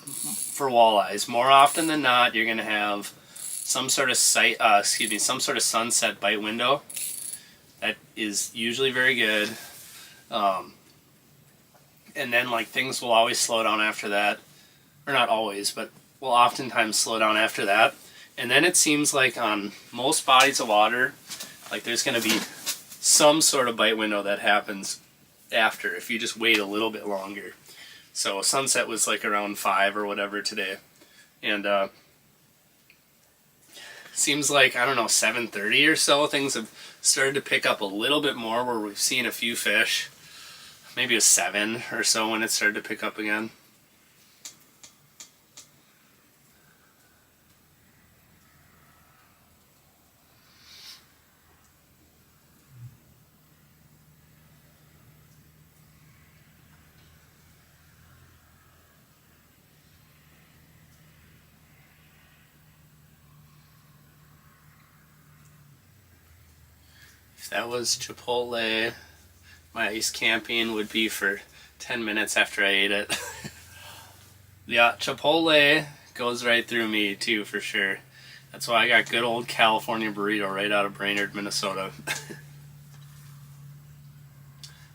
for walleyes, more often than not, you're going to have some sort of some sort of sunset bite window. That is usually very good. And then, like, things will always slow down after that. Or not always, but will oftentimes slow down after that. And then it seems like on most bodies of water, like, there's going to be some sort of bite window that happens after if you just wait a little bit longer. So sunset was like around 5 or whatever today. And seems like, I don't know, 7:30 or so, things have started to pick up a little bit more where we've seen a few fish. Maybe it was 7 or so when it started to pick up again. If that was Chipotle, my ice camping would be for 10 minutes after I ate it. Yeah, Chipotle goes right through me too, for sure. That's why I got good old California burrito right out of Brainerd, Minnesota.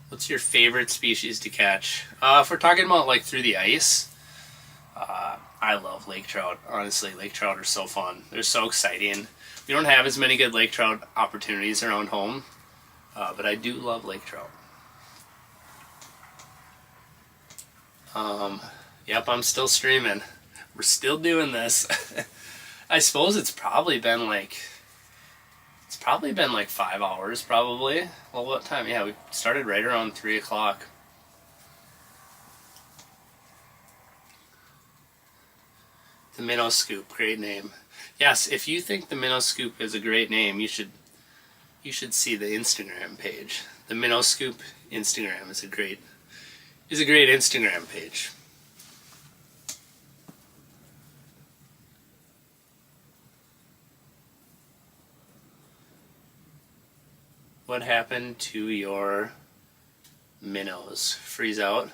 What's your favorite species to catch? If we're talking about, like, through the ice, I love lake trout. Honestly, lake trout are so fun. They're so exciting. We don't have as many good lake trout opportunities around home, but I do love lake trout. Yep, I'm still streaming. We're still doing this. I suppose it's probably been probably been like 5 hours, probably. Well, what time? Yeah, we started right around 3 o'clock. The Minnow Scoop, great name. Yes, if you think the Minnow Scoop is a great name, you should see the Instagram page. The Minnow Scoop Instagram is a great Instagram page. What happened to your minnows? Freeze out.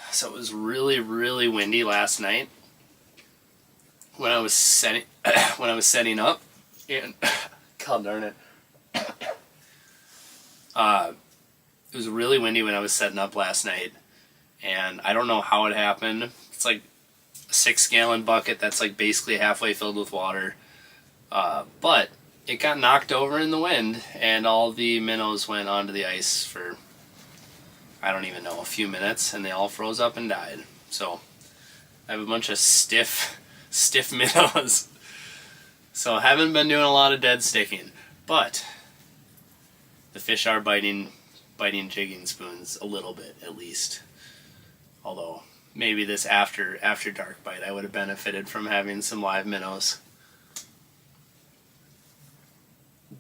So it was really, really windy last night when I was setting up, and God darn it. It was really windy when I was setting up last night, and I don't know how it happened. It's like a 6-gallon bucket that's like basically halfway filled with water, but it got knocked over in the wind, and all the minnows went onto the ice for, I don't even know, a few minutes, and they all froze up and died. So I have a bunch of stiff minnows. So I haven't been doing a lot of dead sticking, but the fish are biting jigging spoons a little bit at least. Although maybe this after dark bite I would have benefited from having some live minnows.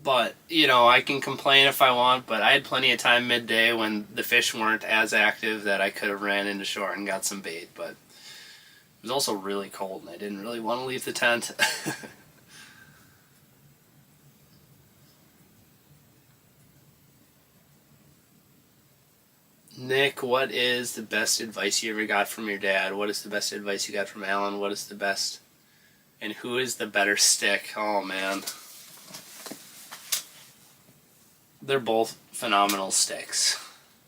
But, you know, I can complain if I want, but I had plenty of time midday when the fish weren't as active that I could have ran into shore and got some bait. But it was also really cold and I didn't really want to leave the tent. Nick, what is the best advice you ever got from your dad? What is the best advice you got from Alan? What is the best? And who is the better stick? Oh, man. They're both phenomenal sticks.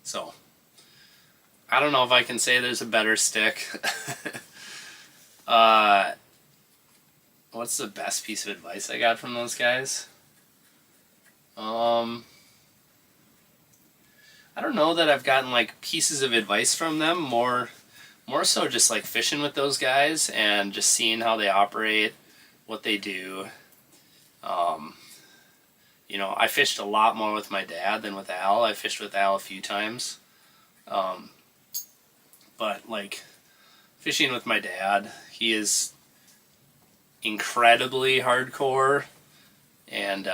So, I don't know if I can say there's a better stick. What's the best piece of advice I got from those guys? I don't know that I've gotten like pieces of advice from them. More so just like fishing with those guys and just seeing how they operate, what they do. You know, I fished a lot more with my dad than with Al. I fished with Al a few times. But, like, fishing with my dad, he is incredibly hardcore. And,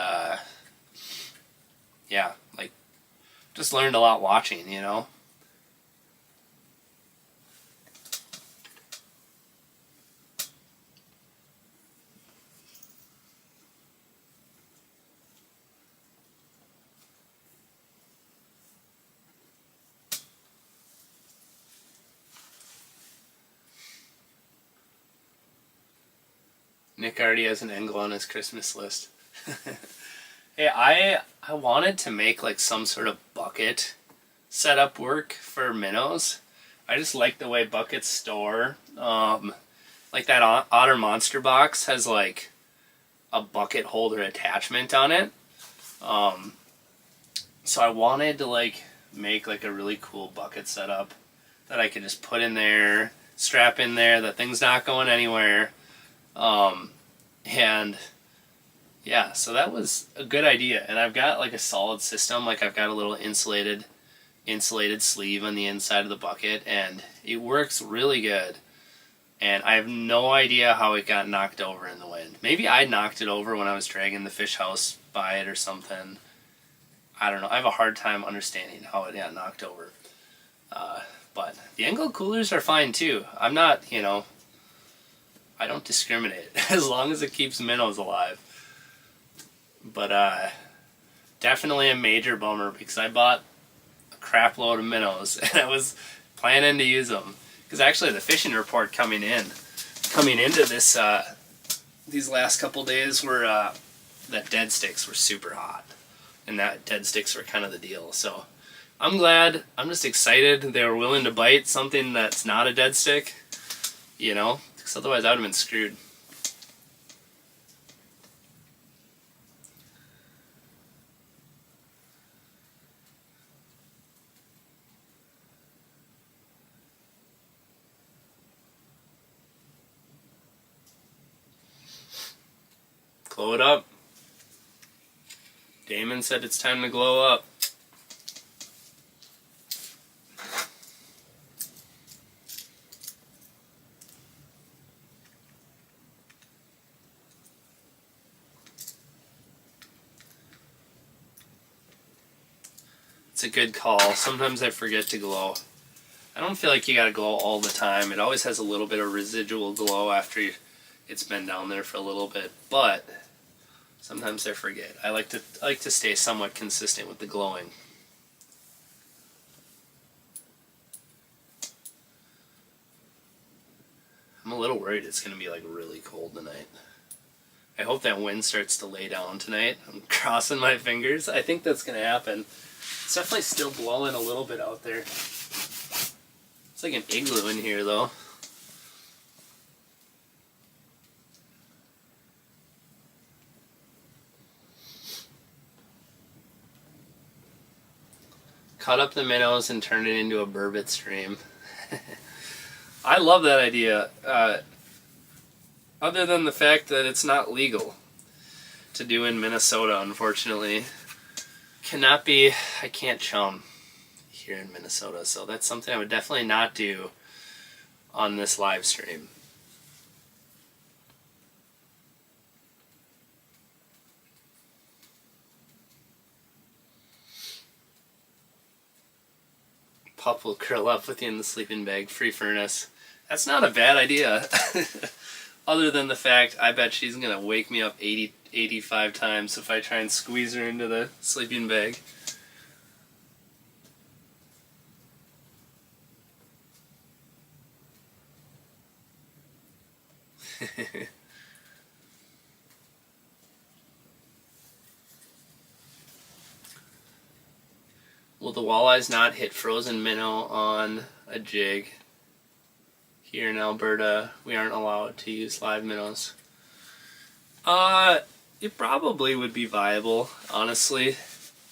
yeah, like, just learned a lot watching, you know? Nick already has an angle on his Christmas list. Hey, I wanted to make like some sort of bucket setup work for minnows. I just like the way buckets store. Like that Otter Monster box has like a bucket holder attachment on it. So I wanted to like make like a really cool bucket setup that I could just put in there, strap in there, that thing's not going anywhere. And yeah, so that was a good idea. And I've got like a solid system. Like I've got a little insulated sleeve on the inside of the bucket, and it works really good. And I have no idea how it got knocked over in the wind. Maybe I knocked it over when I was dragging the fish house by it or something. I don't know. I have a hard time understanding how it got knocked over. But the angle coolers are fine too. I'm not, you know, I don't discriminate as long as it keeps minnows alive. But definitely a major bummer because I bought a crap load of minnows and I was planning to use them. Because actually the fishing report coming into this these last couple days were that dead sticks were super hot, and that dead sticks were kind of the deal. So I'm glad. I'm just excited they were willing to bite something that's not a dead stick, you know, because otherwise I would have been screwed. Blow it up. Damon said it's time to glow up. It's a good call. Sometimes I forget to glow. I don't feel like you gotta glow all the time. It always has a little bit of residual glow after it's been down there for a little bit, but sometimes I forget. I like to stay somewhat consistent with the glowing. I'm a little worried it's gonna be like really cold tonight. I hope that wind starts to lay down tonight. I'm crossing my fingers. I think that's gonna happen. It's definitely still blowing a little bit out there. It's like an igloo in here though. Cut up the minnows and turn it into a burbot stream. I love that idea. Other than the fact that it's not legal to do in Minnesota, unfortunately. I can't chum here in Minnesota, so that's something I would definitely not do on this live stream. Pup will curl up with you in the sleeping bag, free furnace. That's not a bad idea. Other than the fact, I bet she's going to wake me up 85 times if I try and squeeze her into the sleeping bag. Will the walleyes not hit frozen minnow on a jig? Here in Alberta, we aren't allowed to use live minnows. It probably would be viable, honestly.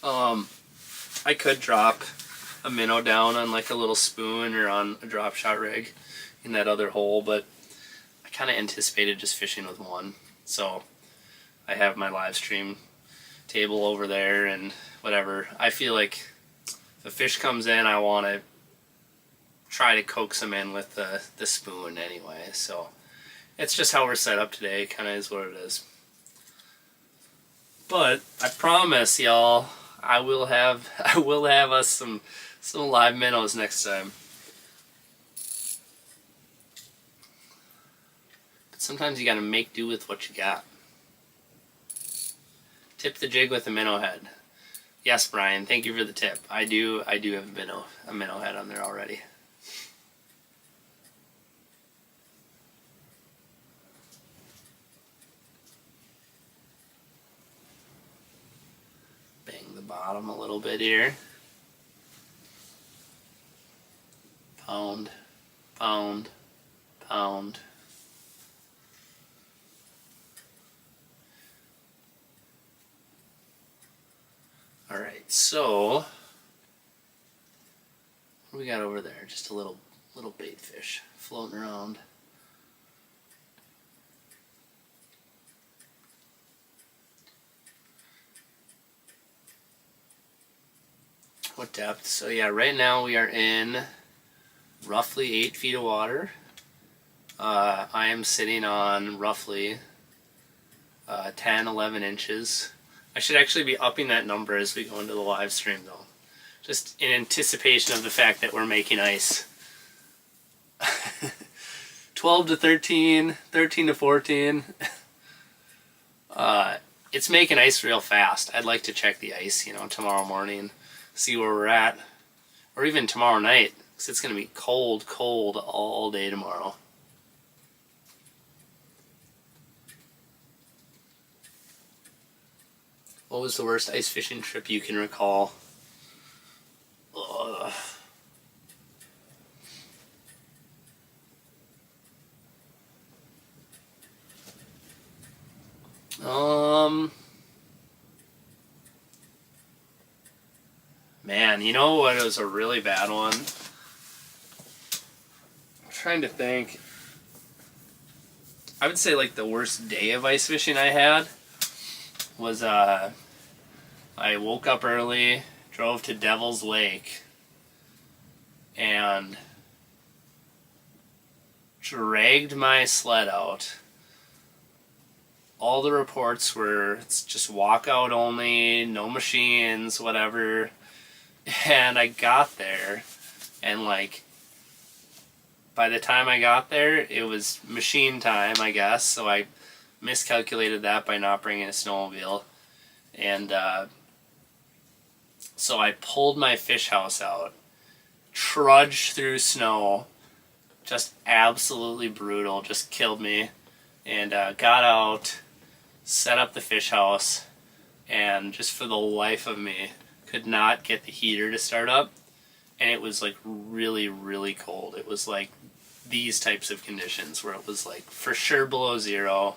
I could drop a minnow down on like a little spoon or on a drop shot rig in that other hole, but I kind of anticipated just fishing with one. So I have my live stream table over there and whatever. I feel like if a fish comes in, I want to try to coax them in with the spoon anyway. So it's just how we're set up today, kind of is what it is. But I promise y'all, I will have us some live minnows next time. But sometimes you gotta make do with what you got. Tip the jig with a minnow head. Yes, Brian, thank you for the tip. I do have a minnow head on there already. Bottom a little bit here. Pound, pound, pound. Alright, so what do we got over there? Just a little bait fish floating around. What depth? So yeah, right now we are in roughly 8 feet of water. I am sitting on roughly 10, 11 inches. I should actually be upping that number as we go into the live stream though. Just in anticipation of the fact that we're making ice. 12 to 13, 13 to 14. It's making ice real fast. I'd like to check the ice, tomorrow morning. See where we're at, or even tomorrow night, because it's going to be cold all day tomorrow. What was the worst ice fishing trip you can recall? Ugh. Man, you know what was a really bad one? I'm trying to think. I would say like the worst day of ice fishing I had was I woke up early, drove to Devil's Lake, and dragged my sled out. All the reports were it's just walkout only, no machines, whatever. And I got there, and like by the time I got there, it was machine time, I guess. So I miscalculated that by not bringing a snowmobile, and so I pulled my fish house out, trudged through snow, just absolutely brutal, just killed me, and got out, set up the fish house, and just for the life of me could not get the heater to start up, and it was like really, really cold. It was like these types of conditions where it was like for sure below zero,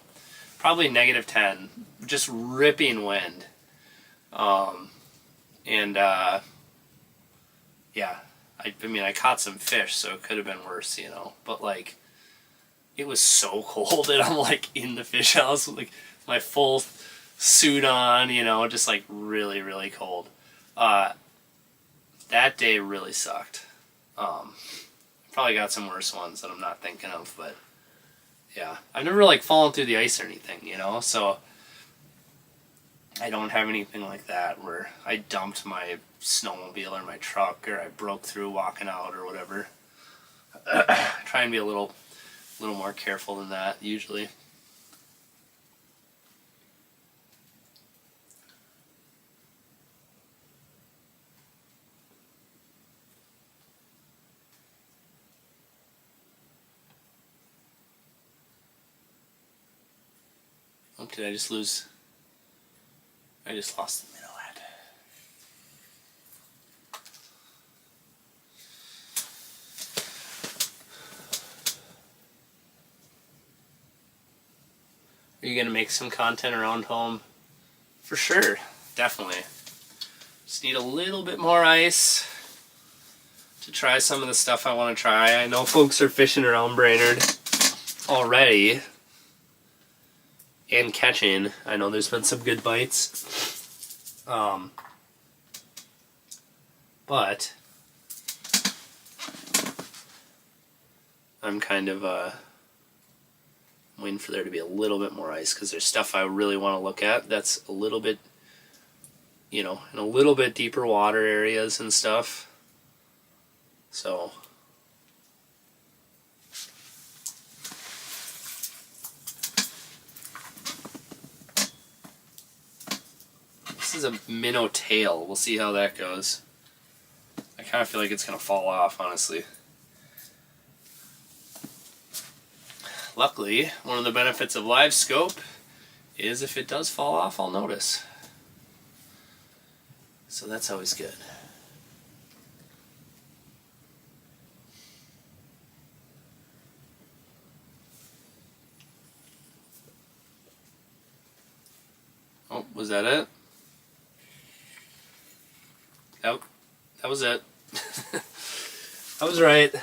probably -10, just ripping wind. Yeah, I mean, I caught some fish, so it could have been worse, you know, but like it was so cold, and I'm like in the fish house with like my full suit on, you know, just like really, really cold. That day really sucked. Probably got some worse ones that I'm not thinking of, but yeah, I've never like fallen through the ice or anything, you know, so I don't have anything like that where I dumped my snowmobile or my truck, or I broke through walking out or whatever. Try and be a little more careful than that usually. Oh, did I just lose? I just lost the minnow head. Are you going to make some content around home? For sure, definitely. Just need a little bit more ice to try some of the stuff I want to try. I know folks are fishing around Brainerd already and catching. I know there's been some good bites. But I'm kind of waiting for there to be a little bit more ice, because there's stuff I really want to look at that's a little bit, you know, in a little bit deeper water areas and stuff. So this is a minnow tail. We'll see how that goes. I kind of feel like it's going to fall off, honestly. Luckily, one of the benefits of live scope is if it does fall off, I'll notice. So that's always good. Oh, was that it? That was it. I was right.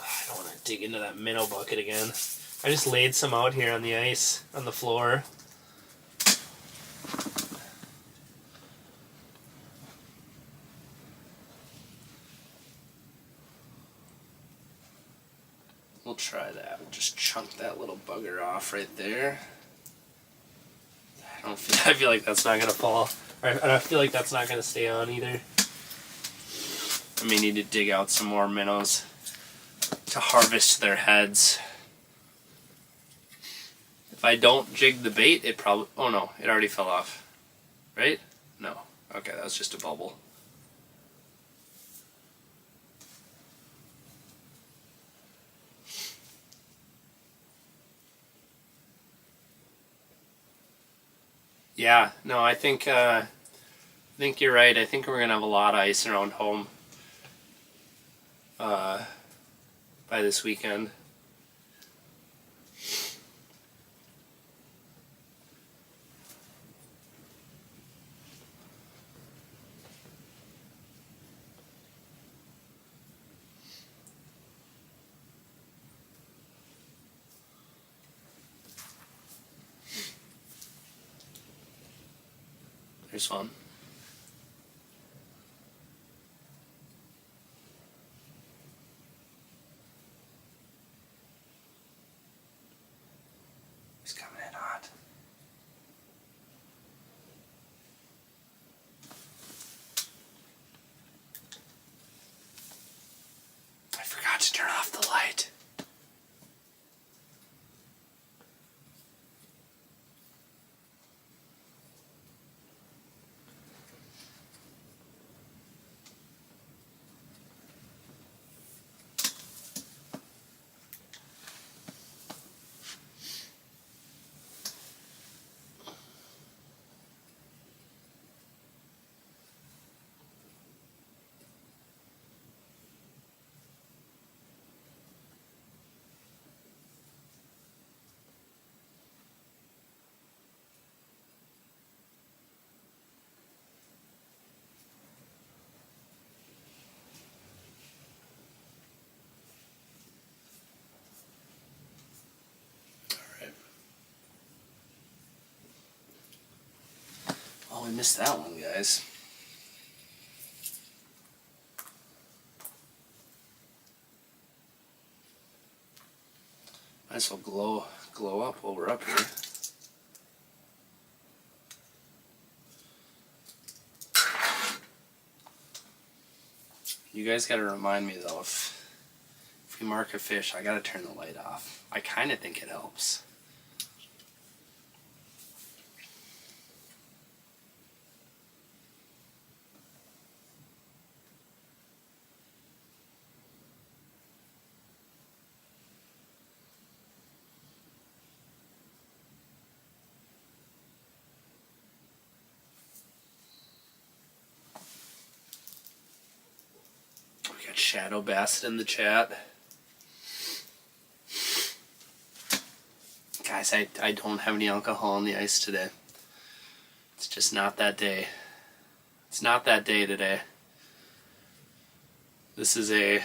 I don't want to dig into that minnow bucket again. I just laid some out here on the ice, on the floor. We'll try that. We'll just chunk that little bugger off right there. I feel like that's not gonna fall. I feel like that's not gonna stay on either. I may need to dig out some more minnows to harvest their heads. If I don't jig the bait, it probably... Oh no, it already fell off. Right? No. Okay, that was just a bubble. Yeah, no, I think you're right. I think we're gonna have a lot of ice around home by this weekend. There's one. He's coming in hot. I forgot to turn off the light. Oh, we missed that one, guys. Might as well glow up while we're up here. You guys gotta remind me though, if we mark a fish, I gotta turn the light off. I kinda think it helps. Shadow Basset in the chat. Guys, I don't have any alcohol on the ice today. It's just not that day. It's not that day today. This is a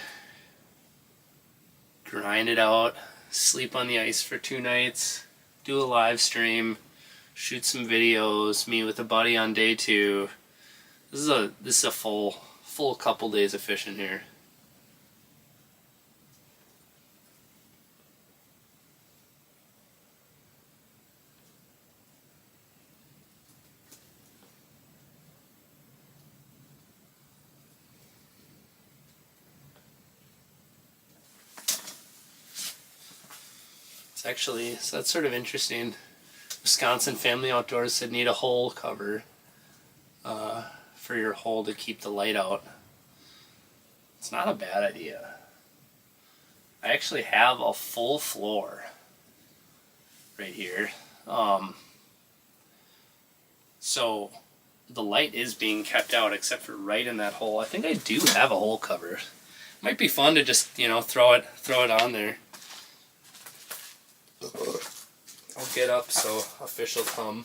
grind it out, sleep on the ice for 2 nights, do a live stream, shoot some videos, meet with a buddy on day 2. This is a full couple days of fishing here. Actually, so that's sort of interesting. Wisconsin Family Outdoors said need a hole cover for your hole to keep the light out. It's not a bad idea. I actually have a full floor right here. So the light is being kept out except for right in that hole. I think I do have a hole cover. Might be fun to just, throw it on there. I'll get up so a fish will come.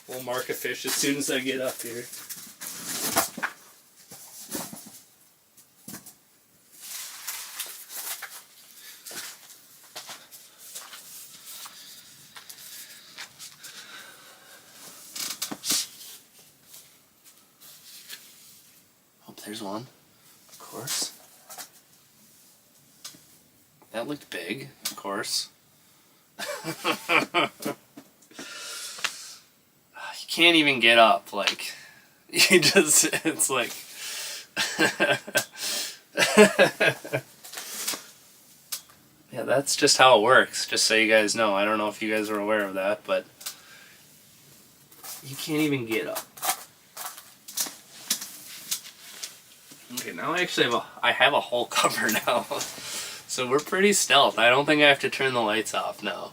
We'll mark a fish as soon as I get up here. Oh, there's one. Of course. That looked big, of course. You can't even get up, like, you just, it's like, yeah, that's just how it works, just so you guys know. I don't know if you guys are aware of that, but you can't even get up. Okay, now I actually have a hole cover now. So we're pretty stealth. I don't think I have to turn the lights off now.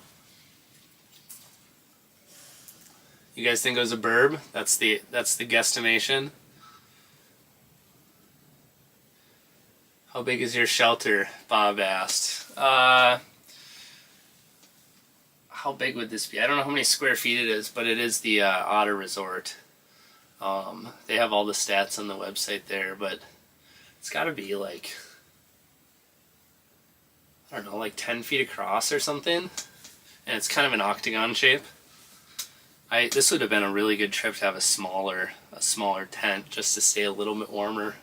You guys think it was a burb? That's the guesstimation. How big is your shelter? Bob asked. How big would this be? I don't know how many square feet it is, but it is the Otter Resort. They have all the stats on the website there, but it's got to be like, I don't know, like 10 feet across or something. And it's kind of an octagon shape. This would have been a really good trip to have a smaller tent just to stay a little bit warmer.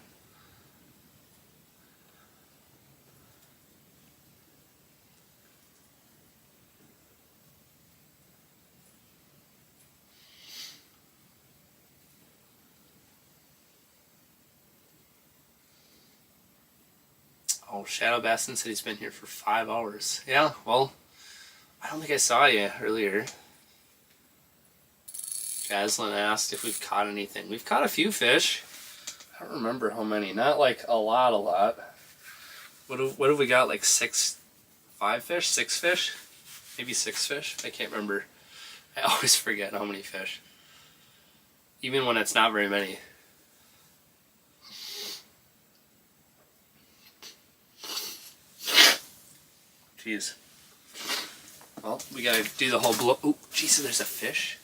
Oh, Shadow Bassin said he's been here for 5 hours. Yeah, well, I don't think I saw you earlier. Jaslyn asked if we've caught anything. We've caught a few fish. I don't remember how many. Not like a lot. What have we got? Like 5 fish? 6 fish? Maybe 6 fish? I can't remember. I always forget how many fish. Even when it's not very many. Jeez. Well, we gotta do the whole blow. Oh, jeez, there's a fish.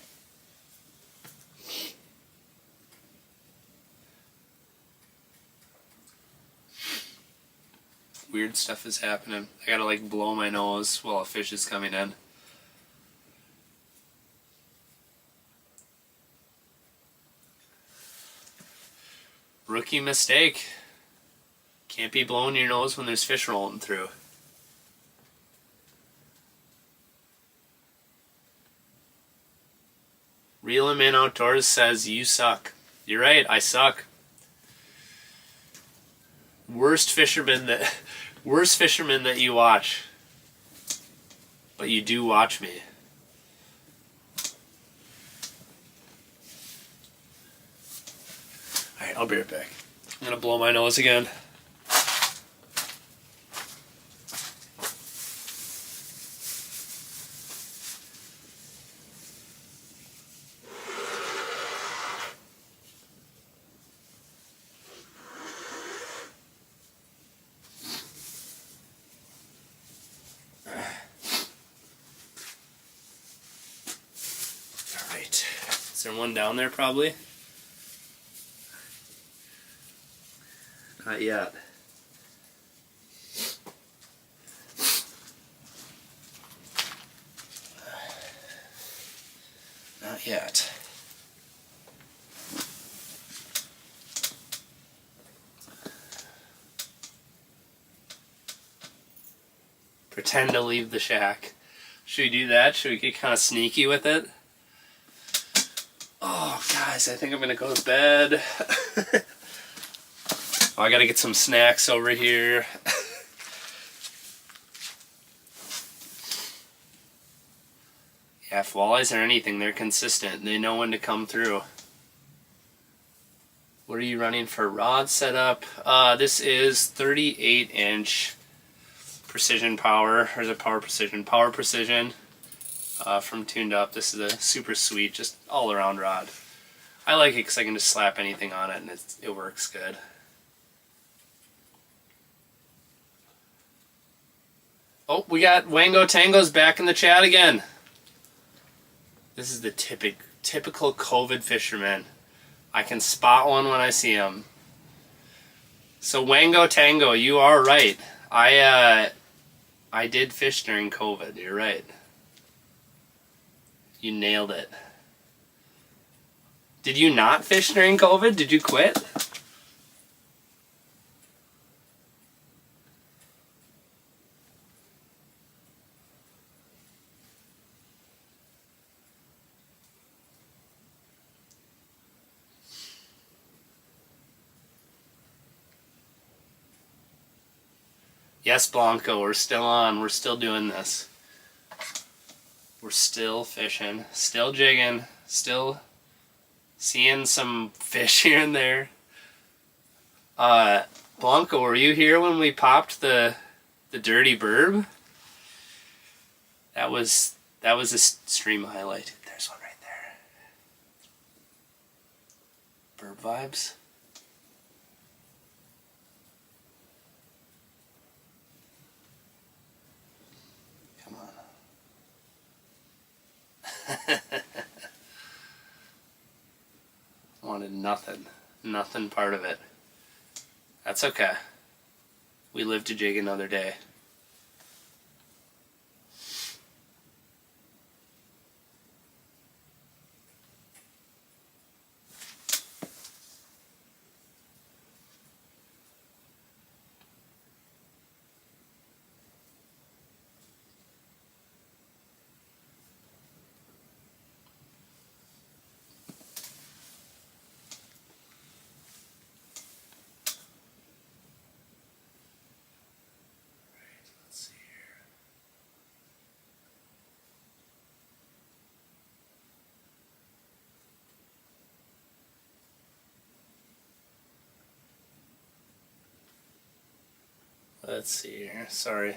Weird stuff is happening. I gotta like blow my nose while a fish is coming in. Rookie mistake. Can't be blowing your nose when there's fish rolling through. Reel 'em in Outdoors says you suck. You're right, I suck. Worst fisherman that you watch. But you do watch me. Alright, I'll be right back. I'm gonna blow my nose again. Is there one down there probably? Not yet. Not yet. Pretend to leave the shack. Should we do that? Should we get kind of sneaky with it? Oh, guys, I think I'm gonna go to bed. Oh, I gotta get some snacks over here. Yeah, if walleyes are anything, they're consistent. They know when to come through. What are you running for rod setup? This is 38-inch Precision Power, or is it Power Precision? Power Precision. From Tuned Up. This is a super sweet, just all around rod. I like it because I can just slap anything on it and it works good. Oh, we got Wango Tangos back in the chat again. This is the typical COVID fisherman. I can spot one when I see him. So Wango Tango, you are right. I did fish during COVID. You're right. You nailed it. Did you not fish during COVID? Did you quit? Yes, Blanco, we're still on. We're still doing this. We're still fishing, still jigging, still seeing some fish here and there. Blanco, were you here when we popped the dirty burb? That was a stream highlight. There's one right there. Burb vibes. Come on. Wanted nothing part of it. That's okay. We live to jig another day. Let's see here. Sorry.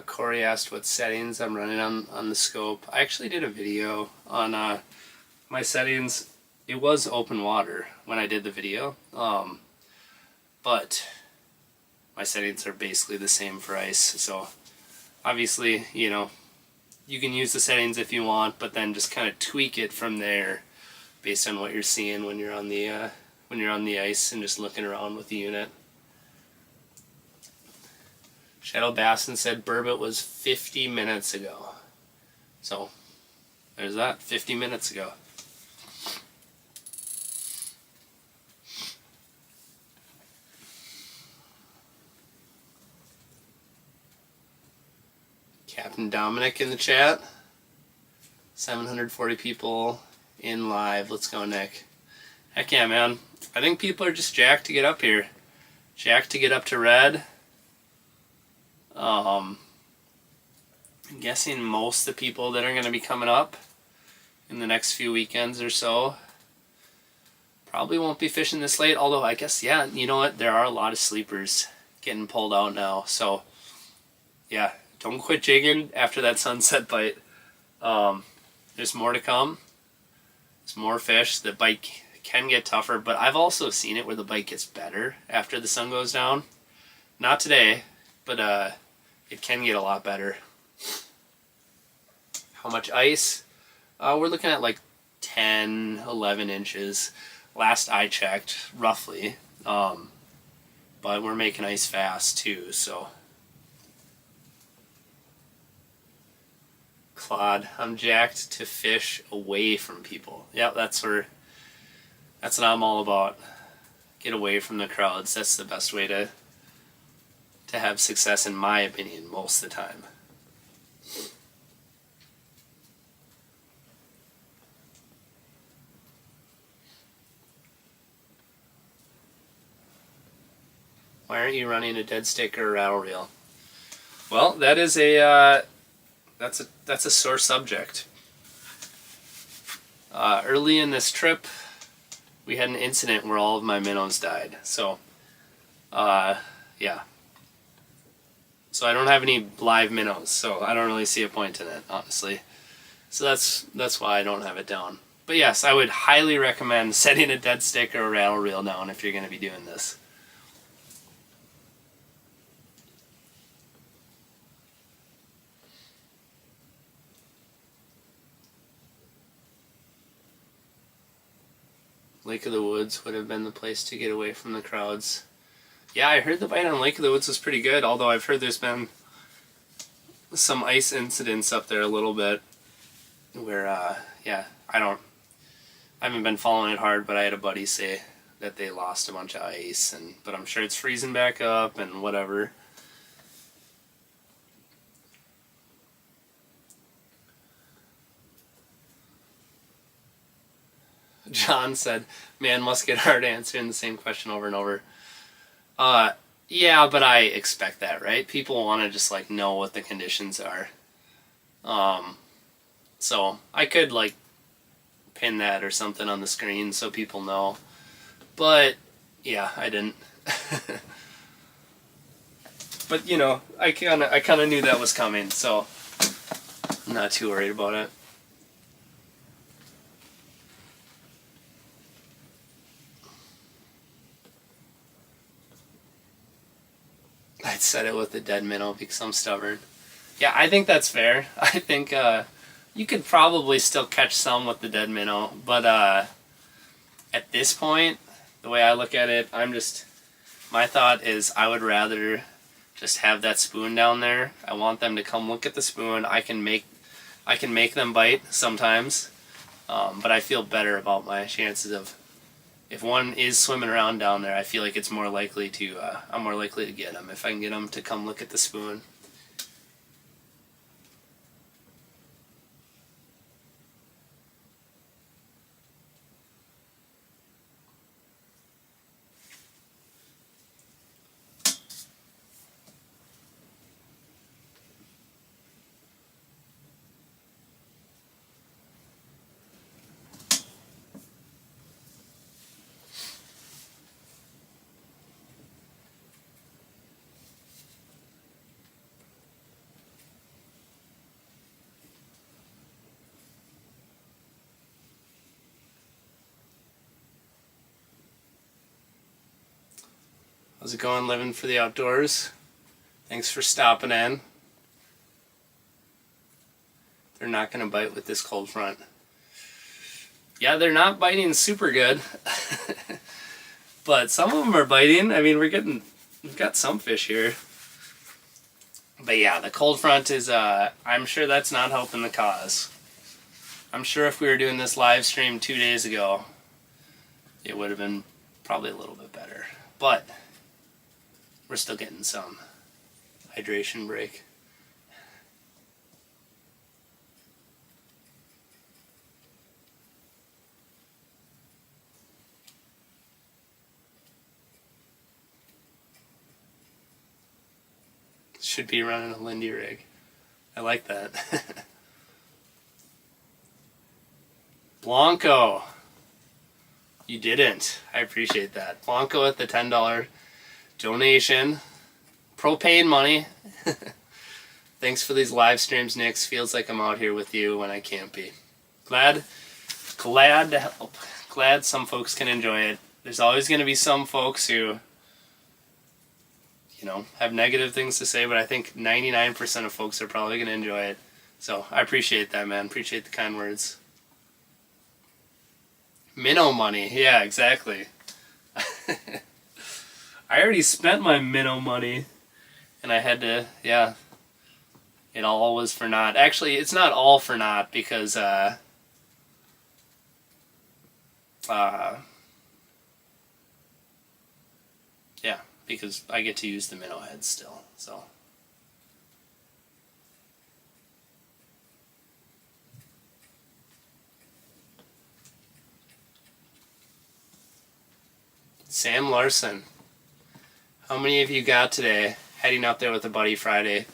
Corey asked what settings I'm running on the scope. I actually did a video on my settings. It was open water when I did the video, but my settings are basically the same for ice. So obviously, you know, you can use the settings if you want, but then just kind of tweak it from there based on what you're seeing when you're on the ice and just looking around with the unit. Shadow Basson said Burbot was 50 minutes ago. So, there's that, 50 minutes ago. Captain Dominic in the chat. 740 people in live. Let's go, Nick. Heck yeah, man. I think people are just jacked to get up here. Jacked to get up to red. I'm guessing most of the people that are going to be coming up in the next few weekends or so probably won't be fishing this late, although I guess, yeah, you know what, there are a lot of sleepers getting pulled out now, so yeah, don't quit jigging after that sunset bite. There's more to come. There's more fish. The bite can get tougher, but I've also seen it where the bite gets better after the sun goes down. Not today, but it can get a lot better. How much ice? We're looking at like 10, 11 inches. Last I checked, roughly. But we're making ice fast too, so. Claude, I'm jacked to fish away from people. Yeah, that's what I'm all about. Get away from the crowds. That's the best way to have success, in my opinion, most of the time. Why aren't you running a dead stick or a rattle reel? Well, that is that's a sore subject. Early in this trip, we had an incident where all of my minnows died. So, yeah. So I don't have any live minnows, so I don't really see a point in it, honestly. So that's why I don't have it down. But yes, I would highly recommend setting a dead stick or a rattle reel down if you're going to be doing this. Lake of the Woods would have been the place to get away from the crowds. Yeah, I heard the bite on Lake of the Woods was pretty good, although I've heard there's been some ice incidents up there a little bit where, yeah, I haven't been following it hard, but I had a buddy say that they lost a bunch of ice, but I'm sure it's freezing back up and whatever. John said, man, must get hard answering the same question over and over. Yeah, but I expect that, right? People want to just, like, know what the conditions are. So I could, like, pin that or something on the screen so people know. But, yeah, I didn't. But, you know, I kind of knew that was coming, so I'm not too worried about it. I'd set it with a dead minnow because I'm stubborn. Yeah, I think that's fair. I think you could probably still catch some with the dead minnow, but at this point, the way I look at it, my thought is I would rather just have that spoon down there. I want them to come look at the spoon. I can make them bite sometimes, but I feel better about my chances of, if one is swimming around down there, I feel like it's more likely to, I'm more likely to get them if I can get them to come look at the spoon. How's it going living for the outdoors? Thanks for stopping in. They're not going to bite with this cold front. Yeah, they're not biting super good. But some of them are biting. I mean, we've got some fish here. But yeah, the cold front is, I'm sure that's not helping the cause. I'm sure if we were doing this live stream 2 days ago, it would have been probably a little bit better. But we're still getting some hydration break. Should be running a Lindner rig. I like that. Blanco. You didn't. I appreciate that. Blanco at the $10 donation. Propane money. Thanks for these live streams, Nix. Feels like I'm out here with you when I can't be. Glad to help. Glad some folks can enjoy it. There's always going to be some folks who, you know, have negative things to say, but I think 99% of folks are probably going to enjoy it. So I appreciate that, man. Appreciate the kind words. Minnow money. Yeah, exactly. I already spent my minnow money, and I had to, yeah, it all was for naught. Actually, it's not all for naught, because, yeah, because I get to use the minnow heads still, so. Sam Larson. How many of you got today? Heading out there with a buddy Friday?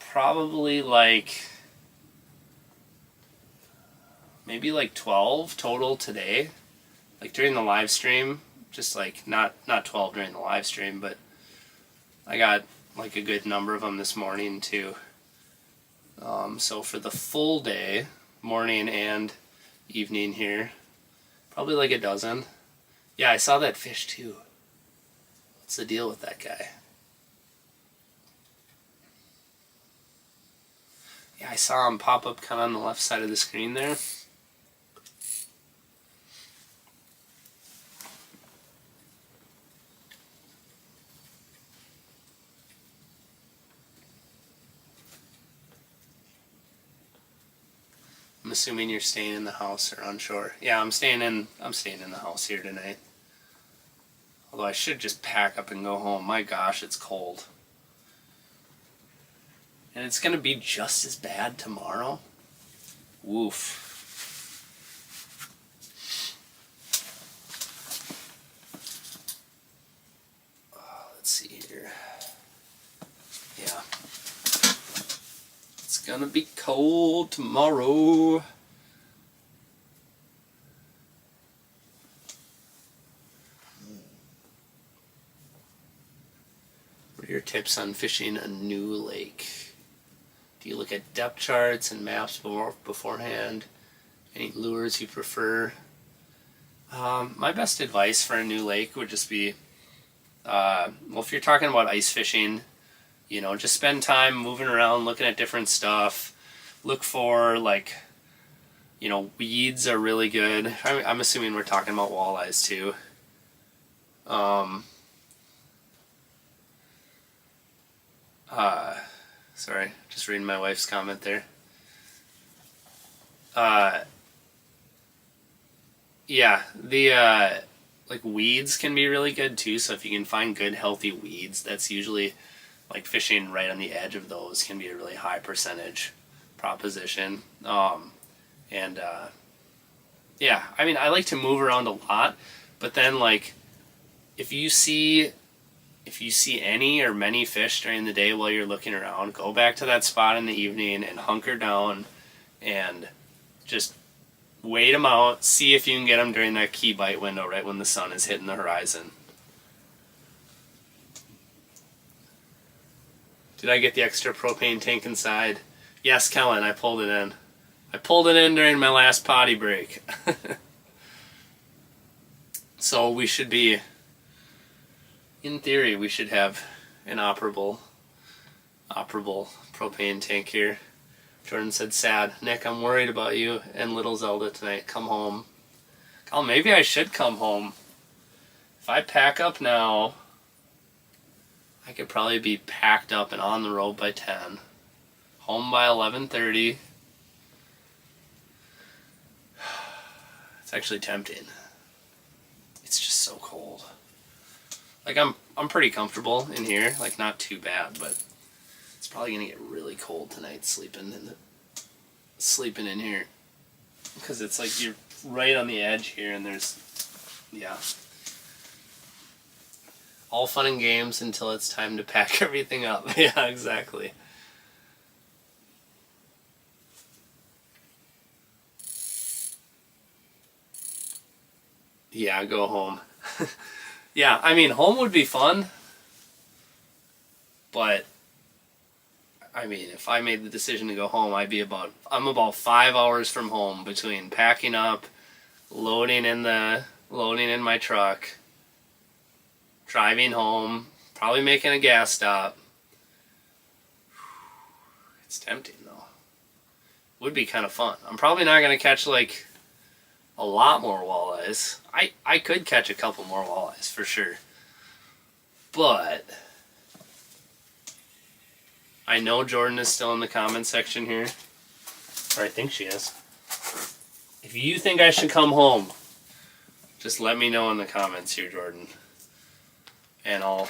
Probably like, maybe like 12 total today. Like during the live stream, just like not 12 during the live stream, but I got like a good number of them this morning too. So for the full day, morning and evening here, probably like a dozen. Yeah, I saw that fish too. What's the deal with that guy? Yeah, I saw him pop up kind of on the left side of the screen there. I'm assuming you're staying in the house or on shore. Yeah, I'm staying in the house here tonight. Although I should just pack up and go home. My gosh, it's cold. And it's gonna be just as bad tomorrow. Woof. Let's see here. Yeah. It's gonna be cold tomorrow. What are your tips on fishing a new lake? Do you look at depth charts and maps beforehand? Any lures you prefer? My best advice for a new lake would just be, well, if you're talking about ice fishing, you know, just spend time moving around, looking at different stuff. Look for, like, you know, weeds are really good. I'm assuming we're talking about walleyes too. Sorry, just reading my wife's comment there. Yeah, the like weeds can be really good too. So if you can find good healthy weeds, that's usually, like, fishing right on the edge of those can be a really high percentage proposition. Yeah, I mean, I like to move around a lot, but then, like, if you see any or many fish during the day while you're looking around, go back to that spot in the evening and hunker down and just wait them out, see if you can get them during that key bite window right when the sun is hitting the horizon. Did I get the extra propane tank inside? Yes, Kellen, I pulled it in. I pulled it in during my last potty break. So we should be, in theory, we should have an operable propane tank here. Jordan said, sad. Nick, I'm worried about you and little Zelda tonight. Come home. Oh, maybe I should come home. If I pack up now, I could probably be packed up and on the road by 10. Home by 11:30. It's actually tempting. It's just so cold. Like I'm pretty comfortable in here, like not too bad, but it's probably gonna get really cold tonight sleeping in here, because it's like you're right on the edge here, and there's, yeah, all fun and games until it's time to pack everything up. Yeah, exactly. Yeah, go home. Yeah, I mean, home would be fun, but I mean, if I made the decision to go home, I'm about 5 hours from home between packing up, loading in my truck, driving home, probably making a gas stop. It's tempting though. Would be kind of fun. I'm probably not going to catch like a lot more walleyes. I could catch a couple more walleyes for sure. But I know Jordan is still in the comment section here. Or I think she is. If you think I should come home, just let me know in the comments here, Jordan. And I'll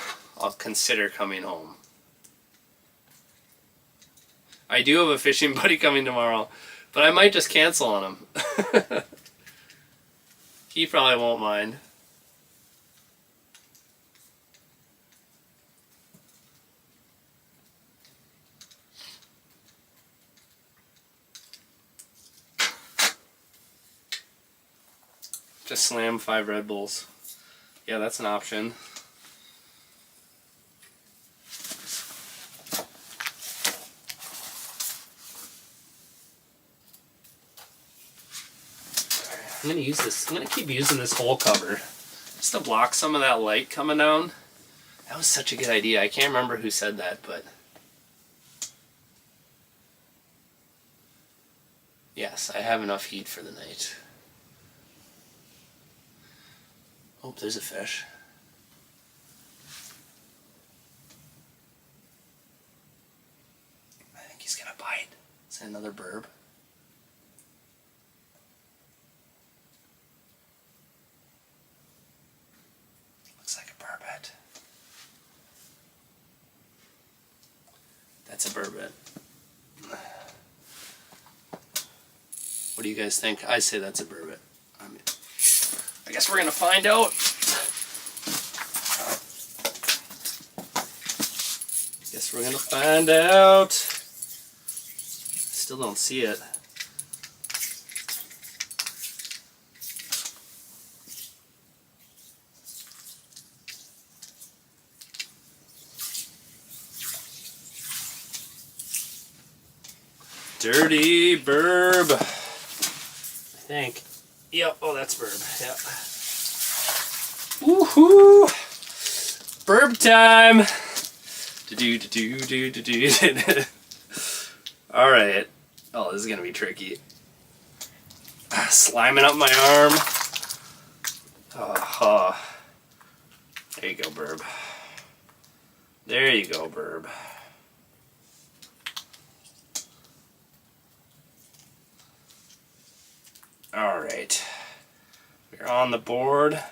consider coming home. I do have a fishing buddy coming tomorrow, but I might just cancel on him. He probably won't mind. Just slam 5 Red Bulls. Yeah, that's an option. I'm gonna use this. I'm gonna keep using this hole cover just to block some of that light coming down. That was such a good idea. I can't remember who said that, but yes, I have enough heat for the night. Oh, there's a fish. I think he's gonna bite. Is that another burb? Looks like a burbot. That's a burbot. What do you guys think? I say that's a burbot. I guess we're gonna find out. Guess we're gonna find out. Still don't see it. Dirty burb. I think. Yep. Oh, that's burb. Yeah. Woohoo! Burb time. All right. Oh, this is gonna be tricky. Sliming up my arm. There you go, burb. There you go, burb. All right, we're on the board,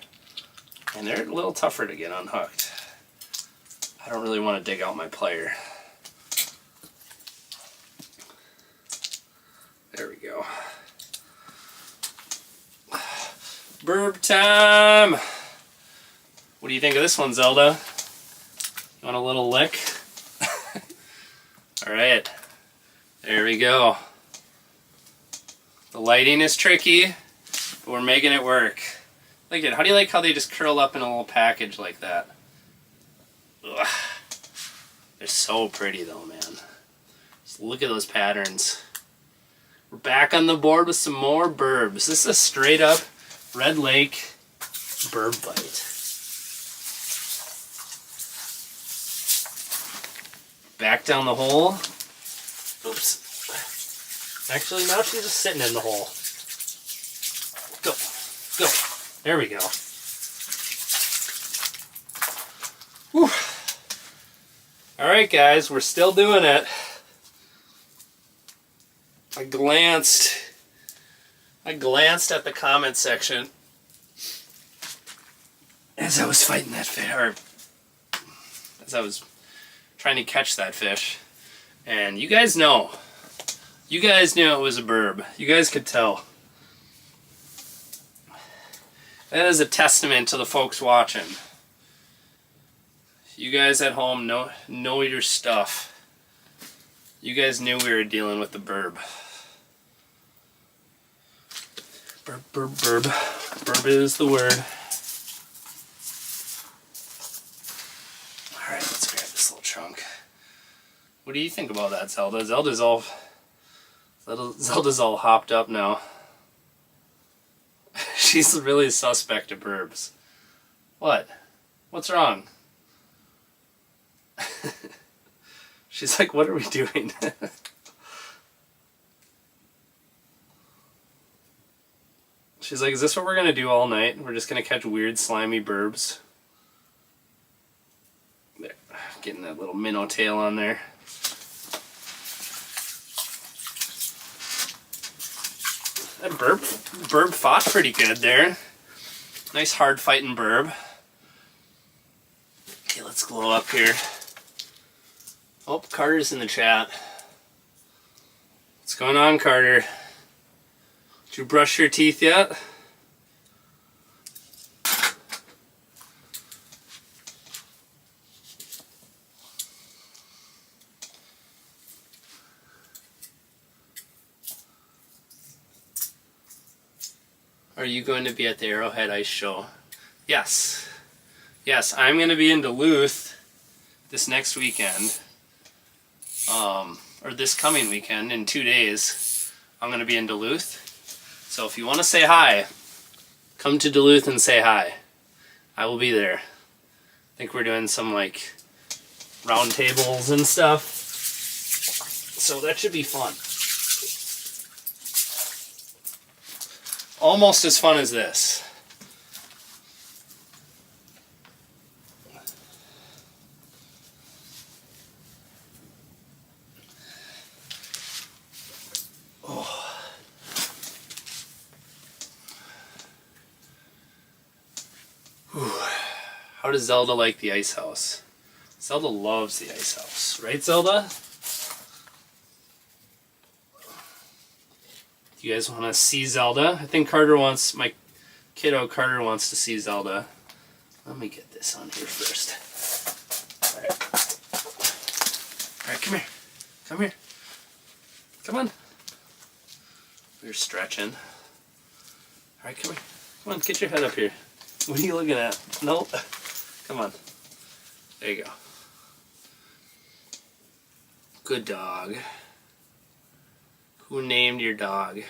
and they're a little tougher to get unhooked. I don't really want to dig out my plier. There we go. Burb time. What do you think of this one, Zelda? You want a little lick? All right, there we go. The lighting is tricky, but we're making it work. Look at it. How do you like how they just curl up in a little package like that? Ugh. They're so pretty though, man. Just look at those patterns. We're back on the board with some more burbs. This is a straight up Red Lake burb bite. Back down the hole. Oops. Actually, now she's just sitting in the hole. Go. Go. There we go. Whew. Alright guys, we're still doing it. I glanced at the comment section as I was fighting that fish, or as I was trying to catch that fish. And you guys knew it was a burb. You guys could tell. That is a testament to the folks watching. You guys at home know your stuff. You guys knew we were dealing with the burb. Burb, burb, burb. Burb is the word. Alright, let's grab this little chunk. What do you think about that, Zelda? Zelda's all hopped up now. She's really suspect of burbs. What? What's wrong? She's like, what are we doing? She's like, is this what we're going to do all night? We're just going to catch weird, slimy burbs. There, getting that little minnow tail on there. That burb fought pretty good there. Nice hard fighting burb. Okay, let's glow up here. Oh, Carter's in the chat. What's going on, Carter? Did you brush your teeth yet? Are you going to be at the Arrowhead Ice Show? Yes. Yes, I'm going to be in Duluth this next weekend. Or this coming weekend, in 2 days. I'm going to be in Duluth. So if you want to say hi, come to Duluth and say hi. I will be there. I think we're doing some like round tables and stuff. So that should be fun. Almost as fun as this. How does Zelda like the ice house? Zelda loves the ice house. Right, Zelda? Do you guys want to see Zelda? I think my kiddo Carter wants to see Zelda. Let me get this on here first. Alright. Alright, come here. Come here. Come on. We're stretching. Alright, come here. Come on, get your head up here. What are you looking at? No. Come on. There you go. Good dog. Who named your dog?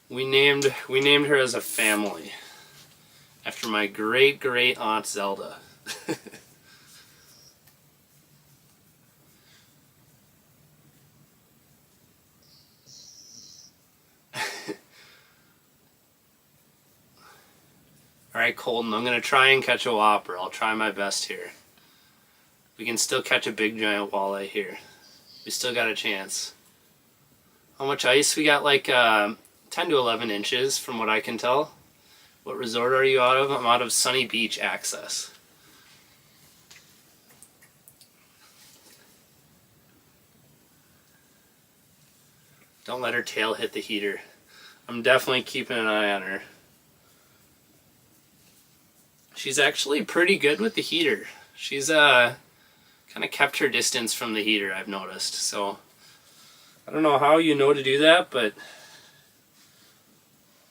We named her as a family. After my great aunt Zelda. Alright, Colton, I'm going to try and catch a whopper. I'll try my best here. We can still catch a big giant walleye here. We still got a chance. How much ice? We got like 10 to 11 inches from what I can tell. What resort are you out of? I'm out of Sunny Beach Access. Don't let her tail hit the heater. I'm definitely keeping an eye on her. She's actually pretty good with the heater. She's kind of kept her distance from the heater, I've noticed. So I don't know how you know to do that, but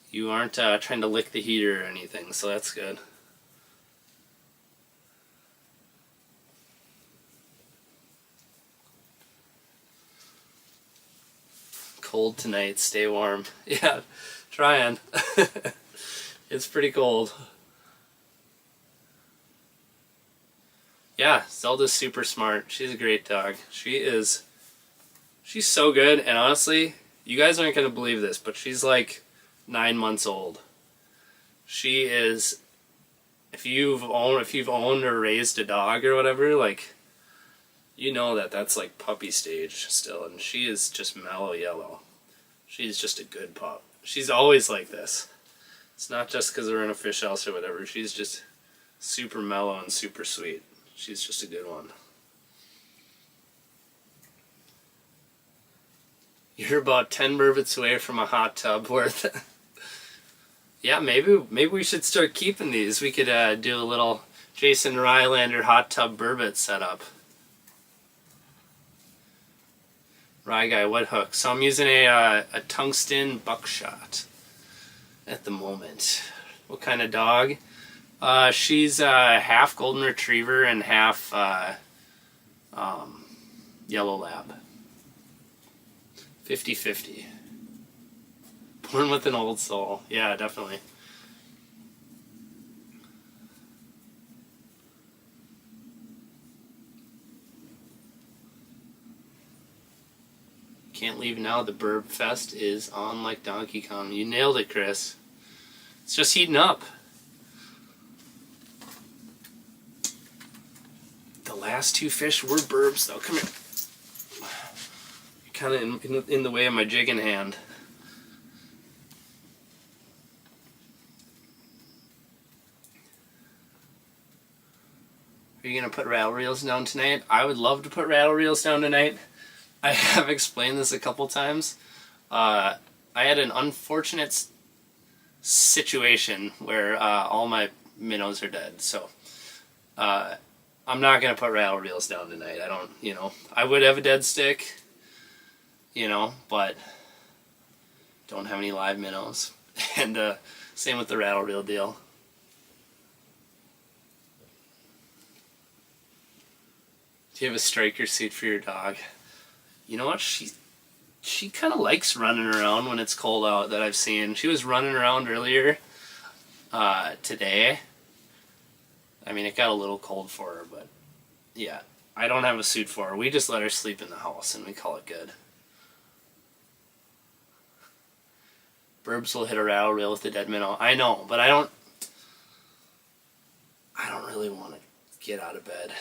you aren't trying to lick the heater or anything, so that's good. Cold tonight, stay warm. Yeah, trying. It's pretty cold. Yeah, Zelda's super smart. She's a great dog. She's so good, and honestly, you guys aren't going to believe this, but she's like 9 months old. She is, if you've owned or raised a dog or whatever, like, you know that's like puppy stage still, and she is just mellow yellow. She's just a good pup. She's always like this. It's not just because we're in a fish house or whatever. She's just super mellow and super sweet. She's just a good one. You're about 10 burbits away from a hot tub worth. Yeah, maybe we should start keeping these. We could do a little Jason Rylander hot tub burbot setup. Rye guy, what hook? So I'm using a tungsten buckshot at the moment. What kind of dog? She's half golden retriever and half yellow lab. 50-50. Born with an old soul. Yeah, definitely. Can't leave now. The Burb Fest is on like Donkey Kong. You nailed it, Chris. It's just heating up. The last 2 fish were burbs, though. Come here. You're kind of in the way of my jigging hand. Are you going to put rattle reels down tonight? I would love to put rattle reels down tonight. I have explained this a couple times. I had an unfortunate situation where all my minnows are dead, so I'm not going to put rattle reels down tonight. I don't, I would have a dead stick, but don't have any live minnows. And same with the rattle reel deal. Do you have a striker suit for your dog? You know what? She kind of likes running around when it's cold out, that I've seen. She was running around earlier today. I mean, it got a little cold for her, but yeah, I don't have a suit for her. We just let her sleep in the house and we call it good. Burbs will hit a rattle reel with the dead minnow. I know, but I don't really want to get out of bed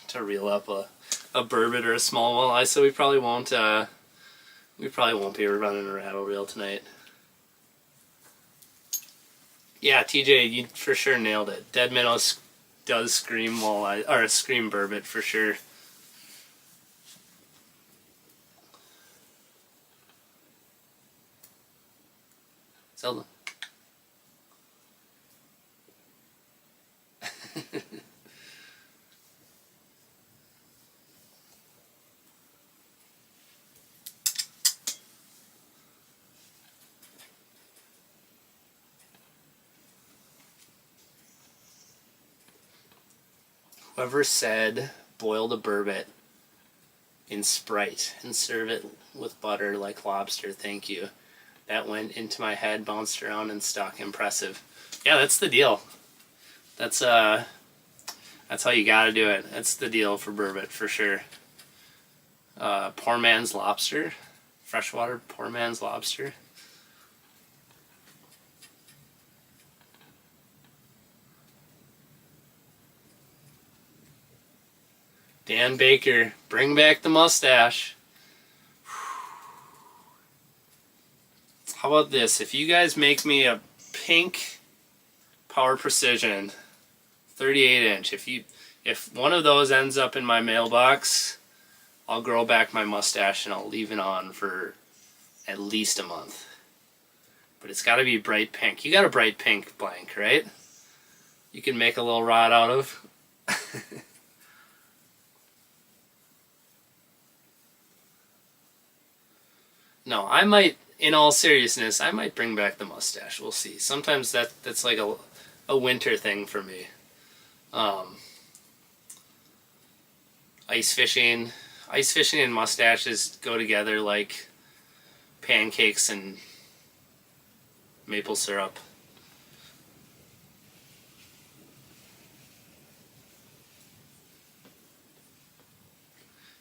to reel up a burbot or a small walleye, so we probably won't be running a rattle reel tonight. Yeah, TJ, you for sure nailed it. Dead minnow does scream walleye, or scream burbot for sure. Zelda. Whoever said boil the burbot in Sprite and serve it with butter like lobster, thank you. That went into my head, bounced around, and stuck. Impressive. Yeah, that's the deal. That's how you gotta do it. That's the deal for burbot, for sure. Poor man's lobster. Freshwater poor man's lobster. Dan Baker, bring back the mustache. How about this? If you guys make me a pink Power Precision 38-inch, if one of those ends up in my mailbox, I'll grow back my mustache and I'll leave it on for at least a month. But it's got to be bright pink. You got a bright pink blank, right? You can make a little rod out of. No, I might, in all seriousness, I might bring back the mustache. We'll see. Sometimes that's like a winter thing for me. Ice fishing and mustaches go together like pancakes and maple syrup.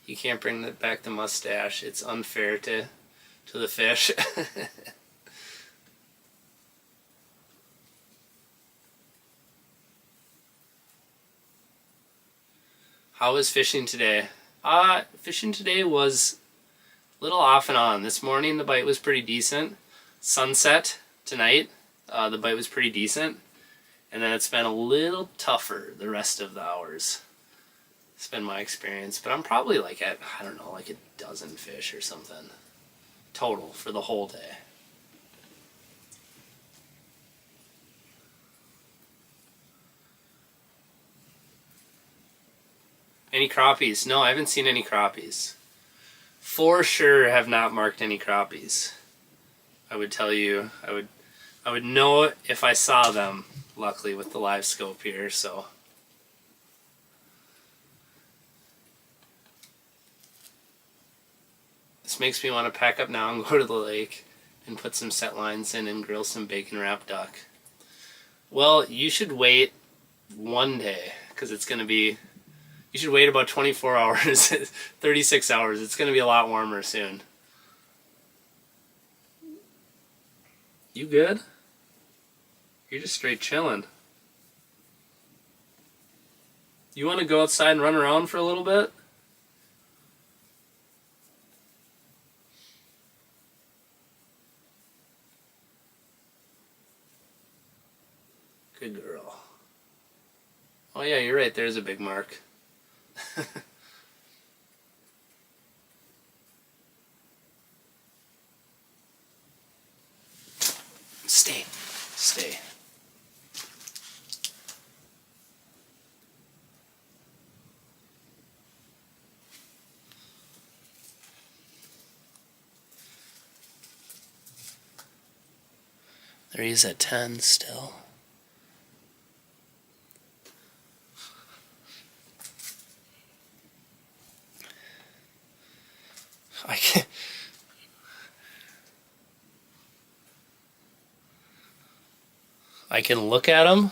You can't bring back the mustache. It's unfair to the fish. How was fishing today? Fishing today was a little off and on. This morning the bite was pretty decent. Sunset tonight, the bite was pretty decent. And then it's been a little tougher the rest of the hours. It's been my experience, but I'm probably like at, I don't know, like a dozen fish or something total for the whole day. Any crappies? No, I haven't seen any crappies. For sure have not marked any crappies. I would tell you, I would know it if I saw them, luckily with the live scope here, so. This makes me want to pack up now and go to the lake and put some set lines in and grill some bacon wrapped duck. Well, you should wait one day, because it's going to be, you should wait about 24 hours, 36 hours. It's going to be a lot warmer soon. You good? You're just straight chilling. You want to go outside and run around for a little bit? Good girl. Oh yeah, you're right. There's a big mark. Stay. Stay. There he is at 10 still. I can look at him.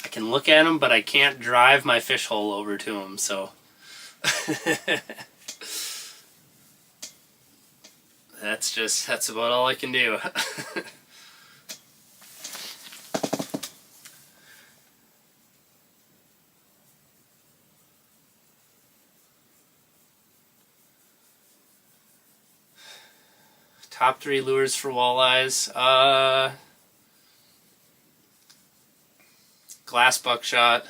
I can look at him, but I can't drive my fish hole over to him, so. That's about all I can do. Top 3 lures for walleyes. Glass buckshot.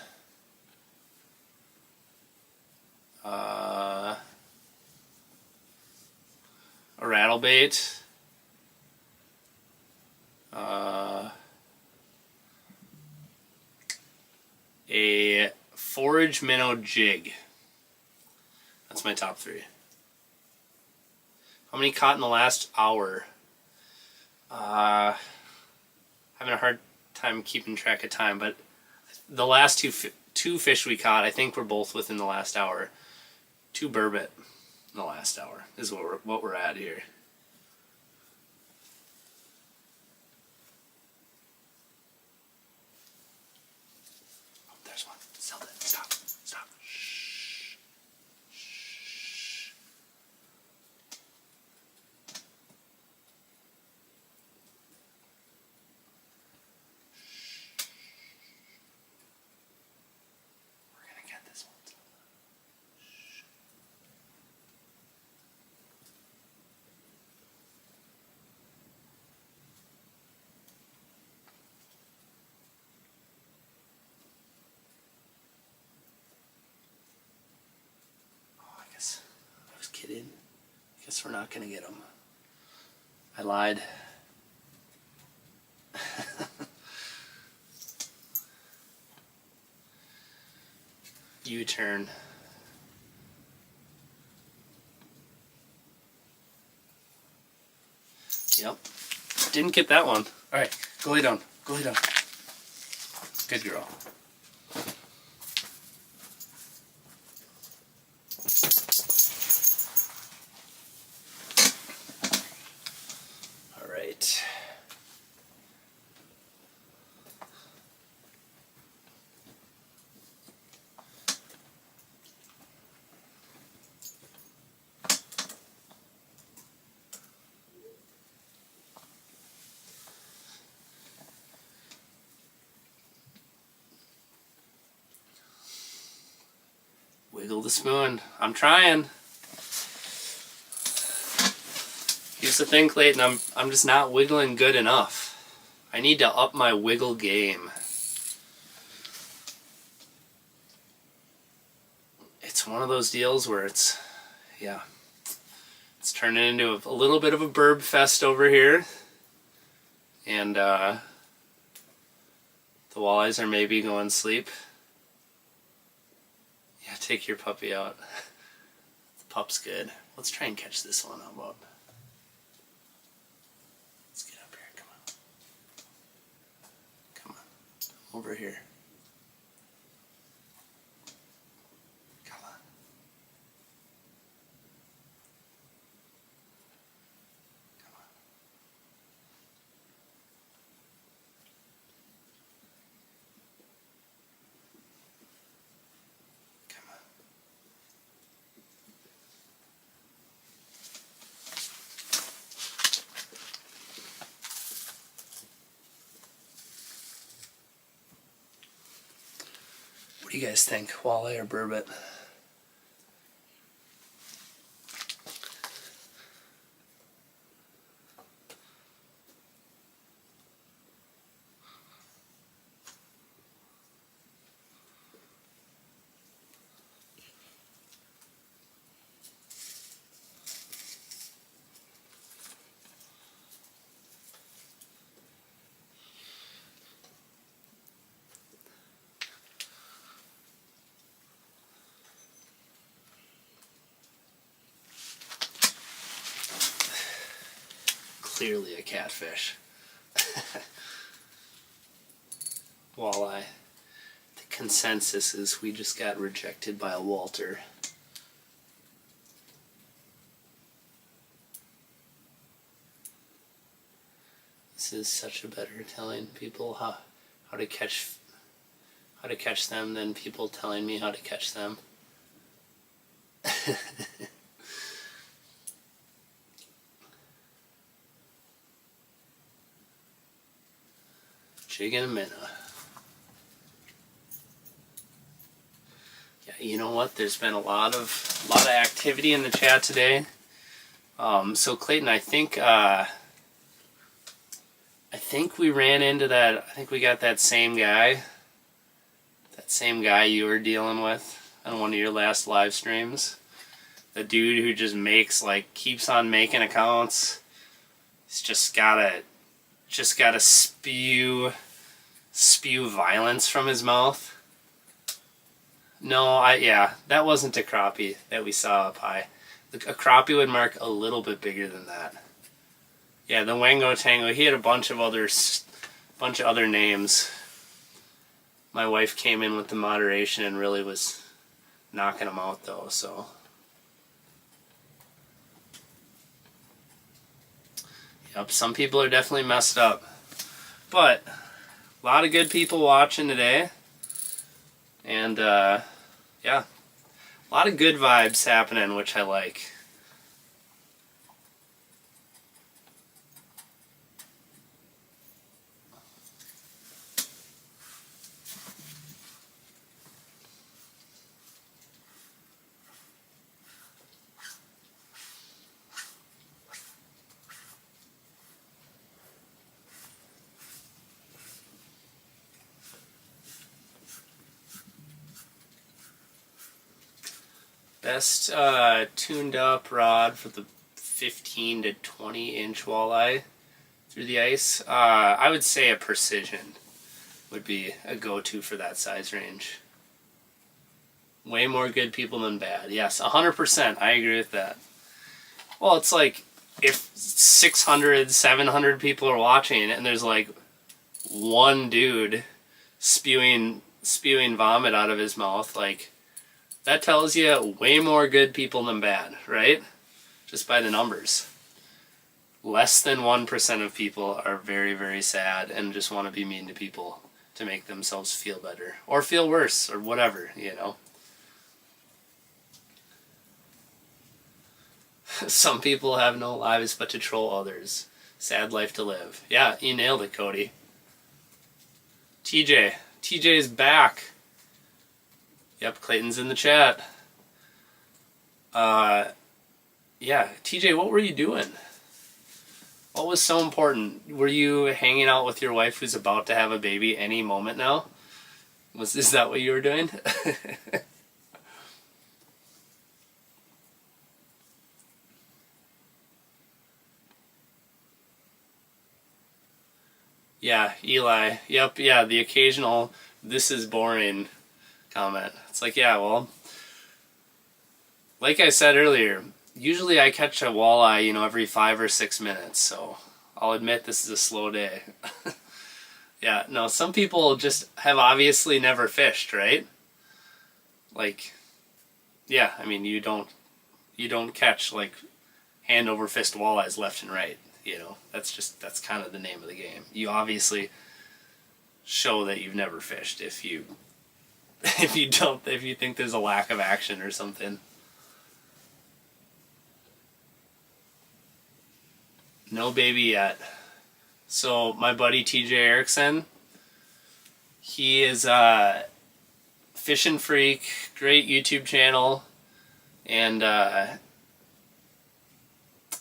A rattlebait. A forage minnow jig. That's my top 3. How many caught in the last hour? Having a hard time keeping track of time, but the last two fish we caught, I think were both within the last hour. 2 burbot in the last hour is what we're at here. Oh, there's one. Zelda, stop. Stop. Shh. Shh. We're gonna get this one. Shh. I was kidding. I guess we're not gonna get them. I lied. U-turn. Yep. Didn't get that one. Alright, go lay down. Go lay down. Good girl. Alright. Wiggle the spoon. I'm trying. Here's the thing, Clayton. I'm just not wiggling good enough. I need to up my wiggle game. It's one of those deals where it's turning into a little bit of a burb fest over here. And the walleyes are maybe going to sleep. Yeah, take your puppy out. The pup's good. Let's try and catch this one. How about? Let's get up here. Come on. Come on. Over here. Come on. Come on. Come on. What do you guys think? Walleye or burbot? Clearly a catfish. Walleye. The consensus is we just got rejected by a Walter. This is such a better telling people how to catch them than people telling me how to catch them. Jigging a minnow. Yeah, you know what? There's been a lot of activity in the chat today. So Clayton, I think we ran into that. I think we got that same guy you were dealing with on one of your last live streams. The dude who just keeps on making accounts. He's just gotta spew violence from his mouth. No, that wasn't a crappie that we saw up high. A crappie would mark a little bit bigger than that. Yeah, the Wango Tango, he had a bunch of other names. My wife came in with the moderation and really was knocking them out though, so. Yep, some people are definitely messed up. But a lot of good people watching today. And yeah, a lot of good vibes happening, which I like. Best tuned up rod for the 15 to 20 inch walleye through the ice. I would say a Precision would be a go-to for that size range. Way more good people than bad. Yes, 100%. I agree with that. Well, it's like if 600, 700 people are watching and there's like one dude spewing vomit out of his mouth, like, that tells you way more good people than bad, right? Just by the numbers. Less than 1% of people are very, very sad and just want to be mean to people to make themselves feel better. Or feel worse, or whatever, you know. Some people have no lives but to troll others. Sad life to live. Yeah, you nailed it, Cody. TJ's back. Yep, Clayton's in the chat. Yeah, TJ, what were you doing? What was so important? Were you hanging out with your wife who's about to have a baby any moment now? Is that what you were doing? Yeah, Eli. Yep, yeah, the occasional "this is boring" comment. It's like, yeah, well, like I said earlier, usually I catch a walleye, every 5 or 6 minutes, so I'll admit this is a slow day. Yeah, no, some people just have obviously never fished, right? Like, yeah, I mean, you don't catch like hand over fist walleyes left and right. That's kind of the name of the game. You obviously show that you've never fished if you if you think there's a lack of action or something. No baby yet. So my buddy TJ Erickson, he is a fishing freak, great YouTube channel, and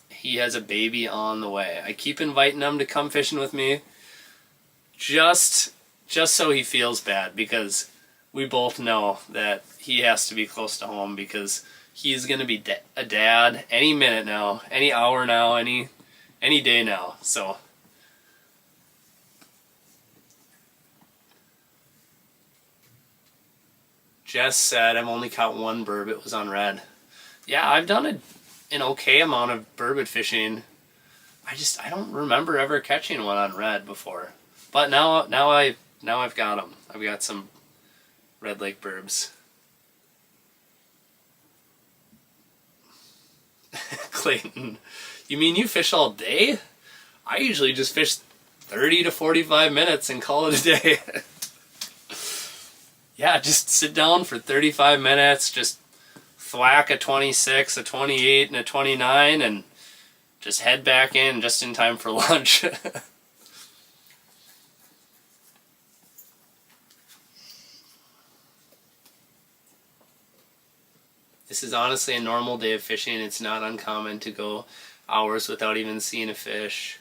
he has a baby on the way. I keep inviting him to come fishing with me, just so he feels bad, because we both know that he has to be close to home, because he's going to be a dad any minute now, any hour now, any day now. So Jess said, I've only caught one burbot. It was on red. Yeah, I've done an okay amount of burbot fishing. I don't remember ever catching one on red before. But now I've got them. I've got some Red Lake burbs. Clayton, you mean you fish all day? I usually just fish 30 to 45 minutes and call it a day. Yeah, just sit down for 35 minutes, just thwack a 26, a 28, and a 29, and just head back in just in time for lunch. This is honestly a normal day of fishing. It's not uncommon to go hours without even seeing a fish.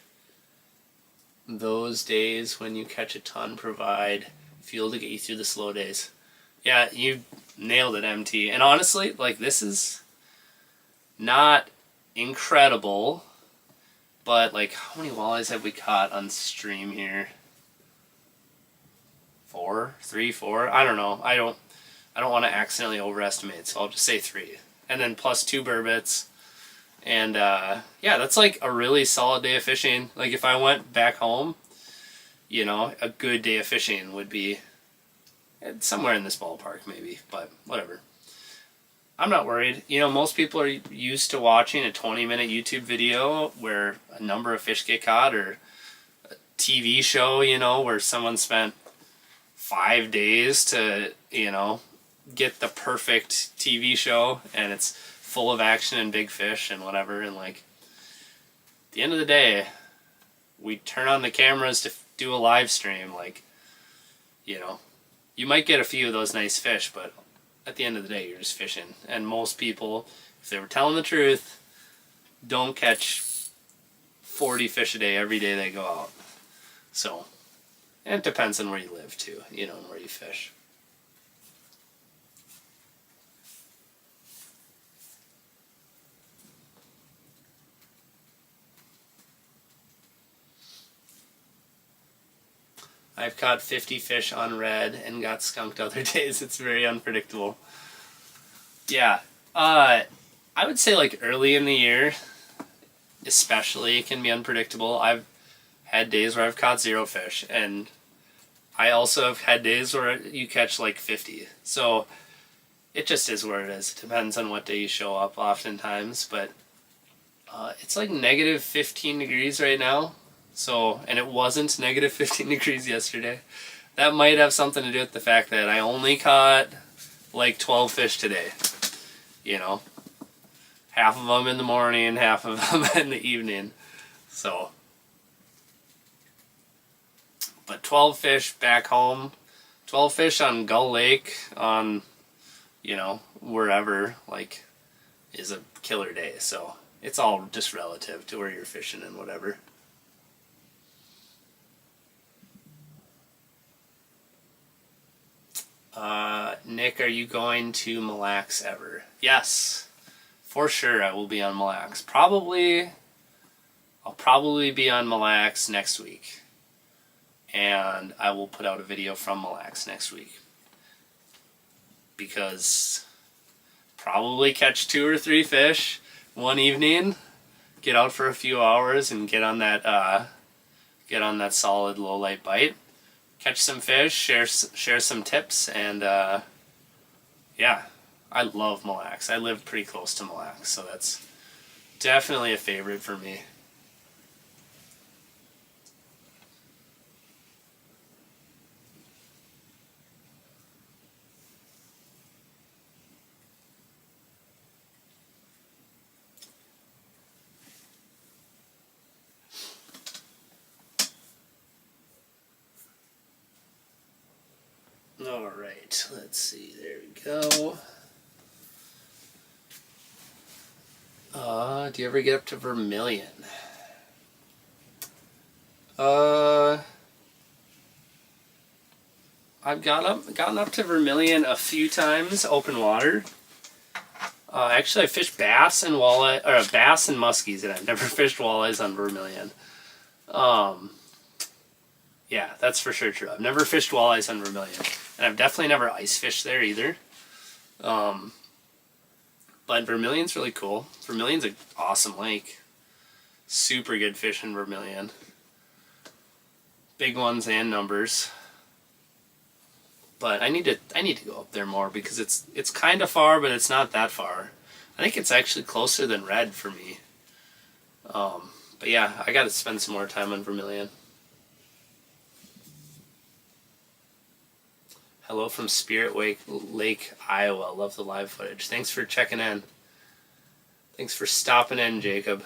Those days when you catch a ton provide fuel to get you through the slow days. Yeah, you nailed it, MT. And honestly, like, this is not incredible, but like, how many walleyes have we caught on stream here? 4? 3, 4? I don't know. I don't want to accidentally overestimate, so I'll just say 3. And then plus 2 burbots. And yeah, that's like a really solid day of fishing. Like, if I went back home, a good day of fishing would be somewhere in this ballpark maybe, but whatever. I'm not worried. Most people are used to watching a 20-minute YouTube video where a number of fish get caught, or a TV show, where someone spent 5 days to, get the perfect TV show, and it's full of action and big fish and whatever. And like, at the end of the day, we turn on the cameras to do a live stream. Like, you might get a few of those nice fish, but at the end of the day, you're just fishing. And most people, if they were telling the truth, don't catch 40 fish a day every day they go out. So, and it depends on where you live too, and where you fish. I've caught 50 fish on red and got skunked other days. It's very unpredictable. Yeah, I would say like early in the year, especially, it can be unpredictable. I've had days where I've caught 0 fish, and I also have had days where you catch like 50. So it just is where it is. It depends on what day you show up oftentimes, but it's like negative 15 degrees right now. So, and it wasn't negative 15 degrees yesterday. That might have something to do with the fact that I only caught like 12 fish today. Half of them in the morning, half of them in the evening. So, but 12 fish back home, 12 fish on Gull Lake, on, wherever, like, is a killer day. So it's all just relative to where you're fishing and whatever. Nick, are you going to Mille Lacs ever? Yes, for sure I will be on Mille Lacs. I'll probably be on Mille Lacs next week. And I will put out a video from Mille Lacs next week. Because probably catch 2 or 3 fish one evening, get out for a few hours and get on that solid low light bite. Catch some fish, share some tips, and yeah, I love Mille Lacs. I live pretty close to Mille Lacs, so that's definitely a favorite for me. All right, let's see. There we go. Do you ever get up to Vermilion? I've gotten up to Vermilion a few times, open water. Actually, I fished bass and walleye, or bass and muskies, and I've never fished walleyes on Vermilion. Yeah, that's for sure true. I've never fished walleyes on Vermilion, and I've definitely never ice fished there either. But Vermilion's really cool. Vermilion's an awesome lake. Super good fish in Vermilion. Big ones and numbers. But I need to go up there more because it's kind of far, but it's not that far. I think it's actually closer than Red for me. But yeah, I got to spend some more time on Vermilion. Hello from Spirit Lake, Iowa. Love the live footage. Thanks for checking in. Thanks for stopping in, Jacob.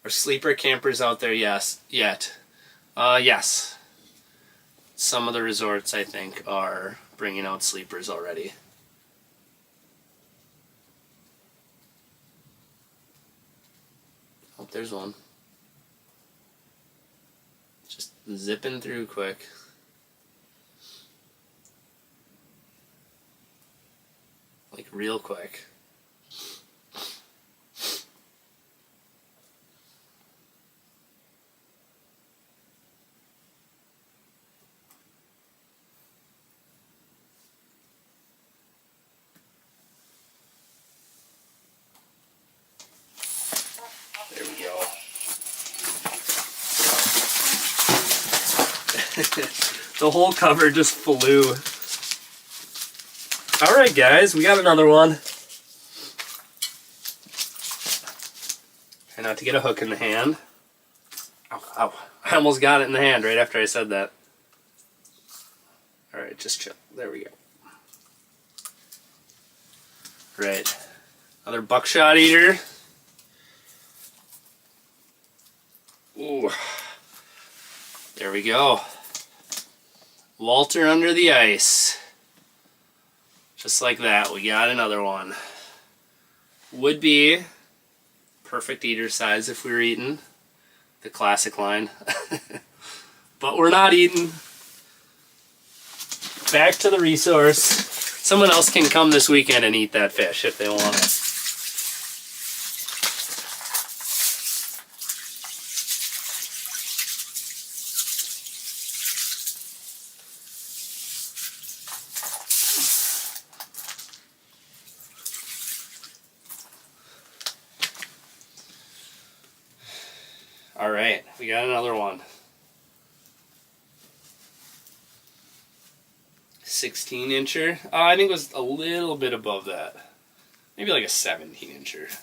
Are sleeper campers out there? Yes. Yet. Yes. Some of the resorts, I think, are bringing out sleepers already. Oh, there's one. Just zipping through quick. Like real quick. There we go. The whole cover just flew. Alright guys, we got another one. Try not to get a hook in the hand. Ow, ow. I almost got it in the hand right after I said that. Alright, just chill. There we go. Right. Another buckshot eater. Ooh. There we go. Walter under the ice. Just like that, we got another one. Would be perfect eater size if we were eating the classic line. But we're not eating. Back to the resource. Someone else can come this weekend and eat that fish if they want it. All right, we got another one. 16-incher. I think it was a little bit above that. Maybe like a 17-incher.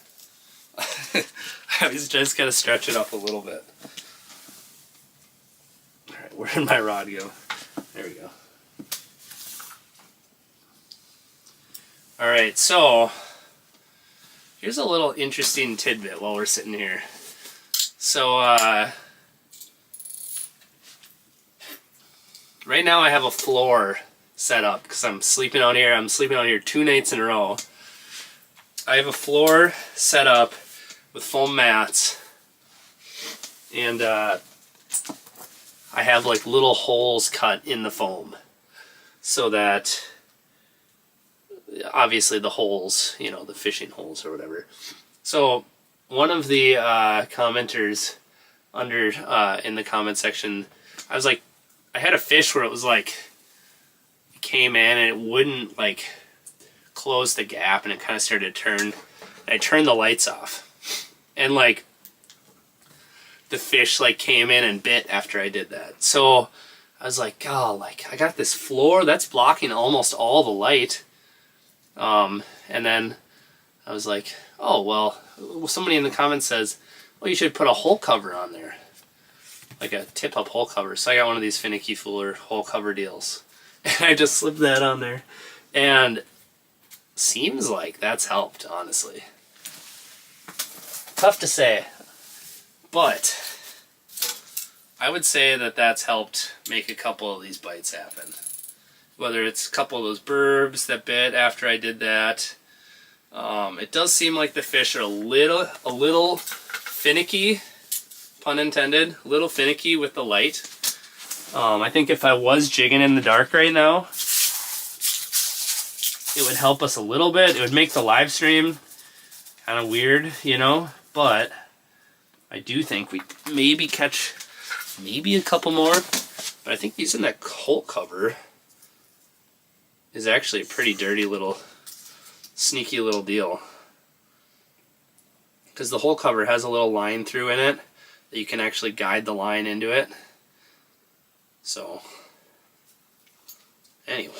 I was just gotta stretch it up a little bit. All right, where did my rod go? There we go. All right, so here's a little interesting tidbit while we're sitting here. So, right now I have a floor set up because I'm sleeping out here. I'm sleeping out here 2 nights in a row. I have a floor set up with foam mats, and I have like little holes cut in the foam so that obviously the holes, you know, the fishing holes or whatever. So one of the commenters under in the comment section, I was like, I had a fish where it was like, it came in and it wouldn't like close the gap, and it kind of started to turn. I turned the lights off, and like the fish like came in and bit after I did that. So I was like, oh, like I got this floor that's blocking almost all the light. And then I was like, oh, well, somebody in the comments says, well, you should put a hole cover on there, like a tip-up hole cover. So I got one of these finicky Fuller hole cover deals, and I just slipped that on there, and seems like that's helped, honestly. Tough to say, but I would say that that's helped make a couple of these bites happen. Whether it's a couple of those burbs that bit after I did that. It does seem like the fish are a little finicky, pun intended, a little finicky with the light. I think if I was jigging in the dark right now, it would help us a little bit. It would make the live stream kind of weird, you know, but I do think we maybe catch maybe a couple more. But I think using that hole cover is actually a pretty dirty little, sneaky little deal. Because the hole cover has a little line through in it that you can actually guide the line into it. So, anyway.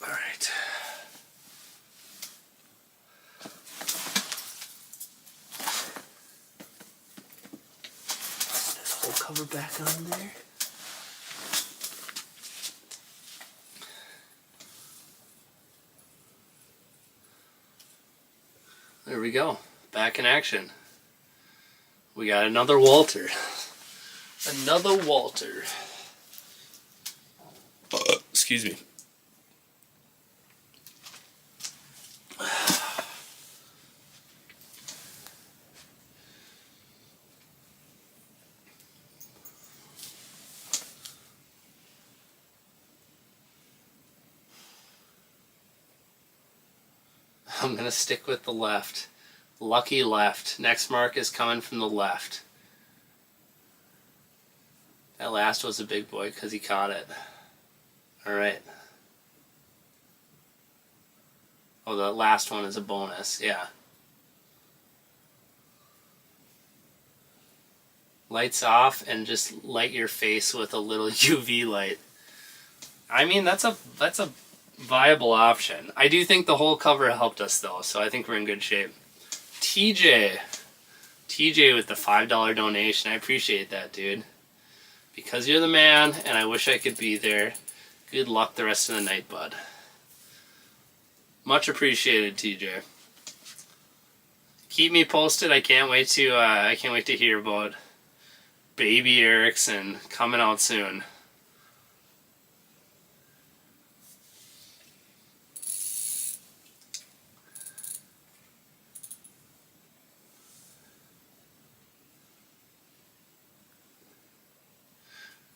Alright. This whole cover back on there. There we go. Back in action. We got another Walter. Another Walter. Excuse me. I'm going to stick with the left. Lucky left. Next mark is coming from the left. That last was a big boy because he caught it. Alright. Oh, the last one is a bonus. Yeah. Lights off and just light your face with a little UV light. I mean, that's a viable option. I do think the whole cover helped us though, so I think we're in good shape. TJ with the $5 donation. I appreciate that, dude. Because you're the man, and I wish I could be there. Good luck the rest of the night, bud. Much appreciated, TJ. Keep me posted. I can't wait to hear about Baby Erickson coming out soon.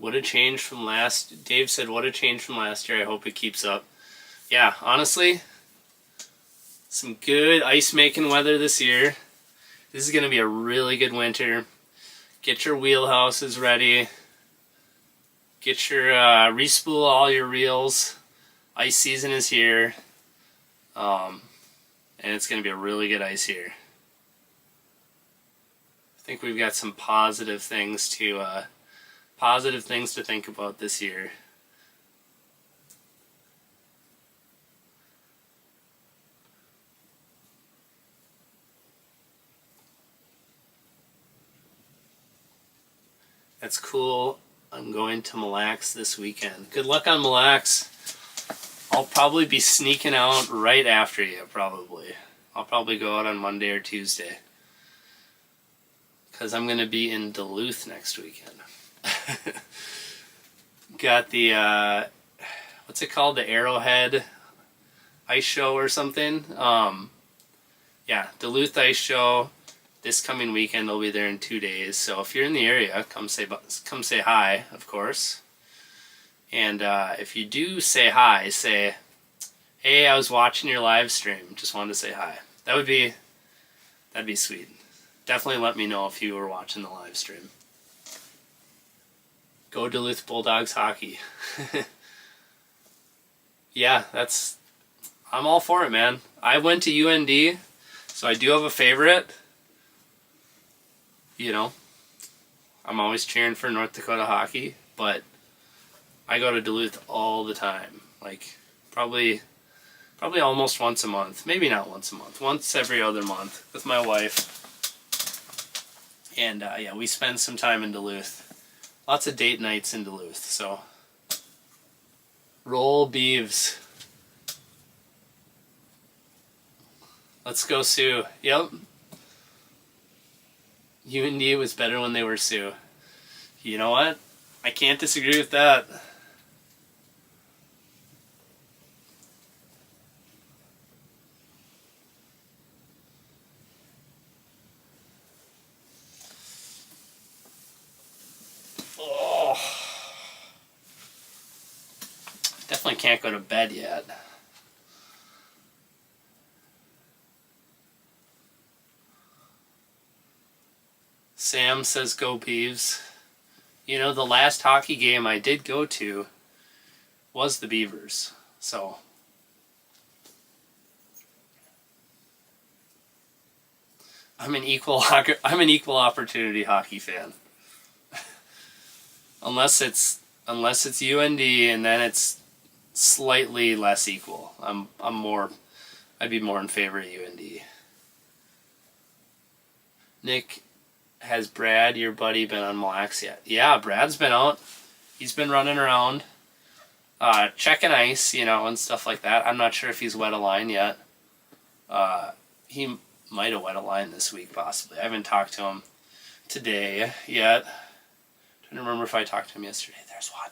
What a change from last... Dave said, what a change from last year. I hope it keeps up. Yeah, honestly, some good ice-making weather this year. This is going to be a really good winter. Get your wheelhouses ready. Get your... respool all your reels. Ice season is here. And it's going to be a really good ice year. I think we've got some positive things to think about this year. That's cool. I'm going to Mille Lacs this weekend. Good luck on Mille Lacs. I'll probably be sneaking out right after you, probably. I'll probably go out on Monday or Tuesday. Because I'm going to be in Duluth next weekend. got the what's it called? The Arrowhead Ice Show or something. Yeah, Duluth Ice Show. This coming weekend, I'll be there in 2 days. So if you're in the area, come say hi, of course. And if you do say hi, say, "Hey, I was watching your live stream. Just wanted to say hi." That'd be sweet. Definitely let me know if you were watching the live stream. Go Duluth Bulldogs hockey. Yeah, I'm all for it, man. I went to UND, so I do have a favorite. You know, I'm always cheering for North Dakota hockey, but I go to Duluth all the time. Like, probably almost once a month. Maybe not once a month. Once every other month with my wife. And yeah, we spend some time in Duluth. Lots of date nights in Duluth, so. Roll Beavs. Let's go Sioux. Yep. UND was better when they were Sioux. You know what? I can't disagree with that. Oh. Definitely can't go to bed yet. Sam says go Beavs. You know, the last hockey game I did go to was the Beavers. So I'm an equal opportunity hockey fan. unless it's UND and then it's slightly less equal. I'd be more in favor of UND. Nick, has Brad, your buddy, been on Mille Lacs yet? Yeah, Brad's been out. He's been running around, checking ice, and stuff like that. I'm not sure if he's wet a line yet. He might have wet a line this week, possibly. I haven't talked to him today yet. I don't remember if I talked to him yesterday. There's one.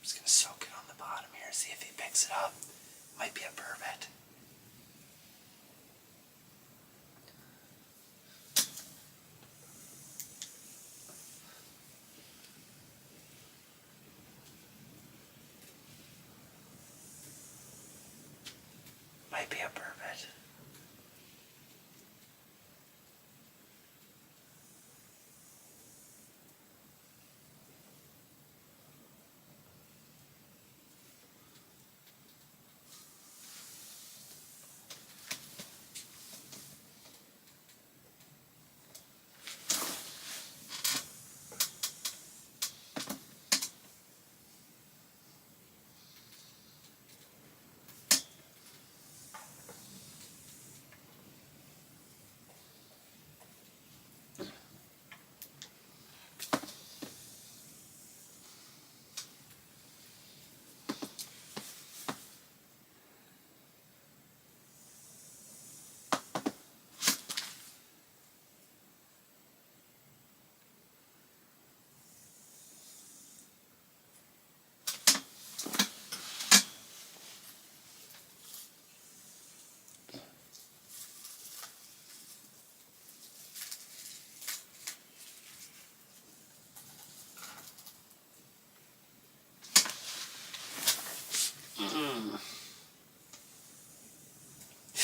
Just gonna soak it on the bottom here, see if he picks it up. Might be a burbot. Might be a burbot.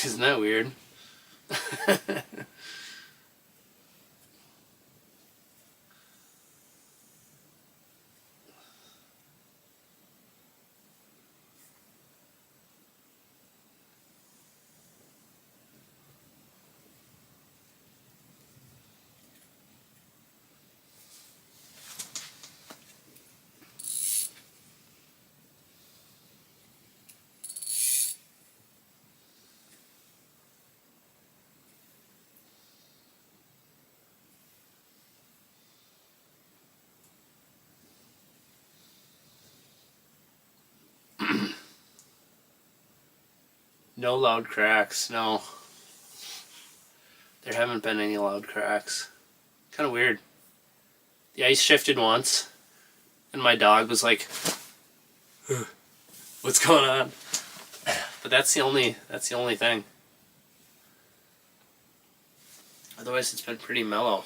Isn't that weird? No loud cracks, no. There haven't been any loud cracks. Kind of weird. The ice shifted once, and my dog was like, what's going on? But that's the only thing. Otherwise, it's been pretty mellow.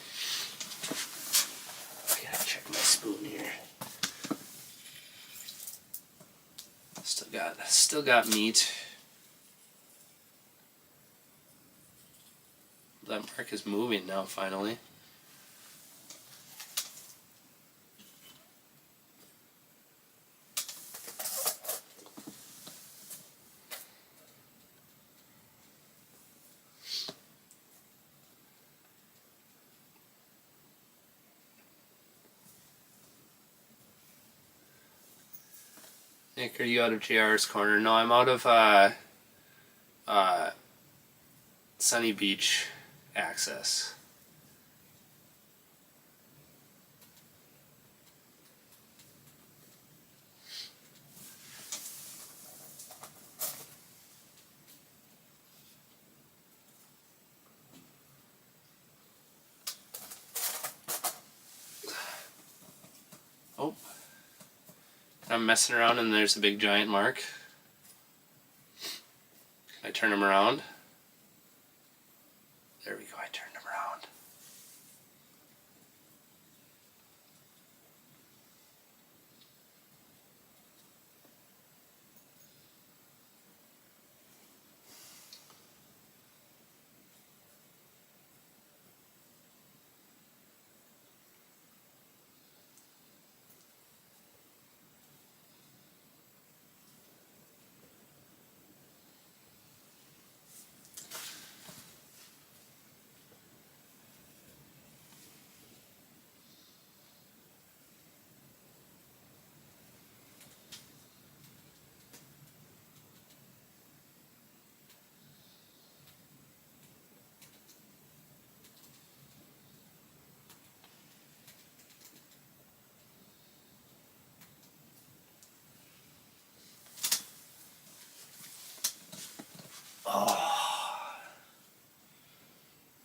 I gotta check my spoon here. Still got meat. That mark is moving now, finally. Nick, are you out of JR's corner? No, I'm out of Sunny Beach access. Oh. I'm messing around and there's a big giant mark. Can I turn him around? There we go, I turned him around.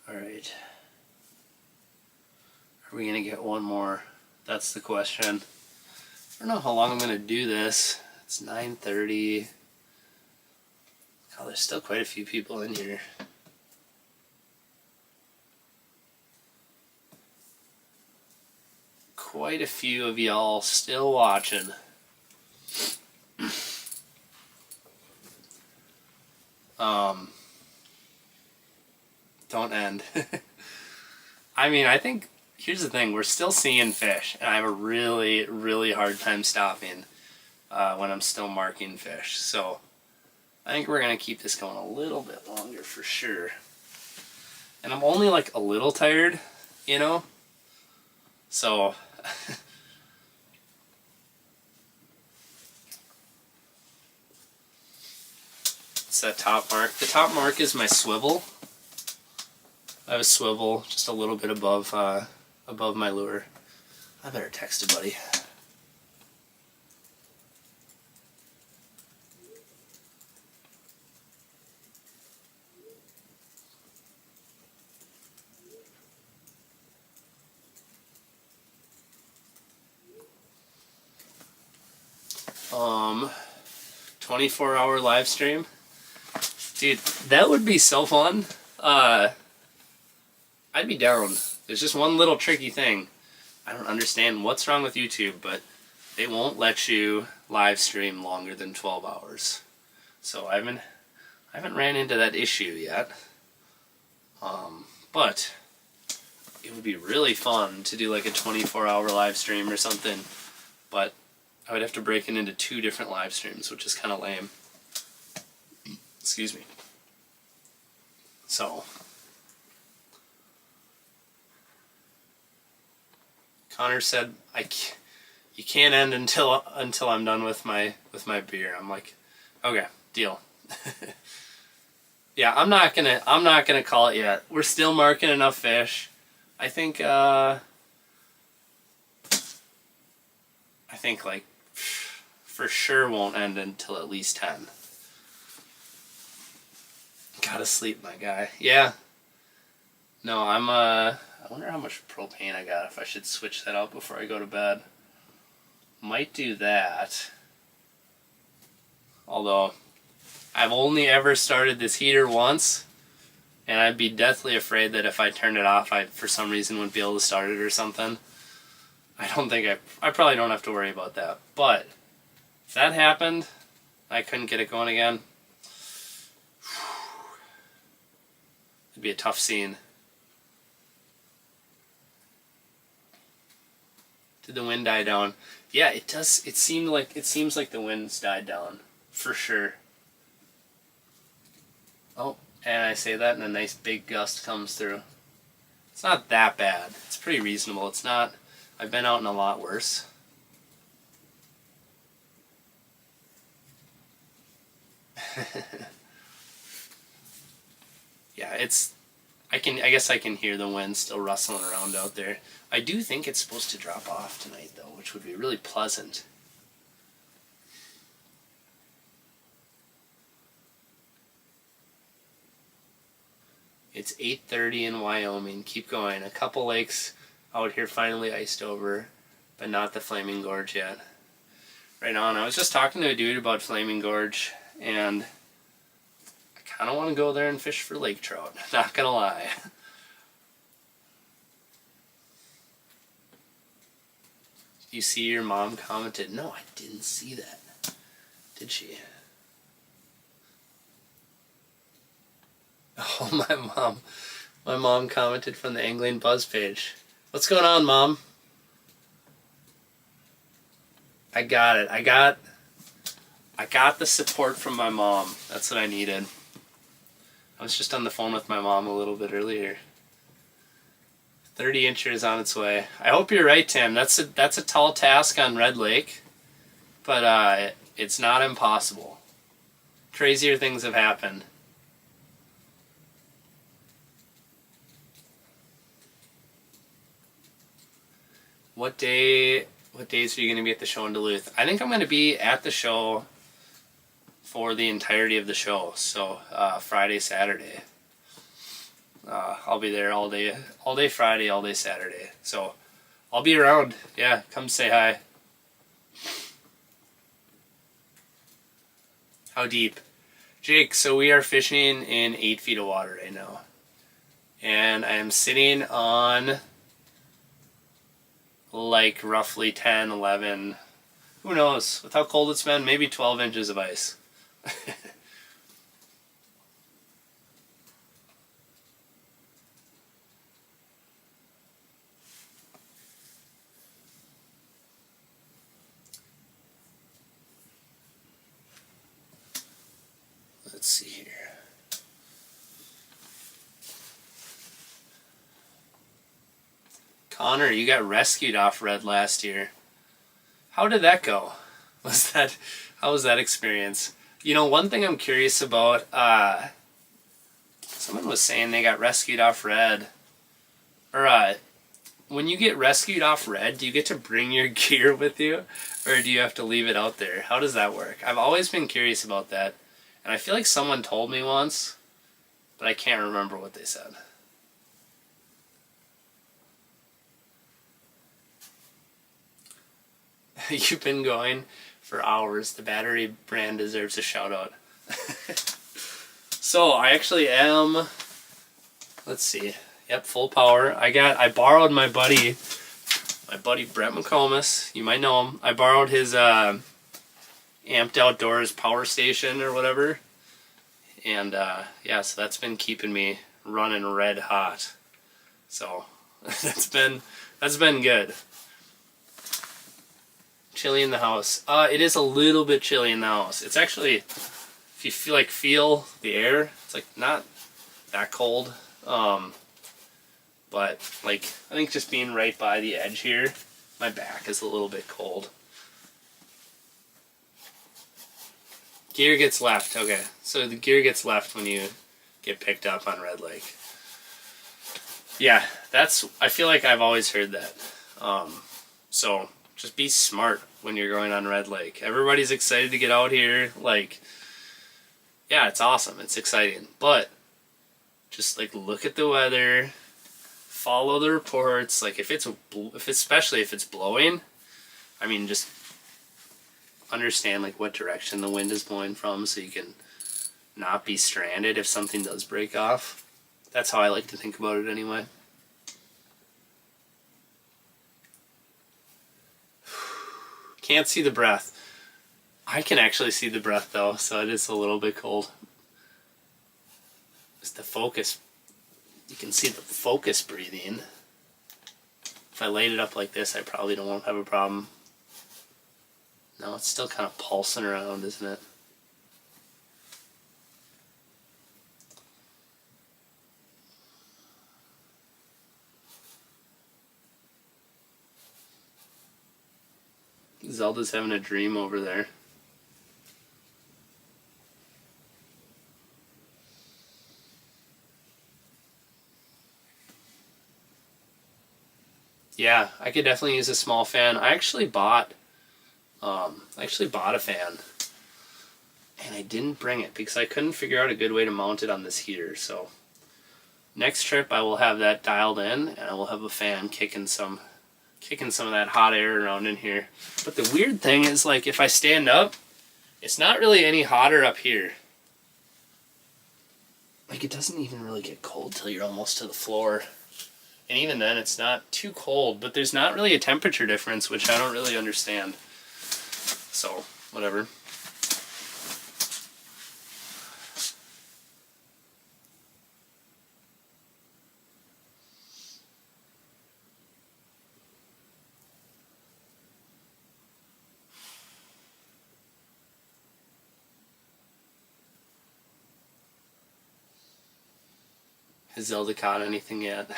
Alright. Are we going to get one more? That's the question. I don't know how long I'm going to do this. It's 9:30. Oh, there's still quite a few people in here. Quite a few of y'all still watching. Don't end. I mean, I think, here's the thing, we're still seeing fish, and I have a really, really hard time stopping when I'm still marking fish. So, I think we're going to keep this going a little bit longer for sure. And I'm only like a little tired, you know? So, it's that top mark. The top mark is my swivel. I have a swivel just a little bit above my lure. I better text a buddy. Um, 24-hour live stream. Dude, that would be so fun. I'd be down. There's just one little tricky thing. I don't understand what's wrong with YouTube, but they won't let you live stream longer than 12 hours. So I haven't ran into that issue yet. But it would be really fun to do like a 24-hour live stream or something. But I would have to break it into 2 different live streams, which is kind of lame. Excuse me. So Connor said, you can't end until I'm done with my beer. I'm like, okay, deal. Yeah, I'm not gonna call it yet. We're still marking enough fish. I think like for sure won't end until at least 10. Gotta sleep, my guy. Yeah. No, I wonder how much propane I got, if I should switch that out before I go to bed. Might do that. Although, I've only ever started this heater once, and I'd be deathly afraid that if I turned it off, I for some reason wouldn't be able to start it or something. I don't think I probably don't have to worry about that. But if that happened, I couldn't get it going again. It'd be a tough scene. Did the wind die down? Yeah, it does. It seems like the wind's died down for sure. Oh, and I say that and a nice big gust comes through. It's not that bad. It's pretty reasonable. It's not. I've been out in a lot worse. Yeah, it's. I guess I can hear the wind still rustling around out there. I do think it's supposed to drop off tonight, though, which would be really pleasant. It's 8:30 in Wyoming. Keep going. A couple lakes out here finally iced over, but not the Flaming Gorge yet. Right on. I was just talking to a dude about Flaming Gorge, and I kind of want to go there and fish for lake trout. Not gonna lie. You see your mom commented? No, I didn't see that. Did she? Oh, my mom commented from the Angling Buzz page. What's going on, Mom? I got it. I got the support from my mom. That's what I needed. I was just on the phone with my mom a little bit earlier. 30 inches on its way. I hope you're right, Tim. That's a tall task on Red Lake, but it's not impossible. Crazier things have happened. What days are you going to be at the show in Duluth? I think I'm going to be at the show for the entirety of the show. So Friday, Saturday. I'll be there all day Friday, all day Saturday. So I'll be around. Yeah, come say hi. How deep? Jake, so we are fishing in 8 feet of water right now. And I am sitting on like roughly 10, 11, who knows, with how cold it's been, maybe 12 inches of ice. Let's see here. Connor, you got rescued off Red last year. How did that go? How was that experience? You know, one thing I'm curious about, someone was saying they got rescued off Red. Or, when you get rescued off Red, do you get to bring your gear with you? Or do you have to leave it out there? How does that work? I've always been curious about that. And I feel like someone told me once, but I can't remember what they said. You've been going for hours. The battery brand deserves a shout out. So I actually am, let's see. Yep, full power. I borrowed my buddy Brett McComas. You might know him. I borrowed his Amped Outdoors power station or whatever. And yeah, so that's been keeping me running red hot. So that's been good. Chilly in the house. It is a little bit chilly in the house. It's actually, if you feel the air, it's like not that cold. But like, I think just being right by the edge here, my back is a little bit cold. Gear gets left. Okay, so the gear gets left when you get picked up on Red Lake. Yeah, I feel like I've always heard that. So just be smart when you're going on Red Lake. Everybody's excited to get out here. Like, yeah, it's awesome. It's exciting. But just like look at the weather, follow the reports. Like especially if it's blowing, I mean, just understand like what direction the wind is blowing from so you can not be stranded if something does break off. That's how I like to think about it anyway. Can't see the breath. I can actually see the breath though, so it is a little bit cold. It's the focus. You can see the focus breathing. If I laid it up like this, I probably won't have a problem. No, it's still kind of pulsing around, isn't it? Zelda's having a dream over there. Yeah, I could definitely use a small fan. I actually bought a fan, and I didn't bring it because I couldn't figure out a good way to mount it on this heater. So next trip I will have that dialed in, and I will have a fan kicking some of that hot air around in here. But the weird thing is, like, if I stand up, it's not really any hotter up here. Like, it doesn't even really get cold till you're almost to the floor. And even then, it's not too cold, but there's not really a temperature difference, which I don't really understand. So, whatever. Has Zelda caught anything yet?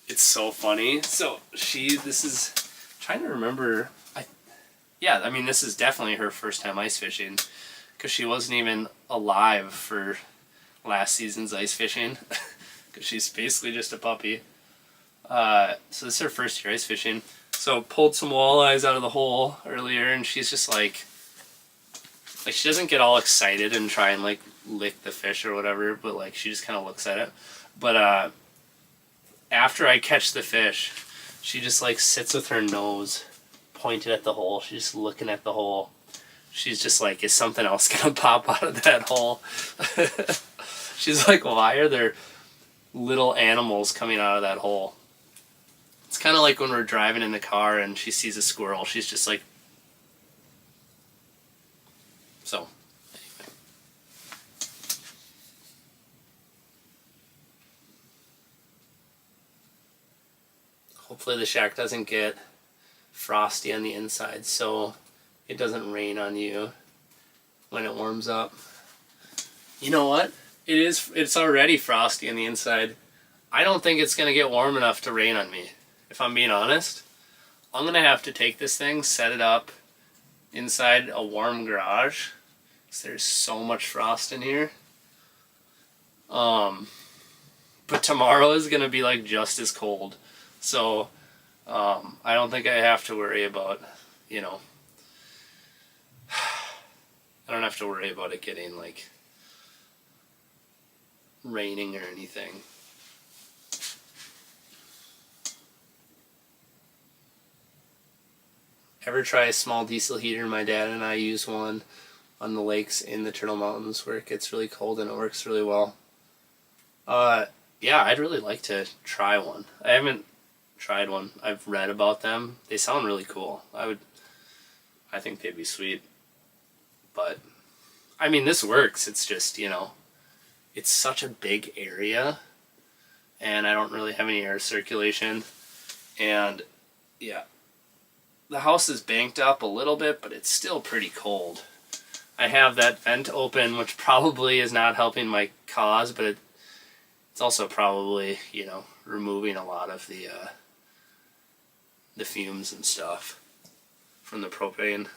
It's so funny. So this is, trying to remember, I mean, this is definitely her first time ice fishing, because she wasn't even alive for last season's ice fishing, because she's basically just a puppy. So this is her first year ice fishing. So pulled some walleyes out of the hole earlier, and she's just like she doesn't get all excited and try and like lick the fish or whatever, but like she just kind of looks at it. But after I catch the fish, she just like sits with her nose pointed at the hole. She's just looking at the hole. She's just like, is something else gonna pop out of that hole? She's like, why are there little animals coming out of that hole? It's kind of like when we're driving in the car and she sees a squirrel. She's just like, so. Anyway. Hopefully the shack doesn't get frosty on the inside, so it doesn't rain on you when it warms up. You know what? It's already frosty on the inside. I don't think it's going to get warm enough to rain on me, if I'm being honest. I'm going to have to take this thing, set it up inside a warm garage, because there's so much frost in here. But tomorrow is going to be like just as cold. So I don't think I have to worry about, I don't have to worry about it getting like raining or anything. Ever try a small diesel heater? My dad and I use one on the lakes in the Turtle Mountains where it gets really cold and it works really well. Yeah, I'd really like to try one. I haven't tried one. I've read about them. They sound really cool. I think they'd be sweet. But I mean, this works. It's just, it's such a big area and I don't really have any air circulation. And yeah, the house is banked up a little bit, but it's still pretty cold. I have that vent open, which probably is not helping my cause, but it's also probably, removing a lot of the fumes and stuff from the propane.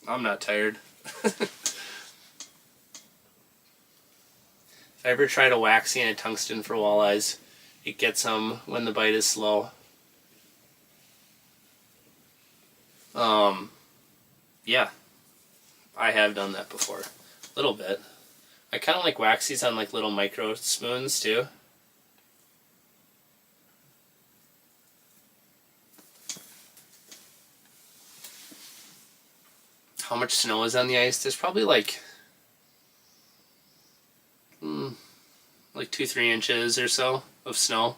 I'm not tired. If I ever try to waxing a tungsten for walleyes, it gets them when the bite is slow. Yeah, I have done that before. A little bit. I kind of like wax these on like little micro spoons too. How much snow is on the ice? There's probably like 2-3 inches or so of snow.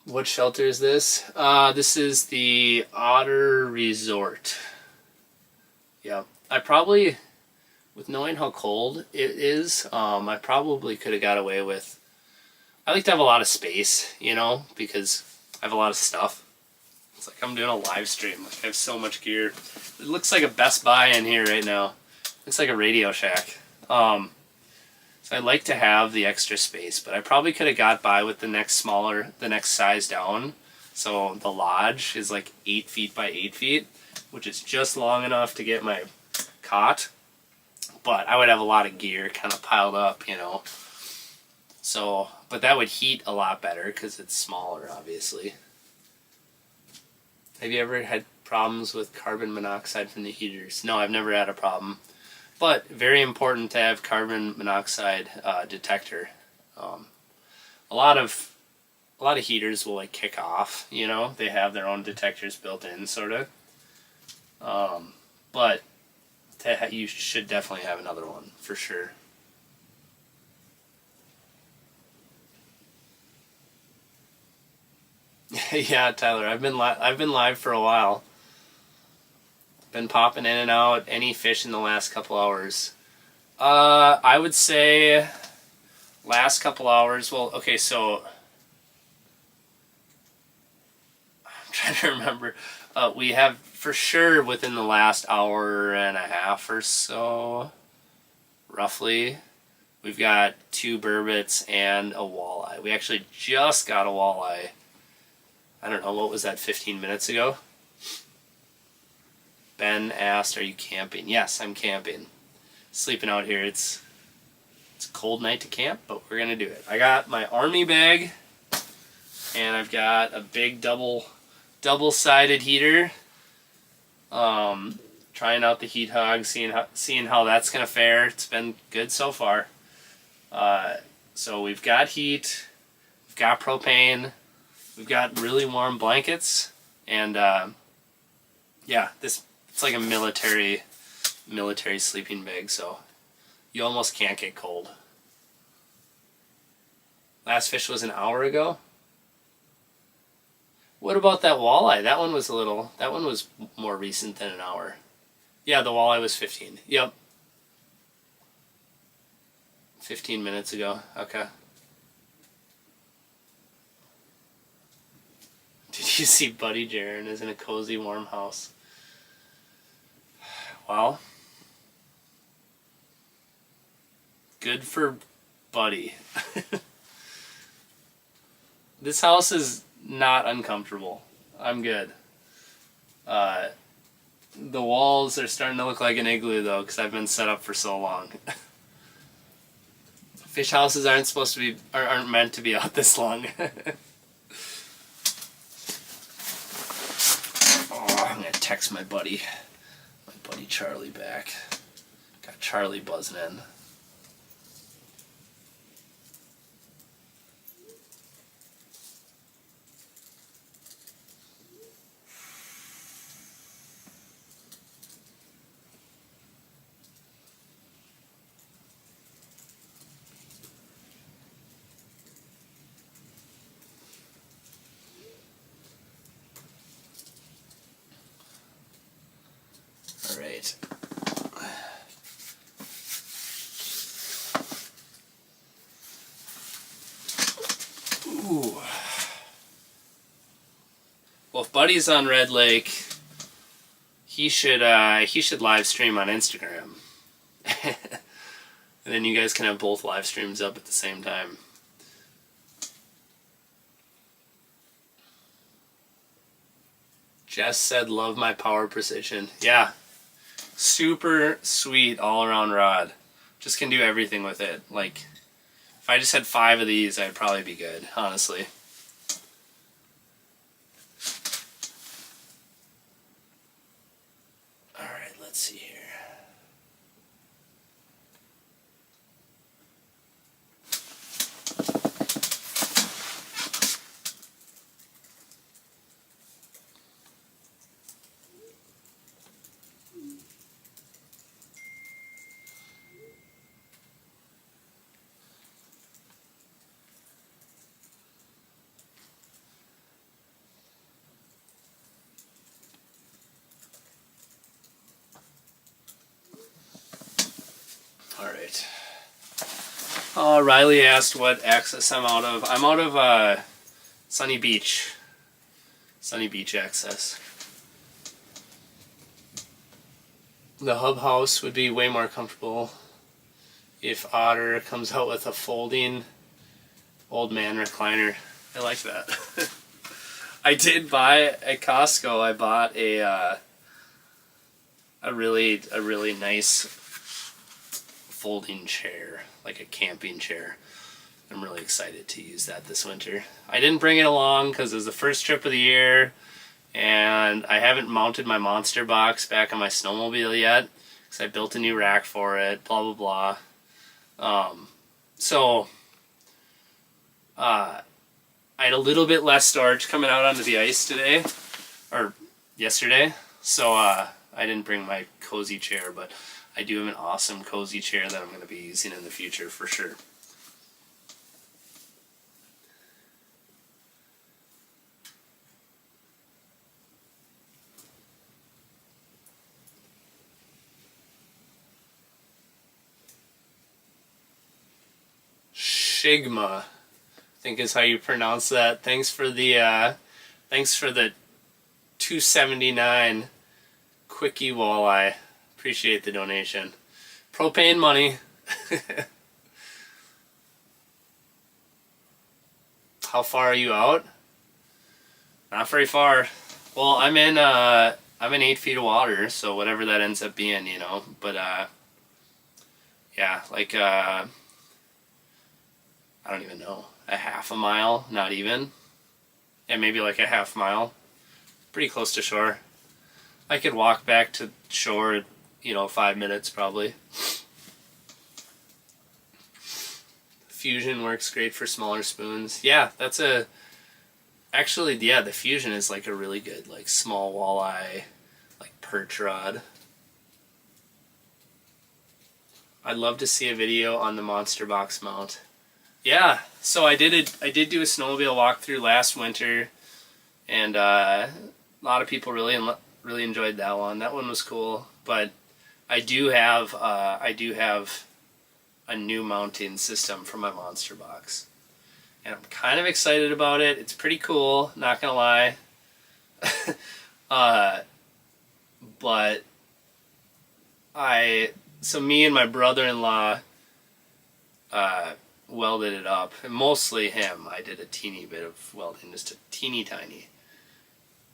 What shelter is this? This is the Otter Resort. Yeah, I probably, with knowing how cold it is, I probably could have got away with. I like to have a lot of space, you know, because I have a lot of stuff. It's like I'm doing a live stream. Like I have so much gear. It looks like a Best Buy in here right now. Looks like a Radio Shack. So I like to have the extra space, but I probably could have got by with the next size down. So the lodge is like 8 feet by 8 feet, which is just long enough to get my cot. But I would have a lot of gear kind of piled up, you know. So, but that would heat a lot better because it's smaller, obviously. Have you ever had problems with carbon monoxide from the heaters? No, I've never had a problem. But very important to have carbon monoxide detector. A lot of heaters will like kick off, you know. They have their own detectors built in, sort of. But you should definitely have another one for sure. Yeah, Tyler, I've been live for a while. Been popping in and out. Any fish in the last couple hours? I would say last couple hours. Well, okay, so I'm trying to remember. We have for sure within the last hour and a half or so, roughly, we've got 2 burbot and a walleye. We actually just got a walleye. I don't know, what was that, 15 minutes ago? Ben asked, are you camping? Yes, I'm camping. Sleeping out here. It's a cold night to camp, but we're going to do it. I got my army bag, and I've got a big double-sided heater. Trying out the heat hog, seeing how that's going to fare. It's been good so far. So we've got heat, we've got propane, we've got really warm blankets, and yeah, it's like a military sleeping bag, so you almost can't get cold. Last fish was an hour ago. What about that walleye? That one was more recent than an hour. Yeah, the walleye was 15. Yep. 15 minutes ago. Okay. Did you see Buddy Jaren is in a cozy, warm house? Well, good for Buddy. This house is not uncomfortable. I'm good. The walls are starting to look like an igloo though, because I've been set up for so long. Fish houses aren't meant to be out this long. Oh, I'm gonna text my buddy Charlie back. Got Charlie buzzing in. Alright. Ooh. Well, if Buddy's on Red Lake, he should live stream on Instagram. And then you guys can have both live streams up at the same time. Jess said, love my power precision. Yeah. Super sweet all-around rod. Just can do everything with it. Like, if I just had 5 of these, I'd probably be good, honestly. right. Riley asked what access I'm out of. I'm out of Sunny Beach. Sunny Beach access. The hub house would be way more comfortable if Otter comes out with a folding old man recliner. I like that. I did buy at Costco. I bought a really nice folding chair, like a camping chair. I'm really excited to use that this winter. I didn't bring it along because it was the first trip of the year, and I haven't mounted my monster box back on my snowmobile yet because I built a new rack for it. Blah blah blah. I had a little bit less storage coming out onto the ice today, or yesterday, so I didn't bring my cozy chair, but I do have an awesome cozy chair that I'm going to be using in the future for sure. Shigma, I think is how you pronounce that. Thanks for the 279 quickie walleye. Appreciate the donation. Propane money. How far are you out? Not very far. Well, I'm in 8 feet of water, so whatever that ends up being, you know. But yeah, like I don't even know, a half a mile, not even. Yeah, maybe like a half mile. Pretty close to shore. I could walk back to shore, 5 minutes probably. Fusion works great for smaller spoons. Yeah, actually, the Fusion is like a really good, like, small walleye, like, perch rod. I'd love to see a video on the Monster Box mount. Yeah, so I did do a snowmobile walkthrough last winter, and a lot of people really enjoyed that one. That one was cool, but I do have a new mounting system for my Monster Box, and I'm kind of excited about it. It's pretty cool, not gonna lie. But me and my brother-in-law welded it up, and mostly him. I did a teeny bit of welding, just a teeny tiny,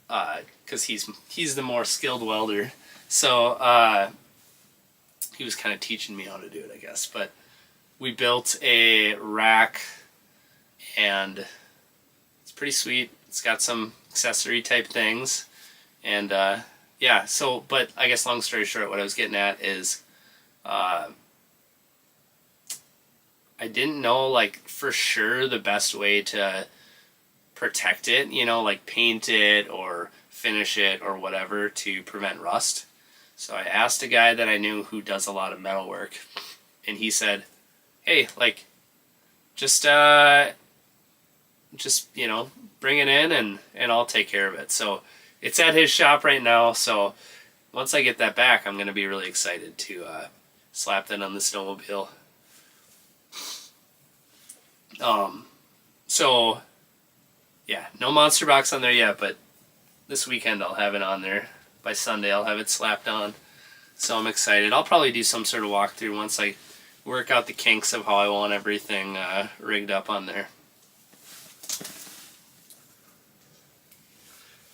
because he's the more skilled welder. So he was kind of teaching me how to do it, I guess. But we built a rack, and it's pretty sweet. It's got some accessory type things, and yeah. So, but I guess long story short, what I was getting at is, I didn't know, like, for sure the best way to protect it, like paint it or finish it or whatever to prevent rust. So I asked a guy that I knew who does a lot of metal work, and he said, hey, like, just bring it in and I'll take care of it. So it's at his shop right now, so once I get that back, I'm going to be really excited to slap that on the snowmobile. So yeah, no Monster Box on there yet, but this weekend I'll have it on there. By Sunday I'll have it slapped on. So I'm excited. I'll probably do some sort of walkthrough once I work out the kinks of how I want everything rigged up on there.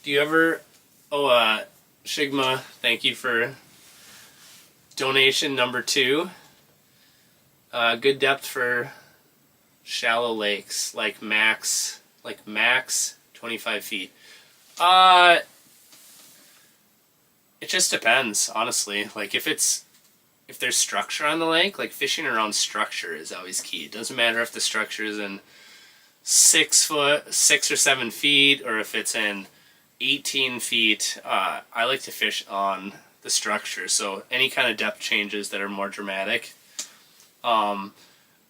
Do you ever... Oh, Shigma, thank you for donation number 2. Good depth for shallow lakes, like max 25 feet. It just depends, honestly. Like, if there's structure on the lake, like, fishing around structure is always key. It doesn't matter if the structure is in 6 or 7 feet, or if it's in 18 feet. I like to fish on the structure, so any kind of depth changes that are more dramatic.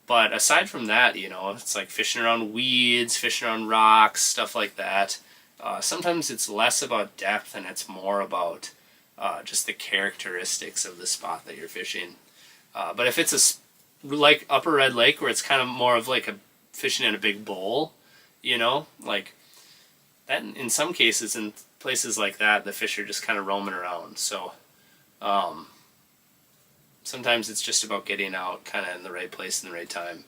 But aside from that, it's like fishing around weeds, fishing around rocks, stuff like that. Sometimes it's less about depth and it's more about just the characteristics of the spot that you're fishing. But if it's like Upper Red Lake, where it's kind of more of like a fishing in a big bowl, you know, like that. In some cases, in places like that, the fish are just kind of roaming around. So sometimes it's just about getting out kind of in the right place in the right time.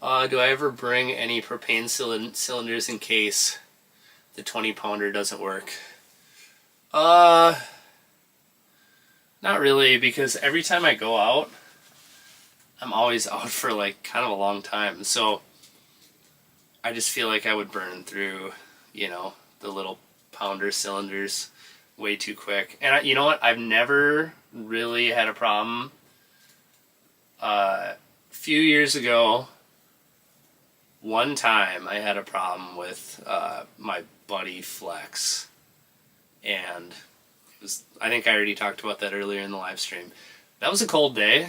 Do I ever bring any propane cylinders in case the 20-pounder doesn't work? Not really, because every time I go out, I'm always out for like kind of a long time. So I just feel like I would burn through, you know, the little pounder cylinders way too quick. And you know what? I've never really had a problem. A few years ago, one time I had a problem with my buddy Flex, and it was, I think I already talked about that earlier in the live stream. That was a cold day,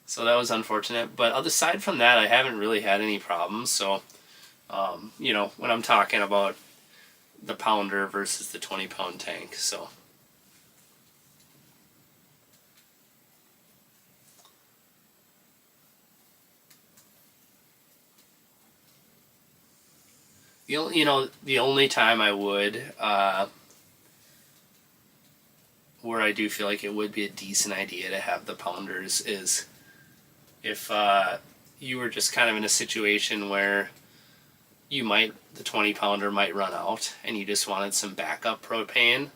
so that was unfortunate. But aside from that, I haven't really had any problems. So, you know, when I'm talking about the pounder versus the 20-pound tank, so. The only time I would, where I do feel like it would be a decent idea to have the pounders is if you were just kind of in a situation where the 20-pounder might run out and you just wanted some backup propane,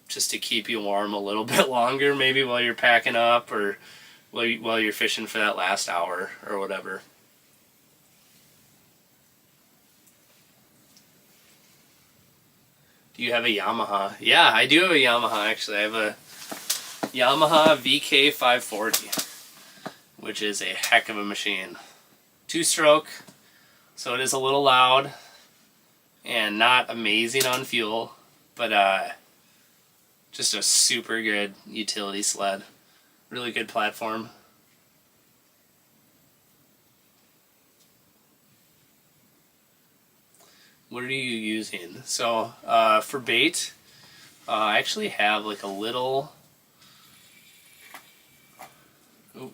just to keep you warm a little bit longer, maybe while you're packing up or while you're fishing for that last hour or whatever. Do you have a Yamaha? Yeah, I do have a Yamaha, actually. I have a Yamaha VK540, which is a heck of a machine. 2-stroke, so it is a little loud and not amazing on fuel, but just a super good utility sled. Really good platform. What are you using? So for bait, I actually have like a little, oh,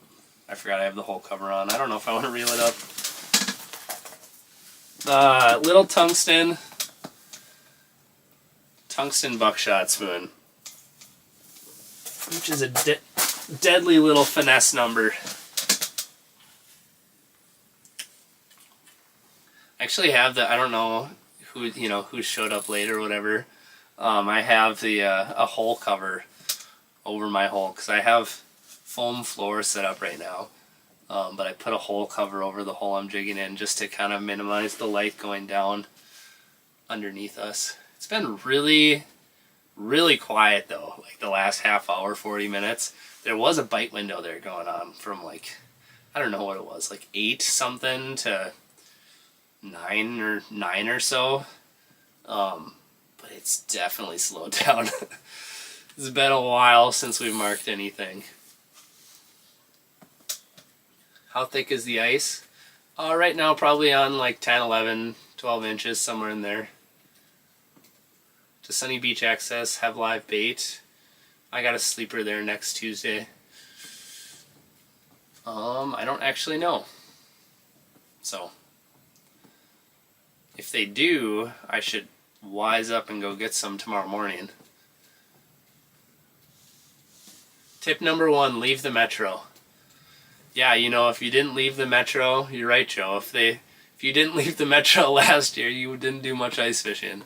I forgot I have the whole cover on. I don't know if I want to reel it up. Little tungsten buckshot spoon, which is a deadly little finesse number. I actually have the, I don't know who showed up late or whatever. I have the a hole cover over my hole because I have foam floor set up right now, but I put a hole cover over the hole I'm jigging in just to kind of minimize the light going down underneath us. It's been really, really quiet though, like the last half hour, 40 minutes. There was a bite window there going on from like, I don't know what it was, like 8 something to 9 or so, but it's definitely slowed down. It's been a while since we've marked anything. How thick is the ice? Right now probably on like 10, 11, 12 inches, somewhere in there. To Sunny Beach Access, have live bait. I got a sleeper there next Tuesday. I don't actually know. So if they do, I should wise up and go get some tomorrow morning. Tip number 1, leave the metro. Yeah, if you didn't leave the metro, you're right, Joe. If you didn't leave the metro last year, you didn't do much ice fishing.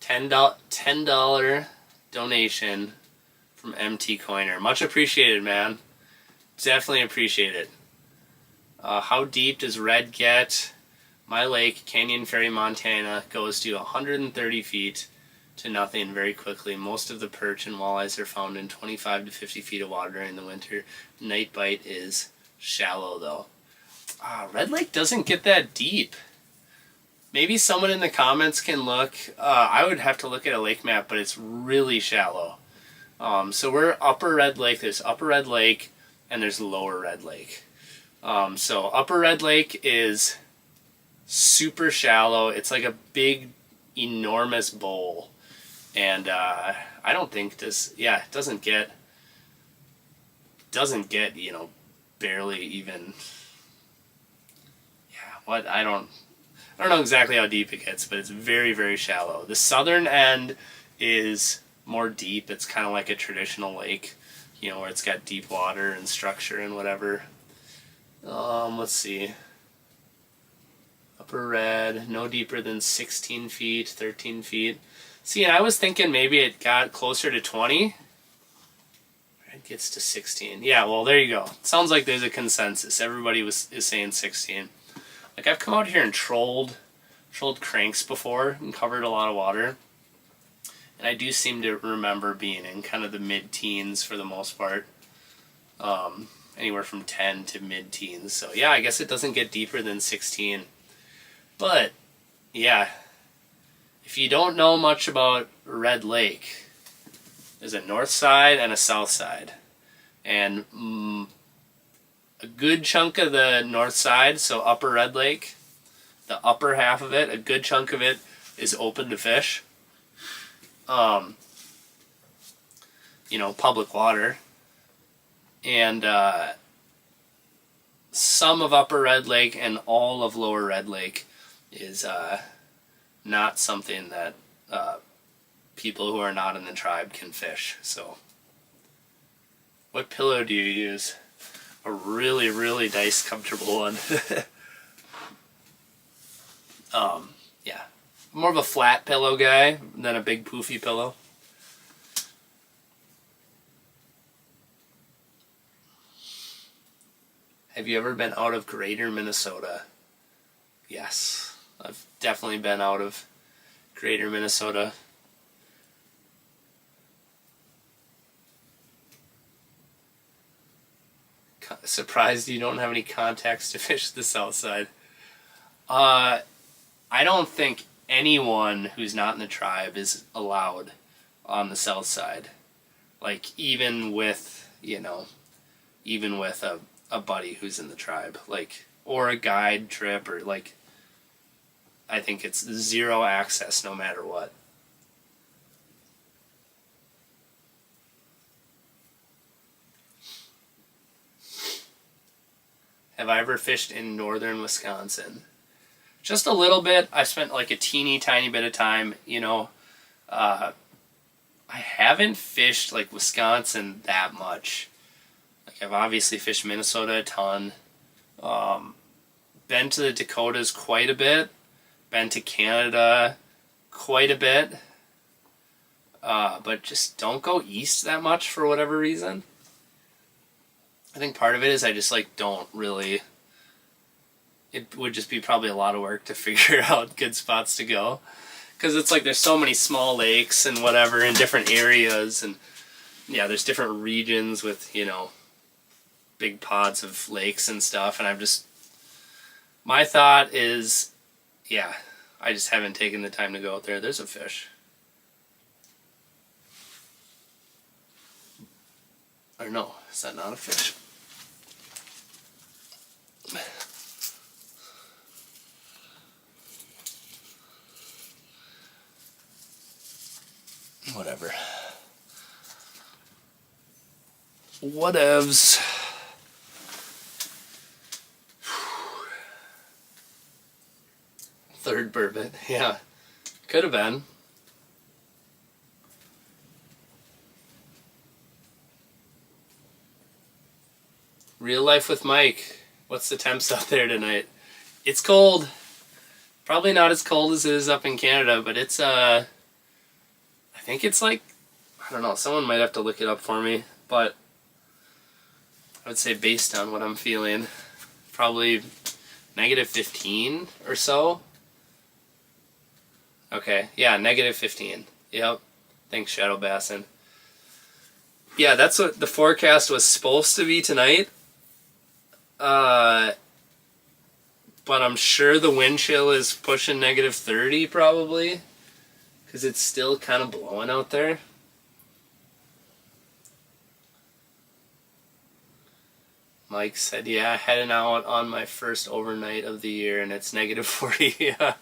$10 donation from MT Coiner. Much appreciated, man. Definitely appreciate it. How deep does red get? My lake, Canyon Ferry, Montana, goes to 130 feet to nothing very quickly. Most of the perch and walleyes are found in 25 to 50 feet of water during the winter. Night bite is shallow, though. Red Lake doesn't get that deep. Maybe someone in the comments can look. I would have to look at a lake map, but it's really shallow. So we're Upper Red Lake. There's Upper Red Lake and there's Lower Red Lake. So Upper Red Lake is super shallow. It's like a big, enormous bowl. And I don't think this, yeah, it doesn't get, you know, barely even, yeah, what, I don't know exactly how deep it gets, but it's very, very shallow. The southern end is more deep. It's kind of like a traditional lake, you know, where it's got deep water and structure and whatever. Let's see. Upper red, no deeper than 16 feet, 13 feet. See, I was thinking maybe it got closer to 20. It gets to 16. Yeah, well, there you go. Sounds like there's a consensus. Everybody is saying 16. Like, I've come out here and trolled cranks before and covered a lot of water. And I do seem to remember being in kind of the mid-teens for the most part. Anywhere from 10 to mid-teens. So, yeah, I guess it doesn't get deeper than 16. But, yeah, if you don't know much about Red Lake, there's a north side and a south side. And a good chunk of the north side, so upper Red Lake, the upper half of it, a good chunk of it is open to fish. You know, public water. And some of upper Red Lake and all of lower Red Lake is not something that people who are not in the tribe can fish. So, what pillow do you use? A really, really nice, comfortable one. Yeah, more of a flat pillow guy than a big poofy pillow. Have you ever been out of Greater Minnesota? Yes, I've definitely been out of Greater Minnesota. Surprised you don't have any contacts to fish the south side. I don't think anyone who's not in the tribe is allowed on the south side. Like, even with, you know, a buddy who's in the tribe, like, or a guide trip, or like, I think it's zero access no matter what. Have I ever fished in northern Wisconsin? Just a little bit. I've spent like a teeny tiny bit of time, you know. I haven't fished like Wisconsin that much. Like, I've obviously fished Minnesota a ton. Been to the Dakotas quite a bit. Been to Canada quite a bit. But just don't go east that much for whatever reason. I think part of it is I just like don't really, it would just be probably a lot of work to figure out good spots to go. Because it's like there's so many small lakes and whatever in different areas, and yeah, there's different regions with, you know, big pods of lakes and stuff, and I'm just, my thought is, yeah, I just haven't taken the time to go out there. There's a fish. Or no, is that not a fish? Whatever. Whatevs. Third burbot, yeah. Could have been. Real life with Mike. What's the temps out there tonight? It's cold. Probably not as cold as it is up in Canada, but it's I think it's like, I don't know, someone might have to look it up for me, but I would say based on what I'm feeling, probably -15 or so. Okay, yeah, -15. Yep. Thanks, Shadow Bassin. Yeah, that's what the forecast was supposed to be tonight. But I'm sure the wind chill is pushing -30 probably, because it's still kind of blowing out there. Mike said, yeah, heading out on my first overnight of the year and it's negative 40. Yeah.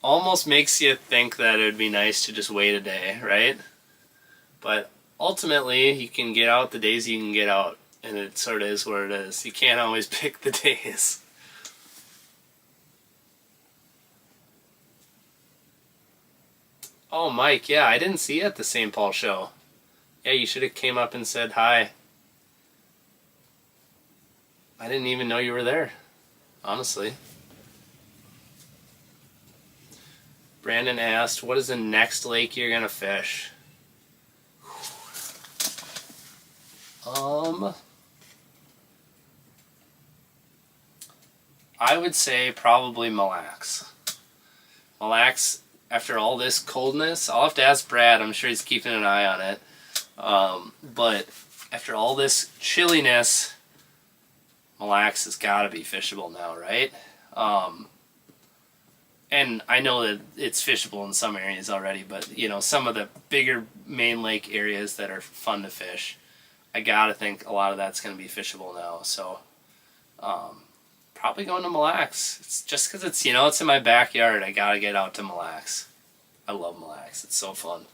Almost makes you think that it would be nice to just wait a day, right? But ultimately, you can get out the days you can get out, and it sort of is what it is. You can't always pick the days. Oh, Mike, yeah, I didn't see you at the St. Paul show. Yeah, you should have came up and said hi. I didn't even know you were there, honestly. Brandon asked, what is the next lake you're gonna fish? I would say probably Mille Lacs. Mille Lacs, after all this coldness, I'll have to ask Brad, I'm sure he's keeping an eye on it. But after all this chilliness, Mille Lacs has got to be fishable now, right? And I know that it's fishable in some areas already, but you know, some of the bigger main lake areas that are fun to fish, I gotta think a lot of that's going to be fishable now. So probably going to Mille Lacs. It's just because it's, you know, it's in my backyard. I gotta get out to Mille Lacs. I love Mille Lacs. It's so fun.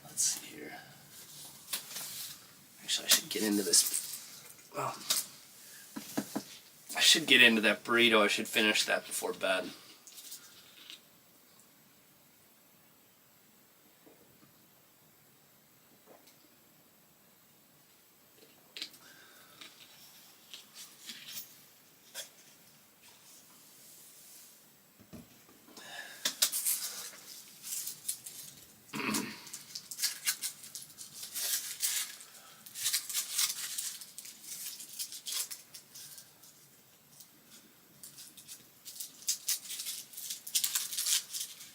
Let's see here. Actually, I should get into this. Well, I should get into that burrito. I should finish that before bed.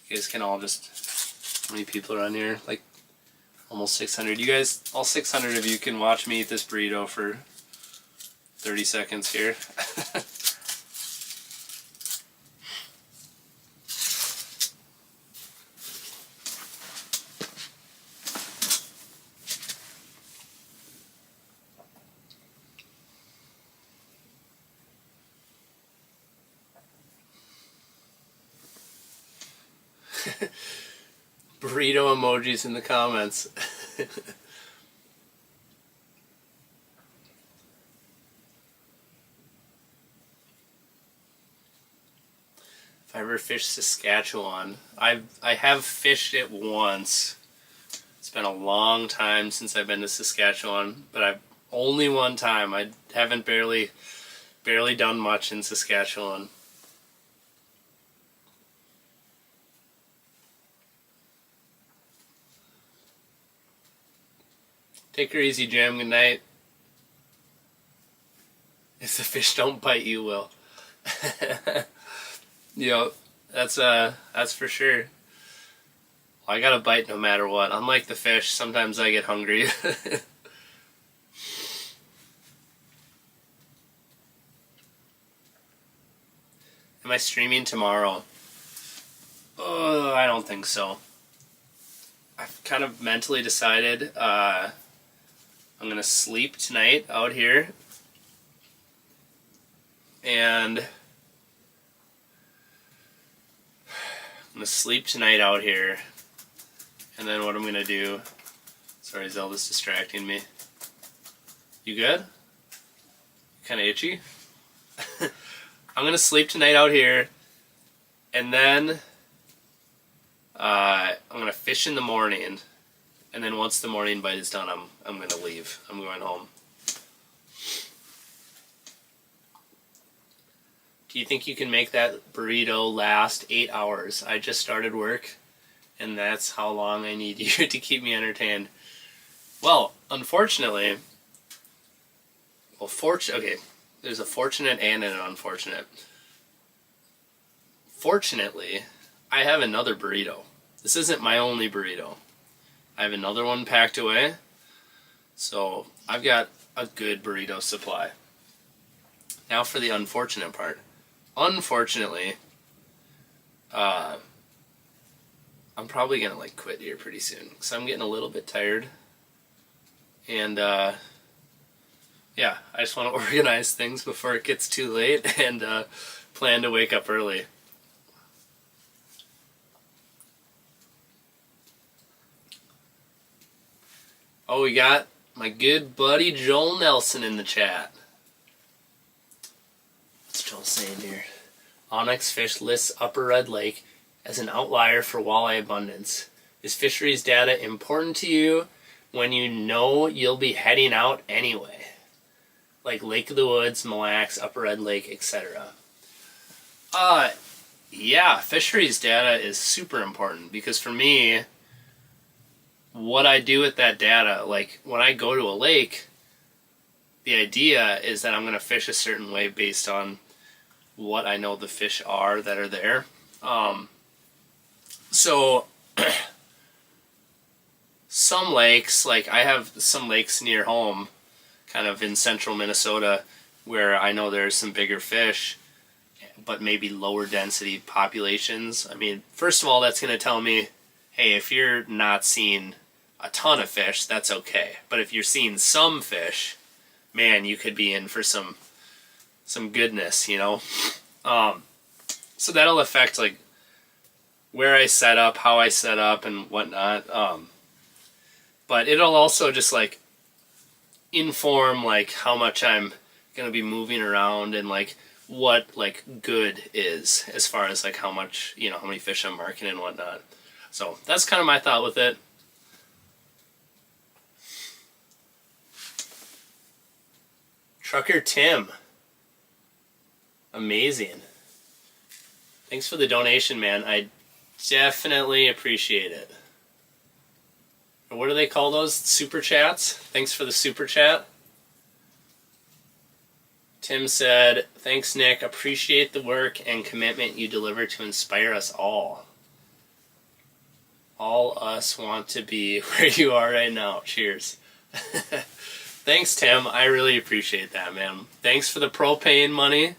You guys can all just, how many people are on here? Like almost 600. You guys, all 600 of you can watch me eat this burrito for 30 seconds here. Burrito emojis in the comments. If I ever fish Saskatchewan, I have fished it once. It's been a long time since I've been to Saskatchewan, but I've only one time. I haven't barely done much in Saskatchewan. Take her easy, Jim. Good night. If the fish don't bite, you will. Yo, that's for sure. Well, I gotta bite no matter what. Unlike the fish, sometimes I get hungry. Am I streaming tomorrow? Oh, I don't think so. I've kind of mentally decided I'm gonna sleep tonight out here, and I'm gonna sleep tonight out here, and then what I'm gonna do, sorry, Zelda's distracting me. You good? Kinda itchy? I'm gonna sleep tonight out here, and then I'm gonna fish in the morning, and then once the morning bite is done, I'm gonna leave. I'm going home. Do you think you can make that burrito last 8 hours? I just started work, and that's how long I need you to keep me entertained. Well, unfortunately, okay, there's a fortunate and an unfortunate. Fortunately, I have another burrito. This isn't my only burrito. I have another one packed away. So I've got a good burrito supply. Now for the unfortunate part. Unfortunately, I'm probably going to like quit here pretty soon because I'm getting a little bit tired. And yeah, I just want to organize things before it gets too late and plan to wake up early. Oh, we got my good buddy Joel Nelson in the chat. What's Joel saying here? Onyx Fish lists Upper Red Lake as an outlier for walleye abundance. Is fisheries data important to you when you know you'll be heading out anyway? Like Lake of the Woods, Mille Lacs, Upper Red Lake, etc. Yeah, fisheries data is super important because for me, what I do with that data, like when I go to a lake, the idea is that I'm going to fish a certain way based on what I know the fish are that are there. So some lakes, like I have some lakes near home, kind of in central Minnesota, where I know there's some bigger fish, but maybe lower density populations. I mean, first of all, that's going to tell me, hey, if you're not seeing a ton of fish, that's okay. But if you're seeing some fish, man, you could be in for some goodness, you know? So that'll affect, like, where I set up, how I set up, and whatnot. But it'll also just, like, inform, like, how much I'm going to be moving around and, like, what, like, good is as far as, like, how much, you know, how many fish I'm marking and whatnot. So that's kind of my thought with it. Trucker Tim. Amazing. Thanks for the donation, man. I definitely appreciate it. What do they call those? Super chats? Thanks for the super chat. Tim said, thanks, Nick. Appreciate the work and commitment you deliver to inspire us all. All us want to be where you are right now. Cheers. Thanks, Tim. I really appreciate that, man. Thanks for the propane money.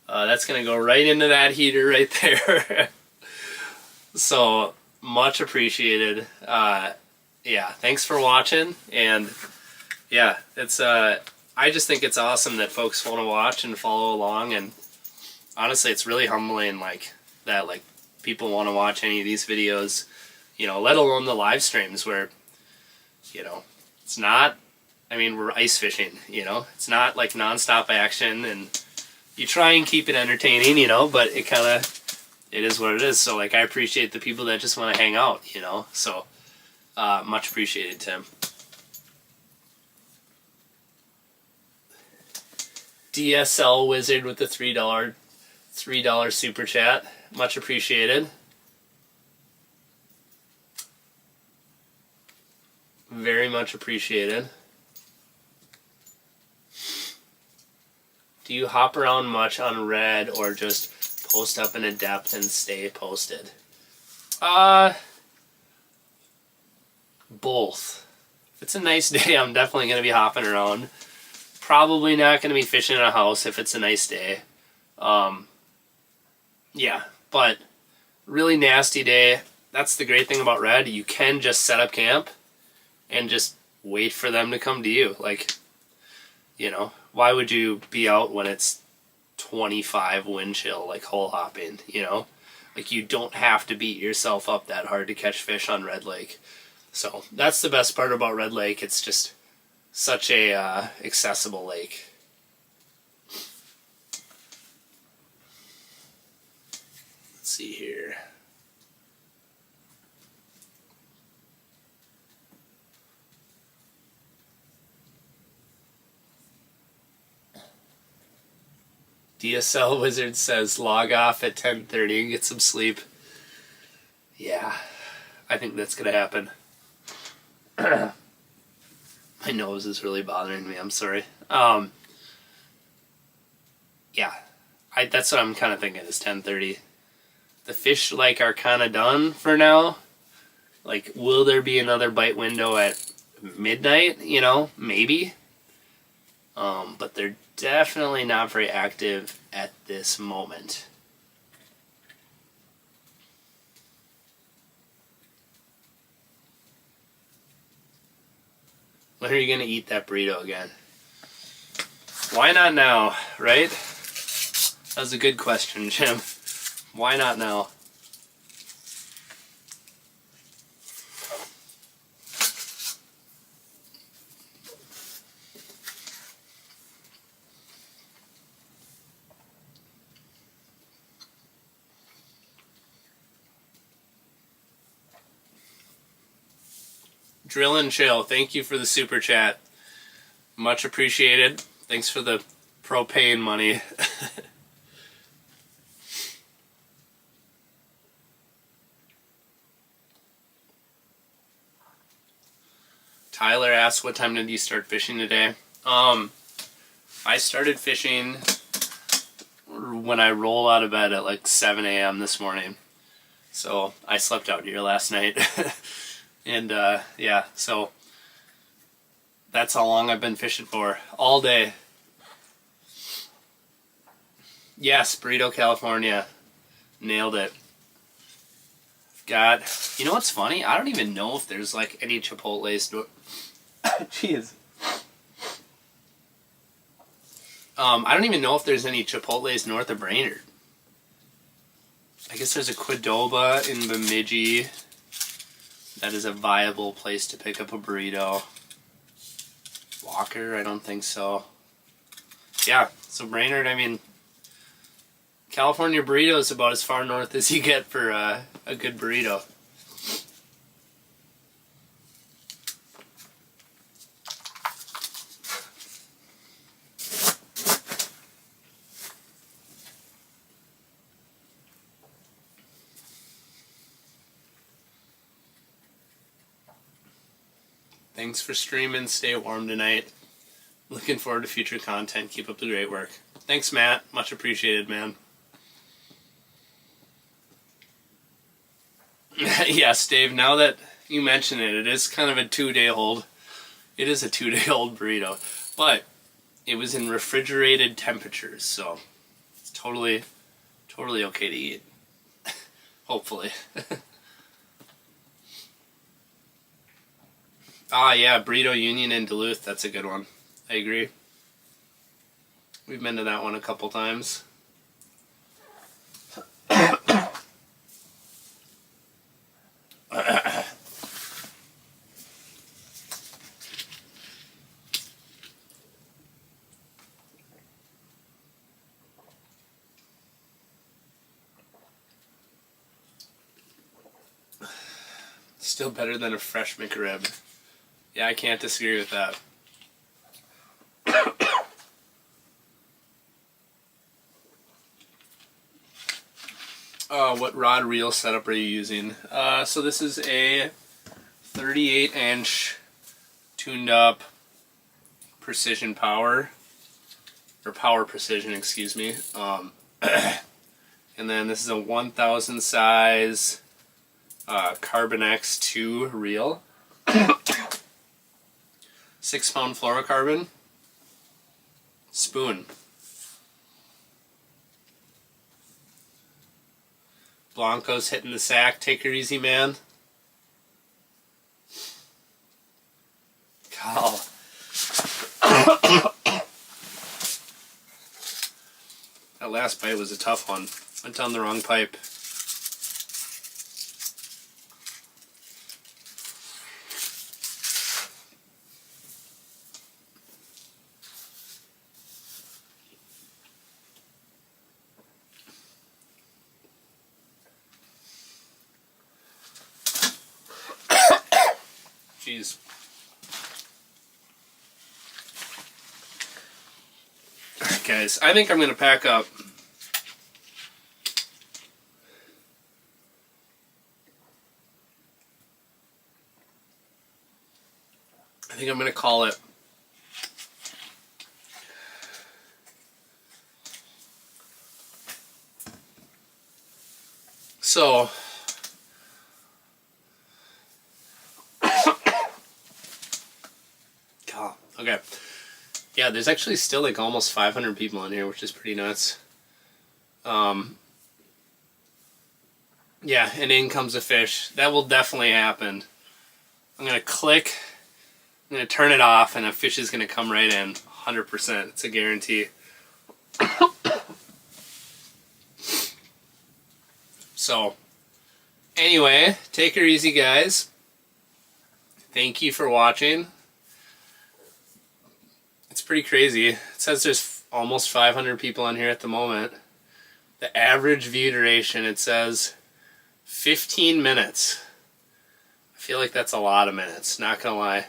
That's going to go right into that heater right there. So, much appreciated. Yeah, thanks for watching. And, yeah, it's I just think it's awesome that folks want to watch and follow along. And, honestly, it's really humbling, like, that, like, people want to watch any of these videos, you know, let alone the live streams where, you know, it's not, I mean, we're ice fishing, you know, it's not like nonstop action, and you try and keep it entertaining, you know, but it kind of, it is what it is. So, like, I appreciate the people that just want to hang out, you know, so much appreciated, Tim. DSL Wizard with the $3 super chat. Much appreciated. Very much appreciated. Do you hop around much on red or just post up in a depth and stay posted? Both. If it's a nice day, I'm definitely going to be hopping around. Probably not going to be fishing in a house if it's a nice day. Yeah, but really nasty day. That's the great thing about red. You can just set up camp and just wait for them to come to you. Like, you know, why would you be out when it's 25 wind chill, like hole hopping, you know? Like, you don't have to beat yourself up that hard to catch fish on Red Lake. So that's the best part about Red Lake. It's just such a accessible lake. Let's see here. DSL Wizard says log off at 10:30 and get some sleep. Yeah, I think that's going to happen. My nose is really bothering me. I'm sorry. Yeah, that's what I'm kind of thinking is 10:30. The fish like are kind of done for now, Like, will there be another bite window at midnight? Maybe. But they're definitely not very active at this moment. When are you going to eat that burrito again? Why not now, right? That was a good question, Jim. Why not now? Drill and Chill, thank you for the super chat. Much appreciated. Thanks for the propane money. Tyler asks, what time did you start fishing today? I started fishing when I roll out of bed at like 7 a.m. this morning. So I slept out here last night. And yeah, so that's how long I've been fishing for. All day. Yes, Burrito, California. Nailed it. God, you know what's funny? I don't even know if there's like any Chipotle's. Jeez. I don't even know if there's any Chipotle's north of Brainerd. I guess there's a Qdoba in Bemidji. That is a viable place to pick up a burrito. Walker, I don't think so. Yeah, so Brainerd, I mean, California burrito is about as far north as you get for a good burrito. Thanks for streaming. Stay warm tonight. Looking forward to future content. Keep up the great work. Thanks, Matt. Much appreciated, man. Yes, Dave, now that you mention it, it is kind of a 2-day-old. It is a 2-day-old burrito. But it was in refrigerated temperatures, so it's totally okay to eat. Hopefully. Ah, yeah, Burrito Union in Duluth. That's a good one. I agree. We've been to that one a couple times. Still better than a fresh McRib. Yeah, I can't disagree with that. What rod reel setup are you using? So this is a 38-inch tuned up precision power, or power precision, excuse me. And then this is a 1000 size Carbon X2 reel. 6-pound fluorocarbon. Spoon. Blanco's hitting the sack. Take her easy, man. Cal. That last bite was a tough one. Went down the wrong pipe. Jeez. Alright guys, I think I'm going to pack up. I think I'm going to call it. So, Okay. Yeah, there's actually still like almost 500 people in here, which is pretty nuts. Yeah, and in comes a fish. That will definitely happen. I'm going to click, I'm going to turn it off, and a fish is going to come right in. 100%. It's a guarantee. So, anyway, take her easy, guys. Thank you for watching. It's pretty crazy. It says there's almost 500 people on here at the moment. The average view duration, it says 15 minutes. I feel like that's a lot of minutes, not gonna lie.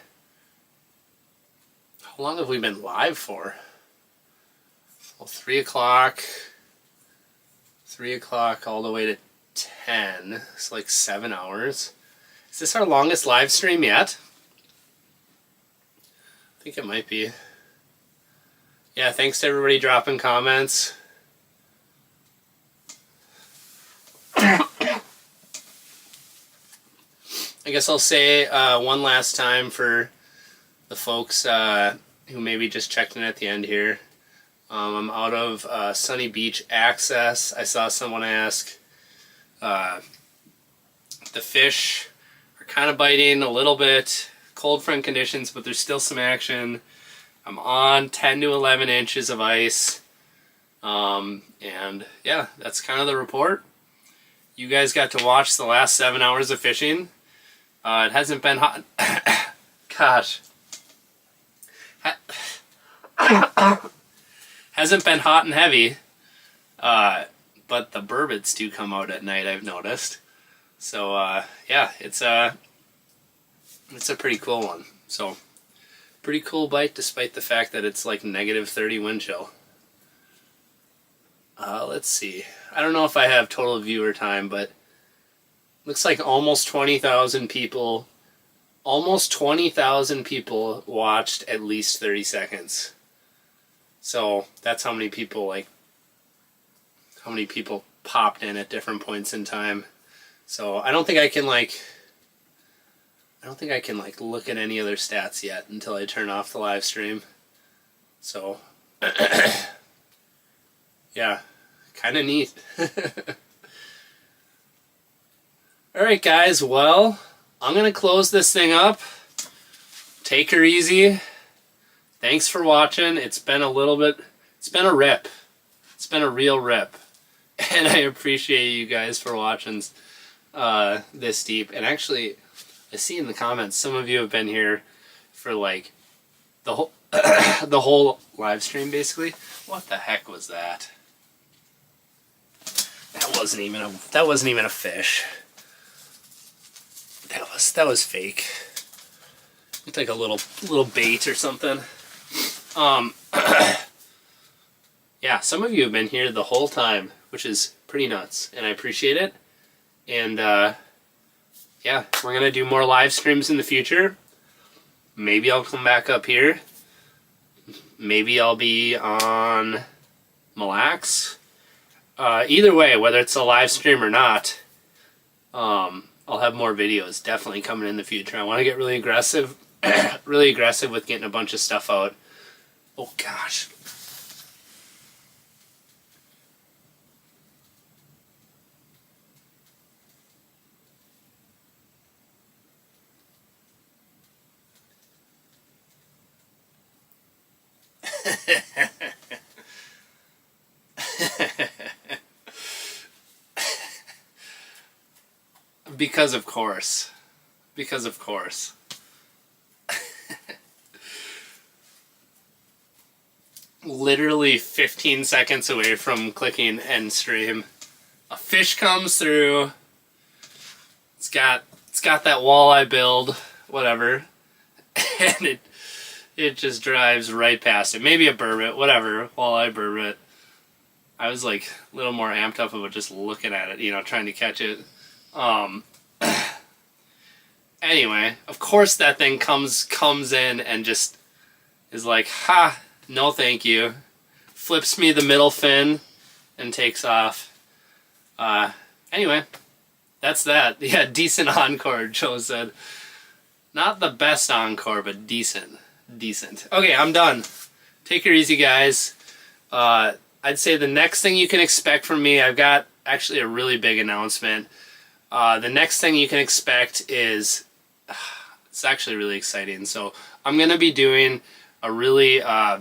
How long have we been live for? Well, 3 o'clock. 3 o'clock all the way to 10. It's like 7 hours. Is this our longest live stream yet? I think it might be. Yeah, thanks to everybody dropping comments. I guess I'll say one last time for the folks who maybe just checked in at the end here. I'm out of Sunny Beach access. I saw someone ask. The fish are kind of biting a little bit. Cold front conditions, but there's still some action. I'm on 10 to 11 inches of ice. And yeah, that's kind of the report. You guys got to watch the last 7 hours of fishing. It hasn't been hot. Gosh. Hasn't been hot and heavy. But the burbits do come out at night, I've noticed. So, yeah, it's a pretty cool one. So, pretty cool bite despite the fact that it's like -30 wind chill. Let's see. I don't know if I have total viewer time, but looks like almost 20,000 people. Almost 20,000 people watched at least 30 seconds. So that's how many people popped in at different points in time. So I don't think I can look at any other stats yet until I turn off the live stream. So yeah, kind of neat. Alright guys, well, I'm going to close this thing up. Take her easy. Thanks for watching. It's been a rip. It's been a real rip. And I appreciate you guys for watching this deep. And actually, I see in the comments, some of you have been here for like the whole the whole live stream basically. What the heck was that? That wasn't even a fish. That was fake. Looked like a little bait or something. Yeah, some of you have been here the whole time, which is pretty nuts, and I appreciate it. And yeah, we're gonna do more live streams in the future. Maybe I'll come back up here. Maybe I'll be on Mille Lacs. Either way, whether it's a live stream or not, I'll have more videos definitely coming in the future. I want to get really aggressive, really aggressive with getting a bunch of stuff out. Oh gosh. Because of course. Because of course. Literally 15 seconds away from clicking end stream, a fish comes through. It's got that walleye build, whatever, and it just drives right past it. Maybe a burbot, whatever, walleye burbot. I was like a little more amped up about just looking at it, you know, trying to catch it. Anyway, of course that thing comes in and just is like, ha, no thank you. Flips me the middle fin and takes off. Anyway, that's that. Yeah, decent encore, Joe said. Not the best encore, but decent. decent. Okay, I'm done. Take her easy, guys. I'd say the next thing you can expect from me, I've got actually a really big announcement. The next thing you can expect is, it's actually really exciting. So I'm going to be doing a really